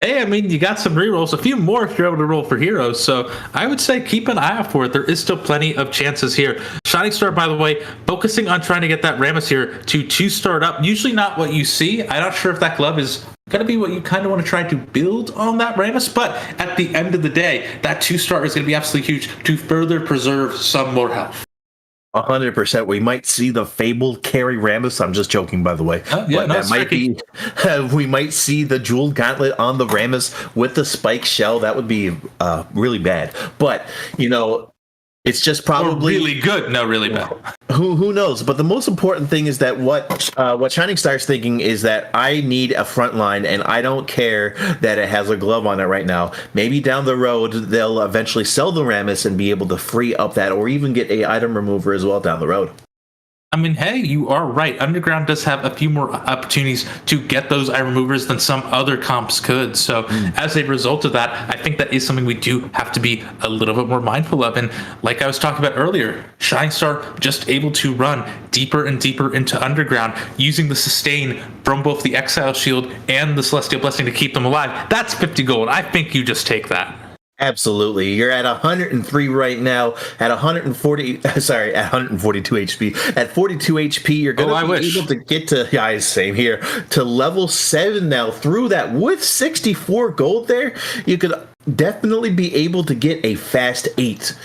Hey, I mean, you got some rerolls, a few more if you're able to roll for heroes, so I would say keep an eye out for it. There is still plenty of chances here. Shining Star, by the way, focusing on trying to get that Rammus here to 2-star up. Usually not what you see. I'm not sure if that glove is going to be what you kind of want to try to build on that Rammus, but at the end of the day, that 2-star is going to be absolutely huge to further preserve some more health. 100%. We might see the fabled carry Rammus. I'm just joking, by the way. Yeah, but that might be. We might see the jeweled gauntlet on the Rammus with the spike shell. That would be really bad. But you know, it's just probably really good. No, really bad. Who knows? But the most important thing is that what Shining Star's thinking is that I need a front line, and I don't care that it has a glove on it right now. Maybe down the road they'll eventually sell the Rammus and be able to free up that, or even get a item remover as well down the road. I mean, hey, you are right. Underground does have a few more opportunities to get those eye removers than some other comps could. So as a result of that, I think that is something we do have to be a little bit more mindful of. And like I was talking about earlier, Shining Star just able to run deeper and deeper into Underground using the sustain from both the Exile Shield and the Celestial Blessing to keep them alive. That's 50 gold. I think you just take that. Absolutely. You're at 103 right now, at 140, sorry, at 142 HP. At 42 HP, you're going to be able to get to, yeah, same here, to level 7 now. Through that, with 64 gold there, you could definitely be able to get a fast 8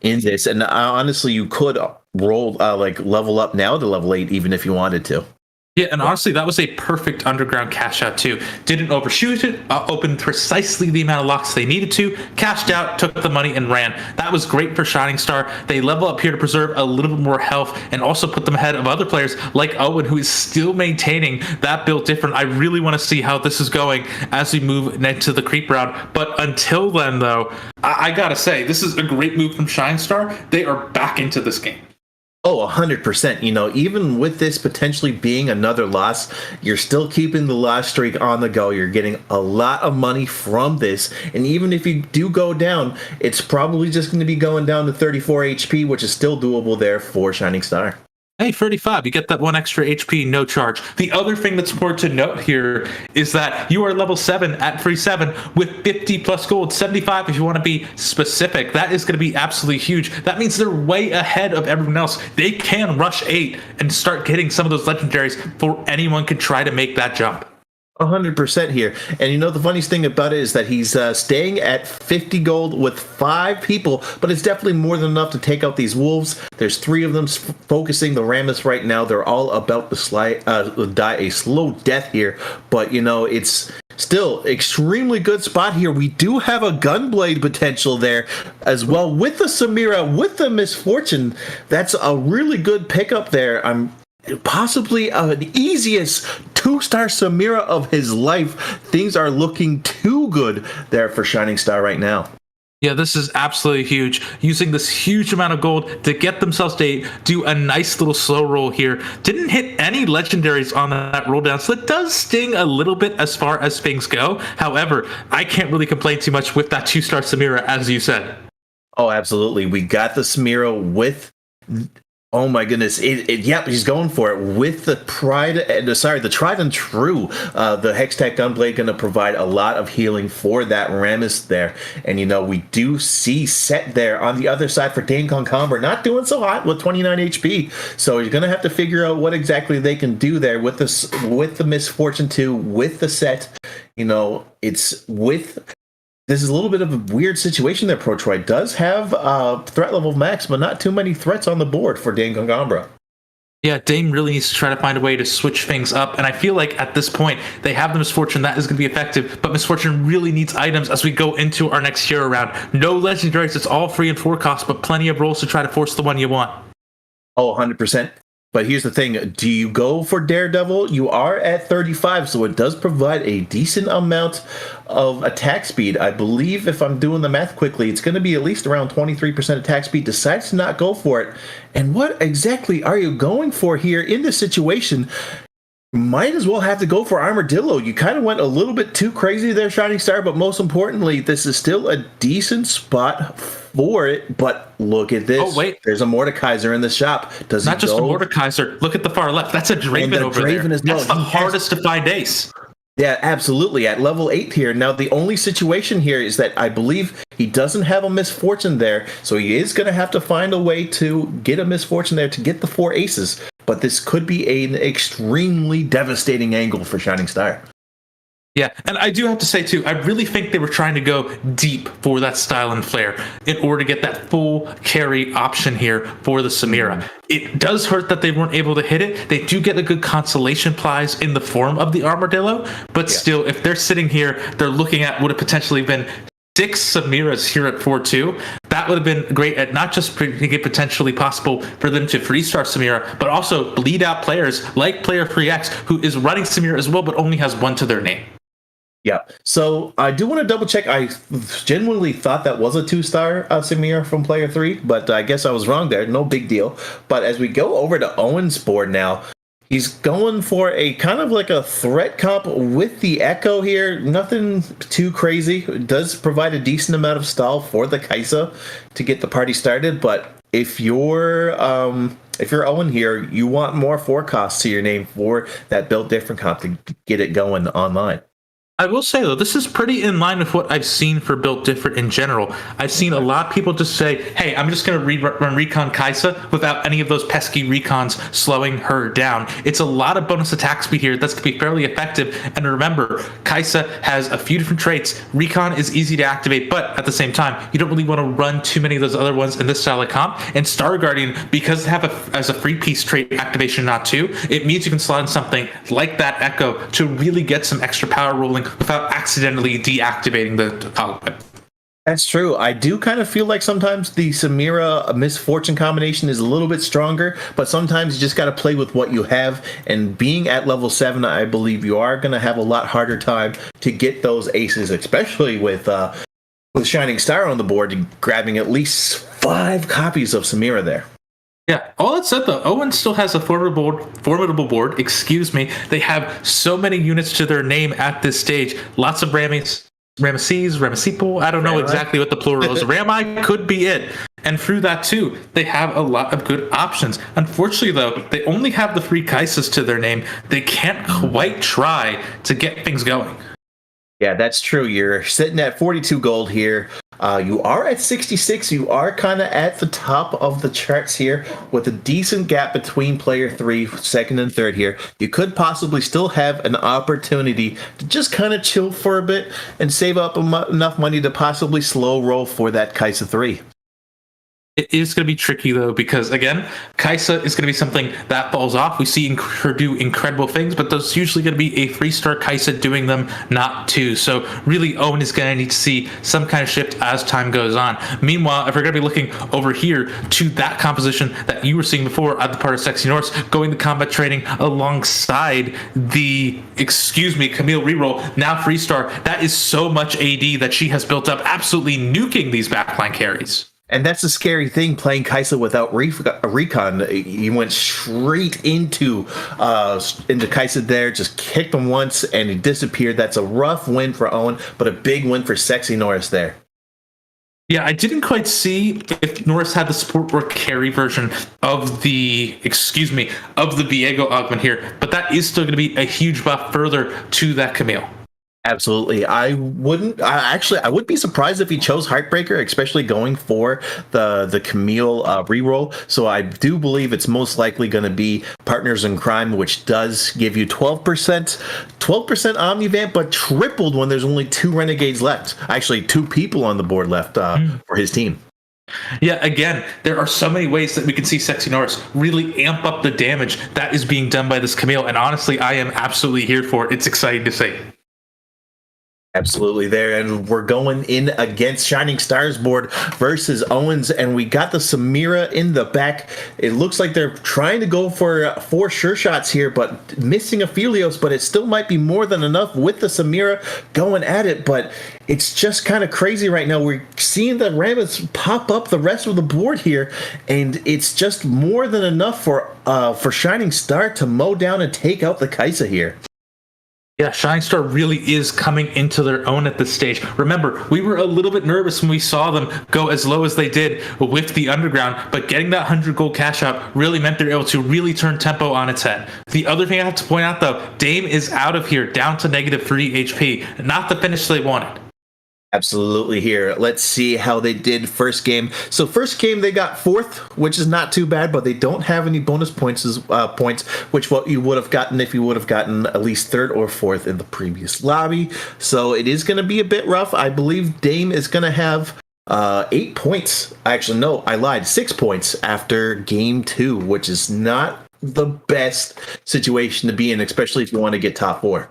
in this. And honestly, you could roll, like level up now to level 8, even if you wanted to. Yeah, and honestly, that was a perfect underground cash out too. Didn't overshoot it, opened precisely the amount of locks they needed to, cashed out, took the money, and ran. That was great for Shining Star. They level up here to preserve a little bit more health and also put them ahead of other players like Owen, who is still maintaining that build different. I really want to see how this is going as we move next to the creep round. But until then, though, I gotta say, this is a great move from Shining Star. They are back into this game. Oh, 100%. You know, even with this potentially being another loss, you're still keeping the loss streak on the go. You're getting a lot of money from this. And even if you do go down, it's probably just going to be going down to 34 HP, which is still doable there for Shining Star. Hey, 35, you get that 1 extra HP, no charge. The other thing that's important to note here is that you are level 7 at free 7 with 50 plus gold, 75 if you want to be specific. That is going to be absolutely huge. That means they're way ahead of everyone else. They can rush 8 and start getting some of those legendaries before anyone could try to make that jump. 100% here. And you know, the funniest thing about it is that he's staying at 50 gold with 5 people, but it's definitely more than enough to take out these wolves. There's 3 of them focusing the Rammus right now. They're all about to die a slow death here, but you know, it's still extremely good spot here. We do have a Gunblade potential there as well with the Samira, with the Misfortune. That's a really good pickup there. I'm possibly the easiest 2-star Samira of his life. Things are looking too good there for Shining Star right now. Yeah, this is absolutely huge. Using this huge amount of gold to get themselves to 8, do a nice little slow roll here. Didn't hit any legendaries on that roll down, so it does sting a little bit as far as things go. However, I can't really complain too much with that 2-star Samira, as you said. Oh, absolutely. We got the Samira with... Oh my goodness! Yep, he's going for it with the the tried and true. The Hextech Gunblade going to provide a lot of healing for that Rammus there, and you know we do see Set there on the other side for Dane Concomber, not doing so hot with 29 HP. So he's going to have to figure out what exactly they can do there with this, with the Misfortune 2, with the Set. You know, it's with. This is a little bit of a weird situation there. Protroid does have threat level max, but not too many threats on the board for Dane Gongombra. Yeah, Dame really needs to try to find a way to switch things up. And I feel like at this point, they have the Misfortune. That is going to be effective. But Misfortune really needs items as we go into our next hero round. No legendaries. It's all free and 4 cost, but plenty of rolls to try to force the one you want. Oh, 100%. But here's the thing. Do you go for Daredevil? You are at 35, so it does provide a decent amount of attack speed. I believe if I'm doing the math quickly, it's going to be at least around 23% attack speed. Decides to not go for it. And what exactly are you going for here in this situation? Might as well have to go for Armadillo. You kind of went a little bit too crazy there, Shining Star, but most importantly, this is still a decent spot for it. But look at this. Oh, wait. There's a Mordekaiser in the shop. Does Not just a Mordekaiser. Look at the far left. That's a Draven over there. That's the hardest to find ace. Yeah, absolutely. At level 8 here. Now, the only situation here is that I believe he doesn't have a Misfortune there, so he is going to have to find a way to get a Misfortune there to get the 4 aces. But this could be an extremely devastating angle for Shining Star. Yeah, and I do have to say, too, I really think they were trying to go deep for that style and flare in order to get that full carry option here for the Samira. It does hurt that they weren't able to hit it. They do get a good consolation prize in the form of the Armadillo, but still, if they're sitting here, they're looking at what have potentially been 6 Samiras here at 4-2. That would have been great at not just making it potentially possible for them to 3-star Samira, but also bleed out players like Player 3X, who is running Samira as well, but only has 1 to their name. Yeah, so I do want to double check. I genuinely thought that was a 2-star Samira from Player 3, but I guess I was wrong there. No big deal. But as we go over to Owen's board now, he's going for a kind of like a threat comp with the Echo here. Nothing too crazy. It does provide a decent amount of stall for the Kaisa to get the party started. But if you're Owen here, you want more 4 costs to your name for that build different comp to get it going online. I will say, though, this is pretty in line with what I've seen for Built Different in general. I've seen a lot of people just say, hey, I'm just going to run Recon Kaisa without any of those pesky Recons slowing her down. It's a lot of bonus attack speed here that's going to be fairly effective. And remember, Kaisa has a few different traits. Recon is easy to activate, but at the same time, you don't really want to run too many of those other ones in this style of comp. And Star Guardian, because they have as a free piece trait activation, not two, it means you can slot in something like that Echo to really get some extra power rolling without accidentally deactivating the output. That's true. I do kind of feel like sometimes the Samira Misfortune combination is a little bit stronger, but sometimes you just got to play with what you have. And being at level 7, I believe you are going to have a lot harder time to get those aces, especially with Shining Star on the board, grabbing at least 5 copies of Samira there. Yeah, all that said, though, Owen still has a formidable board. Excuse me. They have so many units to their name at this stage. Lots of Ramesses, Ramesipo. I don't know exactly what the plural is. Rami could be it. And through that, too, they have a lot of good options. Unfortunately, though, they only have the 3 Kaisas to their name. They can't quite try to get things going. Yeah, that's true. You're sitting at 42 gold here. You are at 66. You are kind of at the top of the charts here with a decent gap between player 3, second and third here. You could possibly still have an opportunity to just kind of chill for a bit and save up enough money to possibly slow roll for that Kaisa 3. It is going to be tricky, though, because, again, Kaisa is going to be something that falls off. We see her do incredible things, but there's usually going to be a 3-star Kaisa doing them, not 2. So, really, Owen is going to need to see some kind of shift as time goes on. Meanwhile, if we're going to be looking over here to that composition that you were seeing before at the part of Sexy Norse, going to combat training alongside the, Camille reroll, now 3-star, that is so much AD that she has built up, absolutely nuking these backline carries. And that's a scary thing, playing Kaisa without recon. He went straight into Kaisa there, just kicked him once, and he disappeared. That's a rough win for Owen, but a big win for Sexy Norris there. Yeah, I didn't quite see if Norris had the support or carry version of the Viego augment here, but that is still going to be a huge buff further to that Camille. Absolutely. I would be surprised if he chose Heartbreaker, especially going for the Camille reroll. So I do believe it's most likely going to be Partners in Crime, which does give you 12% Omnivamp, but tripled when there's only 2 Renegades left. Actually, 2 people on the board left for his team. Yeah, again, there are so many ways that we can see Sexy Norris really amp up the damage that is being done by this Camille. And honestly, I am absolutely here for it. It's exciting to see. Absolutely there, and we're going in against Shining Stars board versus Owens, and we got the Samira in the back. It looks like they're trying to go for 4 sure shots here, but missing a Philios, but it still might be more than enough with the Samira going at it, but it's just kind of crazy right now. We're seeing the Ramets pop up the rest of the board here, and it's just more than enough for Shining Star to mow down and take out the Kaisa here. Yeah, Shining Star really is coming into their own at this stage. Remember, we were a little bit nervous when we saw them go as low as they did with the Underground, but getting that 100 gold cash out really meant they're able to really turn tempo on its head. The other thing I have to point out, though, Dame is out of here, down to -3 HP. Not the finish they wanted. Absolutely here. Let's see how they did first game. So first game they got 4th, which is not too bad, but they don't have any bonus points, which what you would have gotten if you would have gotten at least 3rd or 4th in the previous lobby. So it is going to be a bit rough. I believe Dame is going to have 8 points. Actually, no, I lied. 6 points after game 2, which is not the best situation to be in, especially if you want to get top 4.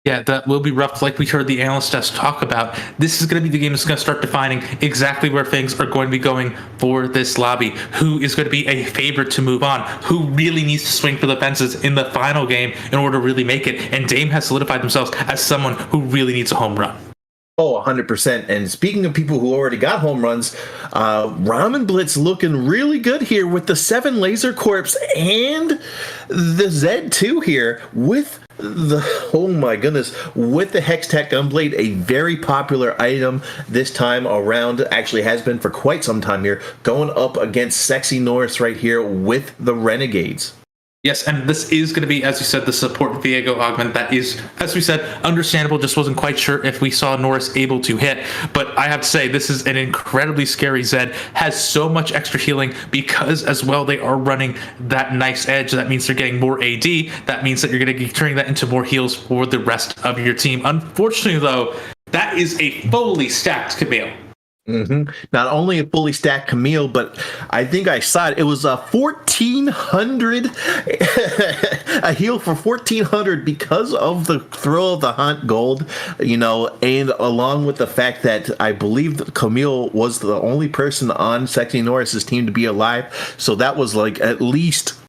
Yeah, that will be rough. Like we heard the analyst desk talk about, this is going to be the game that's going to start defining exactly where things are going to be going for this lobby. Who is going to be a favorite to move on? Who really needs to swing for the fences in the final game in order to really make it? And Dame has solidified themselves as someone who really needs a home run. Oh, 100%. And speaking of people who already got home runs, Ramen Blitz looking really good here with the 7 Laser Corps and the Z2 here with oh my goodness, with the Hextech Gunblade, a very popular item this time around, actually has been for quite some time here, going up against Sexy Norris right here with the Renegades. Yes, and this is going to be, as you said, the support Viego augment. That is, as we said, understandable. Just wasn't quite sure if we saw Norris able to hit. But I have to say, this is an incredibly scary Zed. Has so much extra healing because, as well, they are running that nice edge. That means they're getting more AD. That means that you're going to be turning that into more heals for the rest of your team. Unfortunately, though, that is a fully stacked Camille. Mm-hmm. Not only a fully stacked Camille, but I think I saw it. It was a 1,400, a heal for 1,400 because of the Thrill of the Hunt gold, and along with the fact that I believe Camille was the only person on Sexy Norris's team to be alive. So that was like at least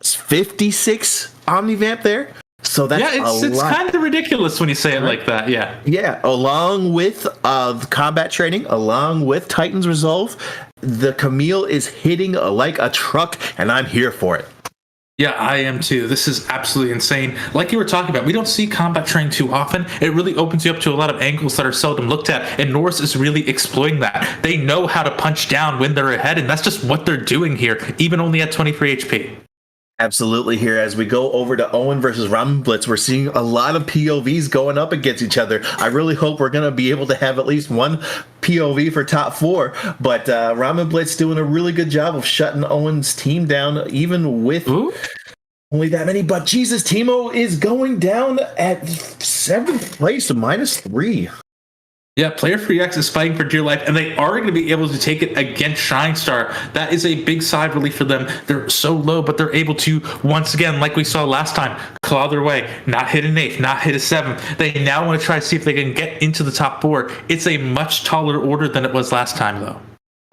56 Omnivamp there. So that's it's kind of ridiculous when you say it like that. Yeah. Along with the combat training, along with Titan's Resolve, the Camille is hitting like a truck, and I'm here for it. Yeah, I am too. This is absolutely insane. Like you were talking about, we don't see combat training too often. It really opens you up to a lot of angles that are seldom looked at, and Norris is really exploiting that. They know how to punch down when they're ahead, and that's just what they're doing here, even only at 23 HP. Absolutely. Here, as we go over to Owen versus Ramen Blitz, we're seeing a lot of POVs going up against each other. I really hope we're going to be able to have at least one POV for top 4, but Ramen Blitz doing a really good job of shutting Owen's team down, even with only that many. But Jesus, Teemo is going down at 7th place to -3. Yeah, Player Free X is fighting for dear life, and they are going to be able to take it against Shining Star. That is a big sigh of relief for them. They're so low, but they're able to, once again, like we saw last time, claw their way, not hit an 8th, not hit a 7th. They now want to try to see if they can get into the top 4. It's a much taller order than it was last time, though.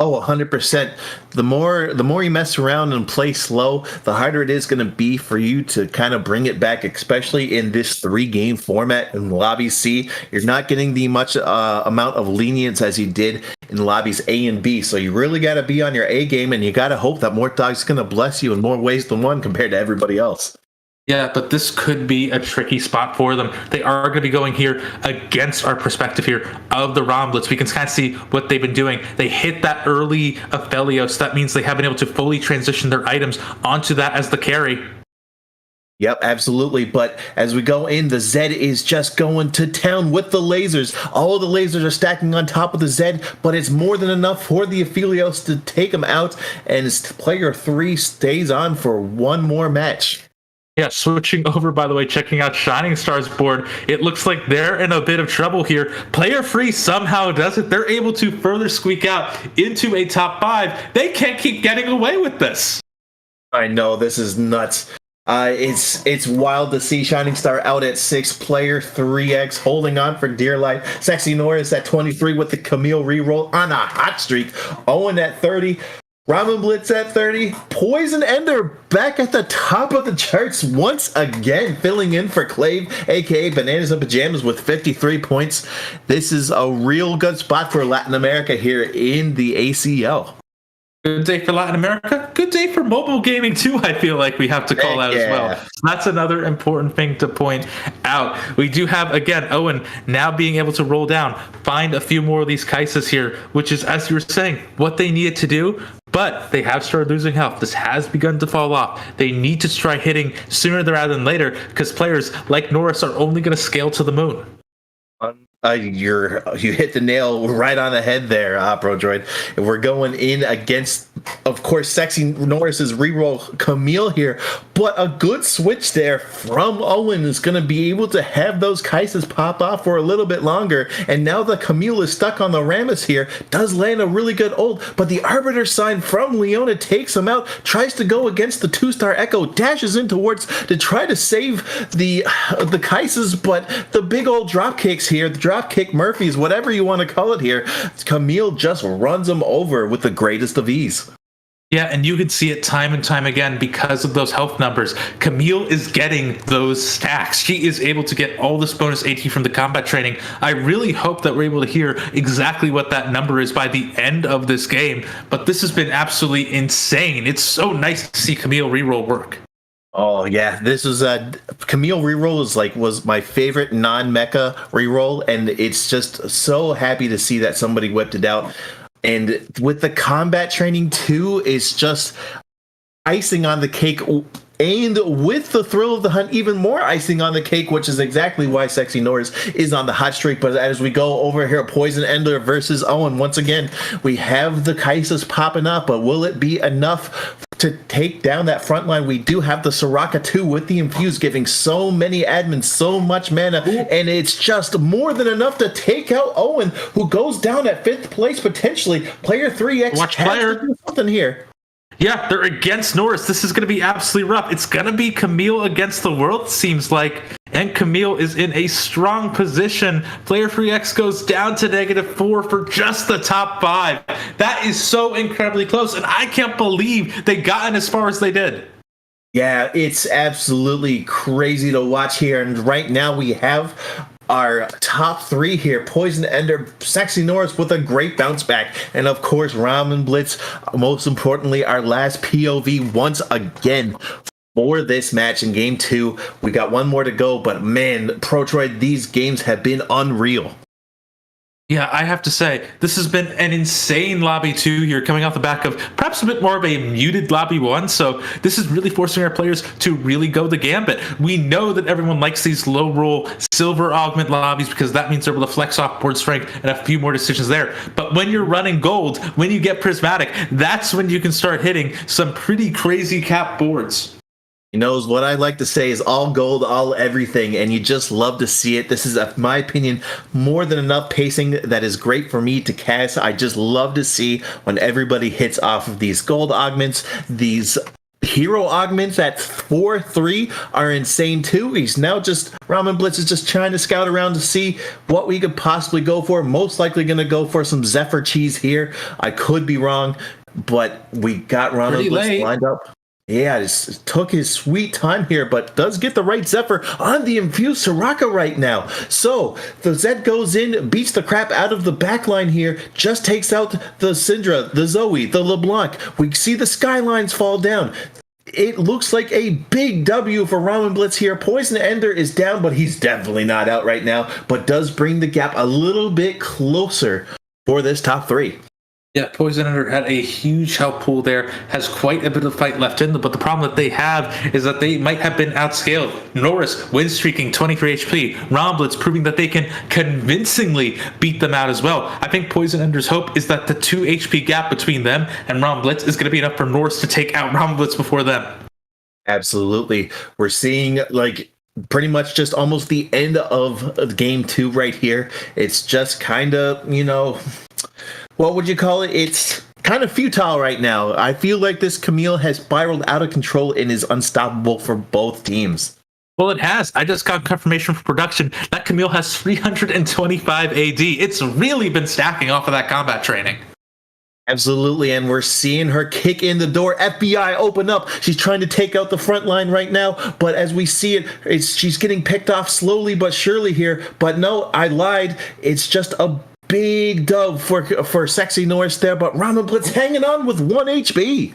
Oh, 100%. The more you mess around and play slow, the harder it is going to be for you to kind of bring it back, especially in this 3-game format in Lobby C. You're not getting the much amount of lenience as you did in Lobbies A and B. So you really got to be on your A game, and you got to hope that Mortdog's going to bless you in more ways than one compared to everybody else. Yeah, but this could be a tricky spot for them. They are going to be going here against our perspective here of the Ramen Blitz. We can kind of see what they've been doing. They hit that early Aphelios. That means they have been able to fully transition their items onto that as the carry. Yep, absolutely. But as we go in, the Zed is just going to town with the lasers. All of the lasers are stacking on top of the Zed, but it's more than enough for the Aphelios to take him out, and player 3 stays on for one more match. Yeah, switching over, by the way, checking out Shining Star's board. It looks like they're in a bit of trouble here. Player Free somehow does it. They're able to further squeak out into a top 5. They can't keep getting away with this. I know, this is nuts. It's wild to see Shining Star out at 6, player 3X holding on for dear life. Sexy Norris at 23 with the Camille reroll on a hot streak. Owen at 30. Ramen Blitz at 30. Poison Ender back at the top of the charts once again, filling in for Clave, aka Bananas and Pajamas, with 53 points. This is a real good spot for Latin America here in the ACL. Good day for Latin America. Good day for mobile gaming too, I feel like we have to call out as well. So that's another important thing to point out. We do have, again, Owen now being able to roll down, find a few more of these Kaisas here, which is, as you were saying, what they needed to do. But they have started losing health. This has begun to fall off. They need to try hitting sooner rather than later, because players like Norris are only going to scale to the moon. You hit the nail right on the head there, Prodroid. We're going in against, of course, Sexy Norris's reroll Camille here, but a good switch there from Owen is going to be able to have those Kaisas pop off for a little bit longer, and now the Camille is stuck on the Rammus here, does land a really good ult, but the Arbiter sign from Leona takes him out, tries to go against the 2-star Echo, dashes in towards to try to save the Kaisas, but the big old drop kicks here, the dropkick Murphys, whatever you want to call it here, Camille just runs him over with the greatest of ease. Yeah, and you can see it time and time again because of those health numbers. Camille is getting those stacks. She is able to get all this bonus AT from the combat training. I really hope that we're able to hear exactly what that number is by the end of this game, but this has been absolutely insane. It's so nice to see Camille reroll work. Oh yeah, this is Camille reroll was my favorite non-mecha reroll, and it's just so happy to see that somebody whipped it out. And with the combat training too, it's just icing on the cake. And with the thrill of the hunt, even more icing on the cake, which is exactly why Sexy Norris is on the hot streak. But as we go over here, Poison Ender versus Owen, once again, we have the Kai'Sas popping up, but will it be enough to take down that front line? We do have the Soraka 2 with the Infuse, giving so many admins so much mana, and it's just more than enough to take out Owen, who goes down at 5th place potentially. Player 3X Watch has player. to do something here. Yeah, they're against Norris. This is going to be absolutely rough. It's going to be Camille against the world, seems like. And Camille is in a strong position. Player 3X goes down to -4 for just the top 5. That is so incredibly close, and I can't believe they gotten as far as they did. Yeah, it's absolutely crazy to watch here. And right now we have our top 3 here. Poison Ender, Sexy Norris with a great bounce back. And of course, Ramen Blitz, most importantly, our last POV once again for this match in game 2. We got one more to go, but man, Protroid, these games have been unreal. Yeah, I have to say, this has been an insane Lobby 2 here, coming off the back of perhaps a bit more of a muted Lobby 1, so this is really forcing our players to really go the gambit. We know that everyone likes these low-roll silver augment lobbies because that means they're able to flex off board strength and a few more decisions there. But when you're running gold, when you get prismatic, that's when you can start hitting some pretty crazy cap boards. You know, what I like to say is all gold, all everything, and you just love to see it. This is, in my opinion, more than enough pacing that is great for me to cast. I just love to see when everybody hits off of these gold augments. These hero augments at 4-3 are insane too. He's now just, Ramen Blitz is just trying to scout around to see what we could possibly go for. Most likely going to go for some Zephyr cheese here. I could be wrong, but we got Ramen Blitz lined up. Yeah, just took his sweet time here, but does get the right Zephyr on the infused Soraka right now. So the Zed goes in, beats the crap out of the backline here, just takes out the Syndra, the Zoe, the LeBlanc. We see the Skylines fall down. It looks like a big W for Ramen Blitz here. Poison Ender is down, but he's definitely not out right now, but does bring the gap a little bit closer for this top 3. Yeah, Poison Ender had a huge help pool there, has quite a bit of fight left in them, but the problem that they have is that they might have been outscaled. Norris win streaking 23 HP, Ramen Blitz proving that they can convincingly beat them out as well. I think Poison Ender's hope is that the 2 HP gap between them and Ramen Blitz is going to be enough for Norris to take out Ramen Blitz before them. Absolutely. We're seeing, like, pretty much just almost the end of game 2 right here. It's just kind of, you know, what would you call it? It's kind of futile right now. I feel like this Camille has spiraled out of control and is unstoppable for both teams. Well, it has. I just got confirmation from production that Camille has 325 AD. It's really been stacking off of that combat training. Absolutely, and we're seeing her kick in the door. FBI open up. She's trying to take out the front line right now, but as we see it, she's getting picked off slowly but surely here. But no, I lied. It's just a big dub for Sexy Norris there, but Ramen Blitz hanging on with 1 HP.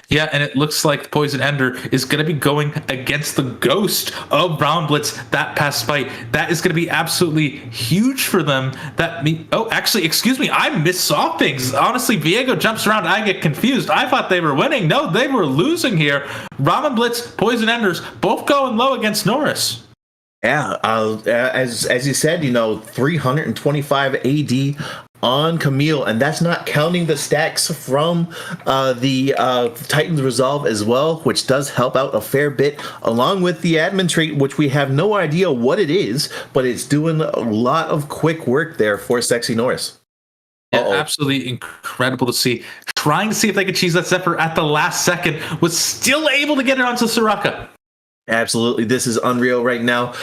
Yeah, and it looks like Poison Ender is going to be going against the ghost of Ramen Blitz that past fight. That is going to be absolutely huge for them. Actually, excuse me, I missaw things. Honestly, Viego jumps around, I get confused. I thought they were winning. No, they were losing here. Ramen Blitz, Poison Enders, both going low against Norris. Yeah, as you said, you know, 325 AD on Camille, and that's not counting the stacks from the Titan's Resolve as well, which does help out a fair bit, along with the admin trait, which we have no idea what it is, but it's doing a lot of quick work there for Sexy Norris. Yeah, absolutely incredible to see. Trying to see if they could cheese that Zephyr at the last second, was still able to get it onto Soraka. Absolutely, this is unreal right now.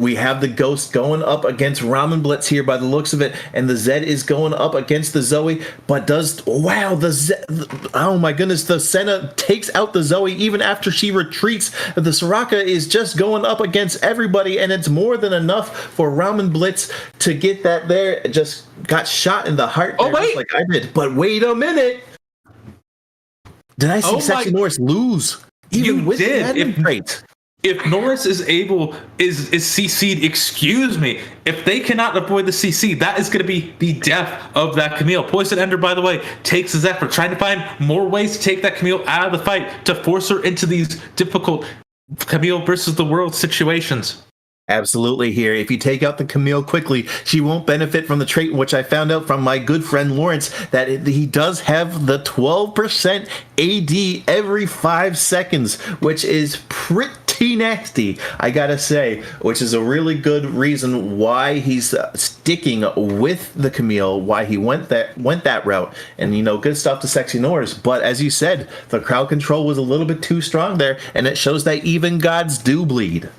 We have the Ghost going up against Ramen Blitz here by the looks of it, and the Zed is going up against the Zoe, but oh my goodness, the Senna takes out the Zoe even after she retreats. The Soraka is just going up against everybody, and it's more than enough for Ramen Blitz to get that there. It just got shot in the heart there, just like I did. But wait a minute. Did I see Sexy Norris lose? Even with the admin trait. if Norris is CC'd, excuse me, if they cannot avoid the CC, that is going to be the death of that Camille. Poison Ender, by the way, takes his effort, trying to find more ways to take that Camille out of the fight, to force her into these difficult Camille versus the world situations. Absolutely here. If you take out the Camille quickly, she won't benefit from the trait, which I found out from my good friend Lawrence, that he does have the 12% AD every 5 seconds, which is pretty nasty, I gotta say, which is a really good reason why he's sticking with the Camille, why he went that route. And, good stuff to Sexy Norris. But as you said, the crowd control was a little bit too strong there, and it shows that even gods do bleed.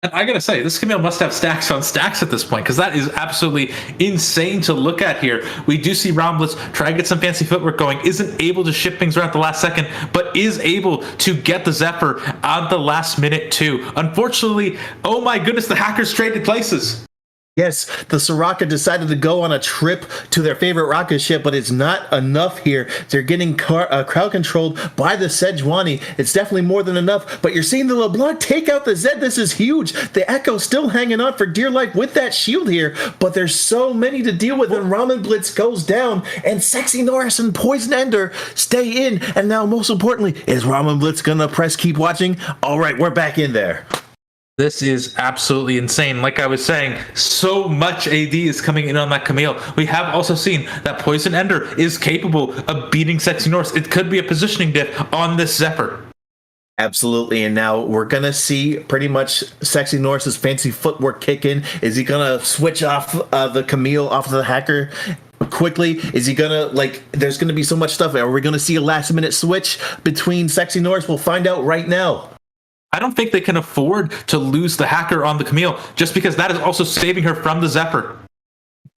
And I gotta say, this Camille must have stacks on stacks at this point, because that is absolutely insane to look at here. We do see Romblitz try to get some fancy footwork going, isn't able to ship things around at the last second, but is able to get the Zephyr on the last minute too. Unfortunately, oh my goodness, the hackers traded places. Yes, the Soraka decided to go on a trip to their favorite rocket ship, but it's not enough here. They're getting crowd controlled by the Sejuani. It's definitely more than enough, but you're seeing the LeBlanc take out the Zed. This is huge. The Echo still hanging on for dear life with that shield here, but there's so many to deal with, and Ramen Blitz goes down, and Sexy Norris and Poison Ender stay in, and now most importantly, is Ramen Blitz gonna press keep watching? All right, we're back in there. This is absolutely insane. Like I was saying, so much AD is coming in on that Camille. We have also seen that Poison Ender is capable of beating Sexy Norris. It could be a positioning diff on this Zephyr. Absolutely, and now we're going to see pretty much Sexy Norris's fancy footwork kick in. Is he going to switch off the Camille off the hacker quickly? Is he going to, there's going to be so much stuff. Are we going to see a last-minute switch between Sexy Norris? We'll find out right now. I don't think they can afford to lose the hacker on the Camille, just because that is also saving her from the Zephyr.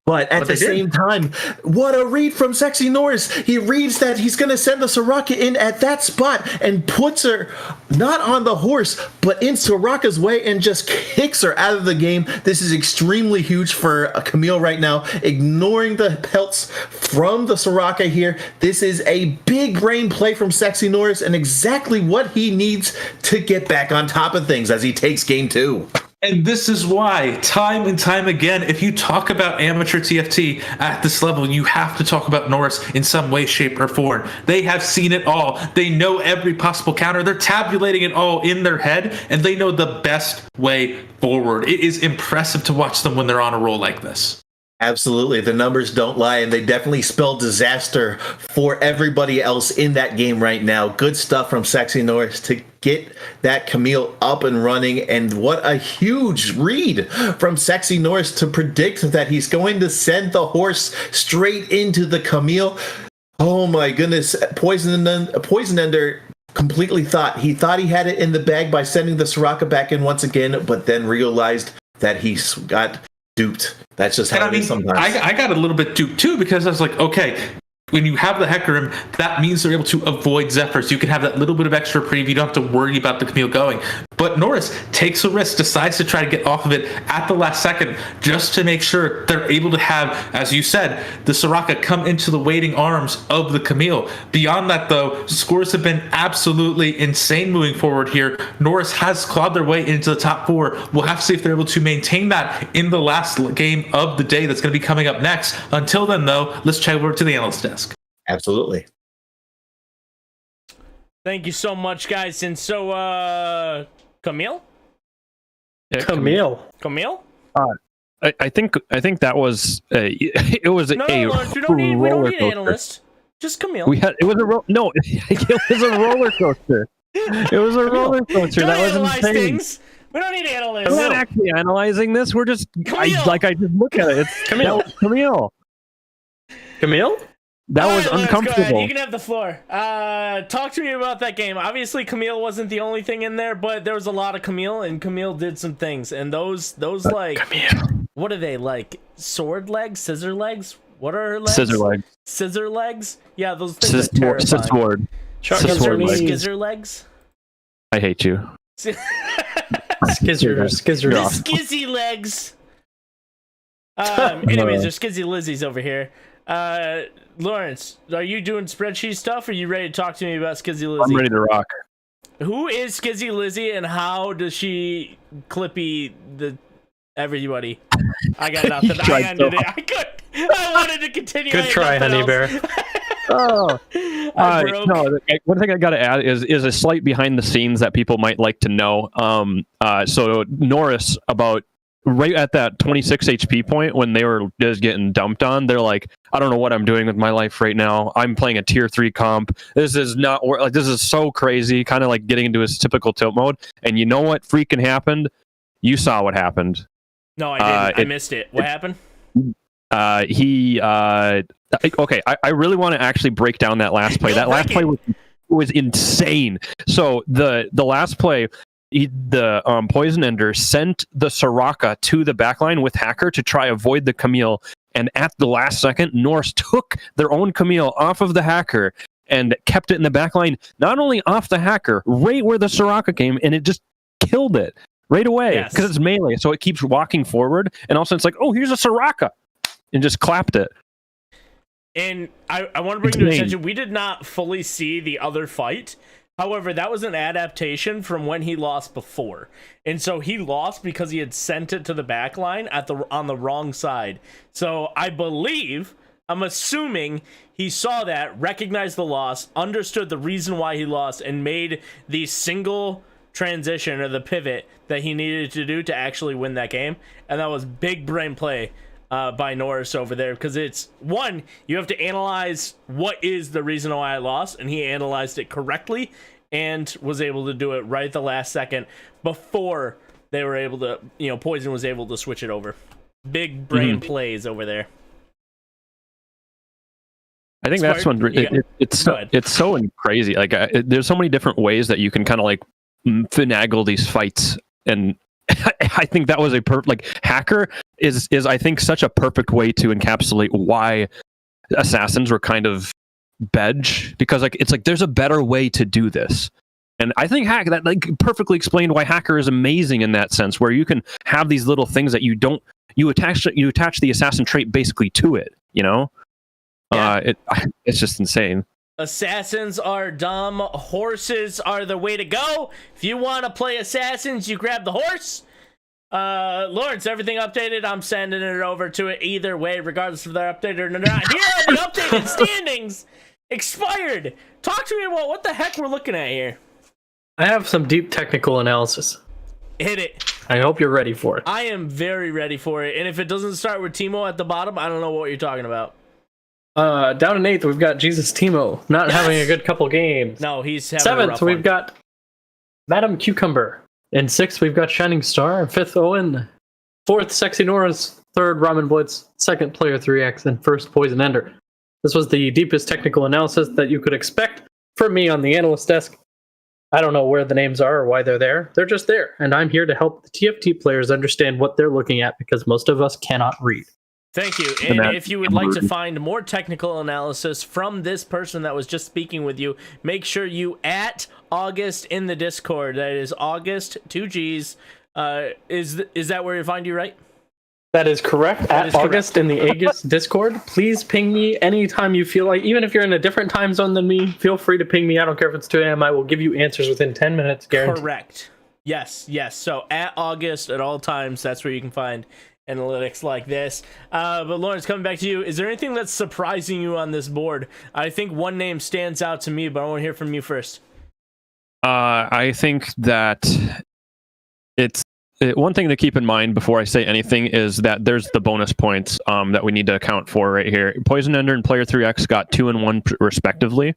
But at the same time, what a read from Sexy Norris. He reads that he's going to send the Soraka in at that spot and puts her not on the horse, but in Soraka's way and just kicks her out of the game. This is extremely huge for Camille right now, ignoring the pelts from the Soraka here. This is a big brain play from Sexy Norris and exactly what he needs to get back on top of things as he takes game 2. And this is why, time and time again, if you talk about amateur TFT at this level, you have to talk about Norris in some way, shape, or form. They have seen it all. They know every possible counter. They're tabulating it all in their head, and they know the best way forward. It is impressive to watch them when they're on a roll like this. Absolutely. The numbers don't lie, and they definitely spell disaster for everybody else in that game right now. Good stuff from Sexy Norris to get that Camille up and running, and what a huge read from Sexy Norris to predict that he's going to send the horse straight into the Camille. Oh my goodness. Poison Ender completely thought he had it in the bag by sending the Soraka back in once again, but then realized that he got duped. That's just how it is sometimes. I got a little bit duped too, because I was like, okay, when you have the Hecarim, that means they're able to avoid Zephyr, so you can have that little bit of extra preview. You don't have to worry about the Camille going. But Norris takes a risk, decides to try to get off of it at the last second, just to make sure they're able to have, as you said, the Soraka come into the waiting arms of the Camille. Beyond that, though, scores have been absolutely insane moving forward here. Norris has clawed their way into the top 4. We'll have to see if they're able to maintain that in the last game of the day that's going to be coming up next. Until then, though, let's check over to the analyst desk. Absolutely. Thank you so much, guys. And so, Camille? Yeah, Camille. I think that was it was No, we don't need an analyst. Just Camille. It was a roller coaster. It was a roller coaster. Don't That was analyze insane. things. We don't need analysts. We're not actually analyzing this. We're just I just look at it. It's Camille. Camille? That was Lawrence, uncomfortable. go ahead. You can have the floor. Talk to me about that game. Obviously, Camille wasn't the only thing in there, but there was a lot of Camille, and Camille did some things. And those like, Camille. What are they, like sword legs, scissor legs? What are her legs? Scissor legs. Scissor legs? Yeah, those things are terrifying. Sword. Scissor legs? I hate you. Skizzer off. Skizzy legs. Anyways, there's Skizzy Lizzies over here. Lawrence, are you doing spreadsheet stuff, or are you ready to talk to me about Skizzy Lizzy? I'm ready to rock. Who is Skizzy Lizzie and how does she clippy the everybody? I got nothing. I ended it. I could. I wanted to continue. Good try, Honey Bear. Oh, broke. no. One thing I got to add is a slight behind the scenes that people might like to know. So Norris, about right at that 26 HP point when they were just getting dumped on, they're like, I don't know what I'm doing with my life right now. I'm playing a tier 3 comp. This is not like, this is so crazy. Kind of like getting into his typical tilt mode. And you know what freaking happened? You saw what happened. No, I didn't. I missed it. What happened? Okay, I really want to actually break down that last play. That last play was insane. So the last play, the Poison Ender sent the Soraka to the backline with Hacker to try avoid the Camille, and at the last second, Norse took their own Camille off of the Hacker and kept it in the backline, not only off the Hacker, right where the Soraka came, and it just killed it right away because it's melee, so it keeps walking forward, and all of a sudden it's like, oh, here's a Soraka, and just clapped it. And I want to bring to attention, we did not fully see the other fight. However, that was an adaptation from when he lost before. And so he lost because he had sent it to the back line on the wrong side. So I'm assuming he saw that, recognized the loss, understood the reason why he lost, and made the single transition or the pivot that he needed to do to actually win that game. And that was big brain play by Norris over there, because it's one, you have to analyze what is the reason why I lost, and he analyzed it correctly and was able to do it right at the last second before they were able to, Poison was able to switch it over. Big brain plays over there. I think that's one. It's so crazy. Like there's so many different ways that you can kind of like finagle these fights, and I think that was a Hacker is I think such a perfect way to encapsulate why assassins were kind of bedge, because it's like there's a better way to do this. And I think that perfectly explained why Hacker is amazing in that sense, where you can have these little things that you attach the assassin trait basically to it, Yeah. It's just insane. Assassins are dumb. Horses are the way to go. If you want to play assassins, you grab the horse. Lawrence, everything updated? I'm sending it over to it either way, regardless if they're updated or not. Here are the updated standings. Expired. Talk to me about what the heck we're looking at here. I have some deep technical analysis. Hit it. I hope you're ready for it. I am very ready for it. And if it doesn't start with Timo at the bottom, I don't know what you're talking about. Down in 8th, we've got Jesus Timo not having a good couple games. No, he's having a rough 7th, we've got Madam Cucumber. In 6th, we've got Shining Star. In 5th, Owen. 4th, Sexy Norris. 3rd, Ramen Blitz. 2nd, Player 3X. And 1st, Poison Ender. This was the deepest technical analysis that you could expect from me on the analyst desk. I don't know where the names are or why they're there. They're just there. And I'm here to help the TFT players understand what they're looking at, because most of us cannot read. Thank you. And if you would like to find more technical analysis from this person that was just speaking with you, make sure you at August in the Discord. That is August, 2 G's. Is that where you find you, right? That is correct. At August in the Aegis Discord. Please ping me anytime you feel like, even if you're in a different time zone than me, feel free to ping me. I don't care if it's 2 a.m. I will give you answers within 10 minutes, guaranteed. Correct. Yes. So at August at all times, that's where you can find analytics like this. But Lawrence, coming back to you, is there anything that's surprising you on this board? I think one name stands out to me, but I want to hear from you first. I think that one thing to keep in mind before I say anything is that there's the bonus points that we need to account for right here. Poison Ender and Player 3X got 2 and 1 respectively,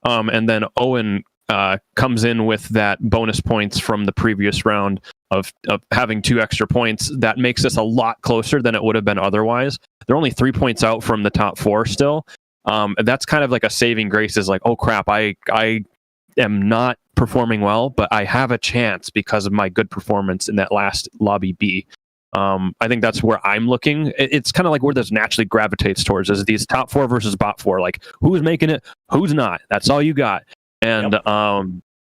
and then Owen comes in with that bonus points from the previous round of having 2 extra points. That makes us a lot closer than it would have been otherwise. They're only 3 points out from the top 4 still. And that's kind of like a saving grace, is like, oh crap, I am not performing well, but I have a chance because of my good performance in that last lobby B. I think that's where I'm looking. It's kind of like where this naturally gravitates towards, is these top 4 versus bot 4. Like, who's making it, who's not? That's all you got. And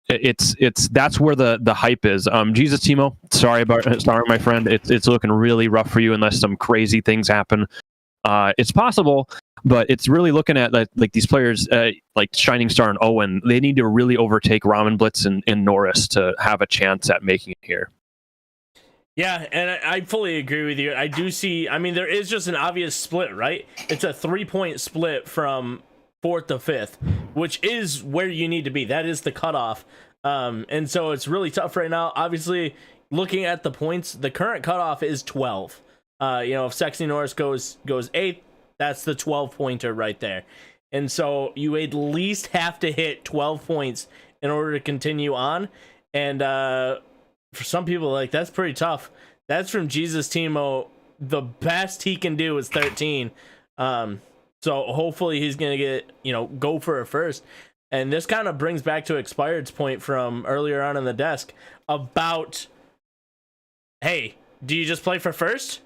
it's that's where the hype is. Jesus Timo, sorry my friend, it's looking really rough for you unless some crazy things happen. It's possible, but it's really looking at like these players like Shining Star and Owen. They need to really overtake Ramen Blitz and Norris to have a chance at making it here. Yeah, and I fully agree with you. I do see, I mean, there is just an obvious split, right? It's a 3-point split from 4th to 5th, which is where you need to be. That is the cutoff. And so it's really tough right now. Obviously, looking at the points, the current cutoff is 12. If Sexy Norris goes 8th, that's the 12-pointer right there. And so you at least have to hit 12 points in order to continue on. And for some people, like, that's pretty tough. That's from Jesus Timo. The best he can do is 13. So hopefully he's going to get, go for a first. And this kind of brings back to Expired's point from earlier on in the desk about, hey, do you just play for first?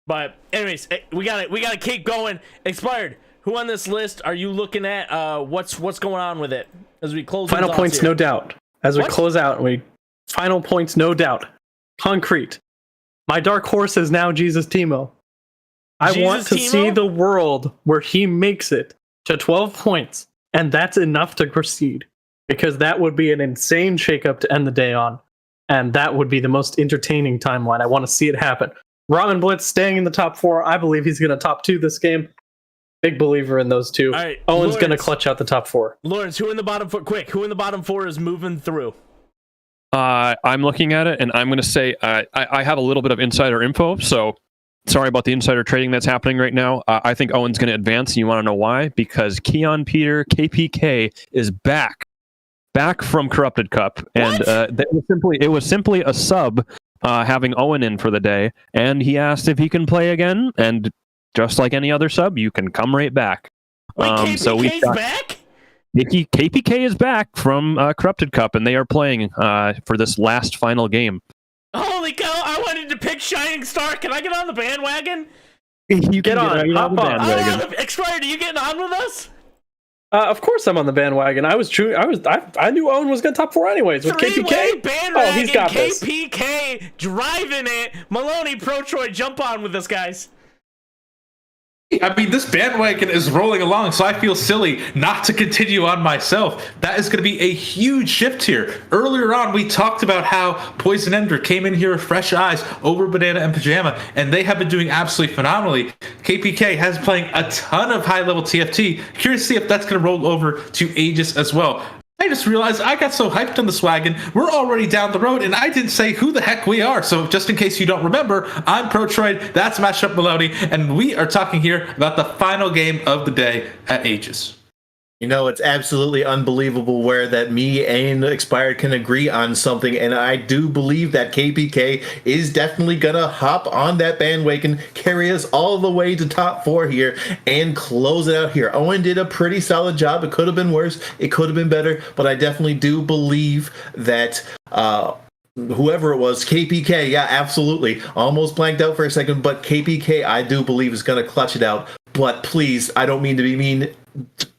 But anyways, we gotta keep going. Expired, who on this list are you looking at? What's going on with it as we close? Final points, here? no doubt. As we close out, final points, no doubt. Concrete. My dark horse is now Jesus Timo. I want to see the world where he makes it to 12 points, and that's enough to proceed. Because that would be an insane shakeup to end the day on, and that would be the most entertaining timeline. I want to see it happen. Ramen Blitz staying in the top 4. I believe he's going to top 2 this game. Big believer in those two. All right, Owen's going to clutch out the top 4. Lawrence, who in the bottom 4? Quick, who in the bottom 4 is moving through? I'm looking at it, and I'm going to say I have a little bit of insider info, so sorry about the insider trading that's happening right now. I think Owen's going to advance, and you want to know why? Because Keon Peter, KPK, is back from Corrupted Cup, and it was simply a sub having Owen in for the day, and he asked if he can play again, and just like any other sub, you can come right back. Wait, KPK's back? KPK is back from Corrupted Cup, and they are playing for this last final game. Holy cow, I wanted to pick Shining Star. Can I get on the bandwagon? You get on. Hop on. Expired, are you getting on with us? Of course I'm on the bandwagon. I knew Owen was going to top 4 anyways with KPK. Bandwagon, he's got this. KPK driving it. Maloney, Pro Troy, jump on with us, guys. I mean, this bandwagon is rolling along, so I feel silly not to continue on myself. That is going to be a huge shift here. Earlier on, we talked about how Poison Ender came in here with fresh eyes over Banana and Pajama, and they have been doing absolutely phenomenally. KPK has playing a ton of high-level TFT. Curious to see if that's going to roll over to Aegis as well. I just realized I got so hyped on this wagon. We're already down the road, and I didn't say who the heck we are. So just in case you don't remember, I'm ProTroid, that's Mashup Maloney, and we are talking here about the final game of the day at Aegis. You know, it's absolutely unbelievable where that me and Expired can agree on something, and I do believe that KPK is definitely gonna hop on that bandwagon, carry us all the way to top 4 here, and close it out here. Owen did a pretty solid job. It could have been worse. It could have been better, but I definitely do believe that whoever it was, KPK, yeah, absolutely. Almost blanked out for a second, but KPK, I do believe, is gonna clutch it out. But please, I don't mean to be mean.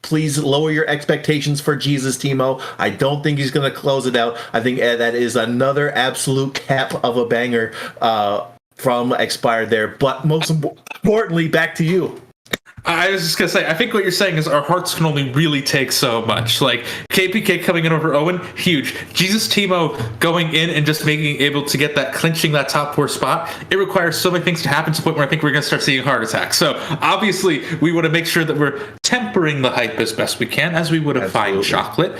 Please lower your expectations for Jesus Timo. I don't think he's going to close it out. I think that is another absolute cap of a banger from Expired there. But most importantly, back to you. I was just going to say, I think what you're saying is our hearts can only really take so much. Like, KPK coming in over Owen, huge. Jesus Timo going in and just being able to get that, clinching that top 4 spot, it requires so many things to happen to the point where I think we're going to start seeing heart attacks. So, obviously, we want to make sure that we're tempering the hype as best we can, as we would have fine chocolate.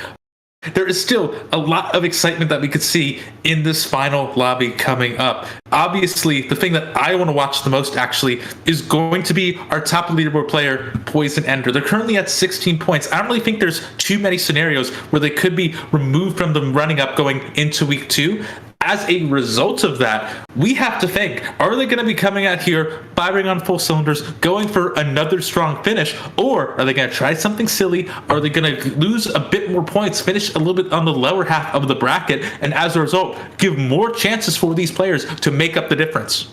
There is still a lot of excitement that we could see in this final lobby coming up. Obviously, the thing that I want to watch the most, actually, is going to be our top leaderboard player, Poison Ender. They're currently at 16 points. I don't really think there's too many scenarios where they could be removed from the running up going into week 2. As a result of that, we have to think, are they going to be coming out here, firing on full cylinders, going for another strong finish, or are they going to try something silly? Are they going to lose a bit more points, finish a little bit on the lower half of the bracket, and as a result, give more chances for these players to make up the difference?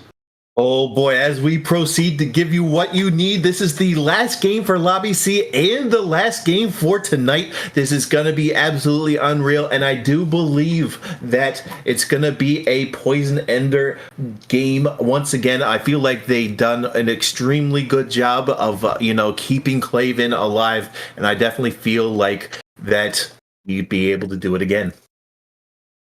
Oh boy, as we proceed to give you what you need, this is the last game for Lobby C and the last game for tonight. This is going to be absolutely unreal, and I do believe that it's going to be a Poison Ender game once again. I feel like they've done an extremely good job of, keeping Clavin alive, and I definitely feel like that you'd be able to do it again.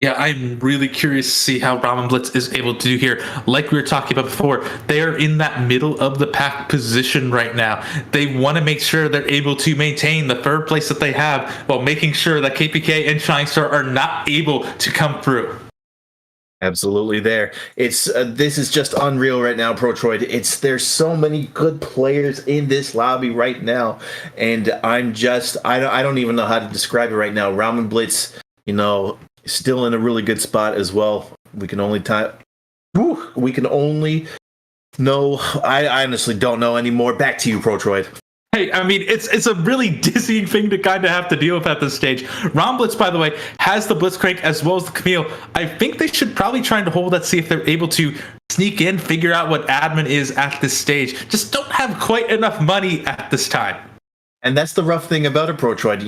Yeah, I'm really curious to see how Ramen Blitz is able to do here. Like we were talking about before, they are in that middle of the pack position right now. They want to make sure they're able to maintain the third place that they have while making sure that KPK and Shining Star are not able to come through. Absolutely there. It's this is just unreal right now, Protroid. There's so many good players in this lobby right now, and I don't even know how to describe it right now. Ramen Blitz, still in a really good spot as well. We can only know. I honestly don't know anymore. Back to you, Protroid. Hey, I mean, it's a really dizzying thing to kind of have to deal with at this stage. Ron Blitz, by the way, has the Blitzcrank as well as the Camille. I think they should probably try to hold that, see if they're able to sneak in, figure out what admin is at this stage. Just don't have quite enough money at this time. And that's the rough thing about a Protroid.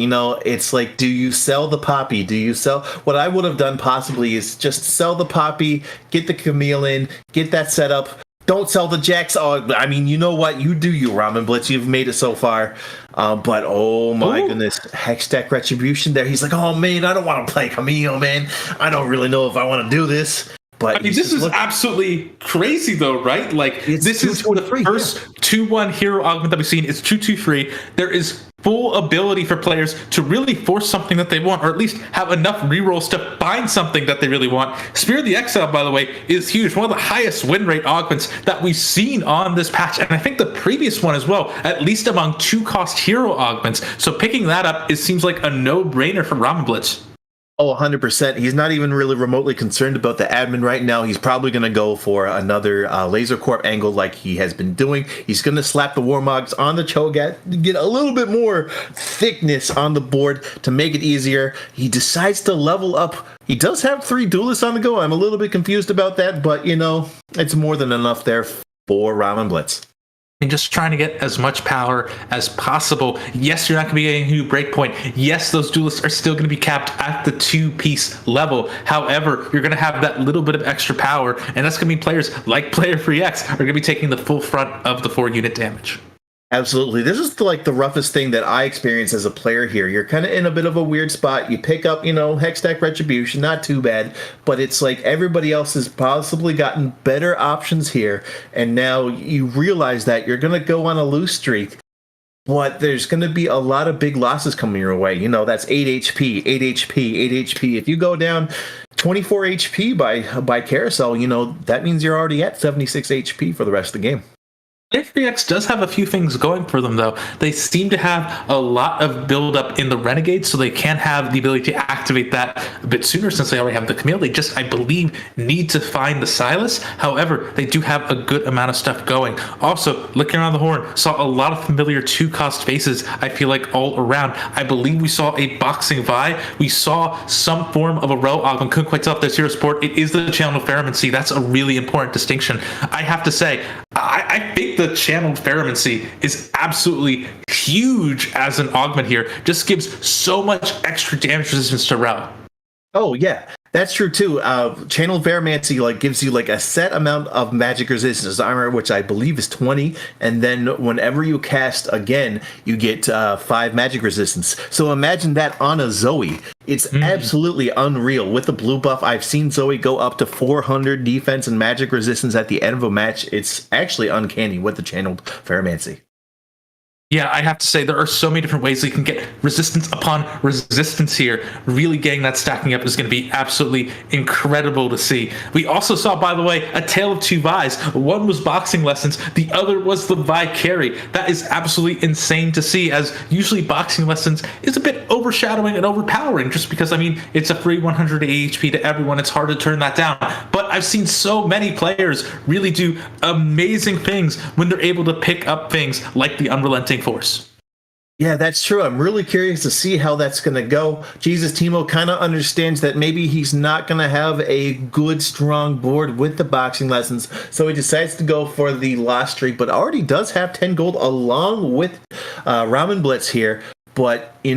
It's like, do you sell the Poppy? Do you sell? What I would have done possibly is just sell the Poppy, get the Camille in, get that set up. Don't sell the Jax. Oh, I mean, you know what? You do you, Ramen Blitz. You've made it so far. But oh my goodness, Hextech Retribution there. He's like, oh man, I don't want to play Camille, man. I don't really know if I want to do this. But I mean, this is absolutely crazy, though, right? Like, this is the first 2-1 hero augment that we've seen. It's 2-2-3. There is full ability for players to really force something that they want, or at least have enough rerolls to find something that they really want. Spear of the Exile, by the way, is huge. One of the highest win rate augments that we've seen on this patch, and I think the previous one as well, at least among 2-cost hero augments. So picking that up, it seems like a no-brainer for Ramen Blitz. Oh, 100%. He's not even really remotely concerned about the admin right now. He's probably going to go for another Laser Corp angle like he has been doing. He's going to slap the Warmogs on the Cho'Gath to get a little bit more thickness on the board to make it easier. He decides to level up. He does have 3 duelists on the go. I'm a little bit confused about that, but, it's more than enough there for Ramen Blitz. And just trying to get as much power as possible. Yes, you're not going to be getting a new breakpoint. Yes, those duelists are still going to be capped at the 2-piece level. However, you're going to have that little bit of extra power, and that's going to be players like Player Free X are going to be taking the full front of the 4-unit damage. Absolutely. This is like the roughest thing that I experience as a player here. You're kind of in a bit of a weird spot. You pick up, Hextech Retribution, not too bad, but it's like everybody else has possibly gotten better options here, and now you realize that you're going to go on a lose streak, but there's going to be a lot of big losses coming your way. That's 8 HP, 8 HP, 8 HP. If you go down 24 HP by Carousel, that means you're already at 76 HP for the rest of the game. X does have a few things going for them, though. They seem to have a lot of build-up in the Renegade, so they can have the ability to activate that a bit sooner since they already have the Camille. They just, I believe, need to find the Silas. However, they do have a good amount of stuff going. Also, looking around the horn, saw a lot of familiar 2-cost faces, I feel like, all around. I believe we saw a Boxing Vi. We saw some form of a Row Augment. Couldn't quite tell if there's Hero Sport. It is the Channel Ferromancy. That's a really important distinction. I have to say, I think the Channeled Ferromancy is absolutely huge as an augment here. Just gives so much extra damage resistance to Rel. Oh, yeah. That's true, too. Channeled Ferromancy gives you a set amount of magic resistance armor, which I believe is 20, and then whenever you cast again, you get 5 magic resistance. So imagine that on a Zoe. It's absolutely unreal. With the blue buff, I've seen Zoe go up to 400 defense and magic resistance at the end of a match. It's actually uncanny with the Channeled Ferromancy. Yeah, I have to say, there are so many different ways that you can get resistance upon resistance here. Really getting that stacking up is going to be absolutely incredible to see. We also saw, by the way, a tale of 2 Vi's. One was boxing lessons. The other was the Vi carry. That is absolutely insane to see, as usually boxing lessons is a bit overshadowing and overpowering just because, it's a free 100 HP to everyone. It's hard to turn that down. But I've seen so many players really do amazing things when they're able to pick up things like the Unrelenting Force. Yeah, that's true. I'm really curious to see how that's going to go. Jesus Timo kind of understands that maybe he's not going to have a good, strong board with the boxing lessons, so he decides to go for the lost streak, but already does have 10 gold along with Ramen Blitz here. But, he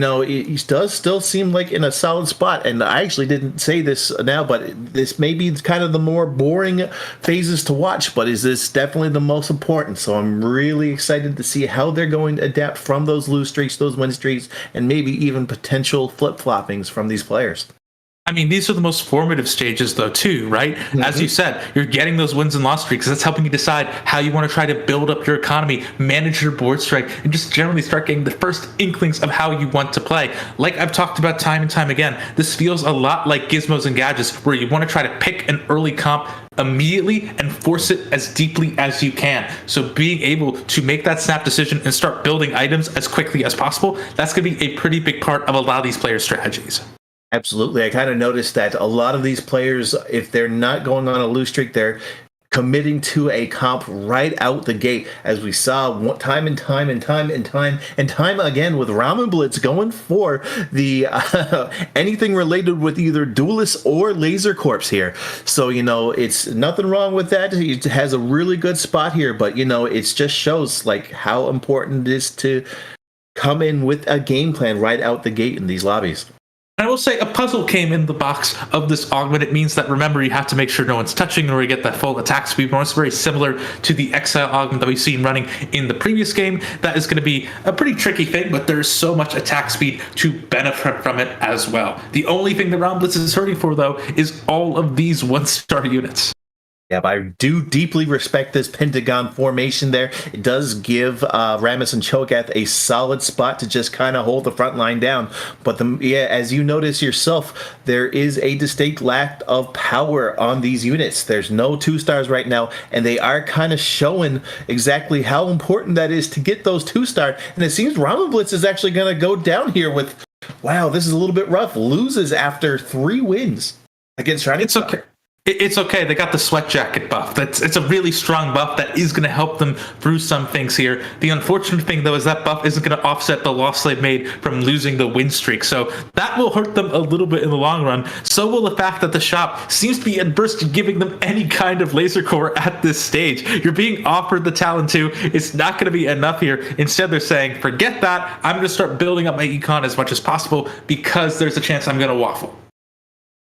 does still seem like in a solid spot. And I actually didn't say this now, but this may be kind of the more boring phases to watch, but is this definitely the most important? So I'm really excited to see how they're going to adapt from those lose streaks, those win streaks, and maybe even potential flip-floppings from these players. I mean, these are the most formative stages, though, too, right? As you said, you're getting those wins and loss streaks. That's helping you decide how you want to try to build up your economy, manage your board strike, and just generally start getting the first inklings of how you want to play. Like I've talked about time and time again, this feels a lot like Gizmos and Gadgets, where you want to try to pick an early comp immediately and force it as deeply as you can. So being able to make that snap decision and start building items as quickly as possible, that's going to be a pretty big part of a lot of these players' strategies. Absolutely. I kind of noticed that a lot of these players, if they're not going on a lose streak, they're committing to a comp right out the gate, as we saw time and time again with Ramen Blitz going for the anything related with either Duelist or Laser Corps here. So, it's nothing wrong with that. He has a really good spot here, but, it just shows like how important it is to come in with a game plan right out the gate in these lobbies. I will say a puzzle came in the box of this augment. It means that, remember, you have to make sure no one's touching in order to get that full attack speed bonus, very similar to the Exile augment that we've seen running in the previous game. That is going to be a pretty tricky thing, but there's so much attack speed to benefit from it as well. The only thing the Round Blitz is hurting for, though, is all of these one-star units. Yeah, but I do deeply respect this Pentagon formation there. It does give Rammus and Cho'Gath a solid spot to just kind of hold the front line down. But as you notice yourself, there is a distinct lack of power on these units. There's no 2-stars right now, and they are kind of showing exactly how important that is to get those 2-star. And it seems Ramen Blitz is actually going to go down here with, wow, this is a little bit rough. Loses after 3 wins against Shining Star. It's okay. It's okay. They got the sweat jacket buff. It's a really strong buff that is going to help them through some things here. The unfortunate thing, though, is that buff isn't going to offset the loss they've made from losing the win streak. So that will hurt them a little bit in the long run. So will the fact that the shop seems to be adverse to giving them any kind of laser core at this stage. You're being offered the Talon 2. It's not going to be enough here. Instead, they're saying, forget that. I'm going to start building up my econ as much as possible because there's a chance I'm going to waffle.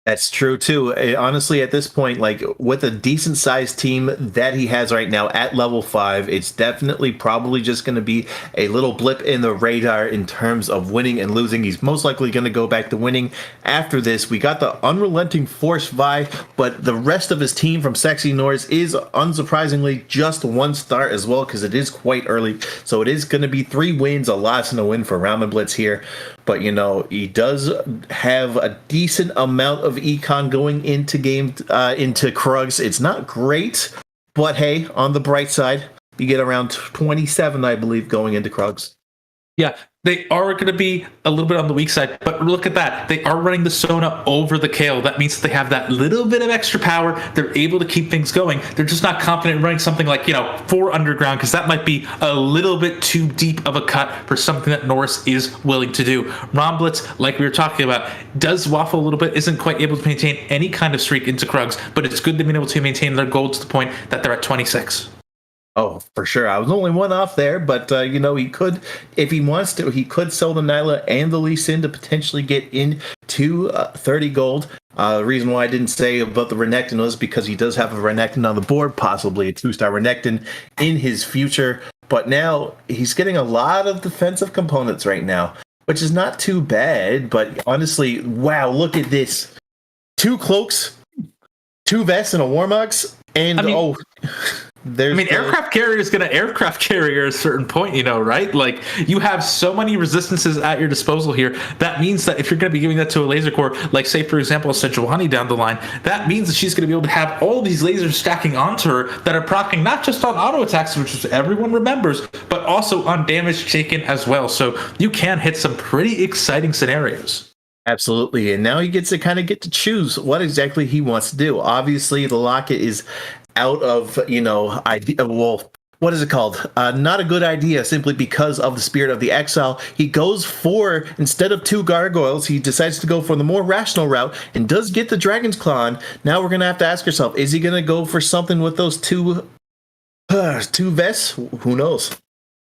That's true, too. Honestly, at this point, like with a decent sized team that he has right now at level 5, it's definitely probably just going to be a little blip in the radar in terms of winning and losing. He's most likely going to go back to winning after this. We got the Unrelenting Force Vi, but the rest of his team from Sexy Norse is unsurprisingly just 1-star as well, because it is quite early. So it is going to be 3 wins, a loss, and a win for Ramen Blitz here. But, he does have a decent amount of econ going into into Krugs. It's not great, but hey, on the bright side, you get around 27, I believe, going into Krugs. Yeah, they are going to be a little bit on the weak side, but look at that. They are running the Sona over the Kale. That means that they have that little bit of extra power. They're able to keep things going. They're just not confident in running something like, 4 underground, because that might be a little bit too deep of a cut for something that Norris is willing to do. Romblitz, like we were talking about, does waffle a little bit, isn't quite able to maintain any kind of streak into Krugs, but it's good they've been able to maintain their gold to the point that they're at 26. Oh, for sure. I was only 1 off there, but, he could, if he wants to, he could sell the Nyla and the Lee Sin to potentially get into 30 gold. The reason why I didn't say about the Renekton was because he does have a Renekton on the board, possibly a 2-star Renekton in his future. But now he's getting a lot of defensive components right now, which is not too bad. But honestly, wow, look at this. 2 cloaks, 2 vests, and a Warmogs. And, aircraft carrier is going to aircraft carrier at a certain point, right? Like, you have so many resistances at your disposal here. That means that if you're going to be giving that to a laser core, like, say, for example, Sejuani down the line, that means that she's going to be able to have all these lasers stacking onto her that are proccing not just on auto attacks, which everyone remembers, but also on damage taken as well. So you can hit some pretty exciting scenarios. Absolutely. And now he gets to choose what exactly he wants to do. Obviously, the Locket is out of, what is it called? Not a good idea simply because of the spirit of the exile. He goes for, instead of 2 gargoyles, he decides to go for the more rational route and does get the Dragon's Claw on. Now we're going to have to ask ourselves, is he going to go for something with those two vests? Who knows?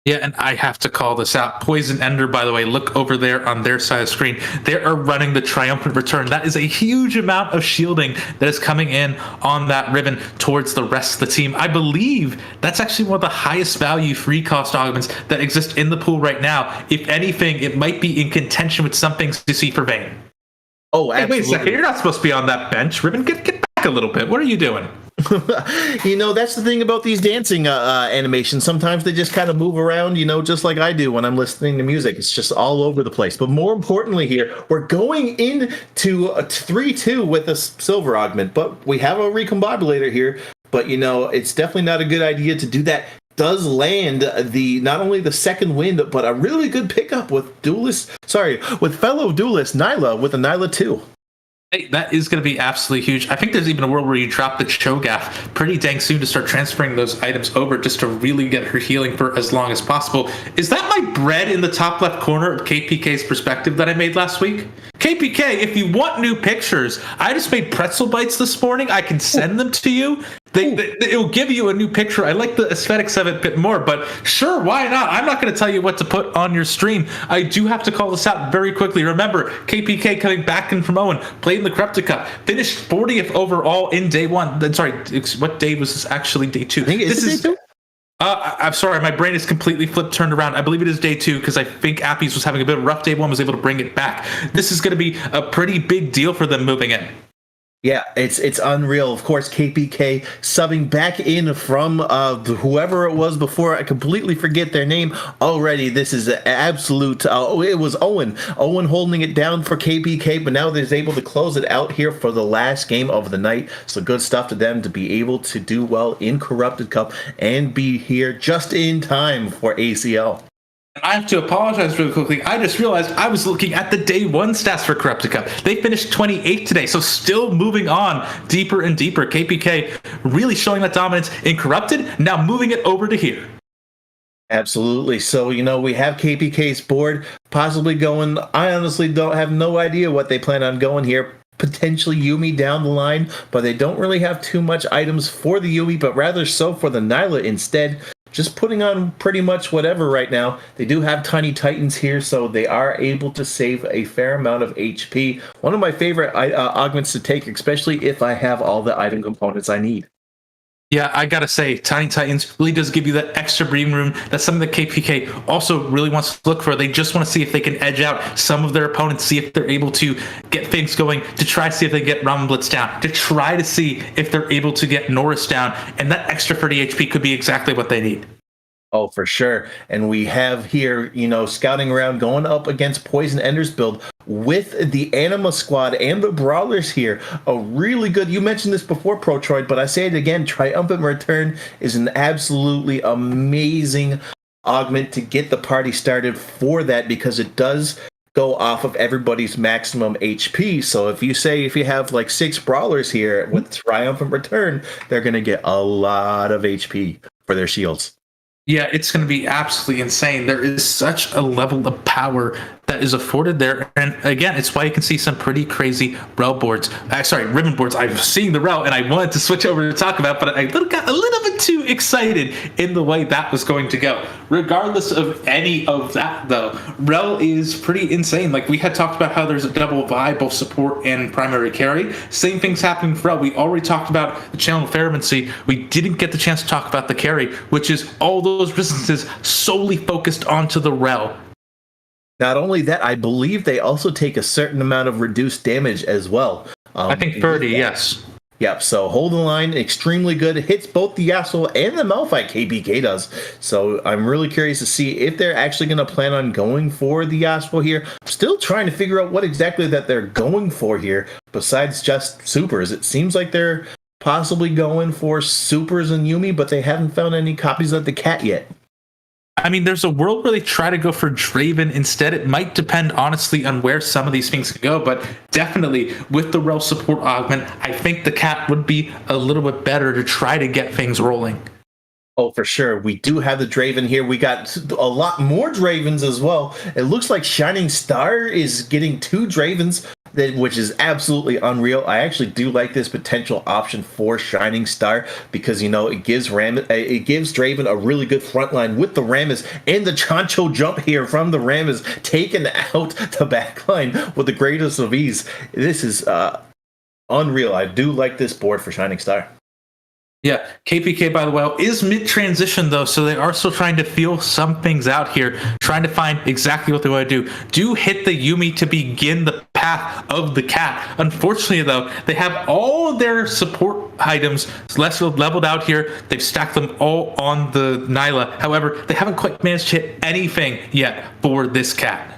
Yeah, and I have to call this out. Poison Ender, by the way, look over there on their side of the screen. They are running the Triumphant Return. That is a huge amount of shielding that is coming in on that ribbon towards the rest of the team. I believe that's actually one of the highest value free cost augments that exist in the pool right now. If anything, it might be in contention with some things you see for Vayne. Oh, hey, absolutely. wait a second. You're not supposed to be on that bench. Ribbon, get back a little bit. What are you doing? That's the thing about these dancing animations. Sometimes they just kind of move around, just like I do when I'm listening to music. It's just all over the place. But more importantly here, we're going into a 3-2 with a silver augment. But we have a recombobulator here. But, it's definitely not a good idea to do that. Does land not only the second wind, but a really good pickup with fellow duelist Nyla with a Nyla 2. Hey, that is going to be absolutely huge. I think there's even a world where you drop the Cho'Gath pretty dang soon to start transferring those items over just to really get her healing for as long as possible. Is that my bread in the top left corner of KPK's perspective that I made last week? KPK, if you want new pictures, I just made pretzel bites this morning. I can send them to you. It will give you a new picture. I like the aesthetics of it a bit more, but sure, why not? I'm not going to tell you what to put on your stream. I do have to call this out very quickly. Remember, KPK coming back in from Owen, played in the Corrupted Cup, finished 40th overall in day 1. Sorry, what day was this actually? Day 2. This is day 2? I'm sorry, my brain is completely turned around. I believe it is day 2 because I think Appies was having a bit of a rough day 1, was able to bring it back. This is going to be a pretty big deal for them moving in. Yeah, it's unreal. Of course, KPK subbing back in from whoever it was before. I completely forget their name already. This is an absolute... it was Owen. Owen holding it down for KPK, but now they're able to close it out here for the last game of the night. So good stuff to them to be able to do well in Corrupted Cup and be here just in time for ACL. I have to apologize really quickly. I just realized I was looking at the day 1 stats for Corrupted Cup. They finished 28th today, so still moving on deeper and deeper. KPK really showing that dominance in Corrupted, now moving it over to here. Absolutely. So, we have KPK's board possibly going. I honestly have no idea what they plan on going here. Potentially Yuumi down the line, but they don't really have too much items for the Yuumi, but rather so for the Nyla instead. Just putting on pretty much whatever right now. They do have Tiny Titans here, so they are able to save a fair amount of HP. One of my favorite augments to take, especially if I have all the item components I need. Yeah, I gotta say, Tiny Titans really does give you that extra breathing room. That's something that KPK also really wants to look for. They just want to see if they can edge out some of their opponents, see if they're able to get things going, to try to see if they get Ramen Blitz down, to try to see if they're able to get Norris down. And that extra 30 HP could be exactly what they need. Oh, for sure. And we have here, scouting around, going up against Poison Ender's build with the Anima squad and the Brawlers here. A really good, you mentioned this before, Protroid, but I say it again, Triumphant Return is an absolutely amazing augment to get the party started for that, because it does go off of everybody's maximum HP. So if you have like 6 Brawlers here with Triumphant Return, they're going to get a lot of HP for their shields. Yeah, it's going to be absolutely insane. There is such a level of power that is afforded there. And again, it's why you can see some pretty crazy rel boards. Ribbon boards. I've seen the rel, and I wanted to switch over to talk about, but I got a little bit too excited in the way that was going to go. Regardless of any of that, though, rel is pretty insane. Like, we had talked about how there's a double vibe, both support and primary carry. Same thing's happening for rel. We already talked about the channel fervency. We didn't get the chance to talk about the carry, which is all those resistances solely focused onto the rel. Not only that, I believe they also take a certain amount of reduced damage as well. I think 30, yes. Yep, so hold the line, extremely good. It hits both the Yasuo and the Malphite, KPK does. So I'm really curious to see if they're actually going to plan on going for the Yasuo here. I'm still trying to figure out what exactly that they're going for here, besides just supers. It seems like they're possibly going for supers and Yuumi, but they haven't found any copies of the cat yet. I mean, there's a world where they try to go for Draven instead. It might depend, honestly, on where some of these things could go, but definitely with the rel support augment, I think the cat would be a little bit better to try to get things rolling. Oh, for sure. We do have the Draven here. We got a lot more Dravens as well. It looks like Shining Star is getting 2 Dravens, which is absolutely unreal. I actually do like this potential option for Shining Star because, it gives Draven a really good front line with the Rammus, and the Chancho jump here from the Rammus taking out the back line with the greatest of ease. This is unreal. I do like this board for Shining Star. Yeah, KPK, by the way, is mid-transition, though, so they are still trying to feel some things out here, trying to find exactly what they want to do. Do hit the Yuumi to begin the path of the cat. Unfortunately, though, they have all of their support items leveled out here. They've stacked them all on the Nyla. However, they haven't quite managed to hit anything yet for this cat.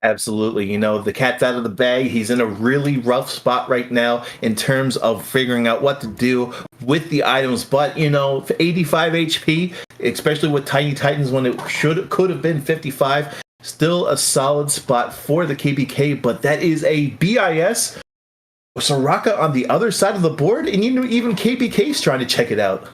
Absolutely. The cat's out of the bag. He's in a really rough spot right now in terms of figuring out what to do with the items. But, 85 HP, especially with Tiny Titans when it could have been 55, still a solid spot for the KPK. But that is a BIS. Soraka on the other side of the board, and even KPK's trying to check it out.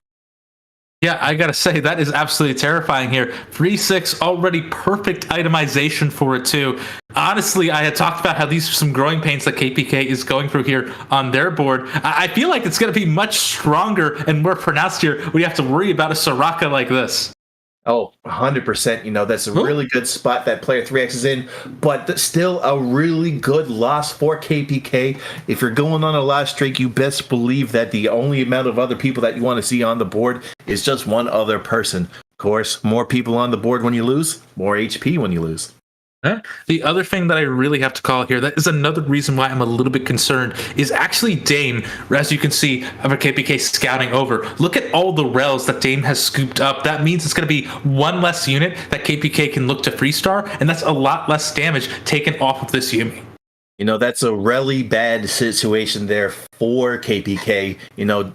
Yeah, I gotta say, that is absolutely terrifying here. 3-6, already perfect itemization for it, too. Honestly, I had talked about how these are some growing pains that KPK is going through here on their board. I feel like it's going to be much stronger and more pronounced here when you have to worry about a Soraka like this. Oh, 100%. That's a really good spot that player 3X is in, but still a really good loss for KPK. If you're going on a loss streak, you best believe that the only amount of other people that you want to see on the board is just one other person. Of course, more people on the board when you lose, more HP when you lose. The other thing that I really have to call here, that is another reason why I'm a little bit concerned, is actually Dame. As you can see, of a KPK scouting over. Look at all the rels that Dame has scooped up. That means it's going to be one less unit that KPK can look to freestar, and that's a lot less damage taken off of this Yuumi. That's a really bad situation there for KPK,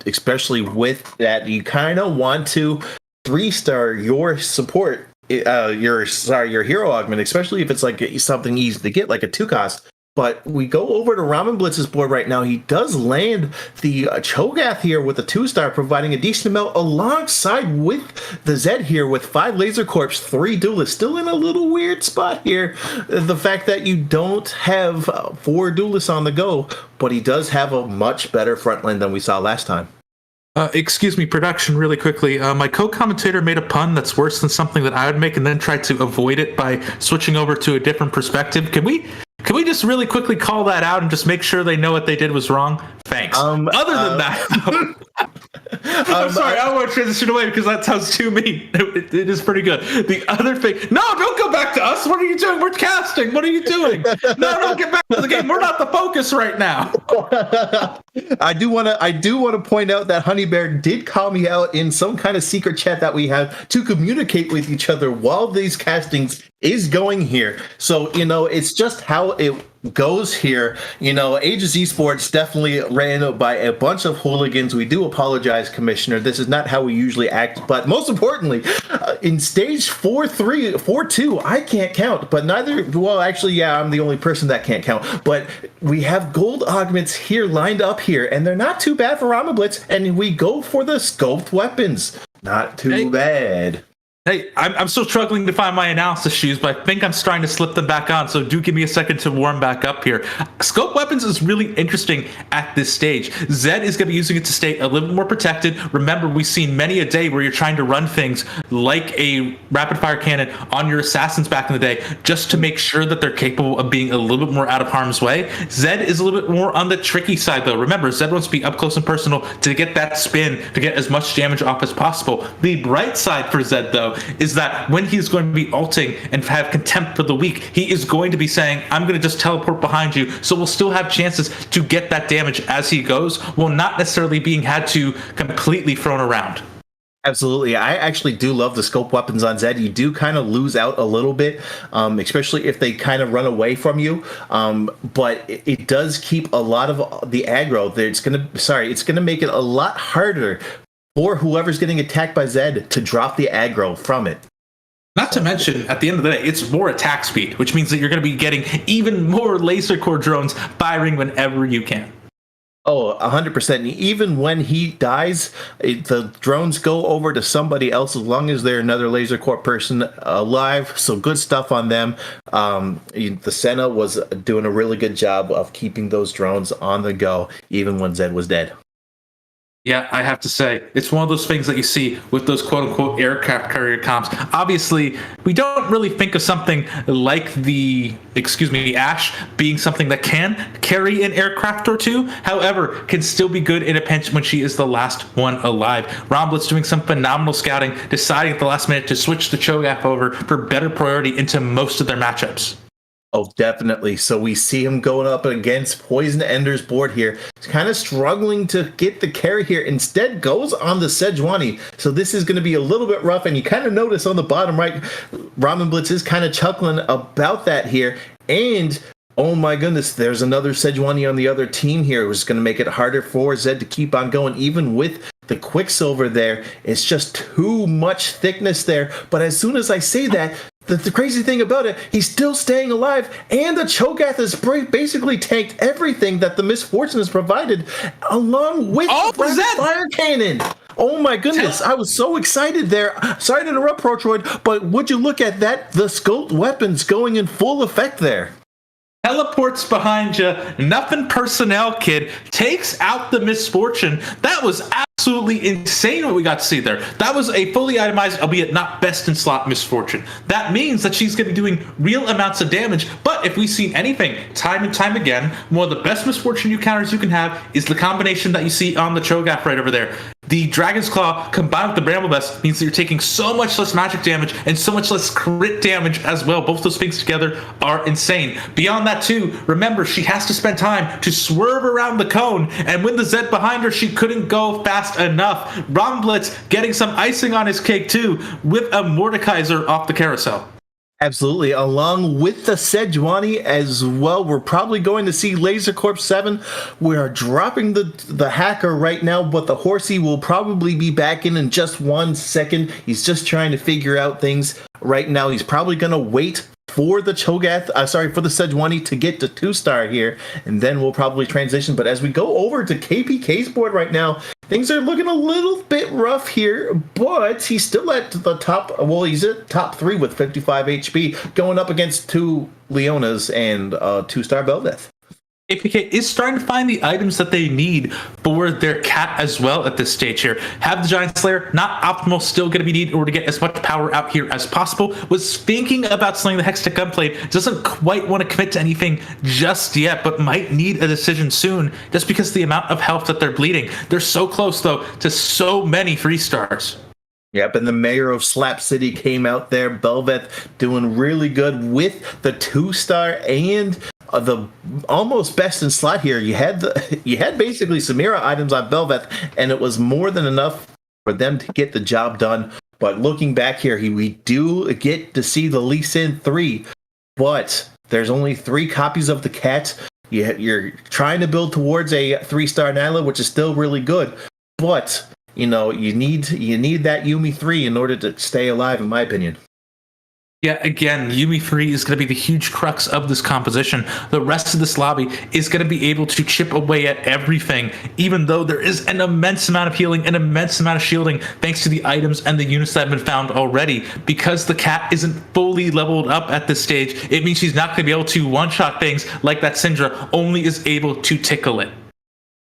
especially with that. You kind of want to 3-star your support. Your hero augment, especially if it's like something easy to get, like a 2-cost. But we go over to Ramen Blitz's board right now. He does land the Cho'Gath here with a 2-star, providing a decent amount alongside with the Zed here with 5 Laser Corps, 3 Duelists. Still in a little weird spot here. The fact that you don't have 4 Duelists on the go, but he does have a much better front line than we saw last time. Excuse me, production, really quickly. My co-commentator made a pun that's worse than something that I would make and then tried to avoid it by switching over to a different perspective. Can we just really quickly call that out and just make sure they know what they did was wrong? Thanks. Other than that, I'm sorry, I don't want to transition away because that sounds too mean. It is pretty good. The other thing, no, don't go back to us. What are you doing? We're casting. What are you doing? No, don't get back to the game. We're not the focus right now. I do want to point out that Honey Bear did call me out in some kind of secret chat that we have to communicate with each other while these castings is going here. So, it's just how it goes here. Aegis Esports definitely ran by a bunch of hooligans. We do apologize, Commissioner. This is not how we usually act. But most importantly, in stage 4-3, 4-2, I can't count. But I'm the only person that can't count. But we have gold augments here lined up here, and they're not too bad for Rama Blitz. And we go for the scoped weapons. Not too bad. Hey, I'm still struggling to find my analysis shoes, but I think I'm starting to slip them back on, so do give me a second to warm back up here. Scope weapons is really interesting at this stage. Zed is going to be using it to stay a little bit more protected. Remember, we've seen many a day where you're trying to run things like a rapid-fire cannon on your assassins back in the day, just to make sure that they're capable of being a little bit more out of harm's way. Zed is a little bit more on the tricky side, though. Remember, Zed wants to be up close and personal to get that spin, to get as much damage off as possible. The bright side for Zed, though, is that when he's going to be ulting and have contempt for the weak, he is going to be saying, I'm going to just teleport behind you, so we'll still have chances to get that damage as he goes, while not necessarily being had to completely thrown around. Absolutely. I actually do love the scope weapons on Zed. You do kind of lose out a little bit, especially if they kind of run away from you. But it does keep a lot of the aggro. It's going to make it a lot harder for whoever's getting attacked by Zed to drop the aggro from it. Not to mention, at the end of the day, it's more attack speed, which means that you're going to be getting even more laser core drones firing whenever you can. Oh, 100%. Even when he dies, the drones go over to somebody else as long as they're another Laser Corp person alive. So good stuff on them. The Senna was doing a really good job of keeping those drones on the go, even when Zed was dead. Yeah, I have to say, it's one of those things that you see with those quote-unquote aircraft carrier comps. Obviously, we don't really think of something like the Ash being something that can carry an aircraft or two. However, can still be good in a pinch when she is the last one alive. Romblitz doing some phenomenal scouting, deciding at the last minute to switch the Cho'Gath over for better priority into most of their matchups. Oh, definitely. So we see him going up against Poison Ender's board here. He's kind of struggling to get the carry here. Instead, goes on the Sejuani. So this is going to be a little bit rough. And you kind of notice on the bottom right, Ramen Blitz is kind of chuckling about that here. And oh my goodness, there's another Sejuani on the other team here, which is going to make it harder for Zed to keep on going, even with the Quicksilver there. It's just too much thickness there. But as soon as I say that, the crazy thing about it, he's still staying alive, and the Cho'Gath has basically tanked everything that the Misfortune has provided, along with the Fire Cannon. Oh my goodness, I was so excited there. Sorry to interrupt, Protroid, but would you look at that? The scoped weapons going in full effect there. Teleports behind you, nothing personnel, kid, takes out the Misfortune. That was absolutely insane what we got to see there. That was a fully itemized, albeit not best in slot Misfortune. That means that she's going to be doing real amounts of damage, but if we've seen anything time and time again, one of the best Misfortune counters you can have is the combination that you see on the Cho'Gath right over there. The Dragon's Claw combined with the Bramble Vest means that you're taking so much less magic damage and so much less crit damage as well. Both those things together are insane. Beyond that too, remember, she has to spend time to swerve around the cone, and when the Zed behind her, she couldn't go fast enough. Romblitz getting some icing on his cake too with a Mordekaiser off the carousel. Absolutely. Along with the Sejuani as well, we're probably going to see Laser Corp 7. We are dropping the hacker right now, but the horsey will probably be back in just 1 second. He's just trying to figure out things right now. He's probably going to wait for the Cho'Gath, for the Sejuani to get to 2-star here, and then we'll probably transition. But as we go over to KPK's board right now, things are looking a little bit rough here, but he's still at the top. Well, he's at top 3 with 55 HP, going up against 2 Leonas and 2-star Bel'Veth. APK is starting to find the items that they need for their cat as well at this stage here. Have the Giant Slayer, not optimal, still going to be needed in order to get as much power out here as possible. Was thinking about slaying the Hextech Gunblade, doesn't quite want to commit to anything just yet, but might need a decision soon just because of the amount of health that they're bleeding. They're so close, though, to so many 3-stars. Yep, and the mayor of Slap City came out there. Bel'Veth doing really good with the 2-star and the almost best in slot here. You had basically Samira items on Bel'Veth, and it was more than enough for them to get the job done. But looking back here, we do get to see the Lee Sin 3, but there's only 3 copies of the cat. You're trying to build towards a 3-star Nyla, which is still really good, but you need that Yuumi 3 in order to stay alive, in my opinion. Yeah, again, Yuumi 3 is going to be the huge crux of this composition. The rest of this lobby is going to be able to chip away at everything, even though there is an immense amount of healing, an immense amount of shielding, thanks to the items and the units that have been found already. Because the cat isn't fully leveled up at this stage, it means she's not going to be able to one-shot things like that Syndra only is able to tickle it.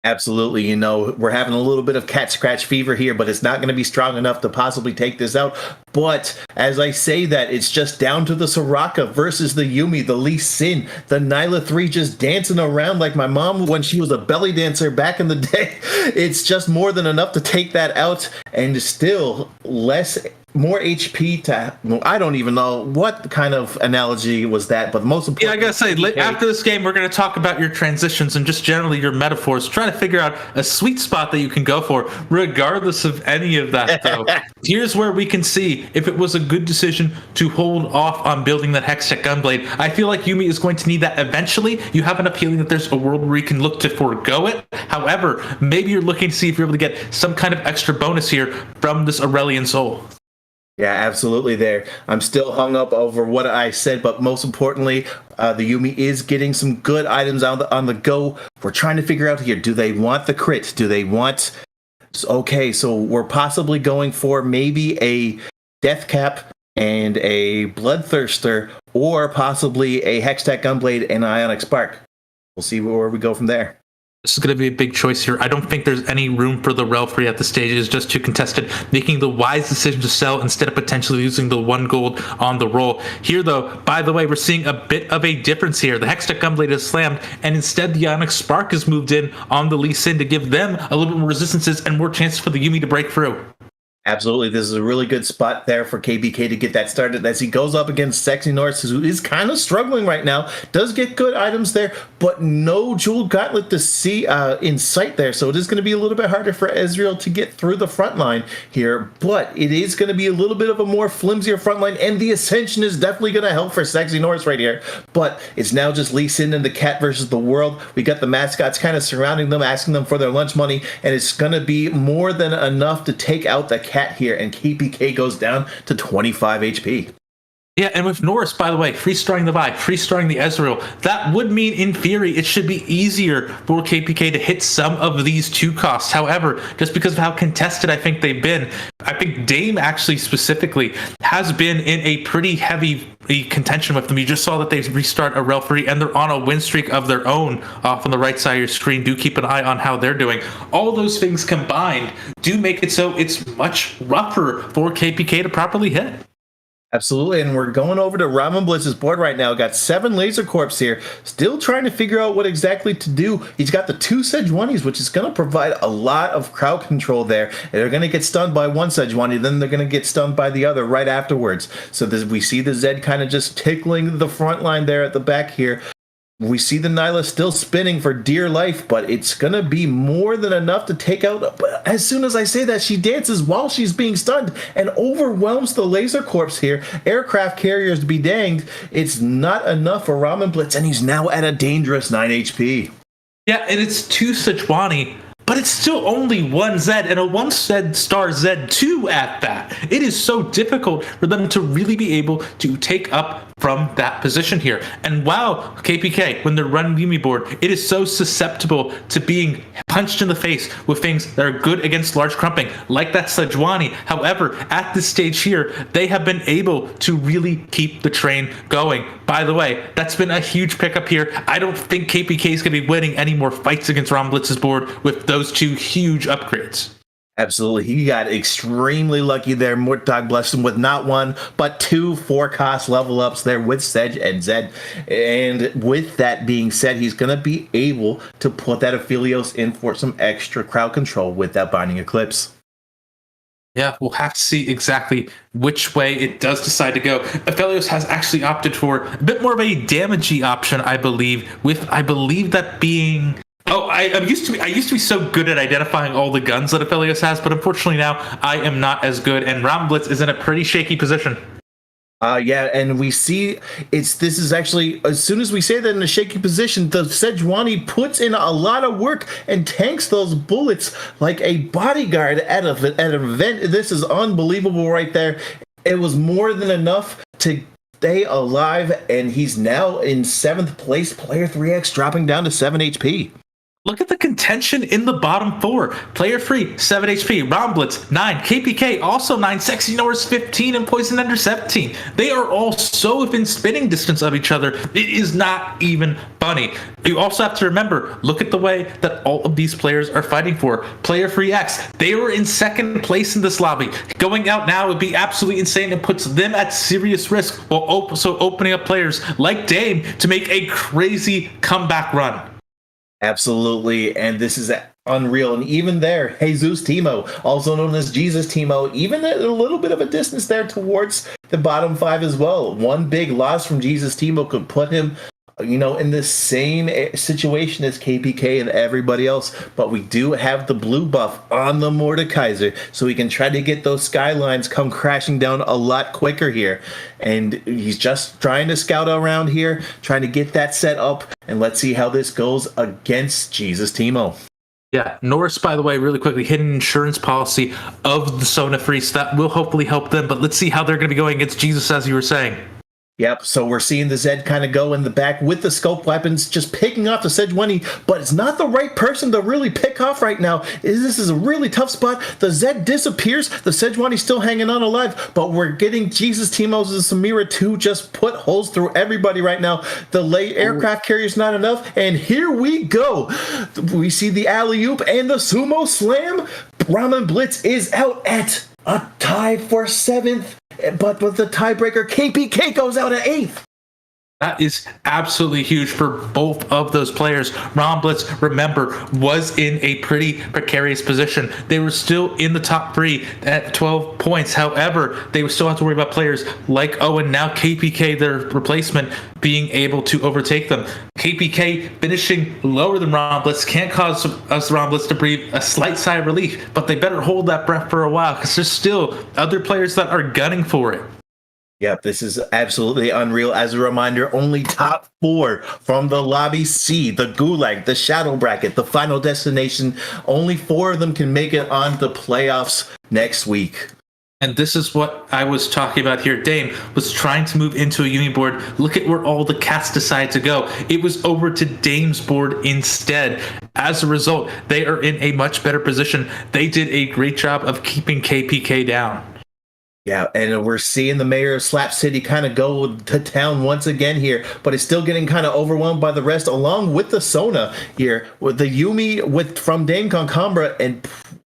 Absolutely. We're having a little bit of cat scratch fever here, but it's not going to be strong enough to possibly take this out. But as I say that, it's just down to the Soraka versus the Yuumi, the Lee Sin, the Nyla 3 just dancing around like my mom when she was a belly dancer back in the day. It's just more than enough to take that out, and still more HP to, I don't even know what kind of analogy was that, but most important. Yeah, I gotta say, after this game, we're gonna talk about your transitions and just generally your metaphors, trying to figure out a sweet spot that you can go for, regardless of any of that, though. Here's where we can see if it was a good decision to hold off on building that Hextech Gunblade. I feel like Yuumi is going to need that eventually. You have enough healing that there's a world where you can look to forego it. However, maybe you're looking to see if you're able to get some kind of extra bonus here from this Aurelian Soul. Yeah, absolutely. There, I'm still hung up over what I said, but most importantly, the Yumi is getting some good items on the go. We're trying to figure out here: do they want the crit? Do they want? Okay, so we're possibly going for maybe a Death Cap and a Bloodthirster, or possibly a Hextech Gunblade and Ionic Spark. We'll see where we go from there. This is going to be a big choice here. I don't think there's any room for the Relfree at the stage. It is just too contested, making the wise decision to sell instead of potentially losing the 1 gold on the roll. Here, though, by the way, we're seeing a bit of a difference here. The Hextech Gunblade is slammed, and instead the Ionic Spark is moved in on the Lee Sin to give them a little bit more resistances and more chances for the Yumi to break through. Absolutely. This is a really good spot there for KBK to get that started as he goes up against Sexy Norris, who is kind of struggling right now. Does get good items there, but no Jewel Gauntlet to see in sight there. So it is going to be a little bit harder for Ezreal to get through the front line here, but it is going to be a little bit of a more flimsier front line, and the Ascension is definitely going to help for Sexy Norris right here. But it's now just Lee Sin and the Cat versus the world. We got the mascots kind of surrounding them, asking them for their lunch money, and it's going to be more than enough to take out the Cat here, and KPK goes down to 25 HP. Yeah, and with Norris, by the way, free-starring the Vi, free-starring the Ezreal, that would mean, in theory, it should be easier for KPK to hit some of these 2 costs. However, just because of how contested I think they've been, I think Dame actually specifically has been in a pretty heavy contention with them. You just saw that they restart a Relfree, and they're on a win streak of their own off on the right side of your screen. Do keep an eye on how they're doing. All those things combined do make it so it's much rougher for KPK to properly hit. Absolutely, and we're going over to Ramen Blitz's board right now. Got 7 Laser Corps here, still trying to figure out what exactly to do. He's got the 2 Sejuanis, which is going to provide a lot of crowd control there. And they're going to get stunned by one Sejuani, then they're going to get stunned by the other right afterwards. So we see the Zed kind of just tickling the front line there at the back here. We see the Nyla still spinning for dear life, but it's going to be more than enough to take out. But as soon as I say that, she dances while she's being stunned and overwhelms the Laser Corps here. Aircraft carriers be danged. It's not enough for Ramen Blitz, and he's now at a dangerous 9 HP. Yeah, and it's 2 Sejuani, but it's still only 1 Zed, and a 1 star Z2 at that. It is so difficult for them to really be able to take up from that position here. And wow, KPK, when they're running the Yumi board, it is so susceptible to being punched in the face with things that are good against large crumping, like that Sejuani. However, at this stage here, they have been able to really keep the train going. By the way, that's been a huge pickup here. I don't think KPK is going to be winning any more fights against Ron Blitz's board with those 2 huge upgrades. Absolutely. He got extremely lucky there. Mortog blessed him with not 1, but 2 4-cost level ups there with Sedge and Zed. And with that being said, he's going to be able to put that Aphelios in for some extra crowd control with that Binding Eclipse. Yeah, we'll have to see exactly which way it does decide to go. Aphelios has actually opted for a bit more of a damagey option, I believe, with I believe that being... Oh, I used to be so good at identifying all the guns that Aphelios has, but unfortunately now I am not as good, and Ramblitz is in a pretty shaky position. Yeah, and we see this is actually, as soon as we say that in a shaky position, the Sejuani puts in a lot of work and tanks those bullets like a bodyguard at an event. This is unbelievable right there. It was more than enough to stay alive, and he's now in 7th place. Player 3X dropping down to 7 HP. Look at the contention in the bottom 4. Player free, 7 HP. Romblitz, 9. KPK, also 9. Sexy Norris, 15. And Poison Ender, 17. They are all so within spitting distance of each other. It is not even funny. You also have to remember, look at the way that all of these players are fighting for. Player free X, they were in 2nd place in this lobby. Going out now would be absolutely insane and puts them at serious risk, while also opening up players like Dame to make a crazy comeback run. Absolutely, and this is unreal. And even there, Jesus Timo, also known as Jesus Timo, even at a little bit of a distance there towards the bottom 5 as well. One big loss from Jesus Timo could put him, in the same situation as KPK and everybody else. But we do have the blue buff on the Mordekaiser, so we can try to get those skylines come crashing down a lot quicker here. And he's just trying to scout around here, trying to get that set up, and let's see how this goes against Jesus Timo. Yeah, Norris, by the way, really quickly, hit an insurance policy of the Sona Free, so that will hopefully help them. But let's see how they're going to be going against Jesus, as you were saying. Yep, so we're seeing the Zed kind of go in the back with the scope weapons, just picking off the Sejuani, but it's not the right person to really pick off right now. This is a really tough spot. The Zed disappears, the Sejuani's still hanging on alive, but we're getting Jesus Timos and Samira to just put holes through everybody right now. The late aircraft carrier's not enough, and here we go. We see the alley-oop and the sumo slam. Ramen Blitz is out at a tie for 7th. But with the tiebreaker, KPK goes out at 8th. That is absolutely huge for both of those players. Ron Blitz, remember, was in a pretty precarious position. They were still in the top 3 at 12 points. However, they would still have to worry about players like Owen, now KPK, their replacement, being able to overtake them. KPK finishing lower than Ron Blitz can't cause us Ron Blitz to breathe a slight sigh of relief, but they better hold that breath for a while because there's still other players that are gunning for it. Yep, this is absolutely unreal. As a reminder, only top 4 from the Lobby C, the Gulag, the Shadow Bracket, the Final Destination. Only 4 of them can make it on the playoffs next week. And this is what I was talking about here. Dame was trying to move into a uni board. Look at where all the cats decided to go. It was over to Dame's board instead. As a result, they are in a much better position. They did a great job of keeping KPK down. Yeah, and we're seeing the mayor of Slap City kind of go to town once again here, but it's still getting kind of overwhelmed by the rest, along with the Sona here, with the Yumi from Dame Concambra, and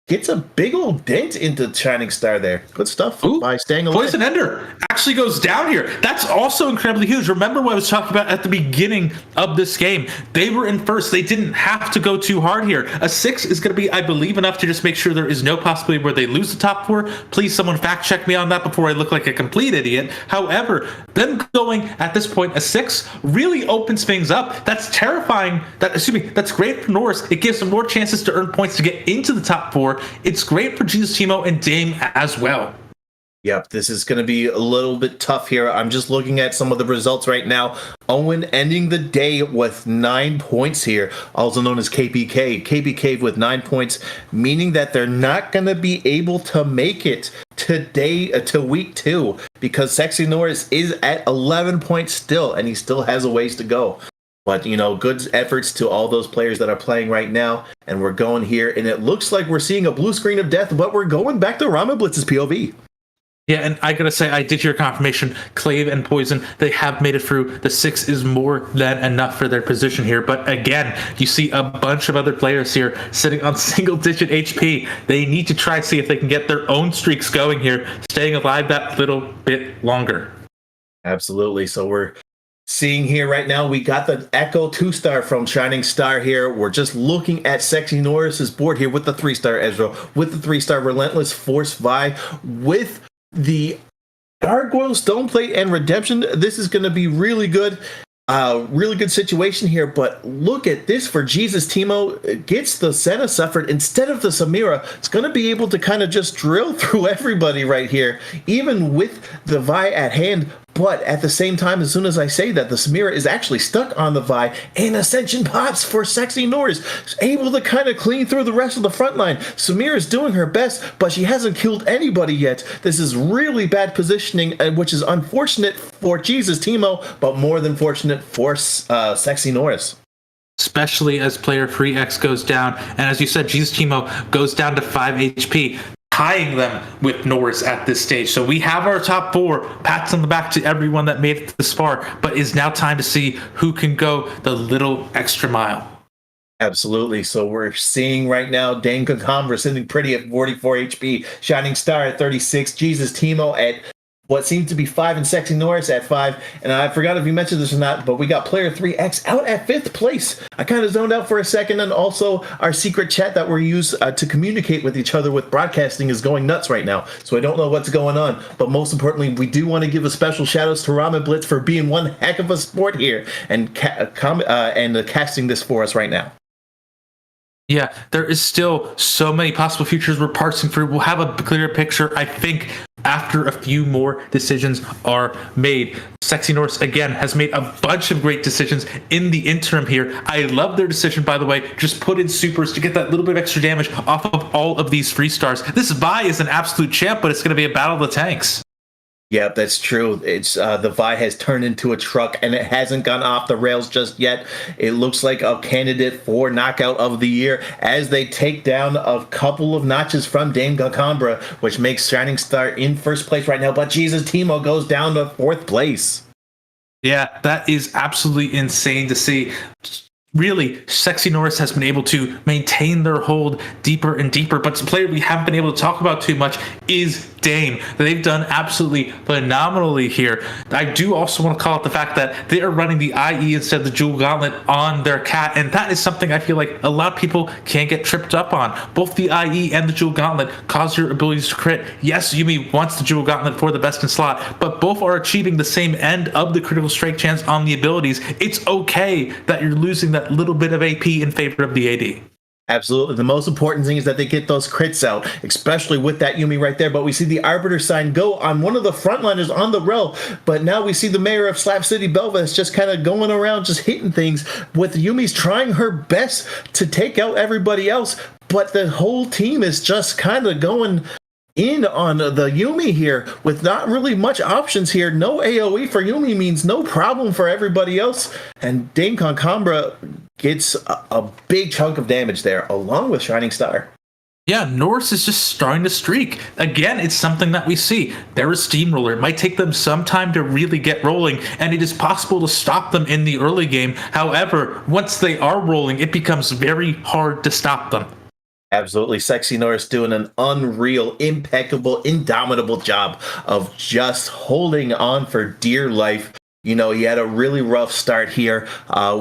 gets a big old dent into Shining Star there. Good stuff by staying alive. Poison Ender actually goes down here. That's also incredibly huge. Remember what I was talking about at the beginning of this game. They were in first. They didn't have to go too hard here. A 6 is going to be, I believe, enough to just make sure there is no possibility where they lose the top 4. Please, someone fact check me on that before I look like a complete idiot. However, them going at this point a 6 really opens things up. That's terrifying. That's great for Norris. It gives them more chances to earn points to get into the top 4. It's great for Jesus Timo and Dame as well. Yep, this is going to be a little bit tough here. I'm just looking at some of the results right now. Owen ending the day with 9 points here, also known as KPK. KPK with 9 points, meaning that they're not going to be able to make it today to week 2 because Sexy Norris is at 11 points still, and he still has a ways to go. But, good efforts to all those players that are playing right now. And we're going here, and it looks like we're seeing a blue screen of death, but we're going back to Ramen Blitz's POV. Yeah, and I gotta say, I did hear confirmation. Clave and Poison, they have made it through. The 6 is more than enough for their position here. But again, you see a bunch of other players here sitting on single-digit HP. They need to try to see if they can get their own streaks going here, staying alive that little bit longer. Absolutely. So we're seeing here right now, we got the Echo 2-star from Shining Star here. We're just looking at Sexy Norris's board here with the 3-star Ezra, with the 3-star Relentless Force Vi, with the Gargoyle, Stoneplate, and Redemption. This is going to be really good. Really good situation here, but look at this for Jesus Timo. Gets the Senna suffered instead of the Samira. It's going to be able to kind of just drill through everybody right here, even with the Vi at hand. But at the same time, as soon as I say that, the Samira is actually stuck on the Vi, and Ascension pops for Sexy Norris, able to kind of clean through the rest of the front line. Samira is doing her best, but she hasn't killed anybody yet. This is really bad positioning, which is unfortunate for Jesus Timo, but more than fortunate for Sexy Norris. Especially as player 3X goes down, and as you said, Jesus Timo goes down to 5 HP. Tying them with Norris at this stage. So we have our top 4. Pats on the back to everyone that made it this far, but it's now time to see who can go the little extra mile. Absolutely. So we're seeing right now Dane Concambra sitting pretty at 44 HP, Shining Star at 36, Jesus Timo at what seems to be 5, and Sexy Norris at 5. And I forgot if you mentioned this or not, but we got player 3X out at 5th place. I kind of zoned out for a second, and also our secret chat that we use to communicate with each other with broadcasting is going nuts right now. So I don't know what's going on. But most importantly, we do want to give a special shout outs to Ramen Blitz for being one heck of a sport here and casting this for us right now. Yeah, there is still so many possible futures we're parsing through. We'll have a clearer picture, I think, after a few more decisions are made. Sexy Norse, again, has made a bunch of great decisions in the interim here. I love their decision, by the way. Just put in supers to get that little bit of extra damage off of all of these free stars. This Vi is an absolute champ, but it's going to be a battle of the tanks. Yeah, that's true. It's the Vi has turned into a truck, and it hasn't gone off the rails just yet. It looks like a candidate for knockout of the year as they take down a couple of notches from Dame Gakambra, which makes Shining Star in first place right now. But Jesus, Timo goes down to fourth place. Yeah, that is absolutely insane to see. Really, Sexy Norris has been able to maintain their hold deeper and deeper, but the player we haven't been able to talk about too much is Dame. They've done absolutely phenomenally here. I do also want to call out the fact that they are running the IE instead of the Jewel Gauntlet on their cat, and that is something I feel like a lot of people can't get tripped up on. Both the IE and the Jewel Gauntlet cause your abilities to crit. Yes, Yumi wants the Jewel Gauntlet for the best in slot, but both are achieving the same end of the critical strike chance on the abilities. It's okay that you're losing that little bit of AP in favor of the AD. Absolutely. The most important thing is that they get those crits out, especially with that Yumi right there. But we see the Arbiter sign go on one of the frontliners on the rel. But now we see the mayor of Slap City, Belvas, just kind of going around, just hitting things, with Yumi's trying her best to take out everybody else. But the whole team is just kind of going in on the Yumi here with not really much options here. No AoE for Yumi means no problem for everybody else. And Dame Concambra gets a big chunk of damage there, along with Shining Star. Yeah, Norse is just starting to streak. Again, it's something that we see. They're a steamroller. It might take them some time to really get rolling, and it is possible to stop them in the early game. However, once they are rolling, it becomes very hard to stop them. Absolutely. Sexy Norris doing an unreal, impeccable, indomitable job of just holding on for dear life. You know, he had a really rough start here.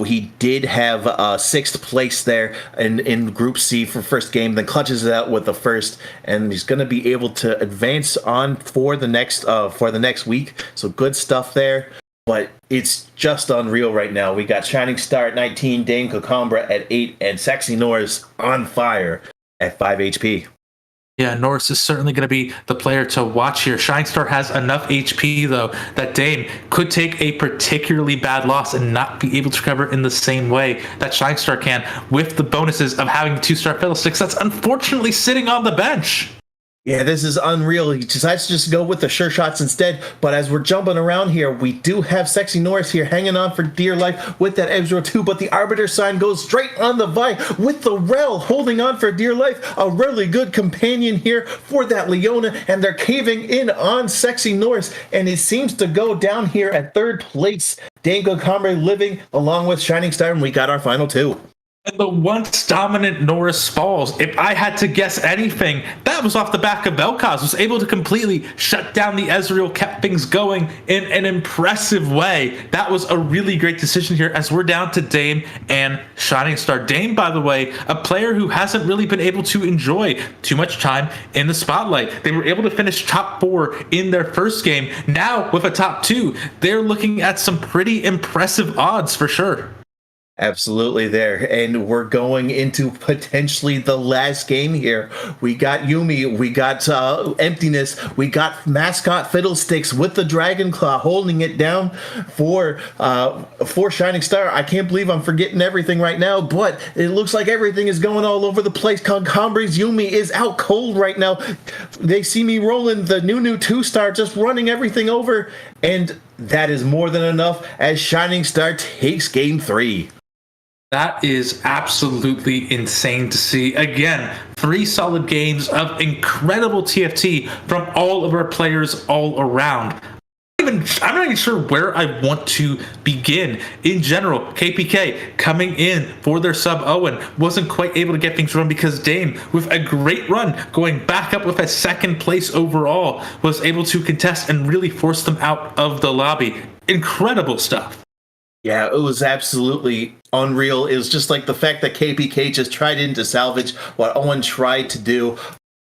He did have sixth place there in Group C for first game, then clutches it out with the first, and he's going to be able to advance on for the next week. So good stuff there. But it's just unreal right now. We got Shining Star at 19, Dame Concambra at 8, and Sexy Norris on fire at 5 HP. Yeah, Norris is certainly going to be the player to watch here. Shining Star has enough HP, though, that Dame could take a particularly bad loss and not be able to recover in the same way that Shining Star can, with the bonuses of having the 2-star Fiddlesticks that's unfortunately sitting on the bench. Yeah, this is unreal. He decides to just go with the sure shots instead. But as we're jumping around here, we do have Sexy Norris here hanging on for dear life with that Ebro 2. But the Arbiter sign goes straight on the Vi with the Rel holding on for dear life. A really good companion here for that Leona. And they're caving in on Sexy Norris. And it seems to go down here at third place. Dame Concambra living along with Shining Star. And we got our final two. And the once dominant Norris falls. If I had to guess anything, that was off the back of Vel'Koz. Was able to completely shut down the Ezreal, kept things going in an impressive way. That was a really great decision here as we're down to Dame and Shining Star. Dame, by the way, a player who hasn't really been able to enjoy too much time in the spotlight. They were able to finish top 4 in their first game. Now, with a top 2, they're looking at some pretty impressive odds for sure. Absolutely there. And we're going into potentially the last game here. We got Yumi, we got Emptiness, we got Mascot Fiddlesticks with the Dragon Claw holding it down for Shining Star. I can't believe I'm forgetting everything right now, but it looks like everything is going all over the place. Concambra's Yumi is out cold right now. They see me rolling the new 2-star, just running everything over, and that is more than enough as Shining Star takes game 3. That is absolutely insane to see. Again, 3 solid games of incredible TFT from all of our players all around. I'm not even sure where I want to begin. In general, KPK coming in for their sub Owen wasn't quite able to get things run because Dame, with a great run, going back up with a second place overall, was able to contest and really force them out of the lobby. Incredible stuff. Yeah, it was absolutely unreal. It was just like the fact that KPK just tried into salvage what Owen tried to do.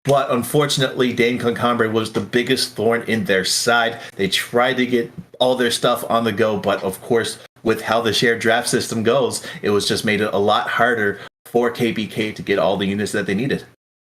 But unfortunately, Dame Concambra was the biggest thorn in their side. They tried to get all their stuff on the go, but of course, with how the shared draft system goes, it was just made it a lot harder for KPK to get all the units that they needed.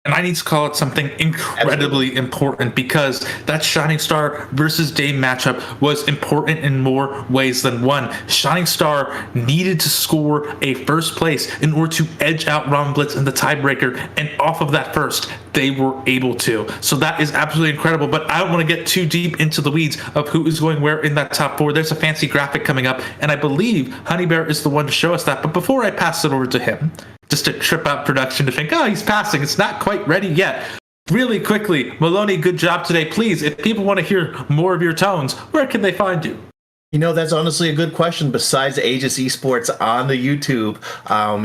And I need to call it something incredibly important, because that Shining Star versus Dame matchup was important in more ways than one. Shining Star needed to score a first place in order to edge out Ron Blitz in the tiebreaker, and off of that first, they were able to. So that is absolutely incredible, but I don't want to get too deep into the weeds of who is going where in that top 4. There's a fancy graphic coming up, and I believe Honey Bear is the one to show us that. But before I pass it over to him, just to trip out production to think, oh, he's passing, it's not quite ready yet. Really quickly, Maloney, good job today. Please, if people want to hear more of your tones, where can they find you? That's honestly a good question. Besides Aegis Esports on the YouTube,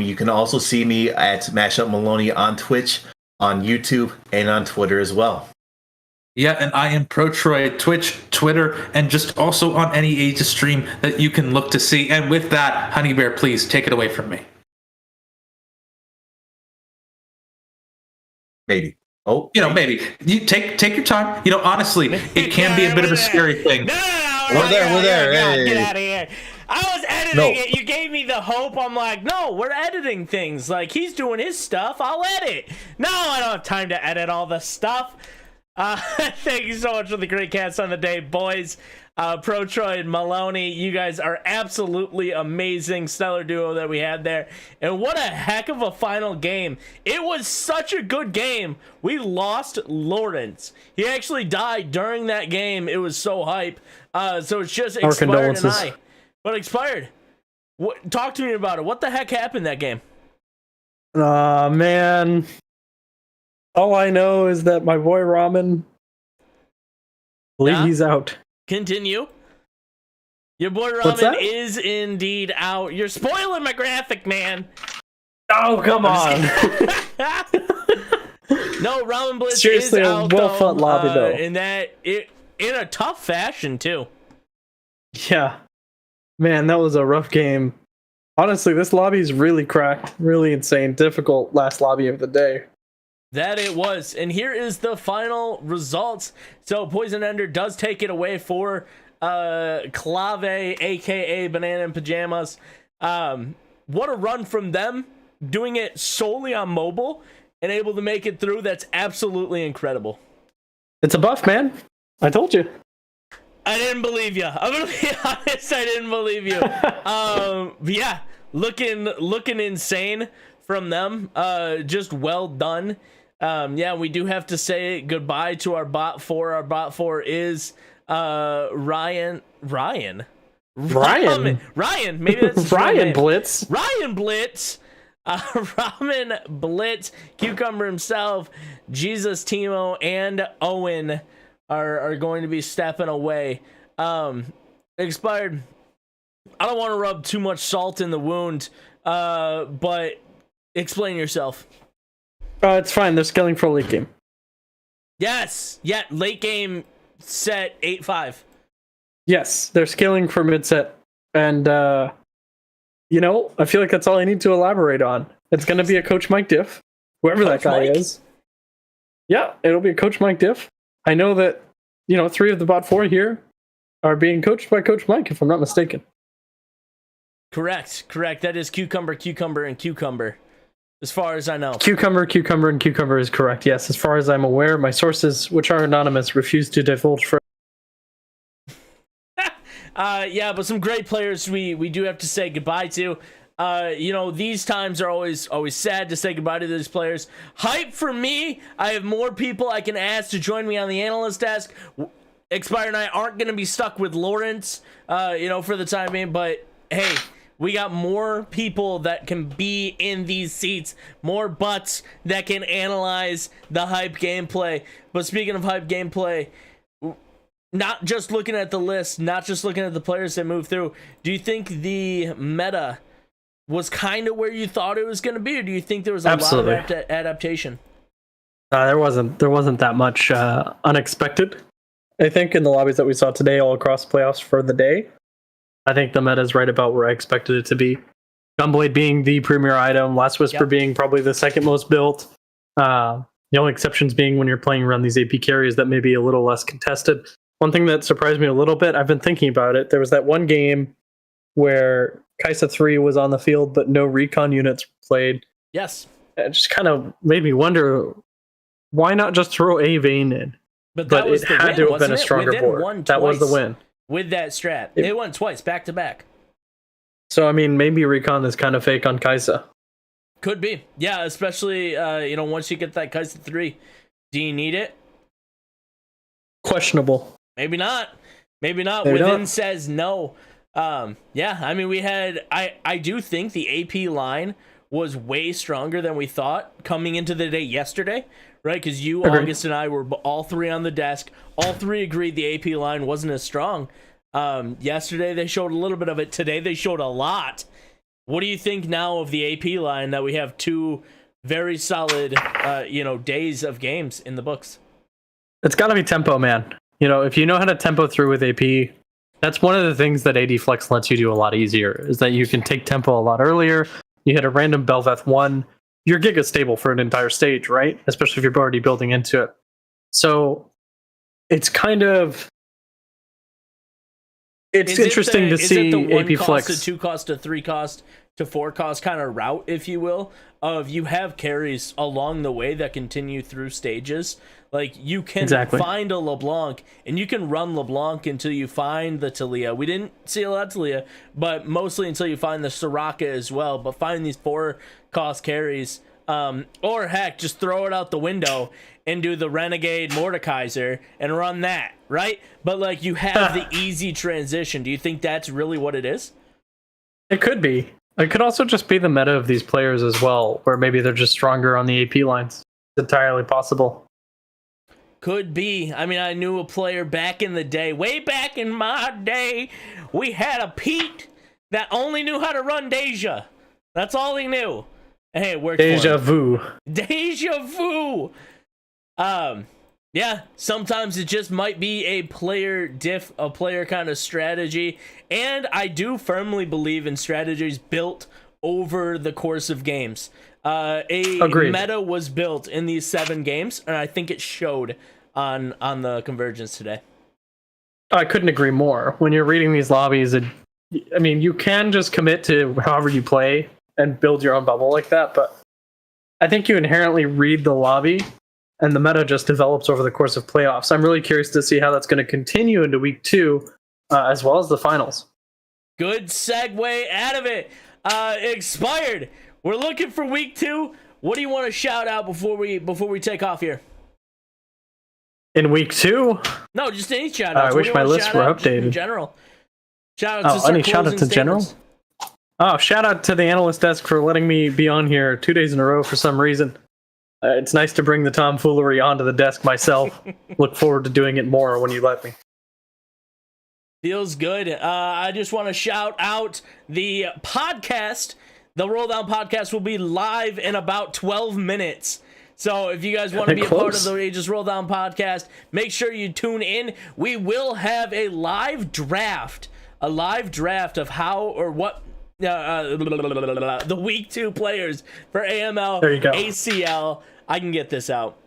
you can also see me at Mashup Maloney on Twitch, on YouTube, and on Twitter as well. Yeah, and I am Pro Troy at Twitch, Twitter, and just also on any Aegis stream that you can look to see. And with that, Honey Bear, please take it away from me. Maybe. Maybe. You take your time. Honestly, it can be a bit of a scary thing. No, We're there. Hey. Get out of here. I was editing it. You gave me the hope. I'm like, no, we're editing things. Like, he's doing his stuff. I'll edit. No, I don't have time to edit all the stuff. Thank you so much for the great cast on the day, boys. Pro Troy and Maloney, you guys are absolutely amazing. Stellar duo that we had there. And what a heck of a final game. It was such a good game. We lost Lawrence. He actually died during that game. It was so hype. So it's just Expired and I. But Expired, talk to me about it. What the heck happened that game? Man. All I know is that my boy Ramen, I believe he's out. Continue. Your boy Ramen is indeed out. You're spoiling my graphic, man. Oh, come on. No, Ramen Blitz Seriously, is out, well fought lobby, though. In a tough fashion, too. Yeah. Man, that was a rough game. Honestly, this lobby is really cracked. Really insane. Difficult last lobby of the day. That it was. And here is the final results. So Poison Ender does take it away for Clave, aka Banana and Pajamas. What a run from them, doing it solely on mobile and able to make it through. That's absolutely incredible. It's a buff, man. I told you. I didn't believe you. I'm gonna be honest, I didn't believe you. Yeah, looking insane from them. Just well done. Yeah, we do have to say goodbye to our bot 4. Our bot 4 is Ryan. Maybe that's Ryan Blitz. Ryan Blitz. Ramen Blitz, Cucumber himself, Jesus Timo, and Owen are going to be stepping away. Expired. I don't want to rub too much salt in the wound, but explain yourself. It's fine. They're scaling for a late game. Yes. Yeah, late game set 8-5. Yes, they're scaling for mid set. And, I feel like that's all I need to elaborate on. It's going to be a Coach Mike diff, whoever that guy is. Yeah, it'll be a Coach Mike diff. I know that, 3 of the bot 4 here are being coached by Coach Mike, if I'm not mistaken. Correct. That is Cucumber, and Cucumber. As far as I know. Cucumber, and Cucumber is correct. Yes, as far as I'm aware, my sources, which are anonymous, refuse to divulge for. Yeah, but some great players we do have to say goodbye to. These times are always sad to say goodbye to these players. Hype for me. I have more people I can ask to join me on the analyst desk. Expire and I aren't going to be stuck with Lawrence, for the time being. But hey, we got more people that can be in these seats, more butts that can analyze the hype gameplay. But speaking of hype gameplay, not just looking at the list, not just looking at the players that move through, do you think the meta was kind of where you thought it was going to be, or do you think there was a lot of adaptation? There wasn't that much unexpected. I think in the lobbies that we saw today all across playoffs for the day, I think the meta is right about where I expected it to be. Gunblade being the premier item, Last Whisper being probably the second most built. The only exceptions being when you're playing around these AP carries that may be a little less contested. One thing that surprised me a little bit, I've been thinking about it, there was that one game where Kaisa 3 was on the field, but no recon units played. Yes. It just kind of made me wonder, why not just throw a Vayne in? But that was it the had win, to have wasn't been a it? stronger Within board. won That was the twice win. with that strat. They won twice, back to back. So I mean, maybe Recon is kind of fake on Kaisa. Could be, yeah. Especially once you get that Kaisa 3, do you need it? Questionable. Maybe not. Maybe not. Maybe Within not. says no. Yeah, I mean, we had. I do think the AP line was way stronger than we thought coming into the day yesterday, right? Because you, Agreed. August, and I were all three on the desk. All three agreed the AP line wasn't as strong. Yesterday they showed a little bit of it. Today they showed a lot. What do you think now of the AP line that we have two very solid, days of games in the books? It's got to be tempo, man. If you know how to tempo through with AP, that's one of the things that AD Flex lets you do a lot easier, is that you can take tempo a lot earlier. You hit a random Belveth 1, you're giga stable for an entire stage, right? Especially if you're already building into it. So it's kind of... It's interesting to see is it the one AP cost Flex. to 2 cost to 3 cost to 4 cost kind of route, if you will, of you have carries along the way that continue through stages. Like, you can find a LeBlanc, and you can run LeBlanc until you find the Talia. We didn't see a lot of Talia, but mostly until you find the Soraka as well. But find these 4 cost carries, or heck, just throw it out the window and do the Renegade Mordekaiser and run that, right? But, like, you have the easy transition. Do you think that's really what it is? It could be. It could also just be the meta of these players as well, where maybe they're just stronger on the AP lines. It's entirely possible. Could be. I mean, I knew a player back in the day, way back in my day, we had a Pete that only knew how to run Deja. That's all he knew. Hey, it worked Deja for him. vu. Deja vu. Yeah, sometimes it just might be a player diff, a player kind of strategy. And I do firmly believe in strategies built over the course of games. Agreed. Meta was built in these 7 games, and I think it showed on the Convergence today. I couldn't agree more. When you're reading these lobbies, you can just commit to however you play and build your own bubble like that, but I think you inherently read the lobby and the meta just develops over the course of playoffs. I'm really curious to see how that's going to continue into week 2, as well as the finals. Good segue out of it. Expired. We're looking for week 2. What do you want to shout out before we take off here? In week 2? No, just any shout outs. I wish my lists were updated. In general. Shout out to any shout outs in general? Oh, shout out to the analyst desk for letting me be on here 2 days in a row for some reason. It's nice to bring the tomfoolery onto the desk myself. Look forward to doing it more when you let me. Feels good. I just want to shout out the podcast. The Roll Down podcast will be live in about 12 minutes. So if you guys want to be a part of the Aegis Roll Down podcast, make sure you tune in. We will have a live draft of how or what the week 2 players for AML, there you go. ACL. I can get this out.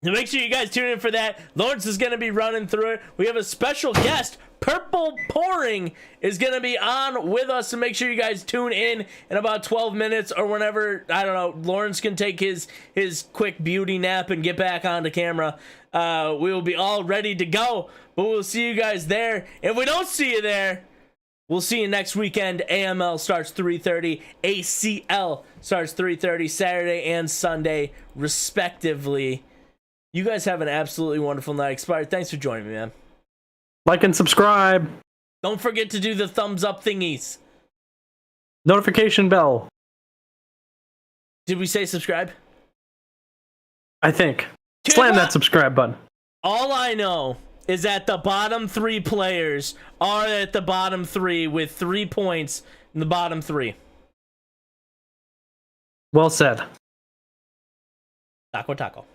So make sure you guys tune in for that. Lawrence is going to be running through it. We have a special guest. Purple Pouring is going to be on with us, so make sure you guys tune in about 12 minutes or whenever, I don't know, Lawrence can take his quick beauty nap and get back onto camera. We will be all ready to go, but we'll see you guys there. If we don't see you there, we'll see you next weekend. AML starts 3:30. ACL starts 3:30 Saturday and Sunday, respectively. You guys have an absolutely wonderful night. Expired, thanks for joining me, man. Like and subscribe. Don't forget to do the thumbs up thingies. Notification bell. Did we say subscribe? I think. Slam that subscribe button. All I know is that the bottom 3 players are at the bottom 3 with 3 points in the bottom 3. Well said. Taco taco.